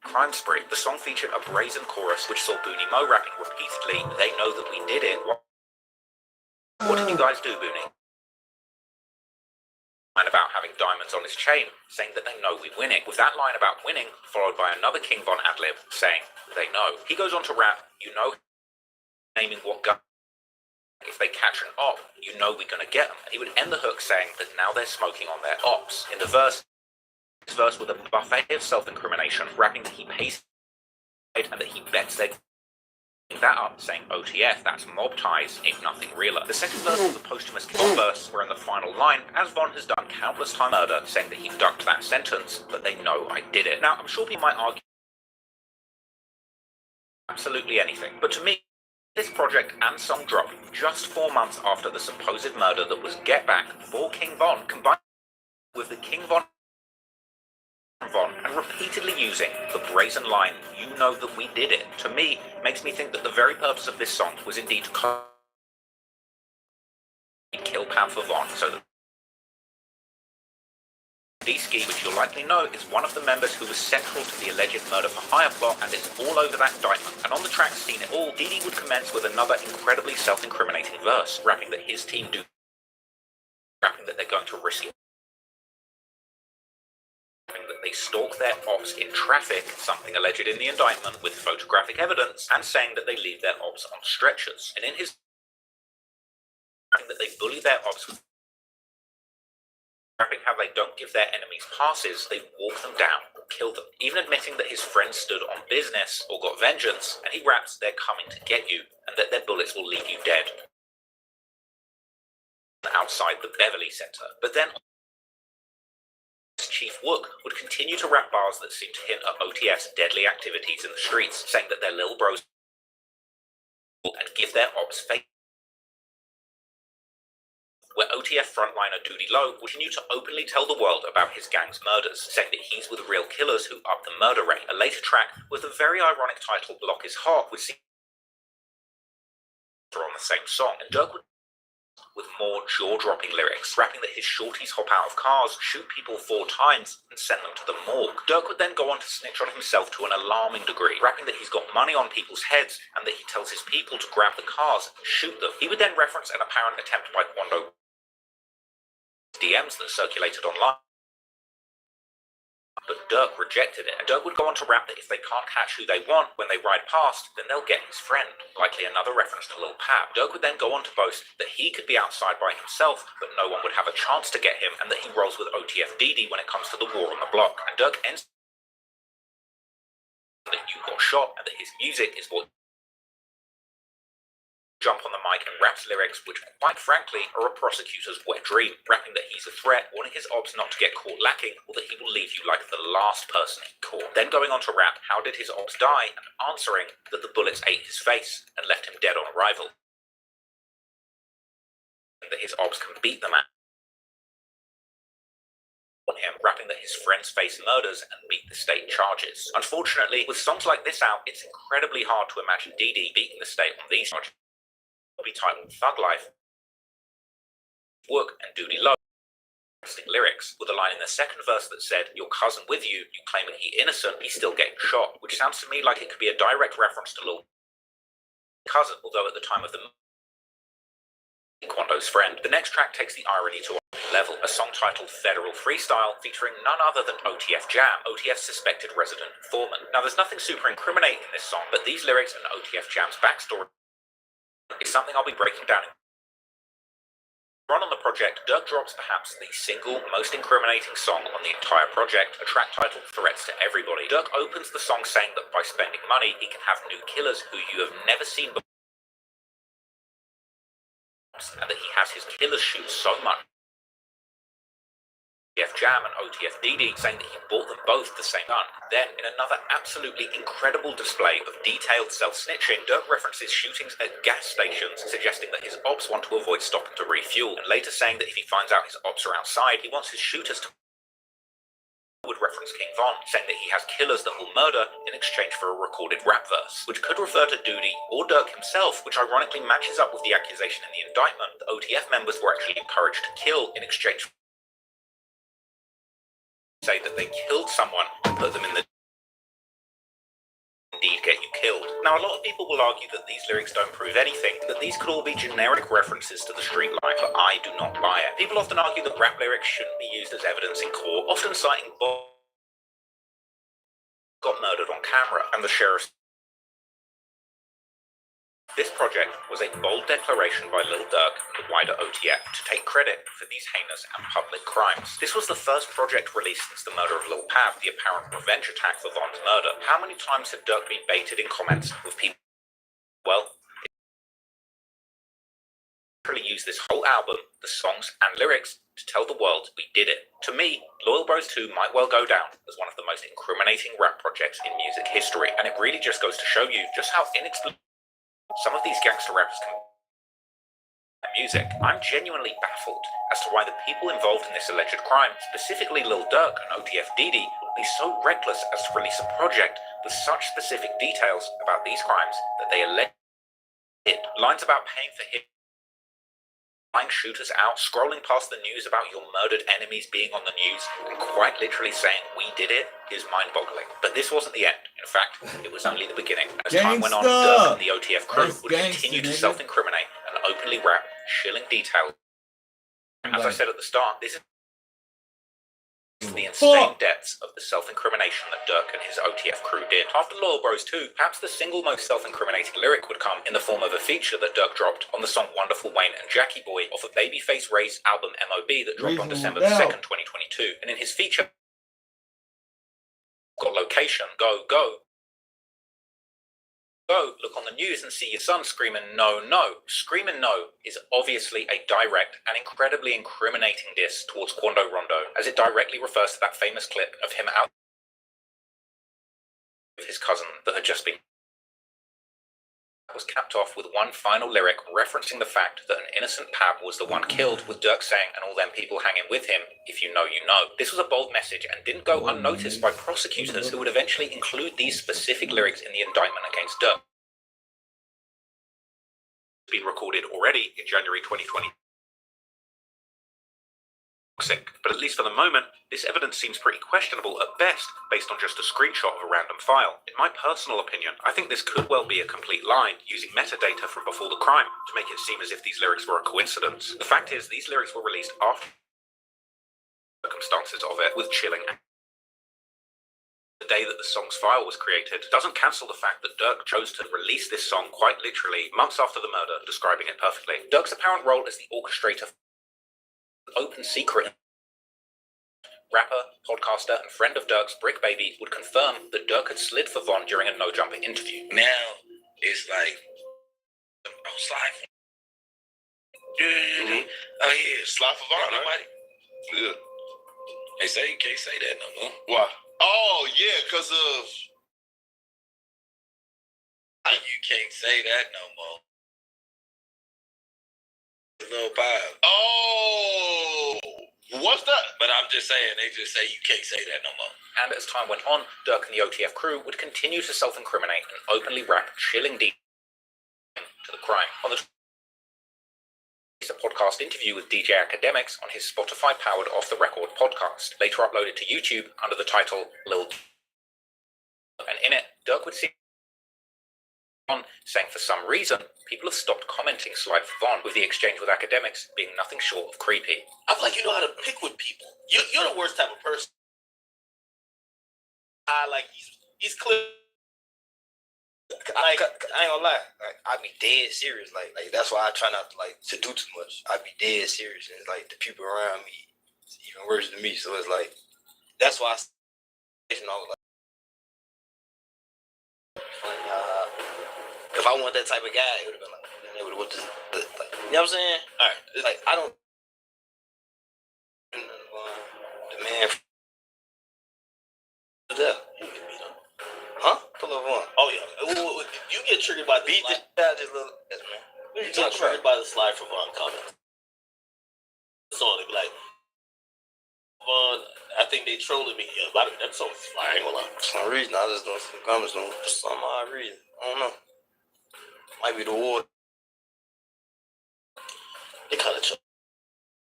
S7: Crime Spree. The song featured a brazen chorus which saw Booney Mo rapping repeatedly, "They know that we did it. What did you guys do, Booney?" And about having diamonds on his chain, saying that they know we winning. With that line about winning, followed by another King Von ad-lib, saying, they know. He goes on to rap, you know, naming what gun If they catch an op, you know we're going to get them. And he would end the hook saying that now they're smoking on their ops. In the verse with a buffet of self-incrimination, rapping that he pays and that he bets they're that up, saying OTF, that's mob ties, ain't nothing realer. The second verse was the posthumous kill verse, where in the final line, as Von has done countless times murder, saying that he ducked that sentence, but they know I did it. Now, I'm sure people might argue absolutely anything, but to me, this project and song drop just 4 months after the supposed murder that was Get Back for King Von, combined with the King Von and repeatedly using the brazen line, you know that we did it, to me, makes me think that the very purpose of this song was indeed to kill Panther Von, so that Dede, which you'll likely know, is one of the members who was central to the alleged murder for hire plot and is all over that indictment. And on the track Seen It All, Dede would commence with another incredibly self-incriminating verse, rapping that his team rapping that they're going to risk that they stalk their ops in traffic, something alleged in the indictment with photographic evidence, and saying that they leave their ops on stretchers. And in his that they bully their ops with rapping how they don't give their enemies passes, they walk them down or kill them, even admitting that his friends stood on business or got vengeance, and he raps they're coming to get you, and that their bullets will leave you dead outside the Beverly Center. But then Chief Wook would continue to rap bars that seemed to hint at OTF's deadly activities in the streets, saying that their little bros and give their ops fake. Where OTF frontliner Dede would continue to openly tell the world about his gang's murders, saying that he's with real killers who up the murder rate. A later track with the very ironic title Block Is Hot would see on the same song, and Durk would with more jaw-dropping lyrics, rapping that his shorties hop out of cars, shoot people 4 times, and send them to the morgue. Durk would then go on to snitch on himself to an alarming degree, rapping that he's got money on people's heads, and that he tells his people to grab the cars and shoot them. He would then reference an apparent attempt by Quando DMs that circulated online, but Durk rejected it, and Durk would go on to rap that if they can't catch who they want when they ride past, then they'll get his friend, likely another reference to Lil Pap. Durk would then go on to boast that he could be outside by himself, but no one would have a chance to get him, and that he rolls with OTF Dede when it comes to the war on the block. And Durk ends that you got shot, and that his music is what jump on the mic and raps lyrics which, quite frankly, are a prosecutor's wet dream, rapping that he's a threat, warning his ops not to get caught lacking, or that he will leave you like the last person he caught. Then going on to rap how did his ops die, and answering that the bullets ate his face and left him dead on arrival. And that his ops can beat the man on him, rapping that his friends face murders and meet the state charges. Unfortunately, with songs like this out, it's incredibly hard to imagine Dede beating the state on these charges. Be titled Thug Life, Wook and Dede lyrics, with a line in the second verse that said, your cousin with you, you claim that he innocent, he's still getting shot, which sounds to me like it could be a direct reference to Lil cousin, although at the time of the Quando's friend. The next track takes the irony to a level, a song titled Federal Freestyle, featuring none other than OTF Jam, OTF's suspected resident informant. Now there's nothing super incriminating in this song, but these lyrics and OTF Jam's backstory is something I'll be breaking down. On the project, Durk drops perhaps the single most incriminating song on the entire project, a track titled Threats to Everybody. Durk opens the song saying that by spending money, he can have new killers who you have never seen before, and that he has his killers shoot so much. OTF Jam and OTF Dede saying that he bought them both the same gun. Then, in another absolutely incredible display of detailed self-snitching, Durk references shootings at gas stations, suggesting that his ops want to avoid stopping to refuel, and later saying that if he finds out his ops are outside, he wants his shooters to would reference King Von, saying that he has killers that will murder in exchange for a recorded rap verse, which could refer to Dede or Durk himself, which ironically matches up with the accusation in the indictment that OTF members were actually encouraged to kill in exchange for say that they killed someone and put them in the indeed get you killed. Now a lot of people will argue that these lyrics don't prove anything, that these could all be generic references to the street life, but I do not buy it. People often argue that rap lyrics shouldn't be used as evidence in court, often citing Bob got murdered on camera and the sheriff's This project was a bold declaration by Lil Durk and the wider OTF to take credit for these heinous and public crimes. This was the first project released since the murder of Lil Pav, the apparent revenge attack for Von's murder. How many times had Durk been baited in comments with people? Well, he used this whole album, the songs and lyrics, to tell the world we did it. To me, Loyal Bros 2 might well go down as one of the most incriminating rap projects in music history, and it really just goes to show you just how inexplicable some of these gangster rappers can music. I'm genuinely baffled as to why the people involved in this alleged crime, specifically Lil Durk and OTF Dede, would be so reckless as to release a project with such specific details about these crimes that they allege it. Lines about paying for hit, flying shooters out, scrolling past the news about your murdered enemies being on the news, and quite literally saying we did it is mind-boggling. But this wasn't the end. In fact, it was only the beginning. As time went on, Durk and the OTF crew would continue to self-incriminate and openly rap chilling details. As I said at the start, this is the insane depths of the self-incrimination that Durk and his OTF crew did. After Loyal Bros 2, perhaps the single most self-incriminating lyric would come in the form of a feature that Durk dropped on the song Wonderful Wayne and Jackie Boy off of Babyface Ray's album M.O.B. that dropped on December 2nd, 2022. And in his feature, got location, go, go. Go look on the news and see your son screaming no, no. Screaming no is obviously a direct and incredibly incriminating diss towards Quando Rondo, as it directly refers to that famous clip of him out with his cousin that had just been was capped off with one final lyric referencing the fact that an innocent Pab was the one killed, with Durk saying, and all them people hanging with him, if you know, you know. This was a bold message and didn't go unnoticed by prosecutors who would eventually include these specific lyrics in the indictment against Durk. It's been recorded already in January 2020. But at least for the moment, this evidence seems pretty questionable at best, based on just a screenshot of a random file. In my personal opinion, I think this could well be a complete lie, using metadata from before the crime to make it seem as if these lyrics were a coincidence. The fact is, these lyrics were released after circumstances of it, with chilling. The day that the song's file was created doesn't cancel the fact that Durk chose to release this song quite literally months after the murder, describing it perfectly. Durk's apparent role as the orchestrator, open secret rapper, podcaster, and friend of Durk's, Brick Baby, would confirm that Durk had slid for Von during a no-jumper interview.
S20: Now it's like, oh, slide. Oh yeah, slide for Von. Nobody. Yeah. They say you can't say that no more. Why? Oh yeah, because of. You can't say that no more. Little Bob. Oh, what's that? But I'm just saying, they just say you can't say that no more.
S7: And as time went on, Durk and the OTF crew would continue to self-incriminate and openly rap chilling deep to the crime. On the a podcast interview with DJ Academics on his Spotify-powered Off the Record podcast, later uploaded to YouTube under the title Lil. And in it, Durk would see saying for some reason, people have stopped commenting Slide for Von, with the exchange with Academics being nothing short of creepy.
S4: I feel like you know how to pick with people. You're the worst type of person. Like, he's clear.
S10: Like, I ain't gonna lie. Like, I be dead serious. Like that's why I try not to do too much. I be dead serious, and it's like the people around me, it's even worse than me. So it's like that's why if I want that type of guy, it would have been like, it would have went to, like, you know what I'm saying? All right, it's like I don't. The man. Huh? Pull up on.
S4: Oh yeah, you get triggered by the
S10: beat
S4: slide.
S10: the out this little man.
S4: You get triggered by the Slide for Von comment. So they be like, Von, I think they trolling me. Yeah, that song's fire. I ain't gonna lie.
S10: For some reason, I just don't see the comments on for some odd reason. I don't know. Might be the war.
S4: They kind of chill.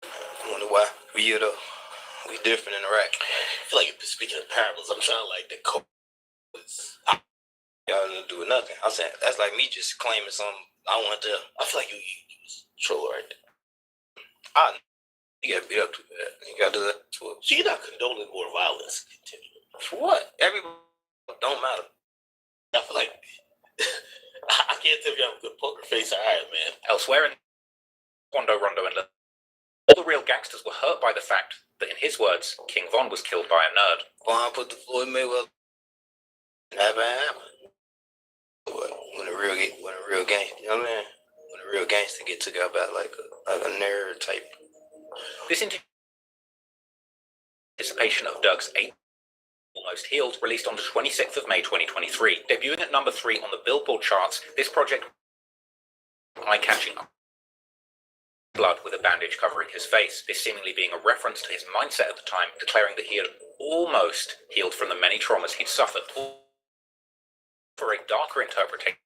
S10: I wonder why. We different in Iraq.
S4: I feel like speaking of parables, I'm trying to like the code.
S10: Y'all didn't do nothing. I'm saying that's like me just claiming something I want to.
S4: I feel like you troll right there.
S10: You gotta beat up too bad. You gotta do that to it.
S4: So you're not condoning more violence continuing.
S10: For what? Everybody don't matter.
S4: I feel like I can't can't tell if you have a good poker face. All right, man.
S7: Elsewhere in Rondo and all the real gangsters were hurt by the fact that, in his words, King Von was killed by a nerd.
S6: Von put the Floyd Mayweather. Never happened. When a real gangster, you know what I mean? When a real gangster get took out by like a nerd type.
S7: This anticipation of Durk's 8th Almost Healed released on the 26th of May 2023. Debuting at number 3 on the Billboard charts, this project eye-catching blood with a bandage covering his face, this seemingly being a reference to his mindset at the time, declaring that he had almost healed from the many traumas he'd suffered. For a darker interpretation,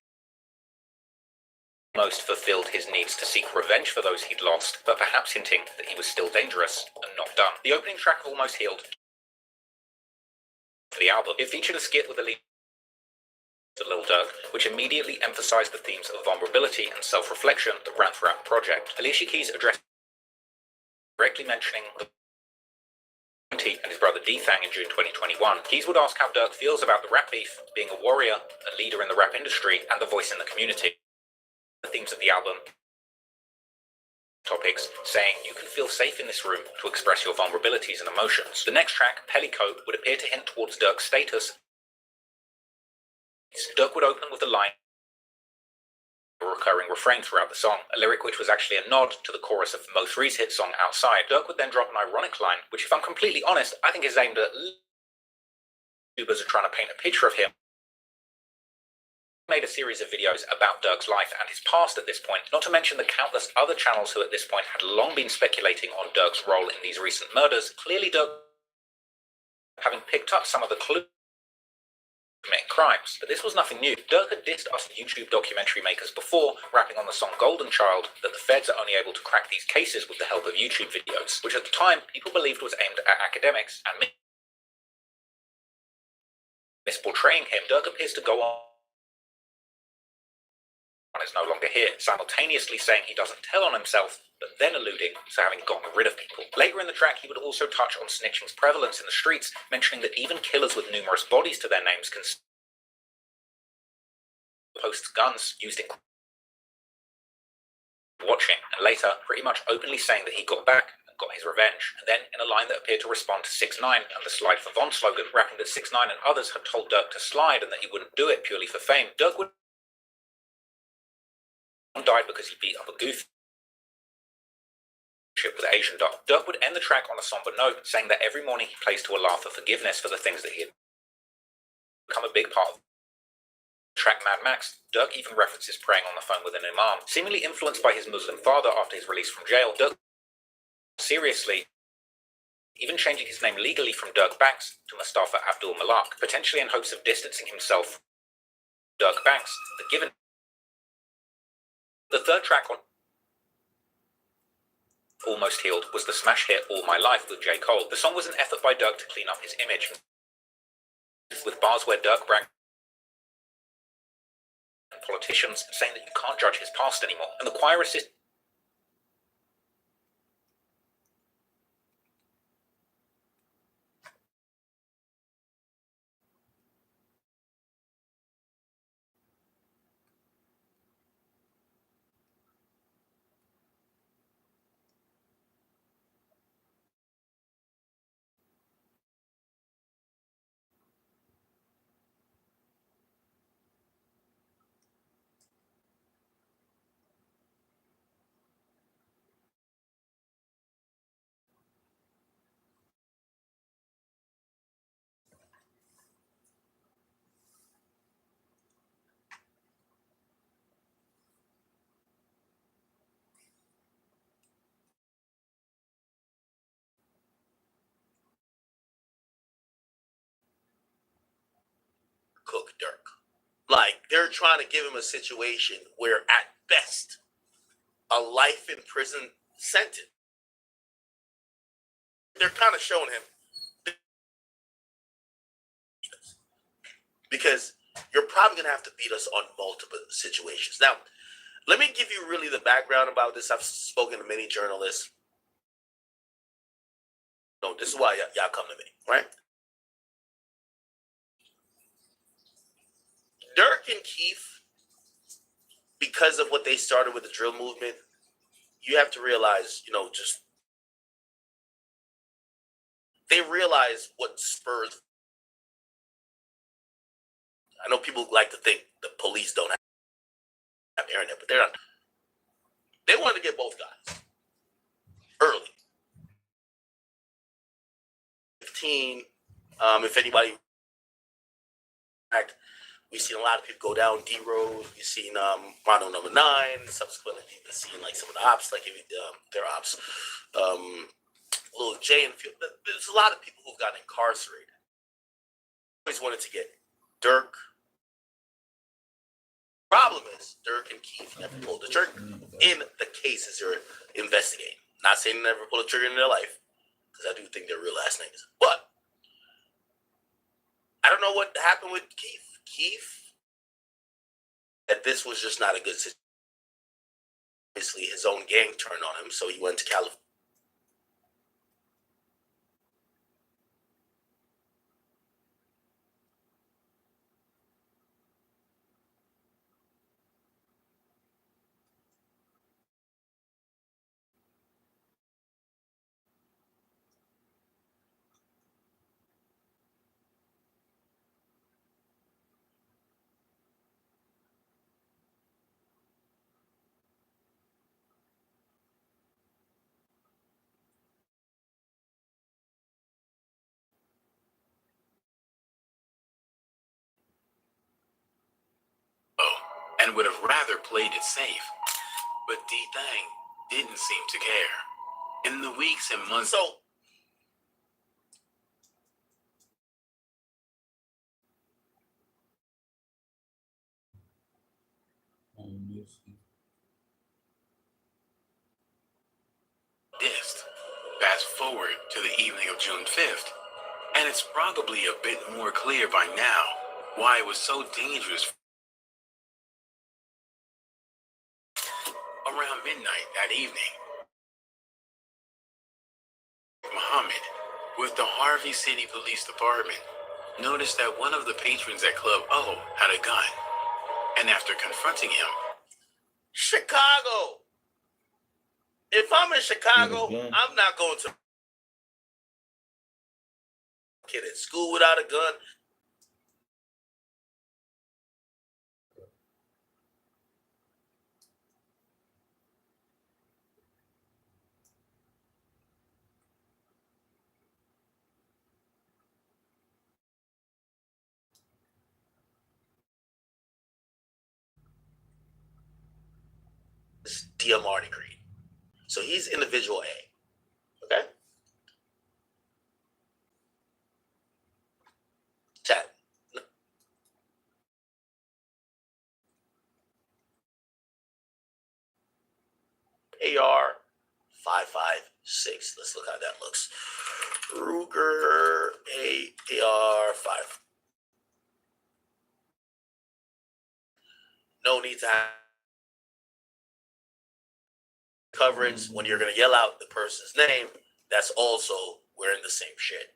S7: almost fulfilled his needs to seek revenge for those he'd lost, but perhaps hinting that he was still dangerous and not done. The opening track of Almost Healed for the album, it featured a skit with the lead of Lil Durk, which immediately emphasized the themes of vulnerability and self-reflection that ran throughout the project. Alicia Keys addressed directly mentioning the and his brother D-Thang in June 2021. Keys would ask how Durk feels about the rap beef, being a warrior, a leader in the rap industry, and a voice in the community. The themes of the album topics, saying you can feel safe in this room to express your vulnerabilities and emotions. The next track, Pellicoat, would appear to hint towards Durk's status. Durk would open with a line, a recurring refrain throughout the song, a lyric which was actually a nod to the chorus of Mo 3's hit song Outside. Durk would then drop an ironic line, which, if I'm completely honest, I think is aimed at YouTubers are trying to paint a picture of him. He made a series of videos about Durk's life and his past at this point, not to mention the countless other channels who at this point had long been speculating on Durk's role in these recent murders. Clearly Durk, having picked up some of the clues, commit crimes. But this was nothing new. Durk had dissed us YouTube documentary makers before, rapping on the song Golden Child, that the feds are only able to crack these cases with the help of YouTube videos, which at the time people believed was aimed at academics and misportraying him. Durk appears to go on is no longer here, simultaneously saying he doesn't tell on himself, but then alluding to having gotten rid of people. Later in the track, he would also touch on snitching's prevalence in the streets, mentioning that even killers with numerous bodies to their names can post guns used in watching, and later pretty much openly saying that he got back and got his revenge. And then, in a line that appeared to respond to 6ix9ine and the Slide for Von slogan, rapping that 6ix9ine and others had told Durk to slide and that he wouldn't do it purely for fame. Durk would died because he beat up a goof with Asian Doc. Durk would end the track on a somber note, saying that every morning he plays to Allah for forgiveness for the things that he had become a big part of. Track Mad Max, Durk even references praying on the phone with an imam. Seemingly influenced by his Muslim father after his release from jail, Durk seriously, even changing his name legally from Durk Banks to Mustafa Abdul Malak, potentially in hopes of distancing himself from Durk Banks, but given the third track on Almost Healed was the smash hit All My Life with J. Cole. The song was an effort by Durk to clean up his image, with bars where Durk bragged politicians, saying that you can't judge his past anymore, and the choir assist
S4: cook Durk. Like, they're trying to give him a situation where, at best, a life in prison sentence. They're kind of showing him, because you're probably going to have to beat us on multiple situations. Now, let me give you really the background about this. I've spoken to many journalists. No, this is why y'all come to me, right? Durk and Keith because of what they started with the drill movement, you have to realize, just they realize what spurs. I know people like to think the police don't have internet, but they're not. They wanted to get both guys early. 15. If anybody, we've seen a lot of people go down D Road. We've seen Rondo number 9. Subsequently, we've been seeing like some of the ops, like their ops. Lil J and there's a lot of people who've gotten incarcerated. Always wanted to get Durk. Problem is, Durk and Keith never pulled the trigger in the cases they're investigating. Not saying they never pulled a trigger in their life, because I do think their real last names. But I don't know what happened with Keith. Keith, that this was just not a good situation. Obviously, his own gang turned on him, so he went to California.
S21: And would have rather played it safe. But D-Thang didn't seem to care. In the weeks and months...
S4: So,
S21: fast forward to the evening of June 5th, and it's probably a bit more clear by now why it was so dangerous. Around midnight that evening, Muhammad, with the Harvey City Police Department, noticed that one of the patrons at Club O had a gun, and after confronting him,
S4: Chicago. If I'm in Chicago, I'm not going to kid at school without a gun. It's DMR degree. So he's individual A. Okay? Chat. AR 556. Let's look how that looks. Ruger AR 5. No need to have coverage when you're going to yell out the person's name. That's also wearing the same shit.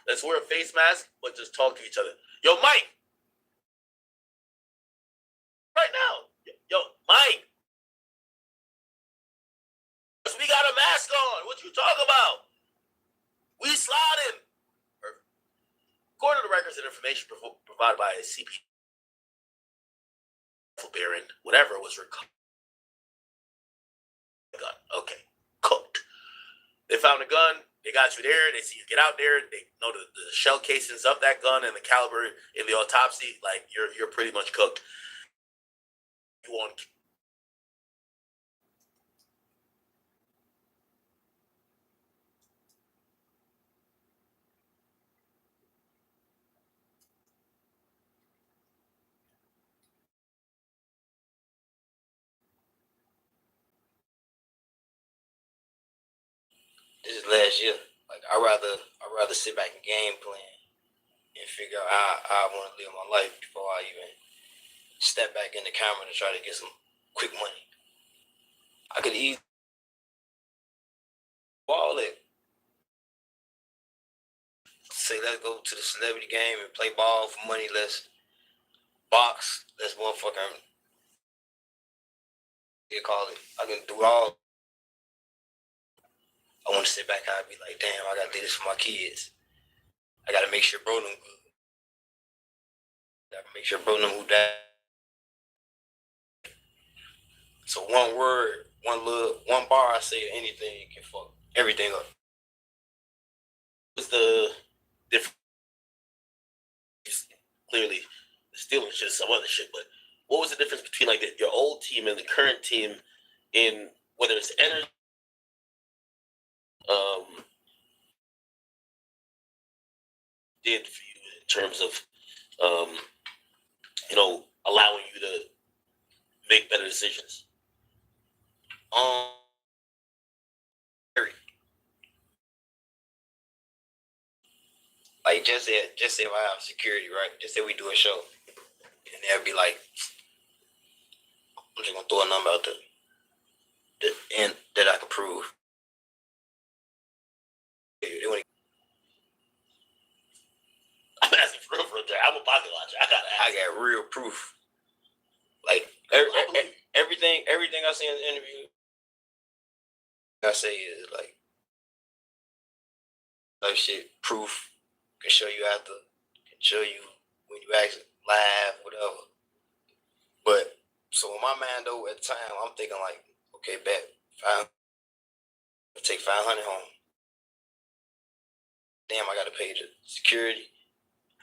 S4: Let's wear a face mask, but just talk to each other. Yo, Mike! Right now! Yo, Mike! We got a mask on! What you talking about? We sliding! According to the records and information provided by a CP Baron, whatever was recovered. Gun. Okay. Cooked. They found a gun. They got you there. They see you get out there. They know the shell casings of that gun and the caliber in the autopsy. Like, you're pretty much cooked. You want...
S10: This is last year. Like I rather sit back and game plan and figure out how I want to live my life before I even step back in the camera to try to get some quick money. I could easily ball it. Say let's go to the celebrity game and play ball for money. Let's box. That's motherfucking. You call it. I can do all. I want to sit back. I'd be like, damn, I gotta do this for my kids. I gotta make sure bro them good. I gotta make sure bro them who died. So one word, one bar I say anything can fuck everything up.
S12: What's the difference? Clearly, stealing shit is some other shit, but what was the difference between like your old team and the current team in whether it's energy, did for you in terms of allowing you to make better decisions?
S10: Like just say if I have security, right? Just say we do a show, and they'll be like, I'm just gonna throw a number out there, and that I can prove.
S12: I'm asking for real, I'm a pocket watcher. I
S10: got real proof. Like everything I see in the interview, I say is like shit. Proof can show you after, can show you when you actually live, whatever. But so in my mind though, at the time, I'm thinking like, okay, bet take 500 home. Damn, I gotta pay the security.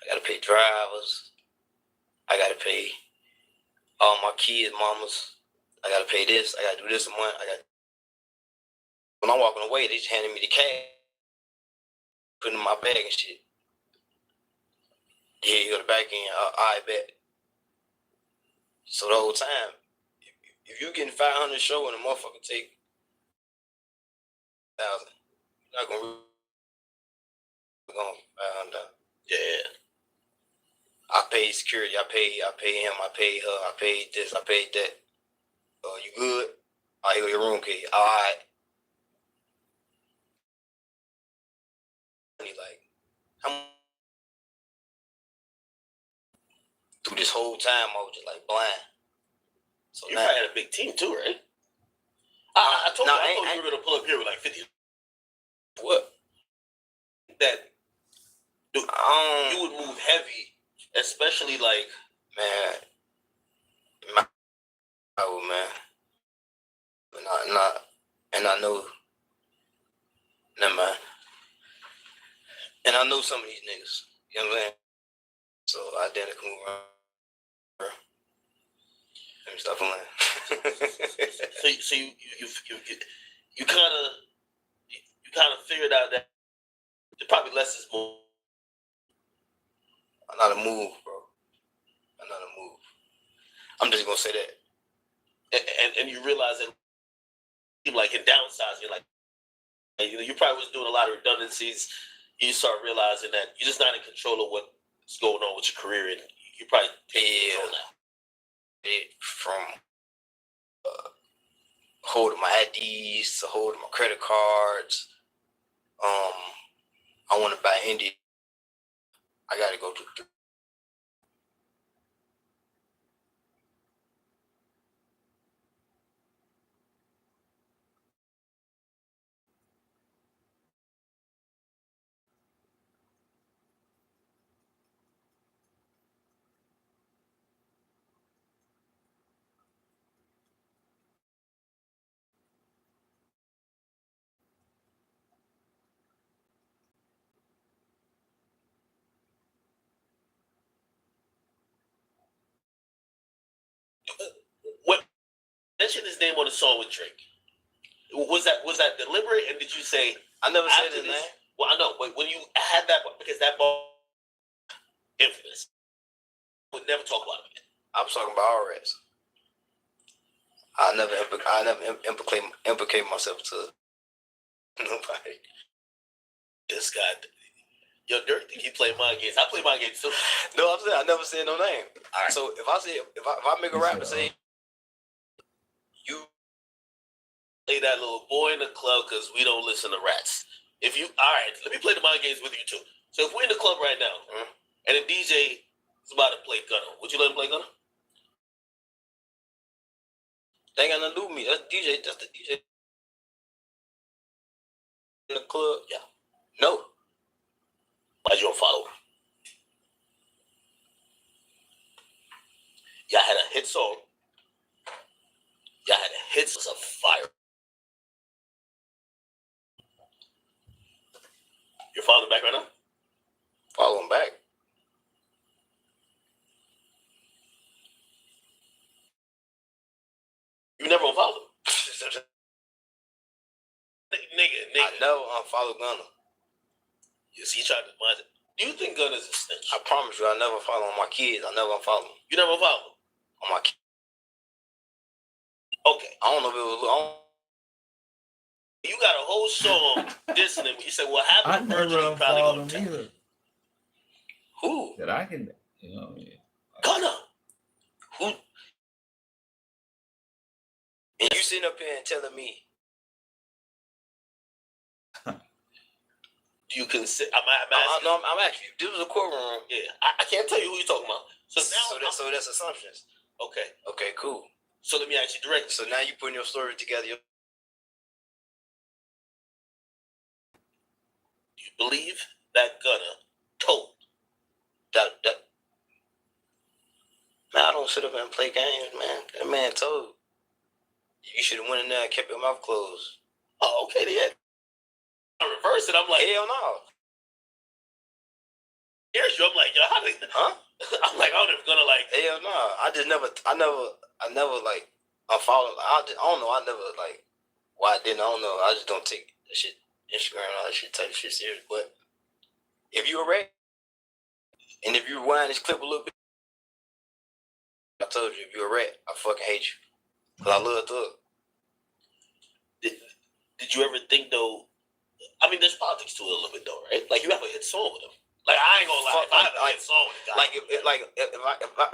S10: I gotta pay drivers. I gotta pay all my kids' mamas. I gotta pay this. I gotta do this a month. When I'm walking away, they just handed me the cash, put it in my bag and shit. Yeah, you go to the back end. I bet. So the whole time, if you getting 500 show and a motherfucker take 1,000, you're not gonna $500. Yeah. I paid security. I paid him. I paid her. I paid this. I paid that. You good? All right, your room key. All right. Like, through this whole time, I was just like blind. So
S12: you probably had a big team too, right? I told you you were gonna pull up here with like 50.
S10: What?
S12: That you would move heavy, especially like
S10: man. And I know. Never mind. And I know some of these niggas. You know what I'm saying? So I didn't come around. Let me stop playing.
S12: so you kind of figured out that probably less is more.
S10: I know how to move, bro. I know how to move. I'm just gonna say that.
S12: And you realize that, like in downsizing, like you probably was doing a lot of redundancies. You start realizing that you're just not in control of what's going on with your career, and you probably take control now.
S10: From holding my IDs to holding my credit cards. I want to buy India. I gotta go to.
S12: What mention his name on the song with Drake? Was that deliberate? And did you say
S10: I never said his name?
S12: Well, I know, but when you had that, because that ball infamous, would never talk about it again.
S10: I'm talking about RS. I never implicate myself to nobody.
S12: This guy, yo, Durk think he play mind games. I play mind games too.
S10: No, I'm saying I never said no name. All right. So if I make a rap and say you
S12: play that little boy in the club because we don't listen to rats. If you all right, let me play the mind games with you too. So if we're in the club right now and the DJ Somebody play Gunner. Would you let him play Gunner?
S10: They ain't got nothing to do with me. That's DJ. That's the DJ in the club.
S12: Yeah.
S10: No.
S12: Why'd you don't follow him? Y'all had a hit song. Y'all had a hit song of fire. You're following back right now?
S10: Follow him back.
S12: You never unfollowed him. Nigga.
S10: I never unfollow Gunner.
S12: Yes, he tried to mind it. Do you think Gunner's a snitch?
S10: I promise you, I never follow on my kids. I never unfollow them.
S12: You never unfollow him?
S10: On my kids.
S12: Okay.
S10: I don't know if it was.
S12: You got a whole song dissing him. You say, "What
S16: I
S12: happened to
S16: never
S12: Virgil?" You probably
S16: unfollowed
S12: gonna
S16: him
S12: tell.
S16: either.
S10: Who?
S16: That I can, you know.
S12: Gunner. Who?
S10: And you sitting up here and telling me.
S12: Do you consider?
S10: I'm asking you. This was a courtroom.
S12: Yeah, I can't tell you who you're talking about. So now,
S10: so that's assumptions.
S12: Okay.
S10: Okay, cool.
S12: So let me ask you directly.
S10: So now you putting your story together.
S12: Do you believe that Gunner told
S10: that? Man, I don't sit up and play games, man. That man told. You should have went in there and kept your mouth closed.
S12: Oh, okay, then. I reverse it. I'm like,
S10: hell no.
S12: Here's you. I'm like, yo, how did?
S10: Huh?
S12: I'm like, I don't know if Gunner like.
S10: Hell no. I never like unfollow. I don't know. I never like. Why I didn't? I don't know. I just don't take that shit, Instagram, and all that shit, type of shit serious. But if you a rat, and if you rewind this clip a little bit, I told you, if you're a rat, I fucking hate you. Cause I love Thug.
S12: Did you ever think though? I mean, there's politics to it a little bit though, right? Like you have a hit song with him. Like I ain't gonna lie, if I have a hit song with a guy,
S10: if I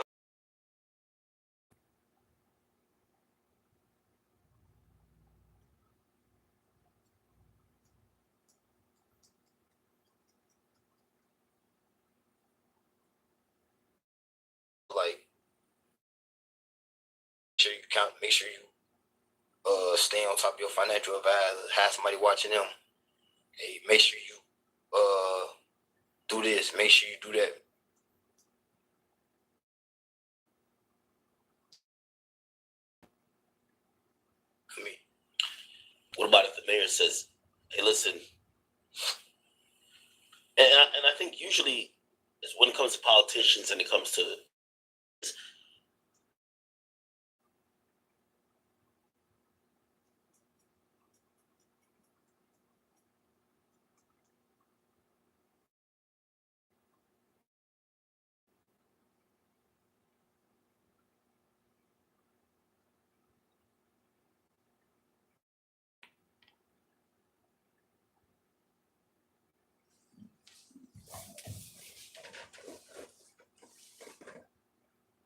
S10: like, make sure you stay on top of your financial advisor, have somebody watching them. Hey, make sure you do this, make sure you do that. I mean,
S12: what about if the mayor says, "Hey, listen," and I think usually when it comes to politicians and it comes to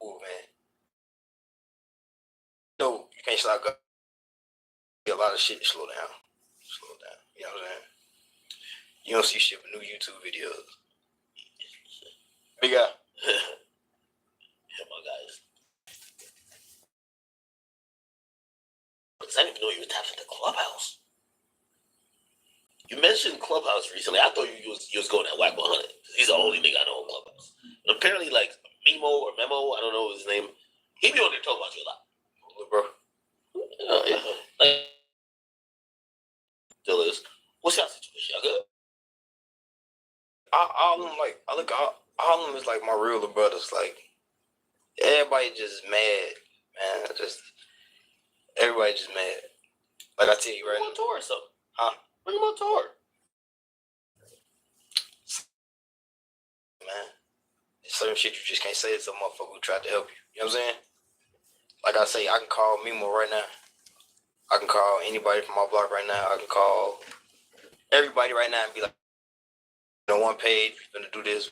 S10: oh man, no, you can't slap up. A lot of shit to slow down. You know what I'm saying? You don't see shit with new YouTube videos. Big guy.
S12: Yeah, my guys. Because I didn't even know you were tapped into Clubhouse. You mentioned Clubhouse recently. I thought you was going at Whack 100. He's the only nigga I know on Clubhouse. And apparently, like Memo or Memo, I don't know his name. He be on there talking about you a lot,
S10: bro.
S12: Yeah. Like, still is. What's your situation? Y'all good?
S10: All of them, like, I look, all of them is like my real brothers. Like, everybody just mad, man. Just everybody just mad. Like I tell you right now.
S12: Bring him on tour or something.
S10: Huh?
S12: Bring him on tour.
S10: Man, there's certain shit you just can't say to some motherfucker who tried to help you. You know what I'm saying? Like I say, I can call Memo right now. I can call anybody from my block right now. I can call everybody right now and be like, on one page, we're gonna do this.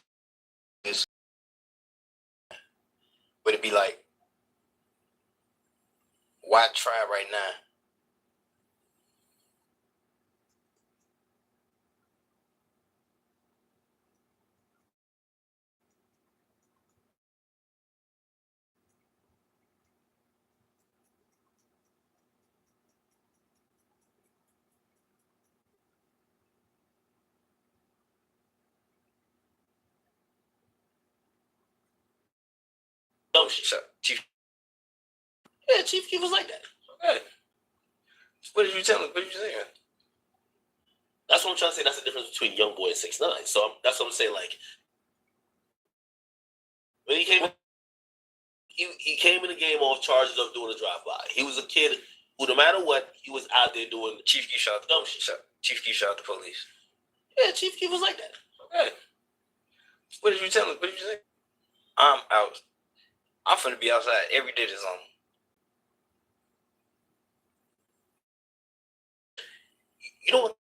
S10: But it'd be like, why try right now? shit. Chief.
S12: Yeah, Chief Keef was like that.
S10: Okay. What did you tell him? What did you say?
S12: That's what I'm trying to say. That's the difference between Young Boy and 6ix9ine. So that's what I'm saying. Like when he came, he came in the game off charges of doing a drive-by. He was a kid who, no matter what, he was out there doing.
S10: Chief Keef shot the dumb shit. Chief Keef shot the police.
S12: Yeah, Chief Keef was like that.
S10: Okay. What did you tell him? What did you say? I'm out. I'm finna be outside every day this summer.
S12: You know what?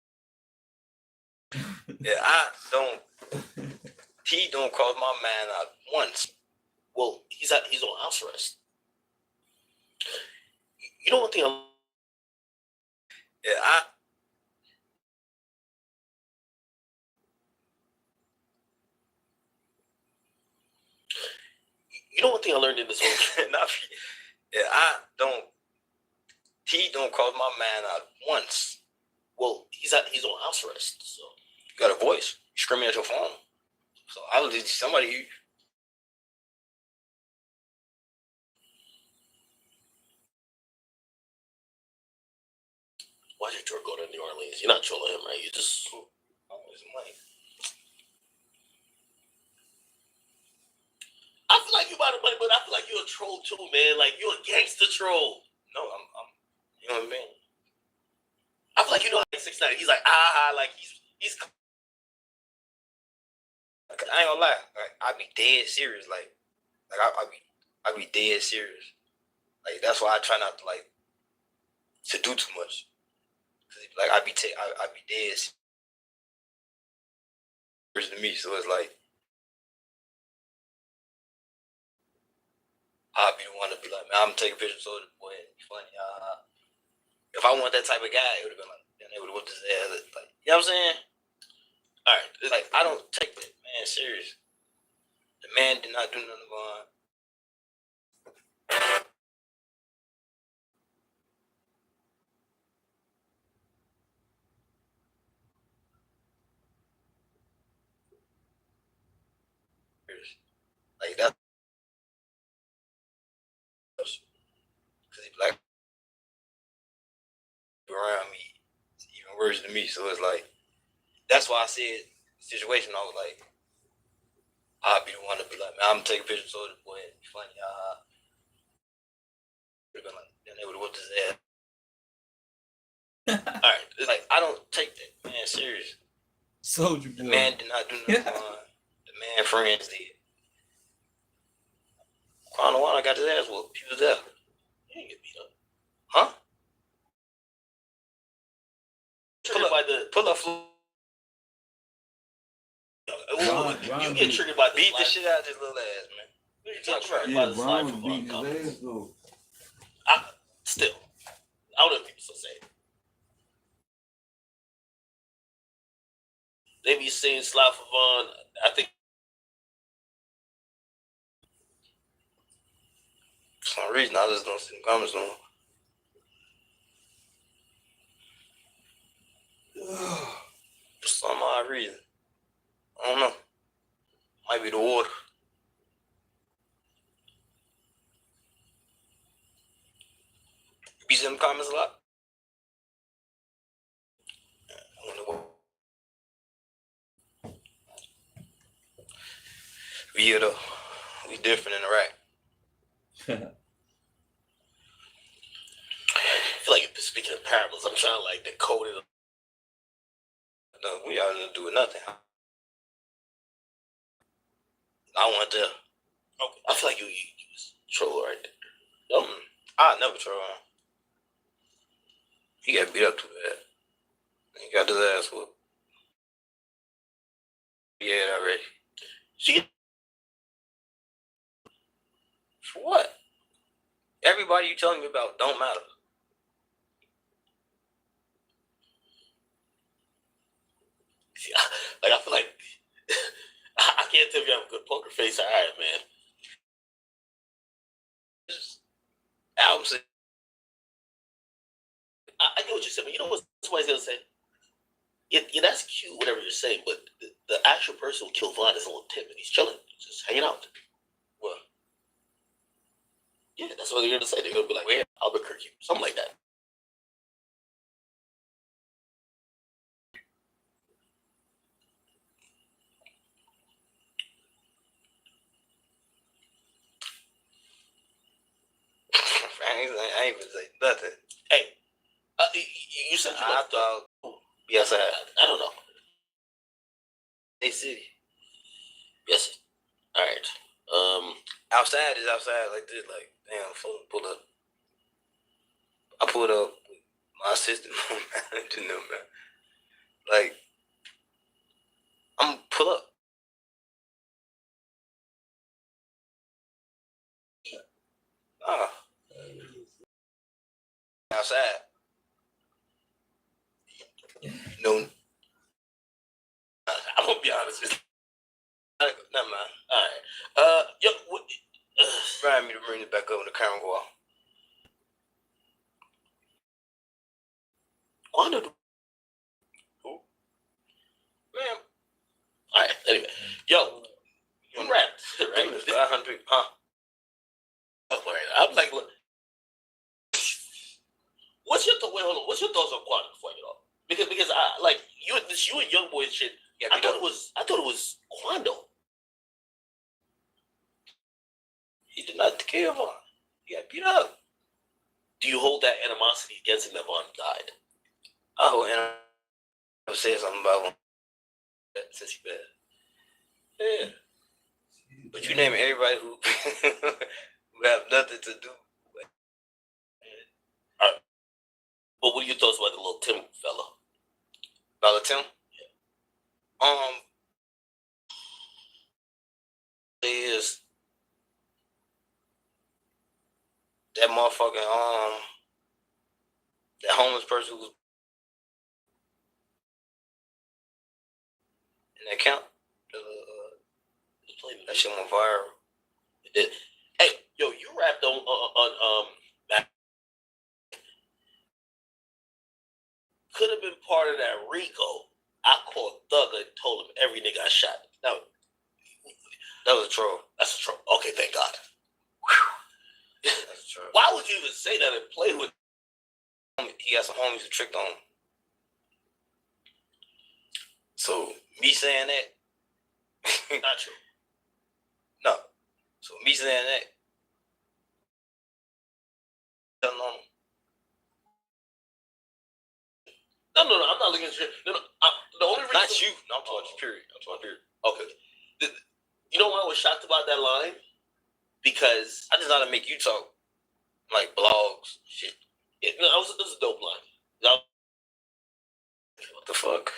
S10: Yeah, I don't. He don't cross my mind out once.
S12: Well, he's on house arrest. You know one thing? You know one thing I learned in this whole
S10: I don't. He don't cross my mind out once.
S12: Well, he's on house arrest. So
S10: you got a voice. You screaming at your phone. So I was just somebody.
S12: Why did George go to New Orleans? You're not trolling him, right? You just
S10: always money.
S12: I feel like you about the money, but I feel like you're a troll too, man. Like you're a gangster troll.
S10: No, I'm you know what I mean?
S12: I feel like you know like 6ix9ine. He's like like he's.
S10: I ain't gonna lie. Like I be dead serious. Like I be dead serious. Like that's why I try not to like to do too much. Like I be dead serious to me. So it's like I'll be the one to be like, man, I'm gonna take a picture so the boy it'd be funny. If I want that type of guy, it would have been like, then they would have whooped his ass. Like, you know what I'm saying? All right, it's like I don't take that man serious. The man did not do nothing wrong. Like that, because he black around me, it's even worse than me. So it's like that's why I said situation. I was like, I'll be the one to be like, man, I'm gonna take a picture so the boy it'd be funny. Would have been like, then they would have whooped his ass. All right, it's like I don't take that man serious.
S16: Soldier boy.
S10: The man did not do nothing wrong. The man friends did. Quan got his ass whooped. He was there.
S12: He didn't get beat up.
S10: Huh?
S12: Pull up. You get triggered by the
S10: beat the shit out of his little ass, man.
S12: You get triggered by the slide from
S16: beating his ass though.
S12: Still, I don't know if people still say it. They be saying slide for Vaughn. I think
S10: for some reason I just don't see the comments no more. For some odd reason. I don't know. Might be the water. You be seeing them comments a lot? I wonder what. Yeah, though. We different in Iraq.
S12: I feel like speaking of parables, I'm trying to like decode it.
S10: No, we out there doing nothing. I want to.
S12: Okay, I feel like you was troll right there.
S10: I never troll him. He got beat up too bad. He got his ass whooped. Yeah, already. For what? Everybody you telling me about don't matter.
S12: Yeah, like I feel like I can't tell if you have a good poker face. All right, man.
S10: Album say.
S12: I get what you're saying, but you know what somebody's gonna say? Yeah, that's cute, whatever you're saying, but the actual person who killed Vaughn is a little timid. He's chilling, just hanging out.
S10: What?
S12: Yeah, that's what they're gonna say. They're gonna be like, "Where Albuquerque?" Something like that.
S10: I ain't even say nothing.
S12: Hey, you said you left.
S10: Yes, I have.
S12: I don't know.
S10: Hey, city.
S12: Yes. All right.
S10: Outside is outside like this. Like, damn, pull up. I pulled up with my assistant. I didn't know, man. Like, I'm pull up. Outside. No.
S12: I'm gonna be honest with you.
S10: Never mind.
S12: All right. Yo,
S10: Remind me to bring it back up when the camera go off.
S12: Quando? Who?
S10: Man.
S12: All right. Anyway, yo, you rapped, right?
S10: 500, huh?
S12: I'm like, look. What's your what's your thoughts on Quando before I get off? Because I like you and Young Boy shit. Yeah, I thought it was Quando.
S10: He did not kill Vaughn. He got beat up.
S12: Do you hold that animosity against him that Vaughn died?
S10: Oh, and I said something about him since he bad. Yeah. But you name everybody who who have nothing to do.
S12: All right. But what are your thoughts about the little Tim fella?
S10: About the Tim? Yeah. Is that motherfucking that homeless person who's in that camp? That shit went viral.
S12: It did. Hey, yo, you rapped on could have been part of that Rico. I called Thugger and told him every nigga I shot. That
S10: was a troll.
S12: That's a troll. Okay, thank God.
S10: That's a troll.
S12: Why would you even say that and play with?
S10: He got some homies who tricked on him. So me saying that,
S12: not true.
S10: No. So me saying that,
S12: No, I'm not looking at you. No, the only reason.
S10: Not you. No, I'm talking period.
S12: Okay. You know why I was shocked about that line? Because
S10: I just thought to make you talk like blogs, shit.
S12: Yeah, no, this is a dope line.
S10: What the fuck?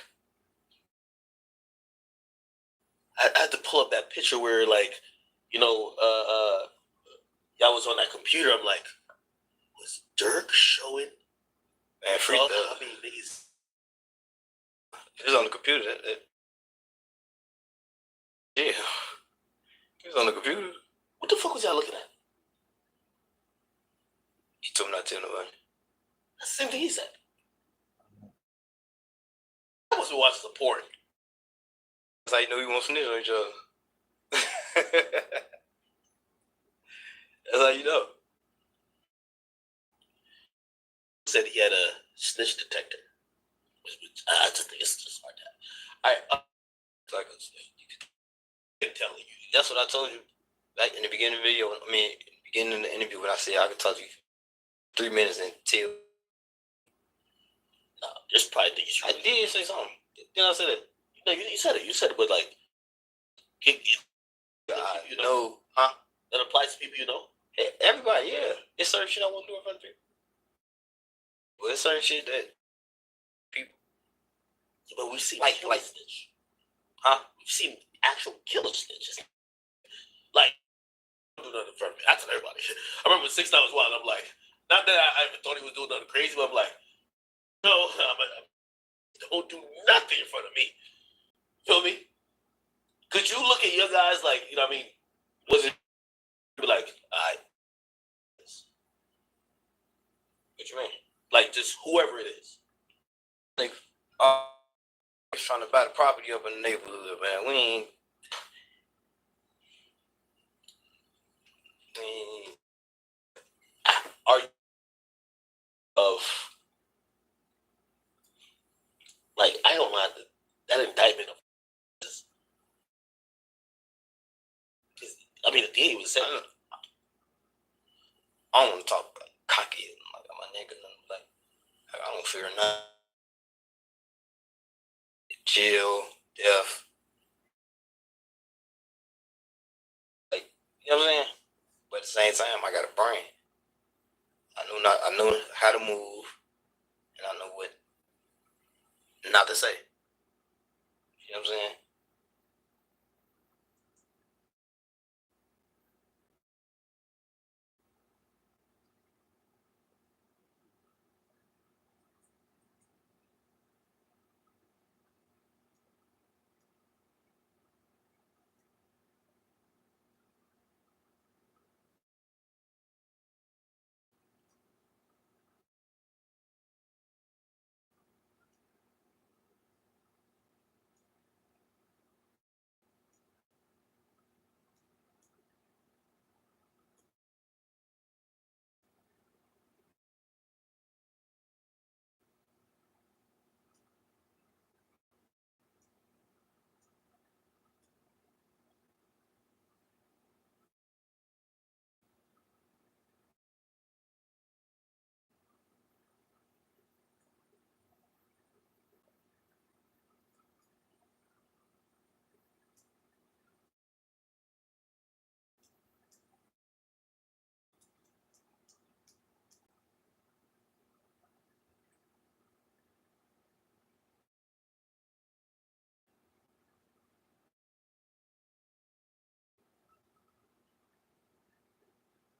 S12: I had to pull up that picture where, like, you know, y'all was on that computer. I'm like, was Durk showing?
S10: Man, free
S12: I
S10: stuff.
S12: mean, niggas.
S10: It was on the computer. Yeah. He was on the computer.
S12: What the fuck was y'all looking at?
S10: He told me not to tell nobody.
S12: That's the same thing he said. I must be watching the porn.
S10: That's how you know he wants to snitch on each other. That's how you know.
S12: Said he had a snitch detector. I just think it's just like that.
S10: Like you can tell you. That's what I told you back in the beginning of the video. I mean, beginning of the interview when I said I could talk to you 3 minutes until.
S12: No, just probably think you
S10: I did say something. Then I said it.
S12: No, you said it. You said it, but like, you know,
S10: huh?
S12: That applies to people you know.
S10: Hey, everybody, yeah. It's certain shit I won't do in front of people. Well, it's certain shit that people.
S12: But we've seen
S10: like
S12: snitch.
S10: Huh?
S12: We've seen actual killer snitches. Like, don't do nothing in front of me. I tell everybody. I remember 6 9 was wild. I'm like, not that I even thought he was doing nothing crazy, but I'm like, no, don't do nothing in front of me. Feel me? Could you look at your guys like, you know what I mean? Was it be like, alright.
S10: What you mean?
S12: Like just whoever it is.
S10: Like, trying to buy the property up in the neighborhood, man. We ain't.
S12: was saying.
S6: I don't want to talk about cocky like my nigga, like I don't fear nothing. Jail, death. Like, you know what I'm saying? But at the same time, I got a brain. I know how to move, and I know what not to say. You know what I'm saying?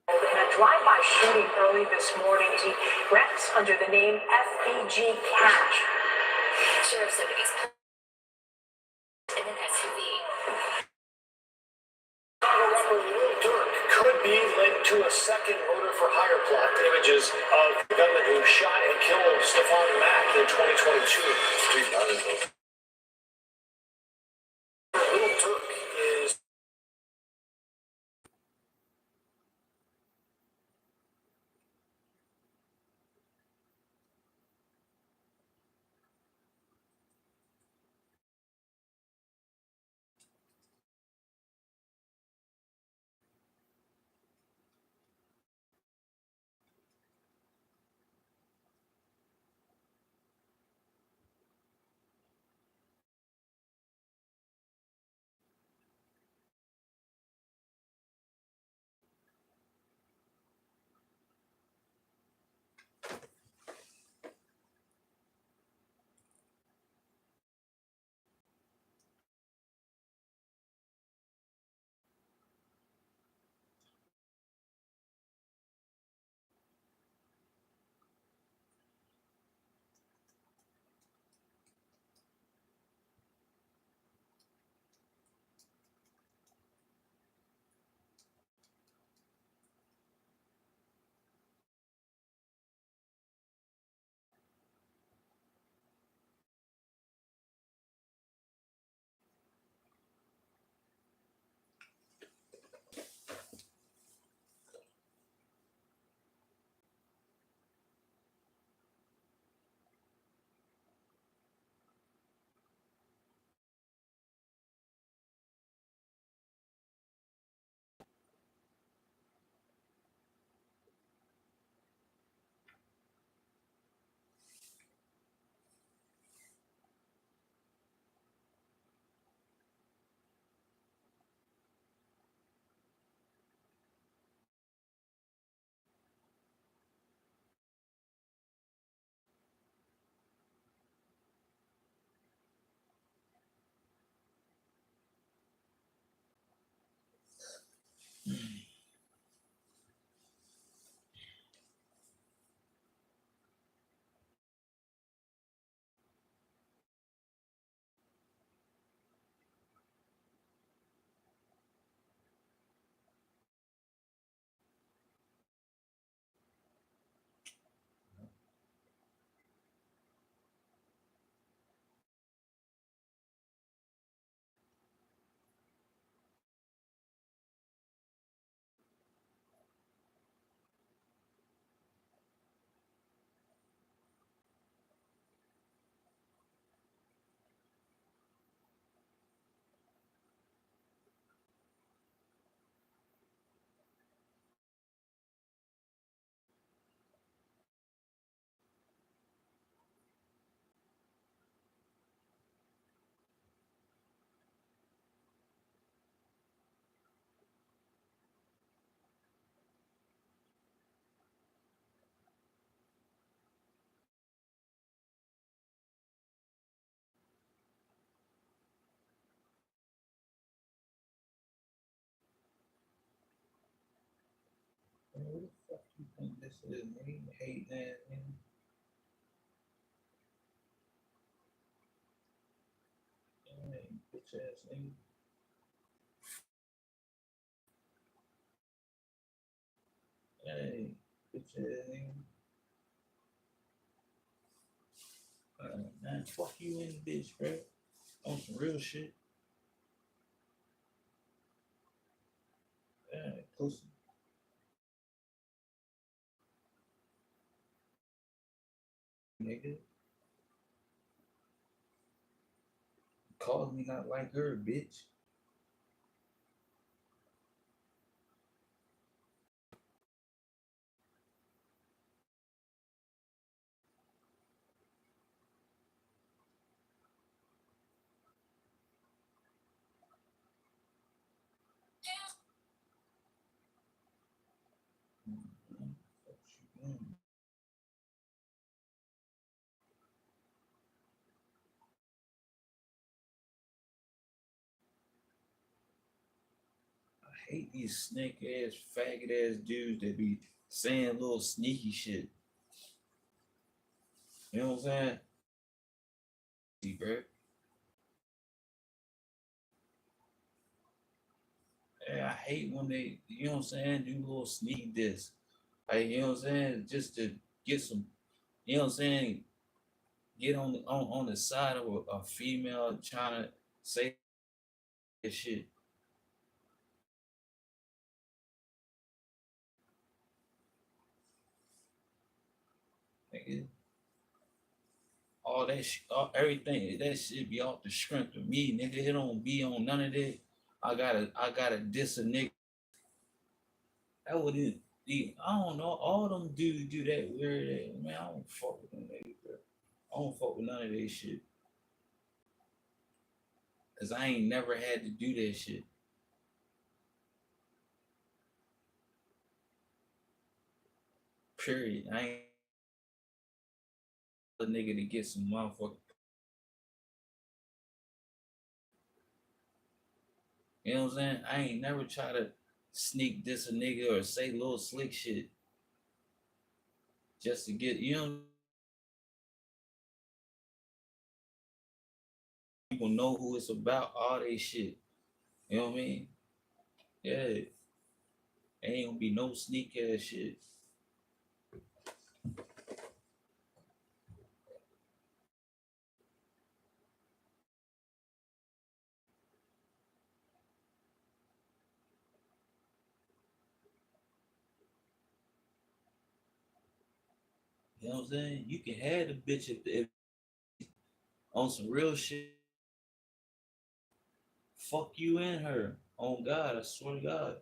S8: In a drive-by shooting early this morning, he reps under the name FBG Cash.
S15: Sheriff's deputies in an SUV.
S13: Rapper Lil Durk could be linked to a second murder for hire plot. Images of the gunman who shot and killed Stephon Mack in 2022. Lil Durk is
S16: This is me hating that nigga. Hey, bitch ass nigga. Hey, bitch ass nigga. Man, fuck you in the bitch, bro. On some real shit. Yeah, pussy. Nigga. Call me not like her, bitch. I hate these snake ass, faggot ass dudes that be saying little sneaky shit. You know what I'm saying? See, bro. Yeah, I hate when they, you know what I'm saying, do little sneaky diss. Like, you know what I'm saying? Just to get some, you know what I'm saying, get on the side of a female trying to say this shit. Nigga. All that shit, everything, that shit be off the strength of me, nigga. It don't be on none of that. I gotta diss a nigga. That wouldn't be, I don't know. All them dudes do that weird ass. Man, I don't fuck with them niggas, bro. I don't fuck with none of that shit. Cause I ain't never had to do that shit. Period. I ain't a nigga to get some motherfucker. You know what I'm saying? I ain't never try to sneak diss a nigga or say little slick shit just to get, you know, people know who it's about, all they shit. You know what I mean? Yeah. Ain't gonna be no sneak ass shit. You know what I'm saying? You can have the bitch if on some real shit. Fuck you and her. On God, I swear to God.